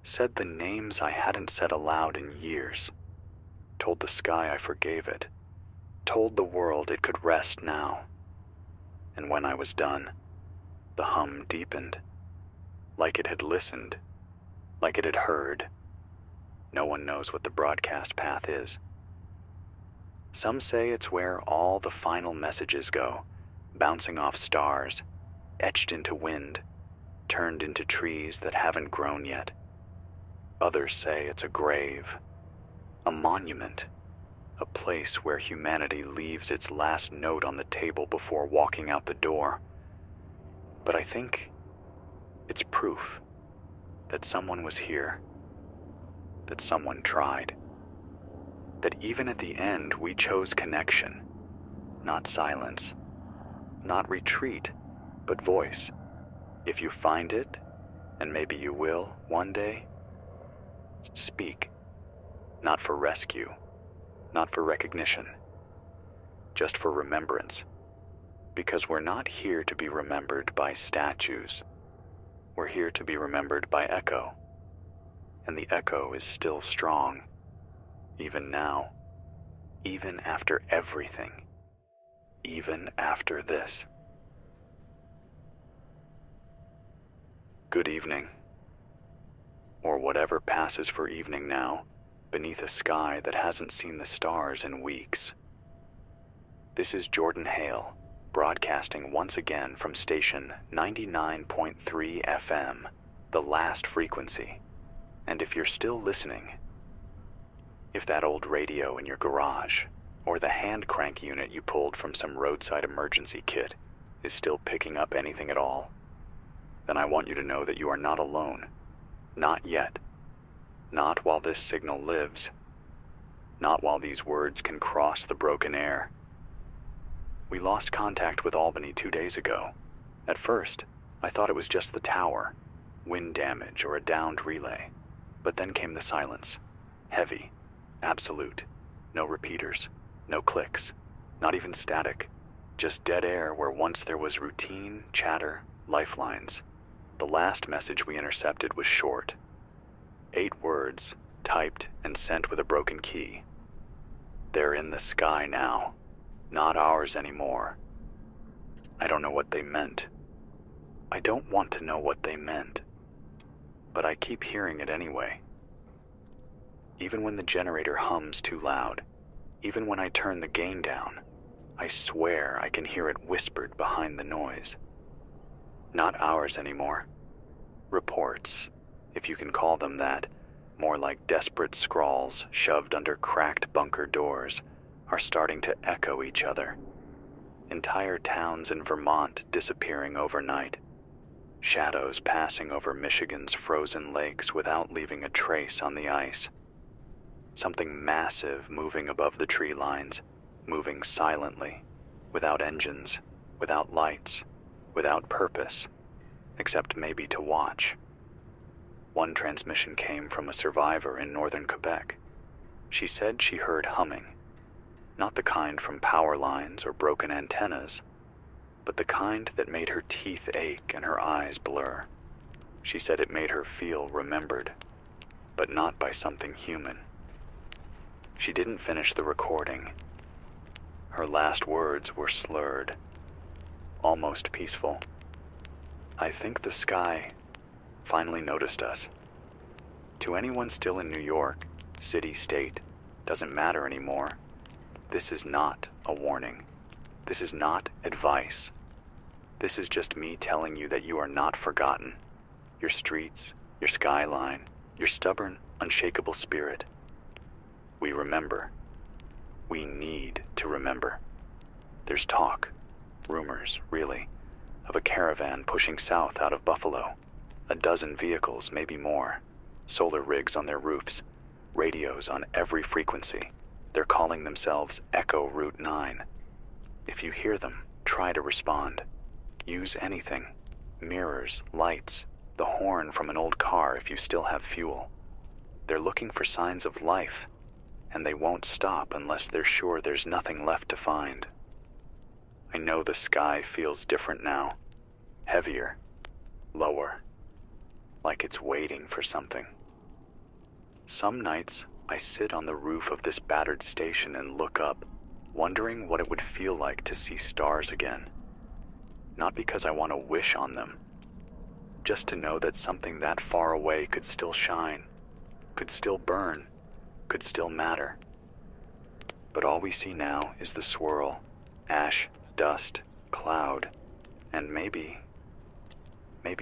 Said the names I hadn't said aloud in years. Told the sky I forgave it. Told the world it could rest now. And when I was done, the hum deepened. Like it had listened. Like it had heard. No one knows what the broadcast path is. Some say it's where all the final messages go, bouncing off stars, etched into wind, turned into trees that haven't grown yet. Others say it's a grave, a monument, a place where humanity leaves its last note on the table before walking out the door. But I think it's proof that someone was here, that someone tried, that even at the end we chose connection, not silence, not retreat, but voice. If you find it, and maybe you will one day, speak, not for rescue, not for recognition, just for remembrance, because we're not here to be remembered by statues, We're here to be remembered by echo. And the echo is still strong, even now, even after everything, even after this. Good evening, or whatever passes for evening now, beneath a sky that hasn't seen the stars in weeks. This is Jordan Hale, broadcasting once again from station 99.3 FM, the last frequency. And if you're still listening, if that old radio in your garage, or the hand crank unit you pulled from some roadside emergency kit, is still picking up anything at all, then I want you to know that you are not alone. Not yet. Not while this signal lives. Not while these words can cross the broken air. We lost contact with Albany 2 days ago. At first, I thought it was just the tower, wind damage, or a downed relay. But then came the silence. Heavy, absolute. No repeaters, no clicks, not even static. Just dead air where once there was routine, chatter, lifelines. The last message we intercepted was short. 8 words, typed and sent with a broken key. They're in the sky now. Not ours anymore. I don't know what they meant. I don't want to know what they meant. But I keep hearing it anyway. Even when the generator hums too loud, even when I turn the gain down, I swear I can hear it whispered behind the noise. Not ours anymore. Reports, if you can call them that, more like desperate scrawls shoved under cracked bunker doors, are starting to echo each other. Entire towns in Vermont disappearing overnight. Shadows passing over Michigan's frozen lakes without leaving a trace on the ice. Something massive moving above the tree lines, moving silently, without engines, without lights, without purpose, except maybe to watch. One transmission came from a survivor in northern Quebec. She said she heard humming. Not the kind from power lines or broken antennas, but the kind that made her teeth ache and her eyes blur. She said it made her feel remembered, but not by something human. She didn't finish the recording. Her last words were slurred, almost peaceful. I think the sky finally noticed us. To anyone still in New York, city, state, doesn't matter anymore. This is not a warning. This is not advice. This is just me telling you that you are not forgotten. Your streets, your skyline, your stubborn, unshakable spirit. We remember. We need to remember. There's talk, rumors, really, of a caravan pushing south out of Buffalo. A dozen vehicles, maybe more. Solar rigs on their roofs. Radios on every frequency. They're calling themselves Echo Route 9. If you hear them, try to respond. Use anything. Mirrors, lights, the horn from an old car if you still have fuel. They're looking for signs of life, and they won't stop unless they're sure there's nothing left to find. I know the sky feels different now. Heavier. Lower. Like it's waiting for something. Some nights, I sit on the roof of this battered station and look up, wondering what it would feel like to see stars again. Not because I want to wish on them, just to know that something that far away could still shine, could still burn, could still matter. But all we see now is the swirl, ash, dust, cloud, and maybe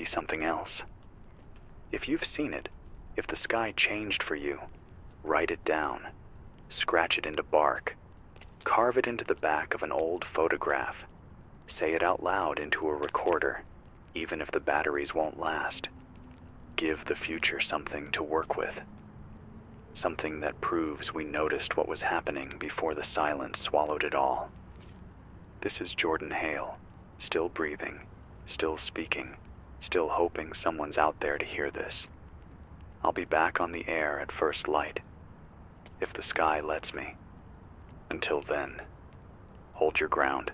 something else. If you've seen it, if the sky changed for you, write it down, scratch it into bark, carve it into the back of an old photograph, say it out loud into a recorder, even if the batteries won't last. Give the future something to work with. Something that proves we noticed what was happening before the silence swallowed it all. This is Jordan Hale, still breathing, still speaking, still hoping someone's out there to hear this. I'll be back on the air at first light, if the sky lets me. Until then, hold your ground.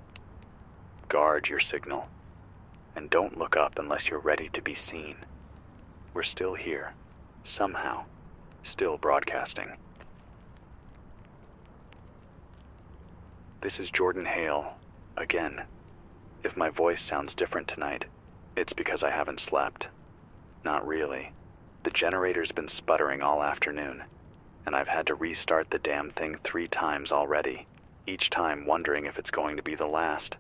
Guard your signal. And don't look up unless you're ready to be seen. We're still here, somehow, still broadcasting. This is Jordan Hale, again. If my voice sounds different tonight, it's because I haven't slept. Not really. The generator's been sputtering all afternoon, and I've had to restart the damn thing 3 times already, each time wondering if it's going to be the last.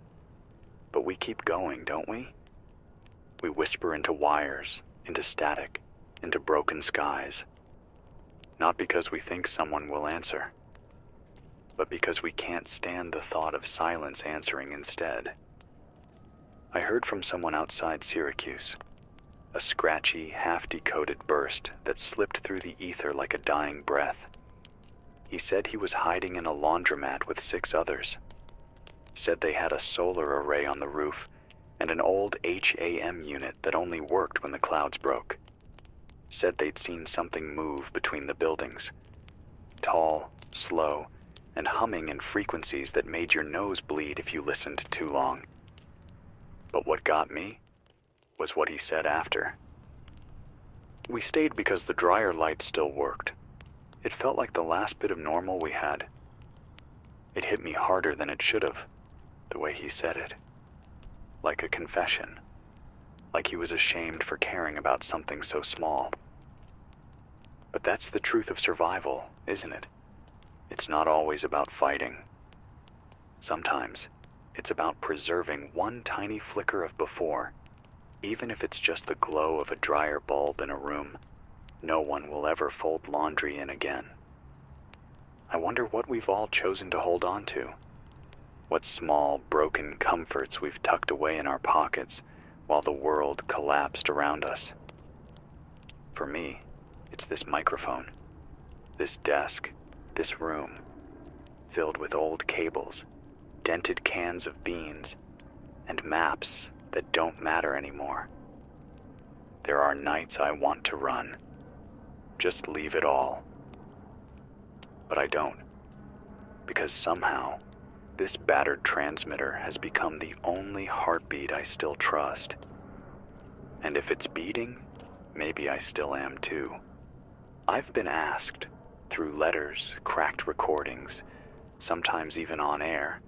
But we keep going, don't we? We whisper into wires, into static, into broken skies. Not because we think someone will answer, but because we can't stand the thought of silence answering instead. I heard from someone outside Syracuse, a scratchy, half-decoded burst that slipped through the ether like a dying breath. He said he was hiding in a laundromat with 6 others. Said they had a solar array on the roof and an old HAM unit that only worked when the clouds broke. Said they'd seen something move between the buildings. Tall, slow, and humming in frequencies that made your nose bleed if you listened too long. But what got me was what he said after. We stayed because the dryer light still worked. It felt like the last bit of normal we had. It hit me harder than it should have, the way he said it. Like a confession. Like he was ashamed for caring about something so small. But that's the truth of survival, isn't it? It's not always about fighting. Sometimes, it's about preserving one tiny flicker of before, even if it's just the glow of a dryer bulb in a room no one will ever fold laundry in again. I wonder what we've all chosen to hold on to. What small, broken comforts we've tucked away in our pockets while the world collapsed around us. For me, it's this microphone, this desk, this room, filled with old cables, dented cans of beans, and maps that don't matter anymore. There are nights I want to run. Just leave it all. But I don't, because somehow, this battered transmitter has become the only heartbeat I still trust. And if it's beating, maybe I still am too. I've been asked, through letters, cracked recordings, sometimes even on air,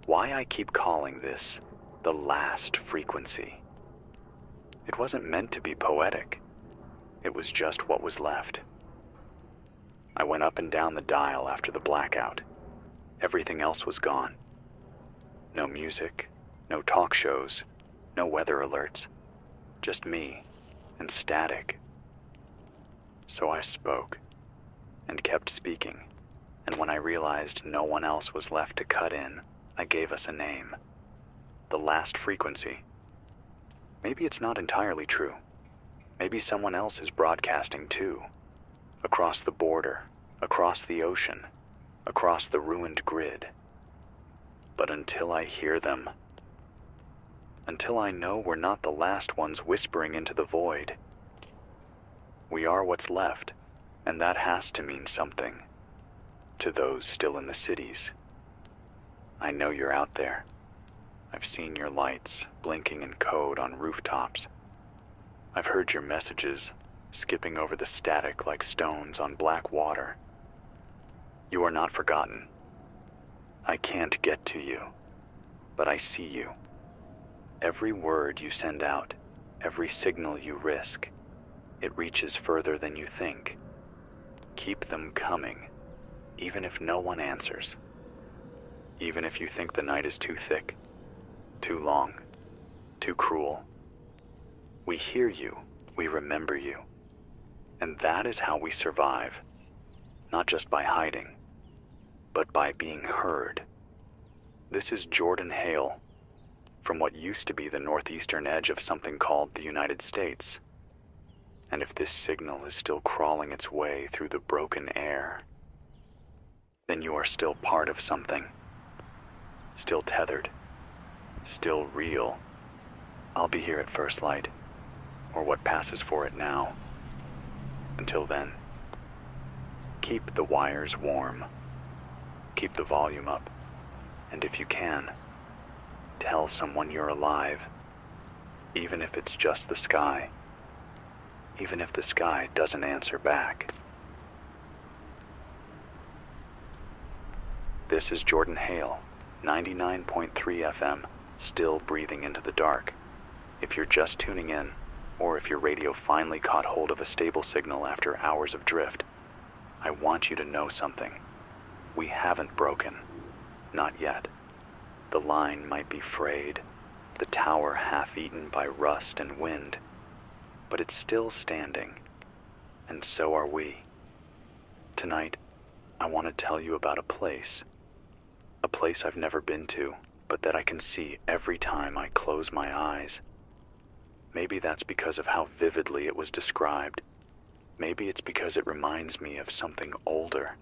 why I keep calling this the last frequency. It wasn't meant to be poetic. It was just what was left. I went up and down the dial after the blackout. Everything else was gone. No music, no talk shows, no weather alerts. Just me and static. So I spoke, and kept speaking, and when I realized no one else was left to cut in, I gave us a name. The last frequency. Maybe it's not entirely true. Maybe someone else is broadcasting too. Across the border, across the ocean, across the ruined grid. But until I hear them, until I know we're not the last ones whispering into the void, we are what's left, and that has to mean something to those still in the cities. I know you're out there. I've seen your lights blinking in code on rooftops. I've heard your messages skipping over the static like stones on black water. You are not forgotten. I can't get to you, but I see you. Every word you send out, every signal you risk, it reaches further than you think. Keep them coming, even if no one answers. Even if you think the night is too thick, too long, too cruel. We hear you, we remember you. And that is how we survive, not just by hiding, but by being heard. This is Jordan Hale, from what used to be the northeastern edge of something called the United States. And if this signal is still crawling its way through the broken air, then you are still part of something. Still tethered. Still real. I'll be here at first light, or what passes for it now. Until then, keep the wires warm. Keep the volume up. And if you can, tell someone you're alive. even if it's just the sky, even if the sky doesn't answer back. This is Jordan Hale, 99.3 FM, still breathing into the dark. If you're just tuning in, or if your radio finally caught hold of a stable signal after hours of drift, I want you to know something. We haven't broken. Not yet. The line might be frayed, the tower half-eaten by rust and wind, but it's still standing, and so are we. Tonight, I want to tell you about a place I've never been to, but that I can see every time I close my eyes. Maybe that's because of how vividly it was described. Maybe it's because it reminds me of something older,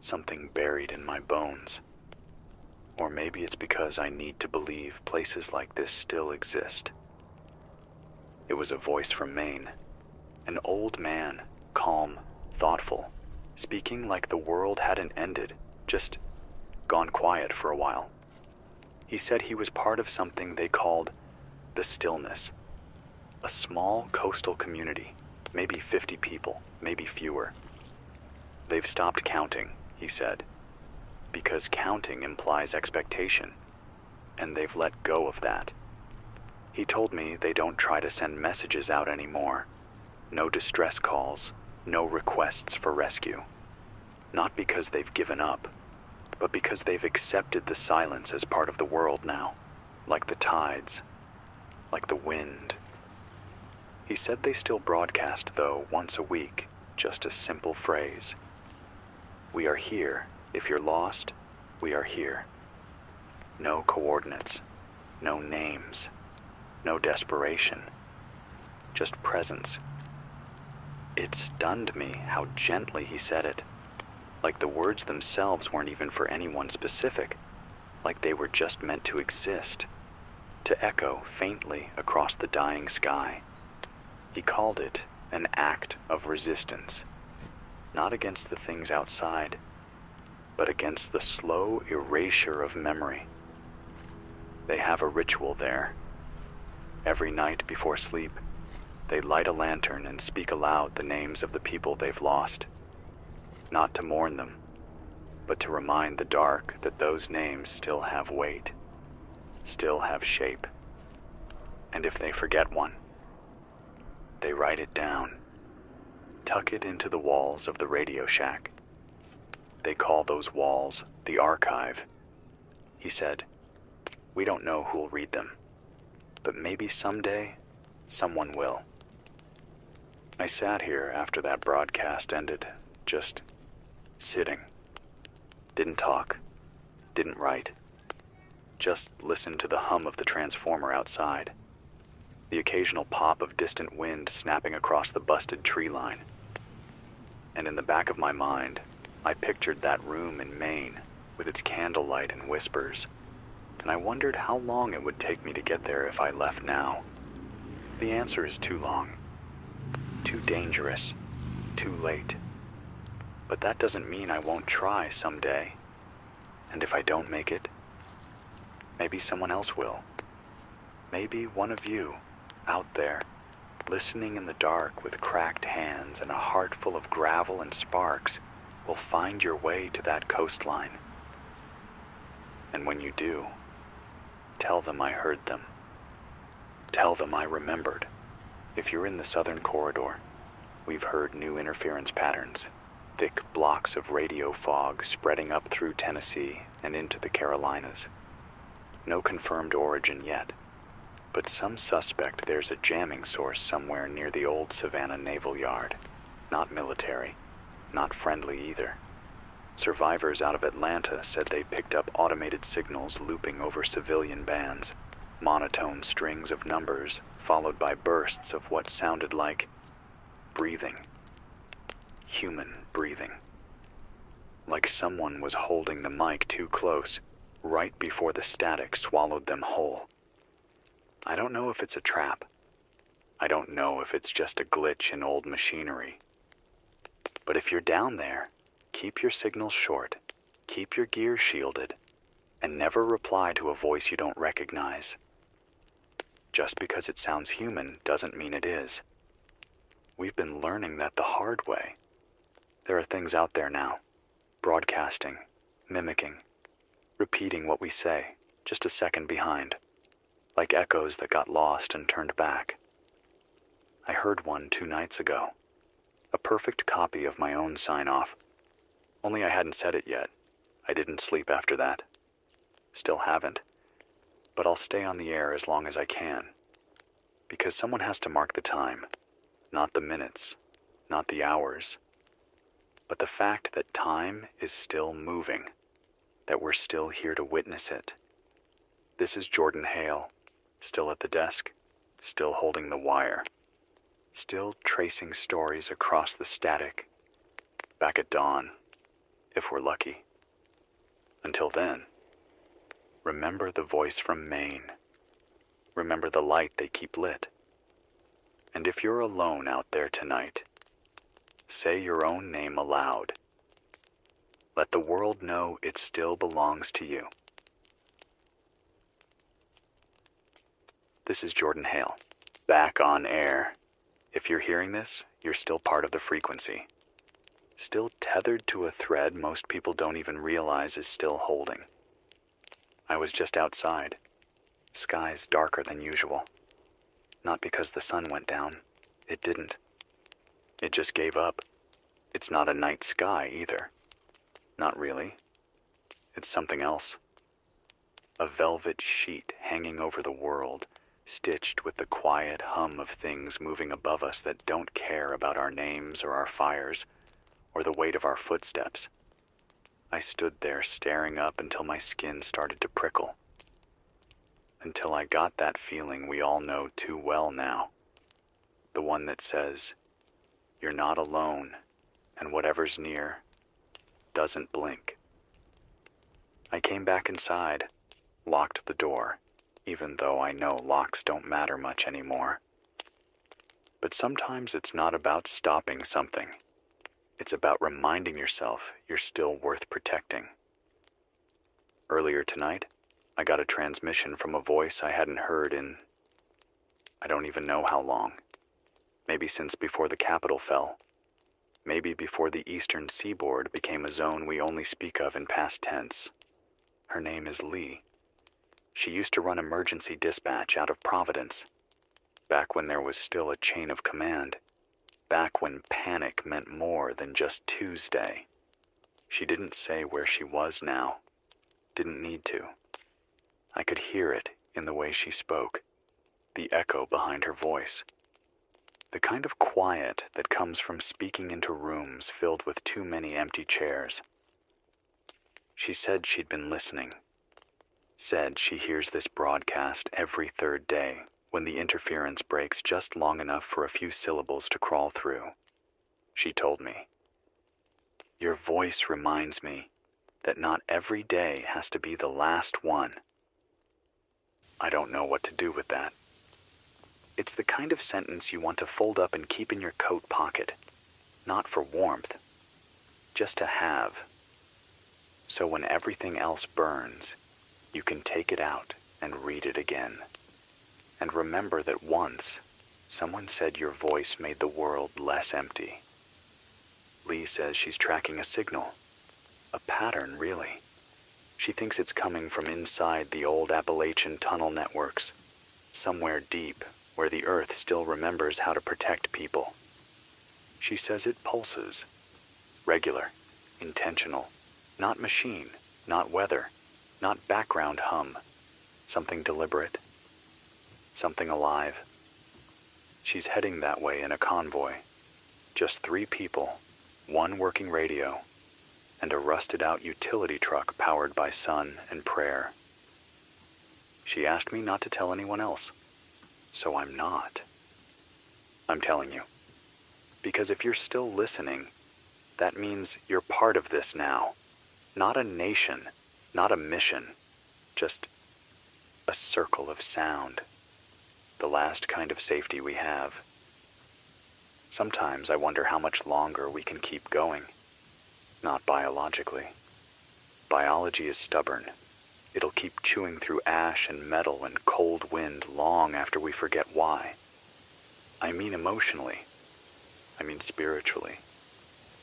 something buried in my bones. Or maybe it's because I need to believe places like this still exist. It was a voice from Maine, an old man, calm, thoughtful, speaking like the world hadn't ended, just gone quiet for a while. He said he was part of something they called the Stillness, a small coastal community, maybe 50 people, maybe fewer. They've stopped counting, he said, because counting implies expectation, and they've let go of that. He told me they don't try to send messages out anymore. No distress calls, no requests for rescue. Not because they've given up, but because they've accepted the silence as part of the world now, like the tides, like the wind. He said they still broadcast, though, once a week, just a simple phrase. We are here. If you're lost, we are here. No coordinates, no names, no desperation, just presence. It stunned me how gently he said it, like the words themselves weren't even for anyone specific, like they were just meant to exist, to echo faintly across the dying sky. He called it an act of resistance, not against the things outside, but against the slow erasure of memory. They have a ritual there. Every night before sleep, they light a lantern and speak aloud the names of the people they've lost. Not to mourn them, but to remind the dark that those names still have weight, still have shape. And if they forget one, they write it down, tuck it into the walls of the radio shack. They call those walls the archive. He said, we don't know who'll read them, but maybe someday, someone will. I sat here after that broadcast ended, just sitting. Didn't talk, didn't write, just listened to the hum of the transformer outside, the occasional pop of distant wind snapping across the busted tree line. And in the back of my mind, I pictured that room in Maine with its candlelight and whispers, and I wondered how long it would take me to get there if I left now. The answer is too long, too dangerous, too late. But that doesn't mean I won't try someday. And if I don't make it, maybe someone else will. Maybe one of you, out there, listening in the dark with cracked hands and a heart full of gravel and sparks, will find your way to that coastline. And when you do, tell them I heard them. Tell them I remembered. If you're in the southern corridor, we've heard new interference patterns, thick blocks of radio fog spreading up through Tennessee and into the Carolinas. No confirmed origin yet, but some suspect there's a jamming source somewhere near the old Savannah Naval Yard. Not military, not friendly either. Survivors out of Atlanta said they picked up automated signals looping over civilian bands, monotone strings of numbers followed by bursts of what sounded like breathing. Human breathing. Like someone was holding the mic too close, right before the static swallowed them whole. I don't know if it's a trap. I don't know if it's just a glitch in old machinery. But if you're down there, keep your signals short, keep your gear shielded, and never reply to a voice you don't recognize. Just because it sounds human doesn't mean it is. We've been learning that the hard way. There are things out there now, broadcasting, mimicking, repeating what we say, just a second behind, like echoes that got lost and turned back. I heard one 2 nights ago, a perfect copy of my own sign-off. Only I hadn't said it yet. I didn't sleep after that. Still haven't. But I'll stay on the air as long as I can. Because someone has to mark the time, not the minutes, not the hours, but the fact that time is still moving, that we're still here to witness it. This is Jordan Hale, still at the desk, still holding the wire, still tracing stories across the static, back at dawn, if we're lucky. Until then, remember the voice from Maine. Remember the light they keep lit. And if you're alone out there tonight, say your own name aloud. Let the world know it still belongs to you. This is Jordan Hale, back on air. If you're hearing this, you're still part of the frequency. Still tethered to a thread most people don't even realize is still holding. I was just outside. Skies darker than usual. Not because the sun went down. It didn't. It just gave up. It's not a night sky either. Not really. It's something else. A velvet sheet hanging over the world, stitched with the quiet hum of things moving above us that don't care about our names or our fires, or the weight of our footsteps. I stood there staring up until my skin started to prickle. Until I got that feeling we all know too well now. The one that says, you're not alone, and whatever's near doesn't blink. I came back inside, locked the door, even though I know locks don't matter much anymore. But sometimes it's not about stopping something. It's about reminding yourself you're still worth protecting. Earlier tonight, I got a transmission from a voice I hadn't heard in, I don't even know how long. Maybe since before the Capitol fell. Maybe before the eastern seaboard became a zone we only speak of in past tense. Her name is Lee. She used to run emergency dispatch out of Providence, back when there was still a chain of command, back when panic meant more than just Tuesday. She didn't say where she was now. Didn't need to. I could hear it in the way she spoke, the echo behind her voice. The kind of quiet that comes from speaking into rooms filled with too many empty chairs. She said she'd been listening. Said she hears this broadcast every third day when the interference breaks just long enough for a few syllables to crawl through. She told me, your voice reminds me that not every day has to be the last one. I don't know what to do with that. It's the kind of sentence you want to fold up and keep in your coat pocket, not for warmth, just to have. So when everything else burns, you can take it out and read it again. And remember that once, someone said your voice made the world less empty. Lee says she's tracking a signal, a pattern really. She thinks it's coming from inside the old Appalachian tunnel networks, somewhere deep where the earth still remembers how to protect people. She says it pulses, regular, intentional, not machine, not weather, not background hum, something deliberate, something alive. She's heading that way in a convoy, just 3 people, 1 working radio, and a rusted-out utility truck powered by sun and prayer. She asked me not to tell anyone else, so I'm not. I'm telling you, because if you're still listening, that means you're part of this now. Not a nation, not a mission, just a circle of sound, the last kind of safety we have. Sometimes I wonder how much longer we can keep going. Not biologically. Biology is stubborn. It'll keep chewing through ash and metal and cold wind long after we forget why. I mean emotionally. I mean spiritually.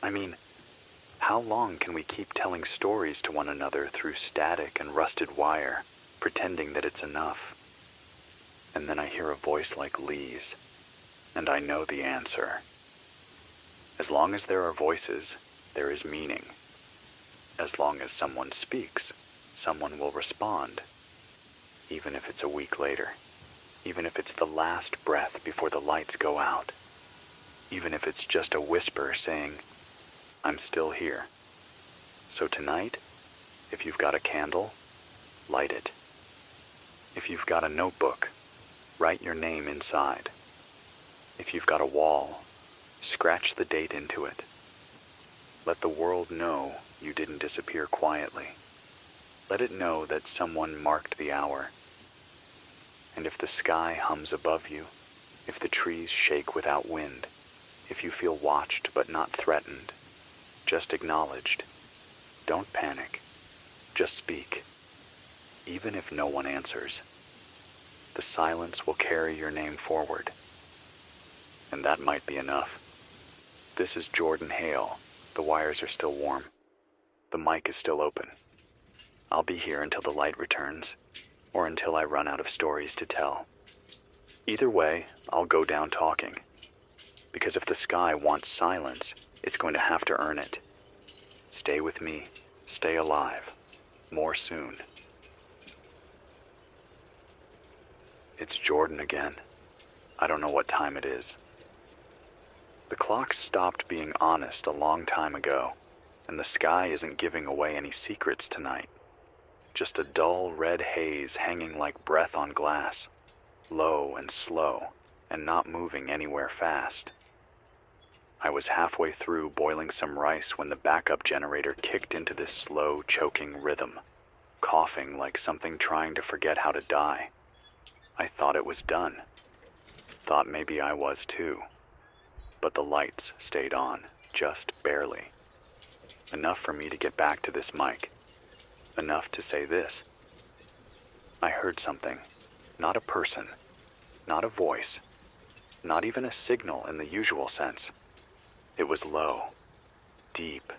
I mean, how long can we keep telling stories to one another through static and rusted wire, pretending that it's enough? And then I hear a voice like Lee's, and I know the answer. As long as there are voices, there is meaning. As long as someone speaks, someone will respond. Even if it's a week later. Even if it's the last breath before the lights go out. Even if it's just a whisper saying, I'm still here. So tonight, if you've got a candle, light it. If you've got a notebook, write your name inside. If you've got a wall, scratch the date into it. Let the world know you didn't disappear quietly. Let it know that someone marked the hour. And if the sky hums above you, if the trees shake without wind, if you feel watched but not threatened, just acknowledged, don't panic, just speak. Even if no one answers, the silence will carry your name forward. And that might be enough. This is Jordan Hale. The wires are still warm. The mic is still open. I'll be here until the light returns, or until I run out of stories to tell. Either way, I'll go down talking. Because if the sky wants silence, it's going to have to earn it. Stay with me. Stay alive. More soon. It's Jordan again. I don't know what time it is. The clock stopped being honest a long time ago, and the sky isn't giving away any secrets tonight. Just a dull red haze hanging like breath on glass, low and slow, and not moving anywhere fast. I was halfway through boiling some rice when the backup generator kicked into this slow, choking rhythm, coughing like something trying to forget how to die. I thought it was done. Thought maybe I was too. But the lights stayed on, just barely. Enough for me to get back to this mic. Enough to say this. I heard something. Not a person. Not a voice. Not even a signal in the usual sense. It was low. Deep.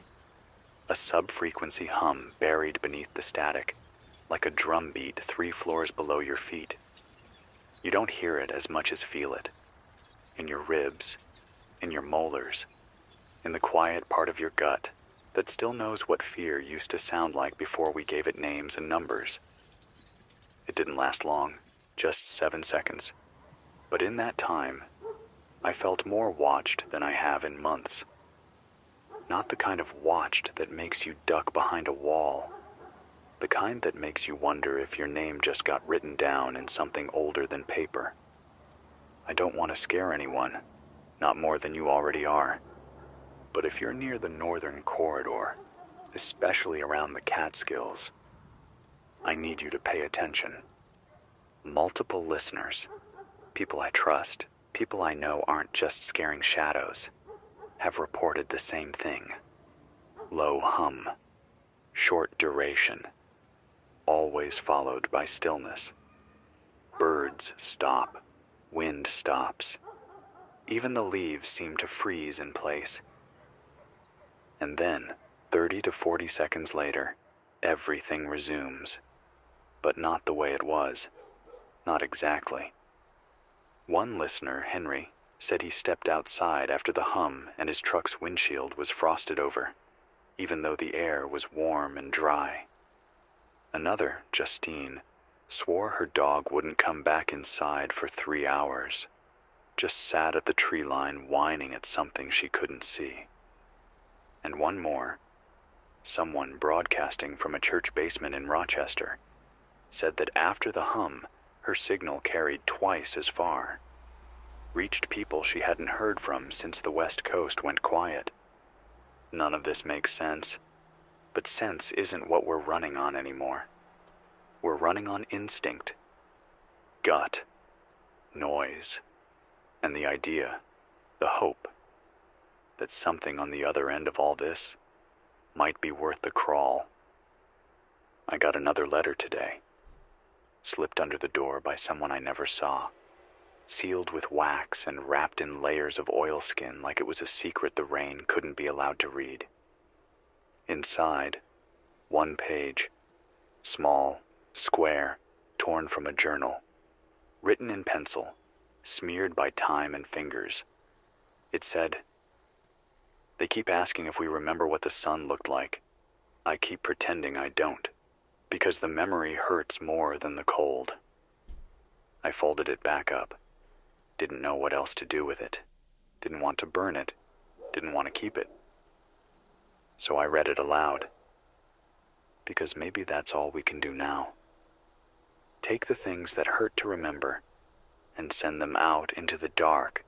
A sub-frequency hum buried beneath the static, like a drum beat 3 floors below your feet. You don't hear it as much as feel it. In your ribs, in your molars, in the quiet part of your gut that still knows what fear used to sound like before we gave it names and numbers. It didn't last long, just 7 seconds. But in that time, I felt more watched than I have in months. Not the kind of watched that makes you duck behind a wall. The kind that makes you wonder if your name just got written down in something older than paper. I don't want to scare anyone, not more than you already are. But if you're near the northern corridor, especially around the Catskills, I need you to pay attention. Multiple listeners, people I trust, people I know aren't just scaring shadows, have reported the same thing. Low hum, short duration, always followed by stillness. Birds stop, wind stops. Even the leaves seem to freeze in place. And then, 30 to 40 seconds later, everything resumes. But not the way it was. Not exactly. One listener, Henry, said he stepped outside after the hum and his truck's windshield was frosted over, even though the air was warm and dry. Another, Justine, swore her dog wouldn't come back inside for 3 hours. Just sat at the tree line whining at something she couldn't see. And one more, someone broadcasting from a church basement in Rochester, said that after the hum, her signal carried twice as far. Reached people she hadn't heard from since the West Coast went quiet. None of this makes sense, but sense isn't what we're running on anymore. We're running on instinct, gut, noise, and the idea, the hope, that something on the other end of all this might be worth the crawl. I got another letter today, slipped under the door by someone I never saw, sealed with wax and wrapped in layers of oilskin like it was a secret the rain couldn't be allowed to read. Inside, one page, small, square, torn from a journal, written in pencil, smeared by time and fingers. It said, "They keep asking if we remember what the sun looked like. I keep pretending I don't, because the memory hurts more than the cold." I folded it back up. Didn't know what else to do with it. Didn't want to burn it. Didn't want to keep it. So I read it aloud. Because maybe that's all we can do now. Take the things that hurt to remember and send them out into the dark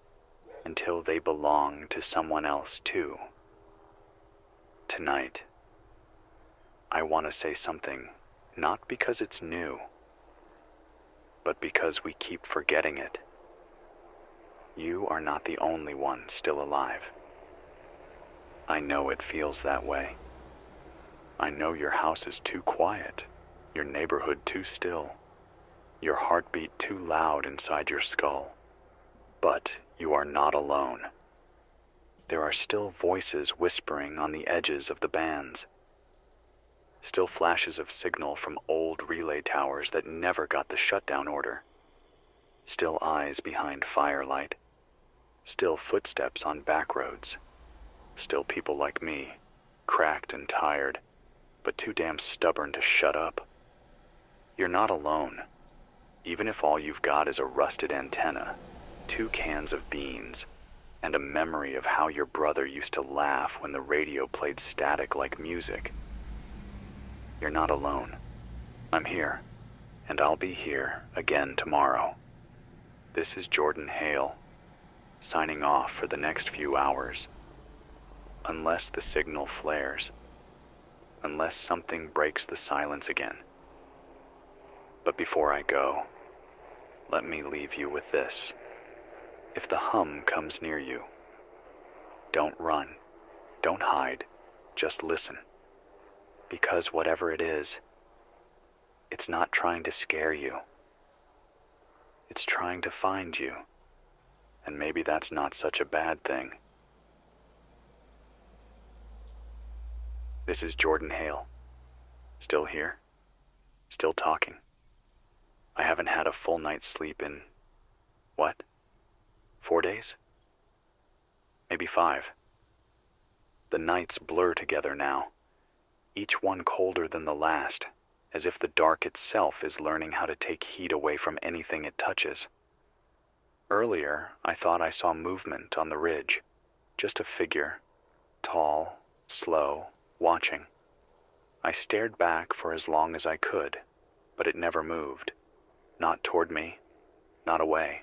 until they belong to someone else too. Tonight, I want to say something, not because it's new, but because we keep forgetting it. You are not the only one still alive. I know it feels that way. I know your house is too quiet, your neighborhood too still, your heartbeat too loud inside your skull. But you are not alone. There are still voices whispering on the edges of the bands. Still flashes of signal from old relay towers that never got the shutdown order. Still eyes behind firelight. Still footsteps on back roads. Still people like me, cracked and tired, but too damn stubborn to shut up. You're not alone, even if all you've got is a rusted antenna, 2 cans of beans, and a memory of how your brother used to laugh when the radio played static like music. You're not alone. I'm here, and I'll be here again tomorrow. This is Jordan Hale, signing off for the next few hours. Unless the signal flares. Unless something breaks the silence again. But before I go, let me leave you with this. If the hum comes near you, don't run, don't hide, just listen. Because whatever it is, it's not trying to scare you. It's trying to find you, and maybe that's not such a bad thing. This is Jordan Hale. Still here, still talking. I haven't had a full night's sleep in, what, 4 days? Maybe 5. The nights blur together now, each one colder than the last, as if the dark itself is learning how to take heat away from anything it touches. Earlier, I thought I saw movement on the ridge, just a figure, tall, slow, watching. I stared back for as long as I could, but it never moved. Not toward me, not away,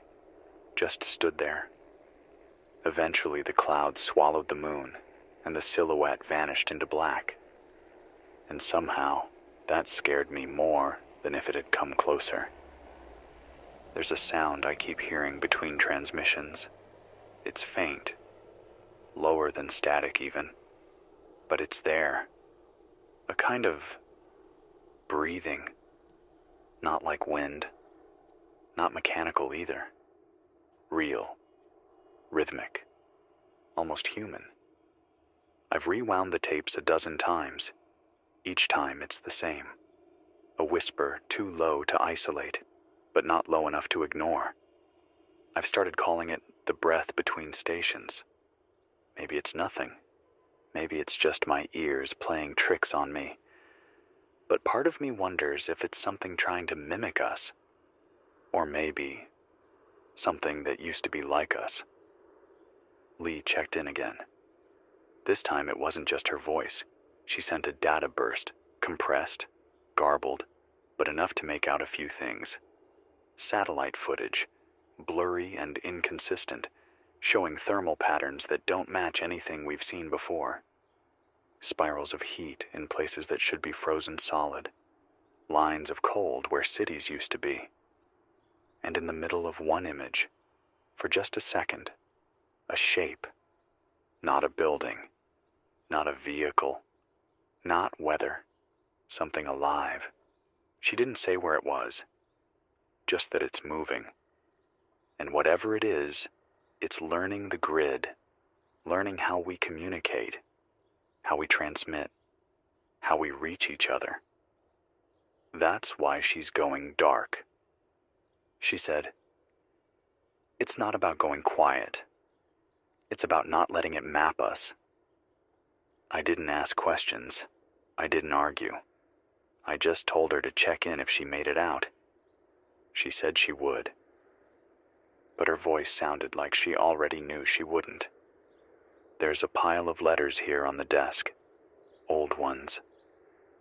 just stood there. Eventually the clouds swallowed the moon, and the silhouette vanished into black. And somehow, that scared me more than if it had come closer. There's a sound I keep hearing between transmissions. It's faint, lower than static even, but it's there. A kind of breathing, not like wind, not mechanical either. Real, rhythmic, almost human. I've rewound the tapes a dozen times. Each time it's the same. A whisper too low to isolate, but not low enough to ignore. I've started calling it the breath between stations. Maybe it's nothing. Maybe it's just my ears playing tricks on me. But part of me wonders if it's something trying to mimic us. Or maybe something that used to be like us. Lee checked in again. This time it wasn't just her voice. She sent a data burst, compressed, garbled, but enough to make out a few things. Satellite footage, blurry and inconsistent, showing thermal patterns that don't match anything we've seen before. Spirals of heat in places that should be frozen solid. Lines of cold where cities used to be. And in the middle of one image, for just a second, a shape. Not a building, not a vehicle, not weather, something alive. She didn't say where it was, just that it's moving. And whatever it is, it's learning the grid, learning how we communicate, how we transmit, how we reach each other. That's why she's going dark. She said, "It's not about going quiet. It's about not letting it map us." I didn't ask questions. I didn't argue. I just told her to check in if she made it out. She said she would. But her voice sounded like she already knew she wouldn't. There's a pile of letters here on the desk. Old ones.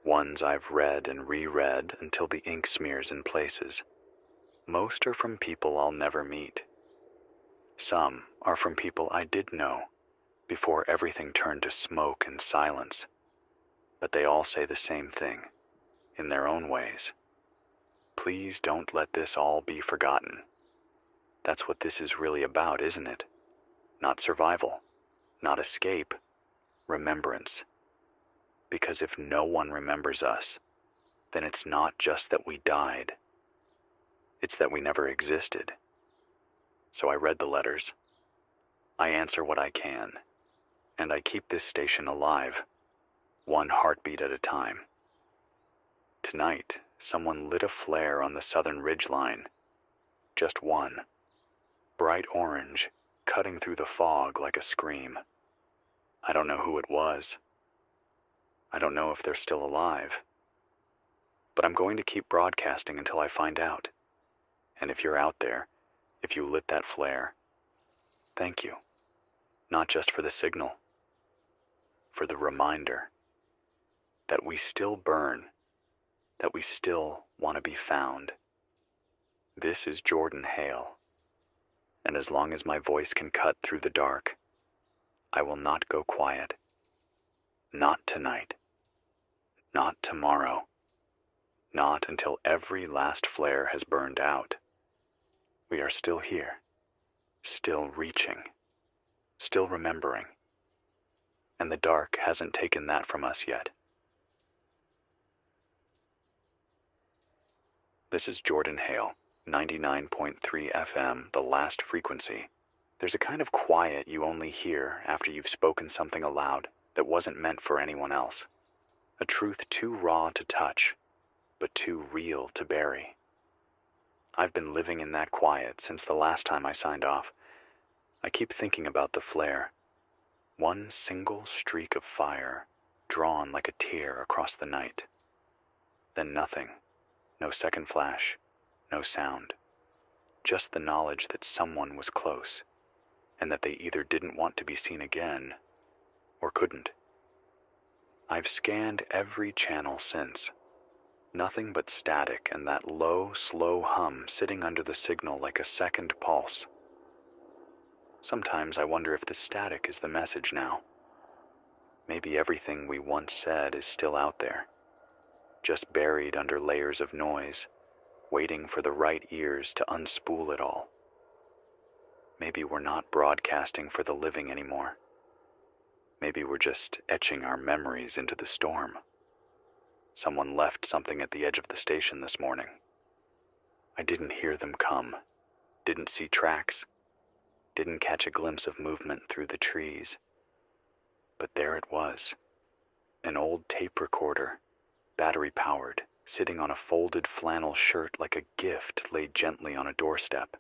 Ones I've read and reread until the ink smears in places. Most are from people I'll never meet. Some are from people I did know before everything turned to smoke and silence. But they all say the same thing, in their own ways. Please don't let this all be forgotten. That's what this is really about, isn't it? Not survival, not escape, remembrance. Because if no one remembers us, then it's not just that we died. It's that we never existed. So I read the letters. I answer what I can, and I keep this station alive, one heartbeat at a time. Tonight, someone lit a flare on the southern ridgeline. Just one. Bright orange, cutting through the fog like a scream. I don't know who it was. I don't know if they're still alive. But I'm going to keep broadcasting until I find out. And if you're out there, if you lit that flare, thank you. Not just for the signal, for the reminder that we still burn, that we still want to be found. This is Jordan Hale, and as long as my voice can cut through the dark, I will not go quiet. Not tonight. Not tomorrow. Not until every last flare has burned out. We are still here, still reaching, still remembering, and the dark hasn't taken that from us yet. This is Jordan Hale, 99.3 FM, the last frequency. There's a kind of quiet you only hear after you've spoken something aloud that wasn't meant for anyone else. A truth too raw to touch, but too real to bury. I've been living in that quiet since the last time I signed off. I keep thinking about the flare. One single streak of fire, drawn like a tear across the night. Then nothing. No second flash. No sound. Just the knowledge that someone was close, and that they either didn't want to be seen again, or couldn't. I've scanned every channel since. Nothing but static and that low, slow hum sitting under the signal like a second pulse. Sometimes I wonder if the static is the message now. Maybe everything we once said is still out there, just buried under layers of noise, waiting for the right ears to unspool it all. Maybe we're not broadcasting for the living anymore. Maybe we're just etching our memories into the storm. Someone left something at the edge of the station this morning. I didn't hear them come, didn't see tracks, didn't catch a glimpse of movement through the trees. But there it was, an old tape recorder, battery-powered, sitting on a folded flannel shirt like a gift laid gently on a doorstep.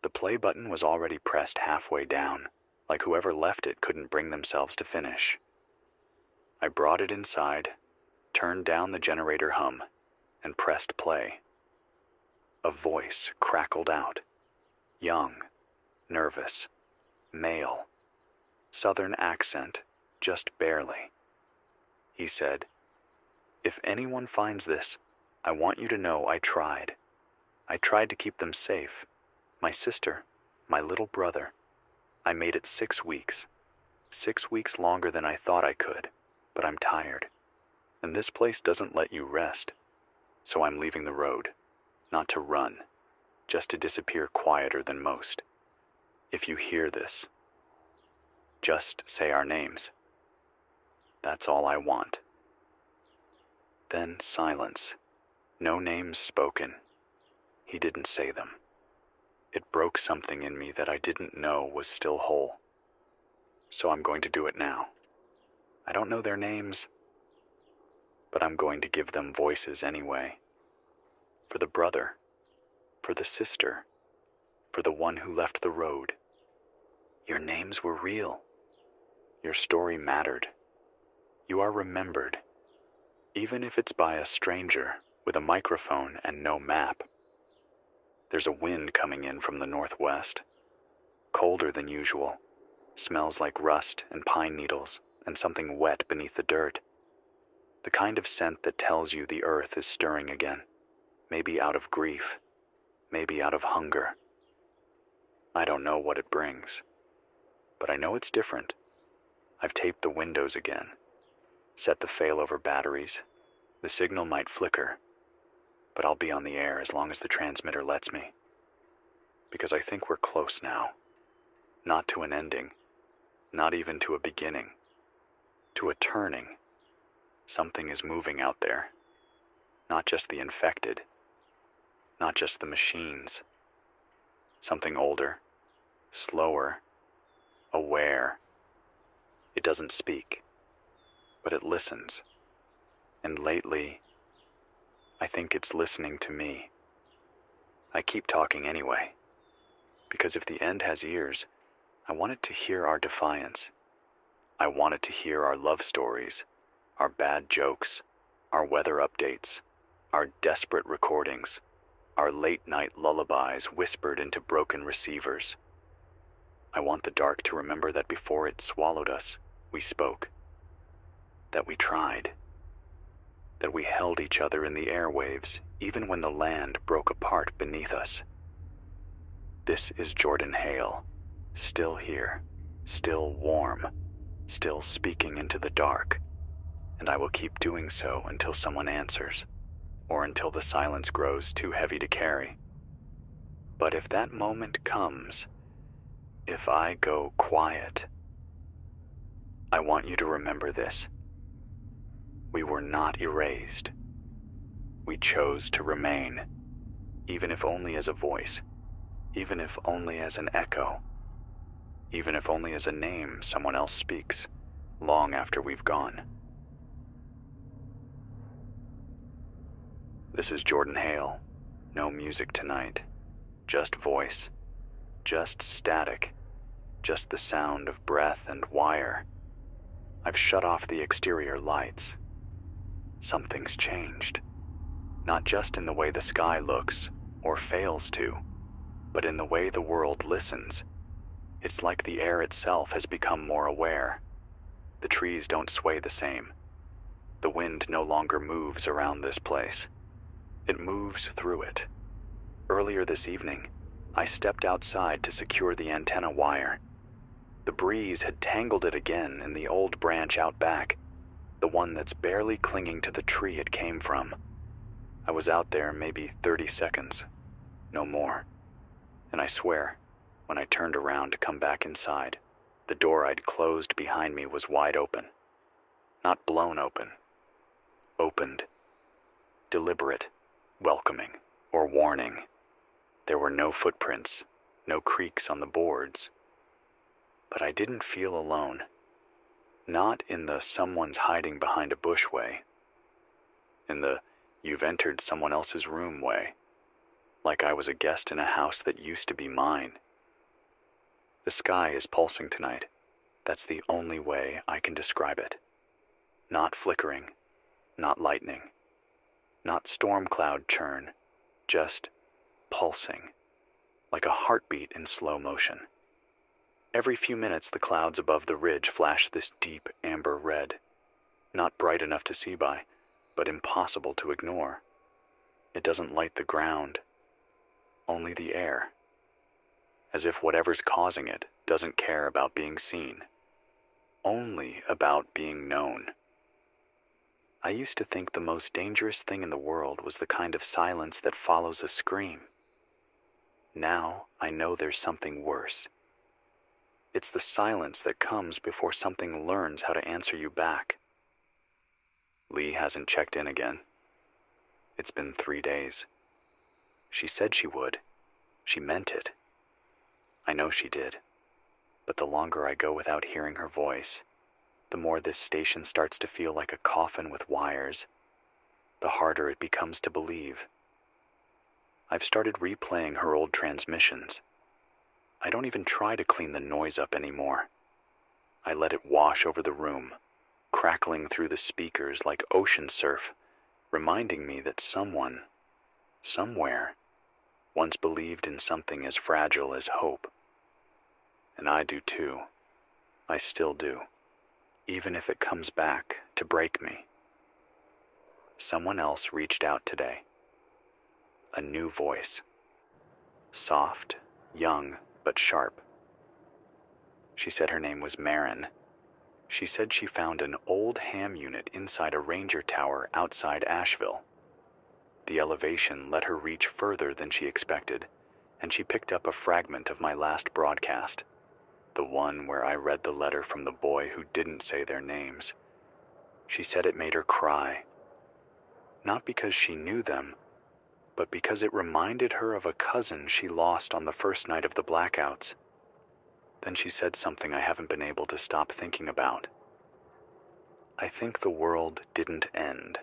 The play button was already pressed halfway down, like whoever left it couldn't bring themselves to finish. I brought it inside, turned down the generator hum, and pressed play. A voice crackled out. Young, nervous, male, southern accent, just barely. He said, "If anyone finds this, I want you to know I tried. I tried to keep them safe. My sister, my little brother. I made it 6 weeks. 6 weeks longer than I thought I could, but I'm tired. And this place doesn't let you rest. So I'm leaving the road, not to run, just to disappear quieter than most. If you hear this, just say our names. That's all I want." Then silence. No names spoken. He didn't say them. It broke something in me that I didn't know was still whole. So I'm going to do it now. I don't know their names, but I'm going to give them voices anyway. For the brother, for the sister, for the one who left the road. Your names were real. Your story mattered. You are remembered, even if it's by a stranger with a microphone and no map. There's a wind coming in from the northwest, colder than usual, smells like rust and pine needles and something wet beneath the dirt. The kind of scent that tells you the earth is stirring again, maybe out of grief, maybe out of hunger. I don't know what it brings, but I know it's different. I've taped the windows again, set the failover batteries. The signal might flicker, but I'll be on the air as long as the transmitter lets me. Because I think we're close now. Not to an ending, not even to a beginning, to a turning. Something is moving out there. Not just the infected, not just the machines. Something older, slower, aware. It doesn't speak, but it listens. And lately, I think it's listening to me. I keep talking anyway, because if the end has ears, I want it to hear our defiance. I want it to hear our love stories, our bad jokes, our weather updates, our desperate recordings, our late-night lullabies whispered into broken receivers. I want the dark to remember that before it swallowed us, we spoke, that we tried, that we held each other in the airwaves even when the land broke apart beneath us. This is Jordan Hale, still here, still warm, still speaking into the dark, and I will keep doing so until someone answers, or until the silence grows too heavy to carry. But if that moment comes, if I go quiet, I want you to remember this. We were not erased. We chose to remain, even if only as a voice, even if only as an echo, even if only as a name someone else speaks, long after we've gone. This is Jordan Hale. No music tonight, just voice, just static, just the sound of breath and wire. I've shut off the exterior lights. Something's changed. Not just in the way the sky looks, or fails to, but in the way the world listens. It's like the air itself has become more aware. The trees don't sway the same. The wind no longer moves around this place. It moves through it. Earlier this evening, I stepped outside to secure the antenna wire. The breeze had tangled it again in the old branch out back, the one that's barely clinging to the tree it came from. I was out there maybe 30 seconds, no more. And I swear, when I turned around to come back inside, the door I'd closed behind me was wide open. Not blown open. Opened. Deliberate, welcoming, or warning. There were no footprints, no creaks on the boards. But I didn't feel alone. Not in the someone's hiding behind a bush way. In the you've entered someone else's room way. Like I was a guest in a house that used to be mine. The sky is pulsing tonight. That's the only way I can describe it. Not flickering, not lightning, not storm cloud churn, just pulsing, like a heartbeat in slow motion. Every few minutes the clouds above the ridge flash this deep amber red, not bright enough to see by, but impossible to ignore. It doesn't light the ground, only the air, as if whatever's causing it doesn't care about being seen, only about being known. I used to think the most dangerous thing in the world was the kind of silence that follows a scream. Now I know there's something worse. It's the silence that comes before something learns how to answer you back. Lee hasn't checked in again. It's been 3 days. She said she would. She meant it. I know she did. But the longer I go without hearing her voice, the more this station starts to feel like a coffin with wires, the harder it becomes to believe. I've started replaying her old transmissions. I don't even try to clean the noise up anymore. I let it wash over the room, crackling through the speakers like ocean surf, reminding me that someone, somewhere, once believed in something as fragile as hope. And I do too. I still do, even if it comes back to break me. Someone else reached out today. A new voice. Soft, young, but sharp. She said her name was Marin. She said she found an old ham unit inside a ranger tower outside Asheville. The elevation let her reach further than she expected, and she picked up a fragment of my last broadcast, the one where I read the letter from the boy who didn't say their names. She said it made her cry. Not because she knew them, but because it reminded her of a cousin she lost on the first night of the blackouts. Then she said something I haven't been able to stop thinking about. I think the world didn't end.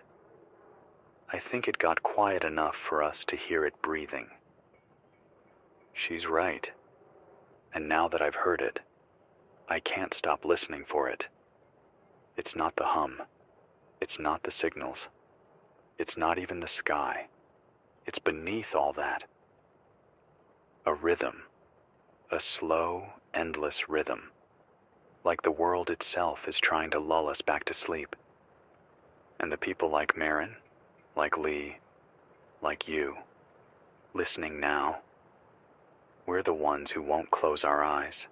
I think it got quiet enough for us to hear it breathing. She's right. And now that I've heard it, I can't stop listening for it. It's not the hum. It's not the signals. It's not even the sky. It's beneath all that. A rhythm. A slow, endless rhythm. Like the world itself is trying to lull us back to sleep. And the people like Marin, like Lee, like you, listening now, we're the ones who won't close our eyes.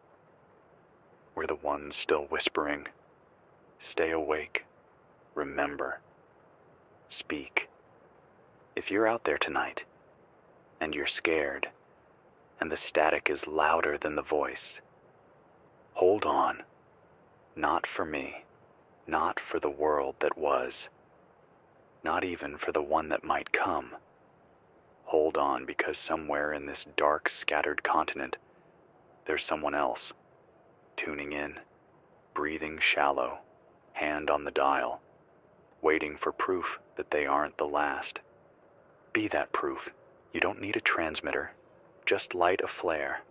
We're the ones still whispering, stay awake, remember, speak. If you're out there tonight, and you're scared, and the static is louder than the voice, hold on. Not for me, not for the world that was, not even for the one that might come. Hold on, because somewhere in this dark, scattered continent, there's someone else, tuning in, breathing shallow, hand on the dial, waiting for proof that they aren't the last. Be that proof. You don't need a transmitter. Just light a flare.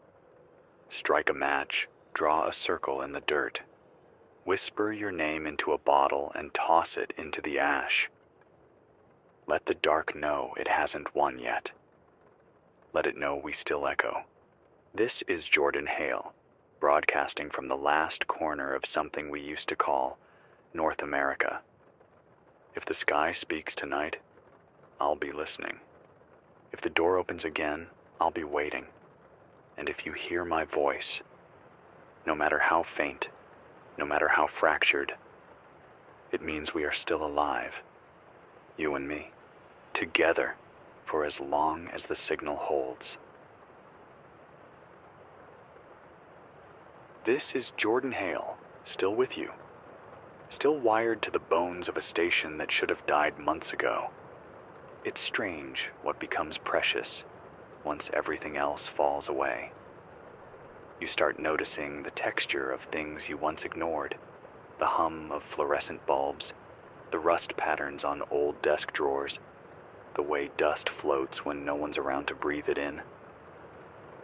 Strike a match, draw a circle in the dirt. Whisper your name into a bottle and toss it into the ash. Let the dark know it hasn't won yet. Let it know we still echo. This is Jordan Hale, broadcasting from the last corner of something we used to call North America. If the sky speaks tonight, I'll be listening. If the door opens again, I'll be waiting. And if you hear my voice, no matter how faint, no matter how fractured, it means we are still alive, you and me, together for as long as the signal holds. This is Jordan Hale, still with you, still wired to the bones of a station that should have died months ago. It's strange what becomes precious once everything else falls away. You start noticing the texture of things you once ignored, the hum of fluorescent bulbs, the rust patterns on old desk drawers, the way dust floats when no one's around to breathe it in.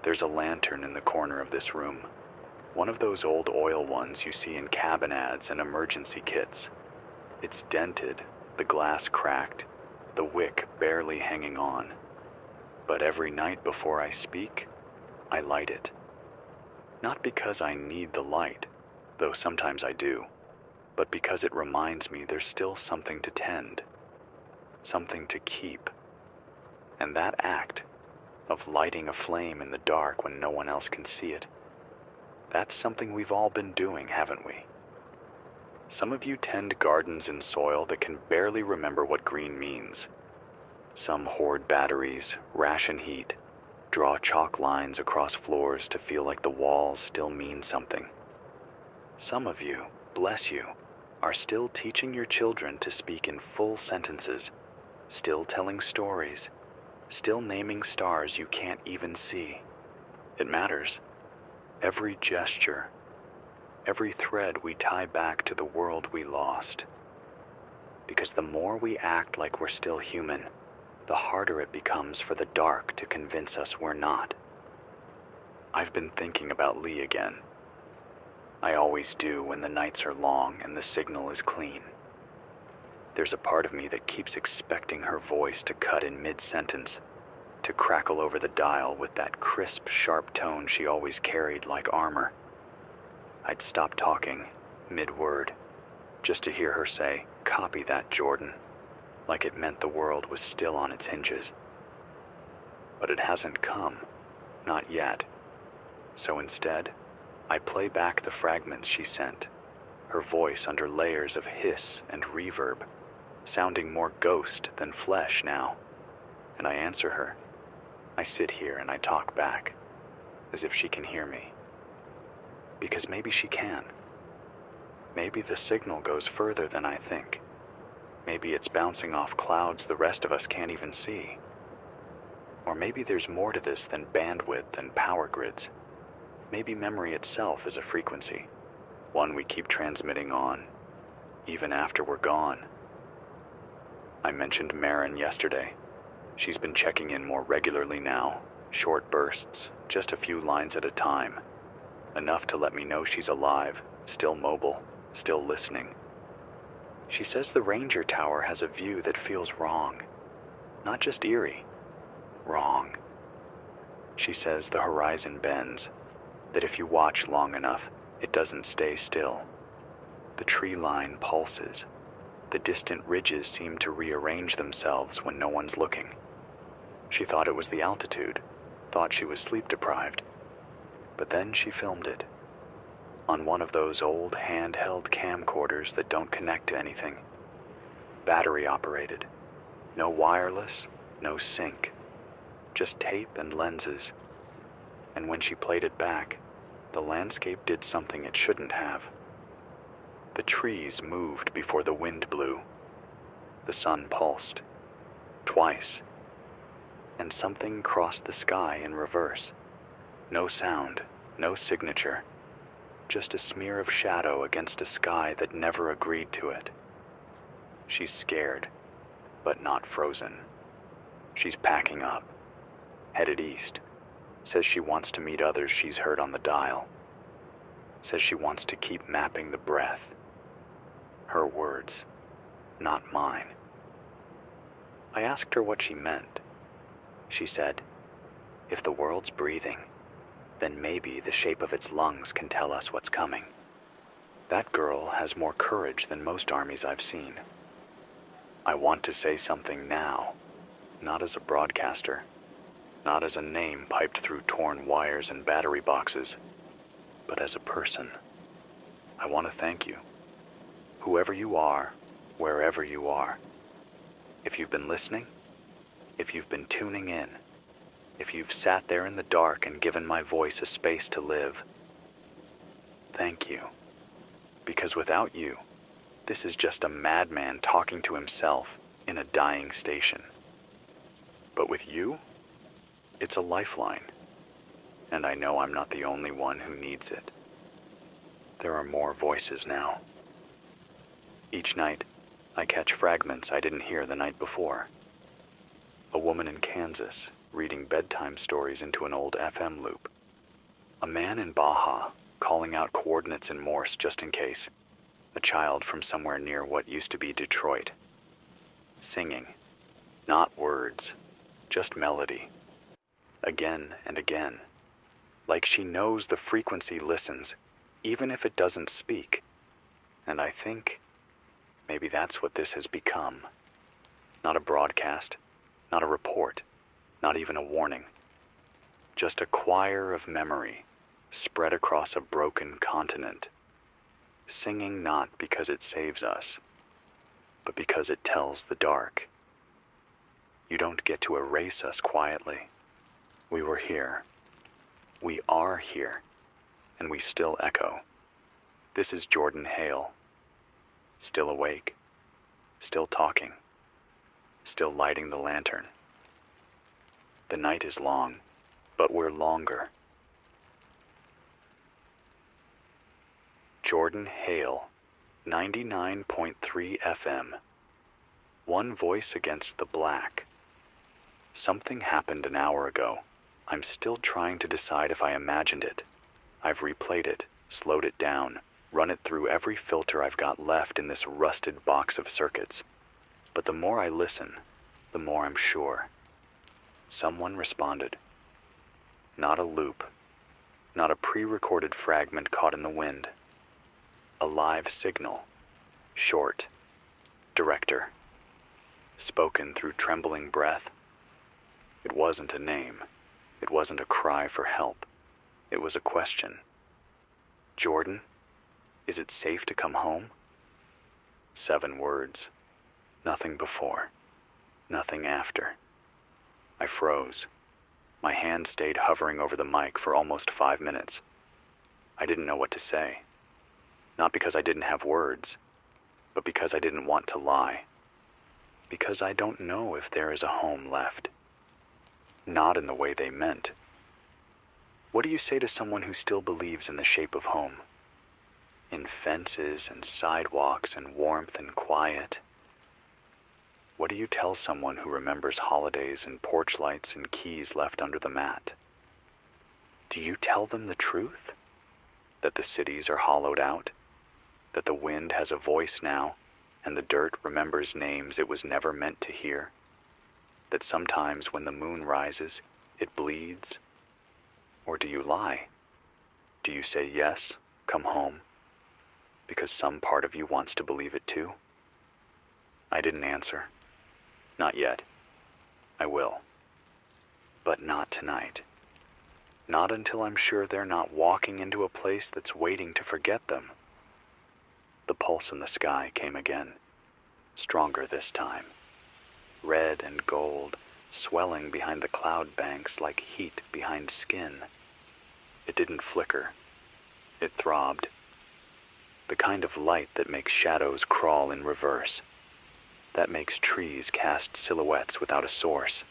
There's a lantern in the corner of this room, one of those old oil ones you see in cabin ads and emergency kits. It's dented, the glass cracked, the wick barely hanging on. But every night before I speak, I light it. Not because I need the light, though sometimes I do, but because it reminds me there's still something to tend, something to keep. And that act of lighting a flame in the dark when no one else can see it, that's something we've all been doing, haven't we? Some of you tend gardens in soil that can barely remember what green means. Some hoard batteries, ration heat, draw chalk lines across floors to feel like the walls still mean something. Some of you, bless you, are still teaching your children to speak in full sentences, still telling stories, still naming stars you can't even see. It matters. Every gesture, every thread we tie back to the world we lost. Because the more we act like we're still human, the harder it becomes for the dark to convince us we're not. I've been thinking about Lee again. I always do when the nights are long and the signal is clean. There's a part of me that keeps expecting her voice to cut in mid-sentence, to crackle over the dial with that crisp, sharp tone she always carried like armor. I'd stop talking, mid-word, just to hear her say, "Copy that, Jordan," like it meant the world was still on its hinges. But it hasn't come, not yet. So instead, I play back the fragments she sent, her voice under layers of hiss and reverb, sounding more ghost than flesh now. And I answer her. I sit here and I talk back, as if she can hear me. Because maybe she can. Maybe the signal goes further than I think. Maybe it's bouncing off clouds the rest of us can't even see. Or maybe there's more to this than bandwidth and power grids. Maybe memory itself is a frequency, one we keep transmitting on, even after we're gone. I mentioned Marin yesterday. She's been checking in more regularly now, short bursts, just a few lines at a time. Enough to let me know she's alive, still mobile, still listening. She says the Ranger Tower has a view that feels wrong. Not just eerie. Wrong. She says the horizon bends, that if you watch long enough, it doesn't stay still. The tree line pulses. The distant ridges seem to rearrange themselves when no one's looking. She thought it was the altitude, thought she was sleep-deprived. But then she filmed it. On one of those old handheld camcorders that don't connect to anything. Battery-operated. No wireless, no sync. Just tape and lenses. And when she played it back, the landscape did something it shouldn't have. The trees moved before the wind blew. The sun pulsed. Twice. And something crossed the sky in reverse. No sound, no signature. Just a smear of shadow against a sky that never agreed to it. She's scared, but not frozen. She's packing up, headed east. Says she wants to meet others she's heard on the dial. Says she wants to keep mapping the breath. Her words, not mine. I asked her what she meant. She said, if the world's breathing, then maybe the shape of its lungs can tell us what's coming. That girl has more courage than most armies I've seen. I want to say something now, not as a broadcaster. Not as a name piped through torn wires and battery boxes, but as a person. I want to thank you. Whoever you are, wherever you are. If you've been listening, if you've been tuning in, if you've sat there in the dark and given my voice a space to live, thank you. Because without you, this is just a madman talking to himself in a dying station. But with you, it's a lifeline, and I know I'm not the only one who needs it. There are more voices now. Each night, I catch fragments I didn't hear the night before. A woman in Kansas reading bedtime stories into an old FM loop. A man in Baja calling out coordinates in Morse just in case. A child from somewhere near what used to be Detroit. Singing, not words, just melody. Again and again, like she knows the frequency listens, even if it doesn't speak. And I think maybe that's what this has become. Not a broadcast, not a report, not even a warning. Just a choir of memory spread across a broken continent, singing not because it saves us, but because it tells the dark. You don't get to erase us quietly. We were here. We are here. And we still echo. This is Jordan Hale. Still awake, still talking, still lighting the lantern. The night is long, but we're longer. Jordan Hale, 99.3 FM. One voice against the black. Something happened an hour ago. I'm still trying to decide if I imagined it. I've replayed it, slowed it down, run it through every filter I've got left in this rusted box of circuits. But the more I listen, the more I'm sure. Someone responded. Not a loop, not a pre-recorded fragment caught in the wind. A live signal, short, director, spoken through trembling breath. It wasn't a name. It wasn't a cry for help. It was a question. Jordan, is it safe to come home? 7 words. Nothing before. Nothing after. I froze. My hand stayed hovering over the mic for almost 5 minutes. I didn't know what to say. Not because I didn't have words, but because I didn't want to lie. Because I don't know if there is a home left. Not in the way they meant. What do you say to someone who still believes in the shape of home? In fences and sidewalks and warmth and quiet? What do you tell someone who remembers holidays and porch lights and keys left under the mat? Do you tell them the truth? That the cities are hollowed out? That the wind has a voice now, and the dirt remembers names it was never meant to hear? That sometimes when the moon rises, it bleeds? Or do you lie? Do you say yes, come home, because some part of you wants to believe it too? I didn't answer. Not yet. I will. But not tonight. Not until I'm sure they're not walking into a place that's waiting to forget them. The pulse in the sky came again, stronger this time. Red and gold, swelling behind the cloud banks like heat behind skin. It didn't flicker. It throbbed. The kind of light that makes shadows crawl in reverse. That makes trees cast silhouettes without a source.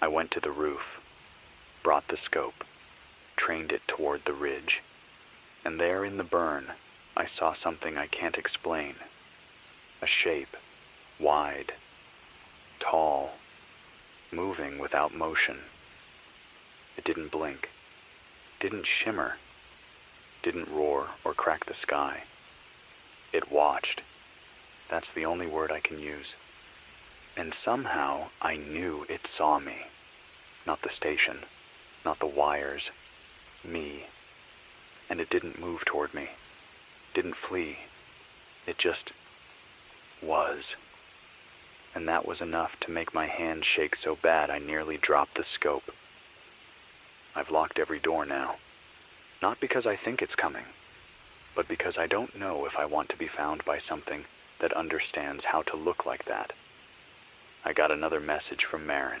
I went to the roof, brought the scope, trained it toward the ridge, and there in the burn, I saw something I can't explain. A shape, wide, tall, moving without motion. It didn't blink, didn't shimmer, didn't roar or crack the sky. It watched. That's the only word I can use. And somehow I knew it saw me. Not the station, not the wires, me. And it didn't move toward me, didn't flee. It just was. And that was enough to make my hand shake so bad I nearly dropped the scope. I've locked every door now. Not because I think it's coming, but because I don't know if I want to be found by something that understands how to look like that. I got another message from Marin.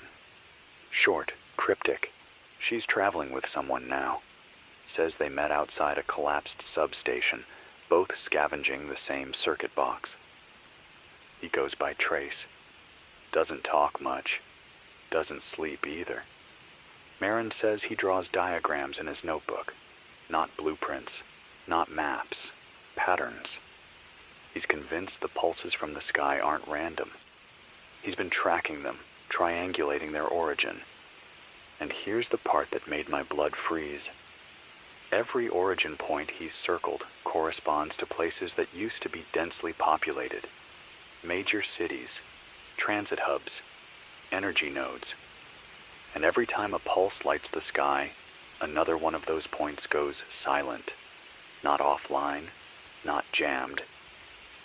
Short, cryptic. She's traveling with someone now. Says they met outside a collapsed substation, both scavenging the same circuit box. He goes by Trace. Doesn't talk much. Doesn't sleep either. Marin says he draws diagrams in his notebook. Not blueprints, not maps, patterns. He's convinced the pulses from the sky aren't random. He's been tracking them, triangulating their origin. And here's the part that made my blood freeze. Every origin point he's circled corresponds to places that used to be densely populated. Major cities, transit hubs, energy nodes. And every time a pulse lights the sky, another one of those points goes silent. Not offline, not jammed,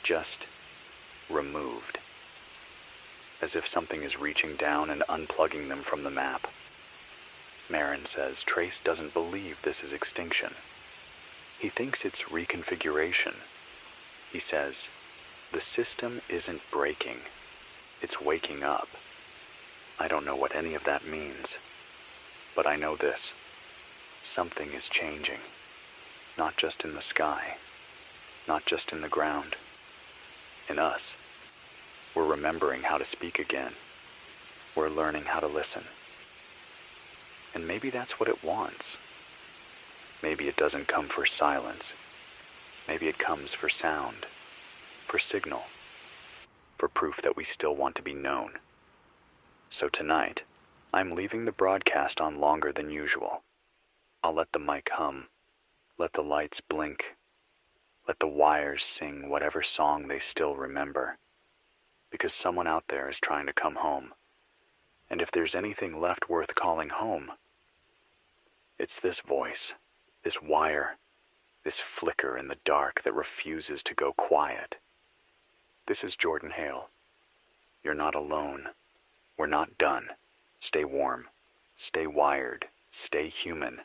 just removed. As if something is reaching down and unplugging them from the map. Marin says Trace doesn't believe this is extinction. He thinks it's reconfiguration. He says, the system isn't breaking, it's waking up. I don't know what any of that means, but I know this. Something is changing, not just in the sky, not just in the ground. in us. We're remembering how to speak again. We're learning how to listen. And maybe that's what it wants. Maybe it doesn't come for silence. Maybe it comes for sound, for signal, for proof that we still want to be known. So tonight, I'm leaving the broadcast on longer than usual. I'll let the mic hum, let the lights blink, let the wires sing whatever song they still remember, because someone out there is trying to come home. And if there's anything left worth calling home, it's this voice, this wire, this flicker in the dark that refuses to go quiet. This is Jordan Hale. You're not alone. We're not done. Stay warm. Stay wired. Stay human.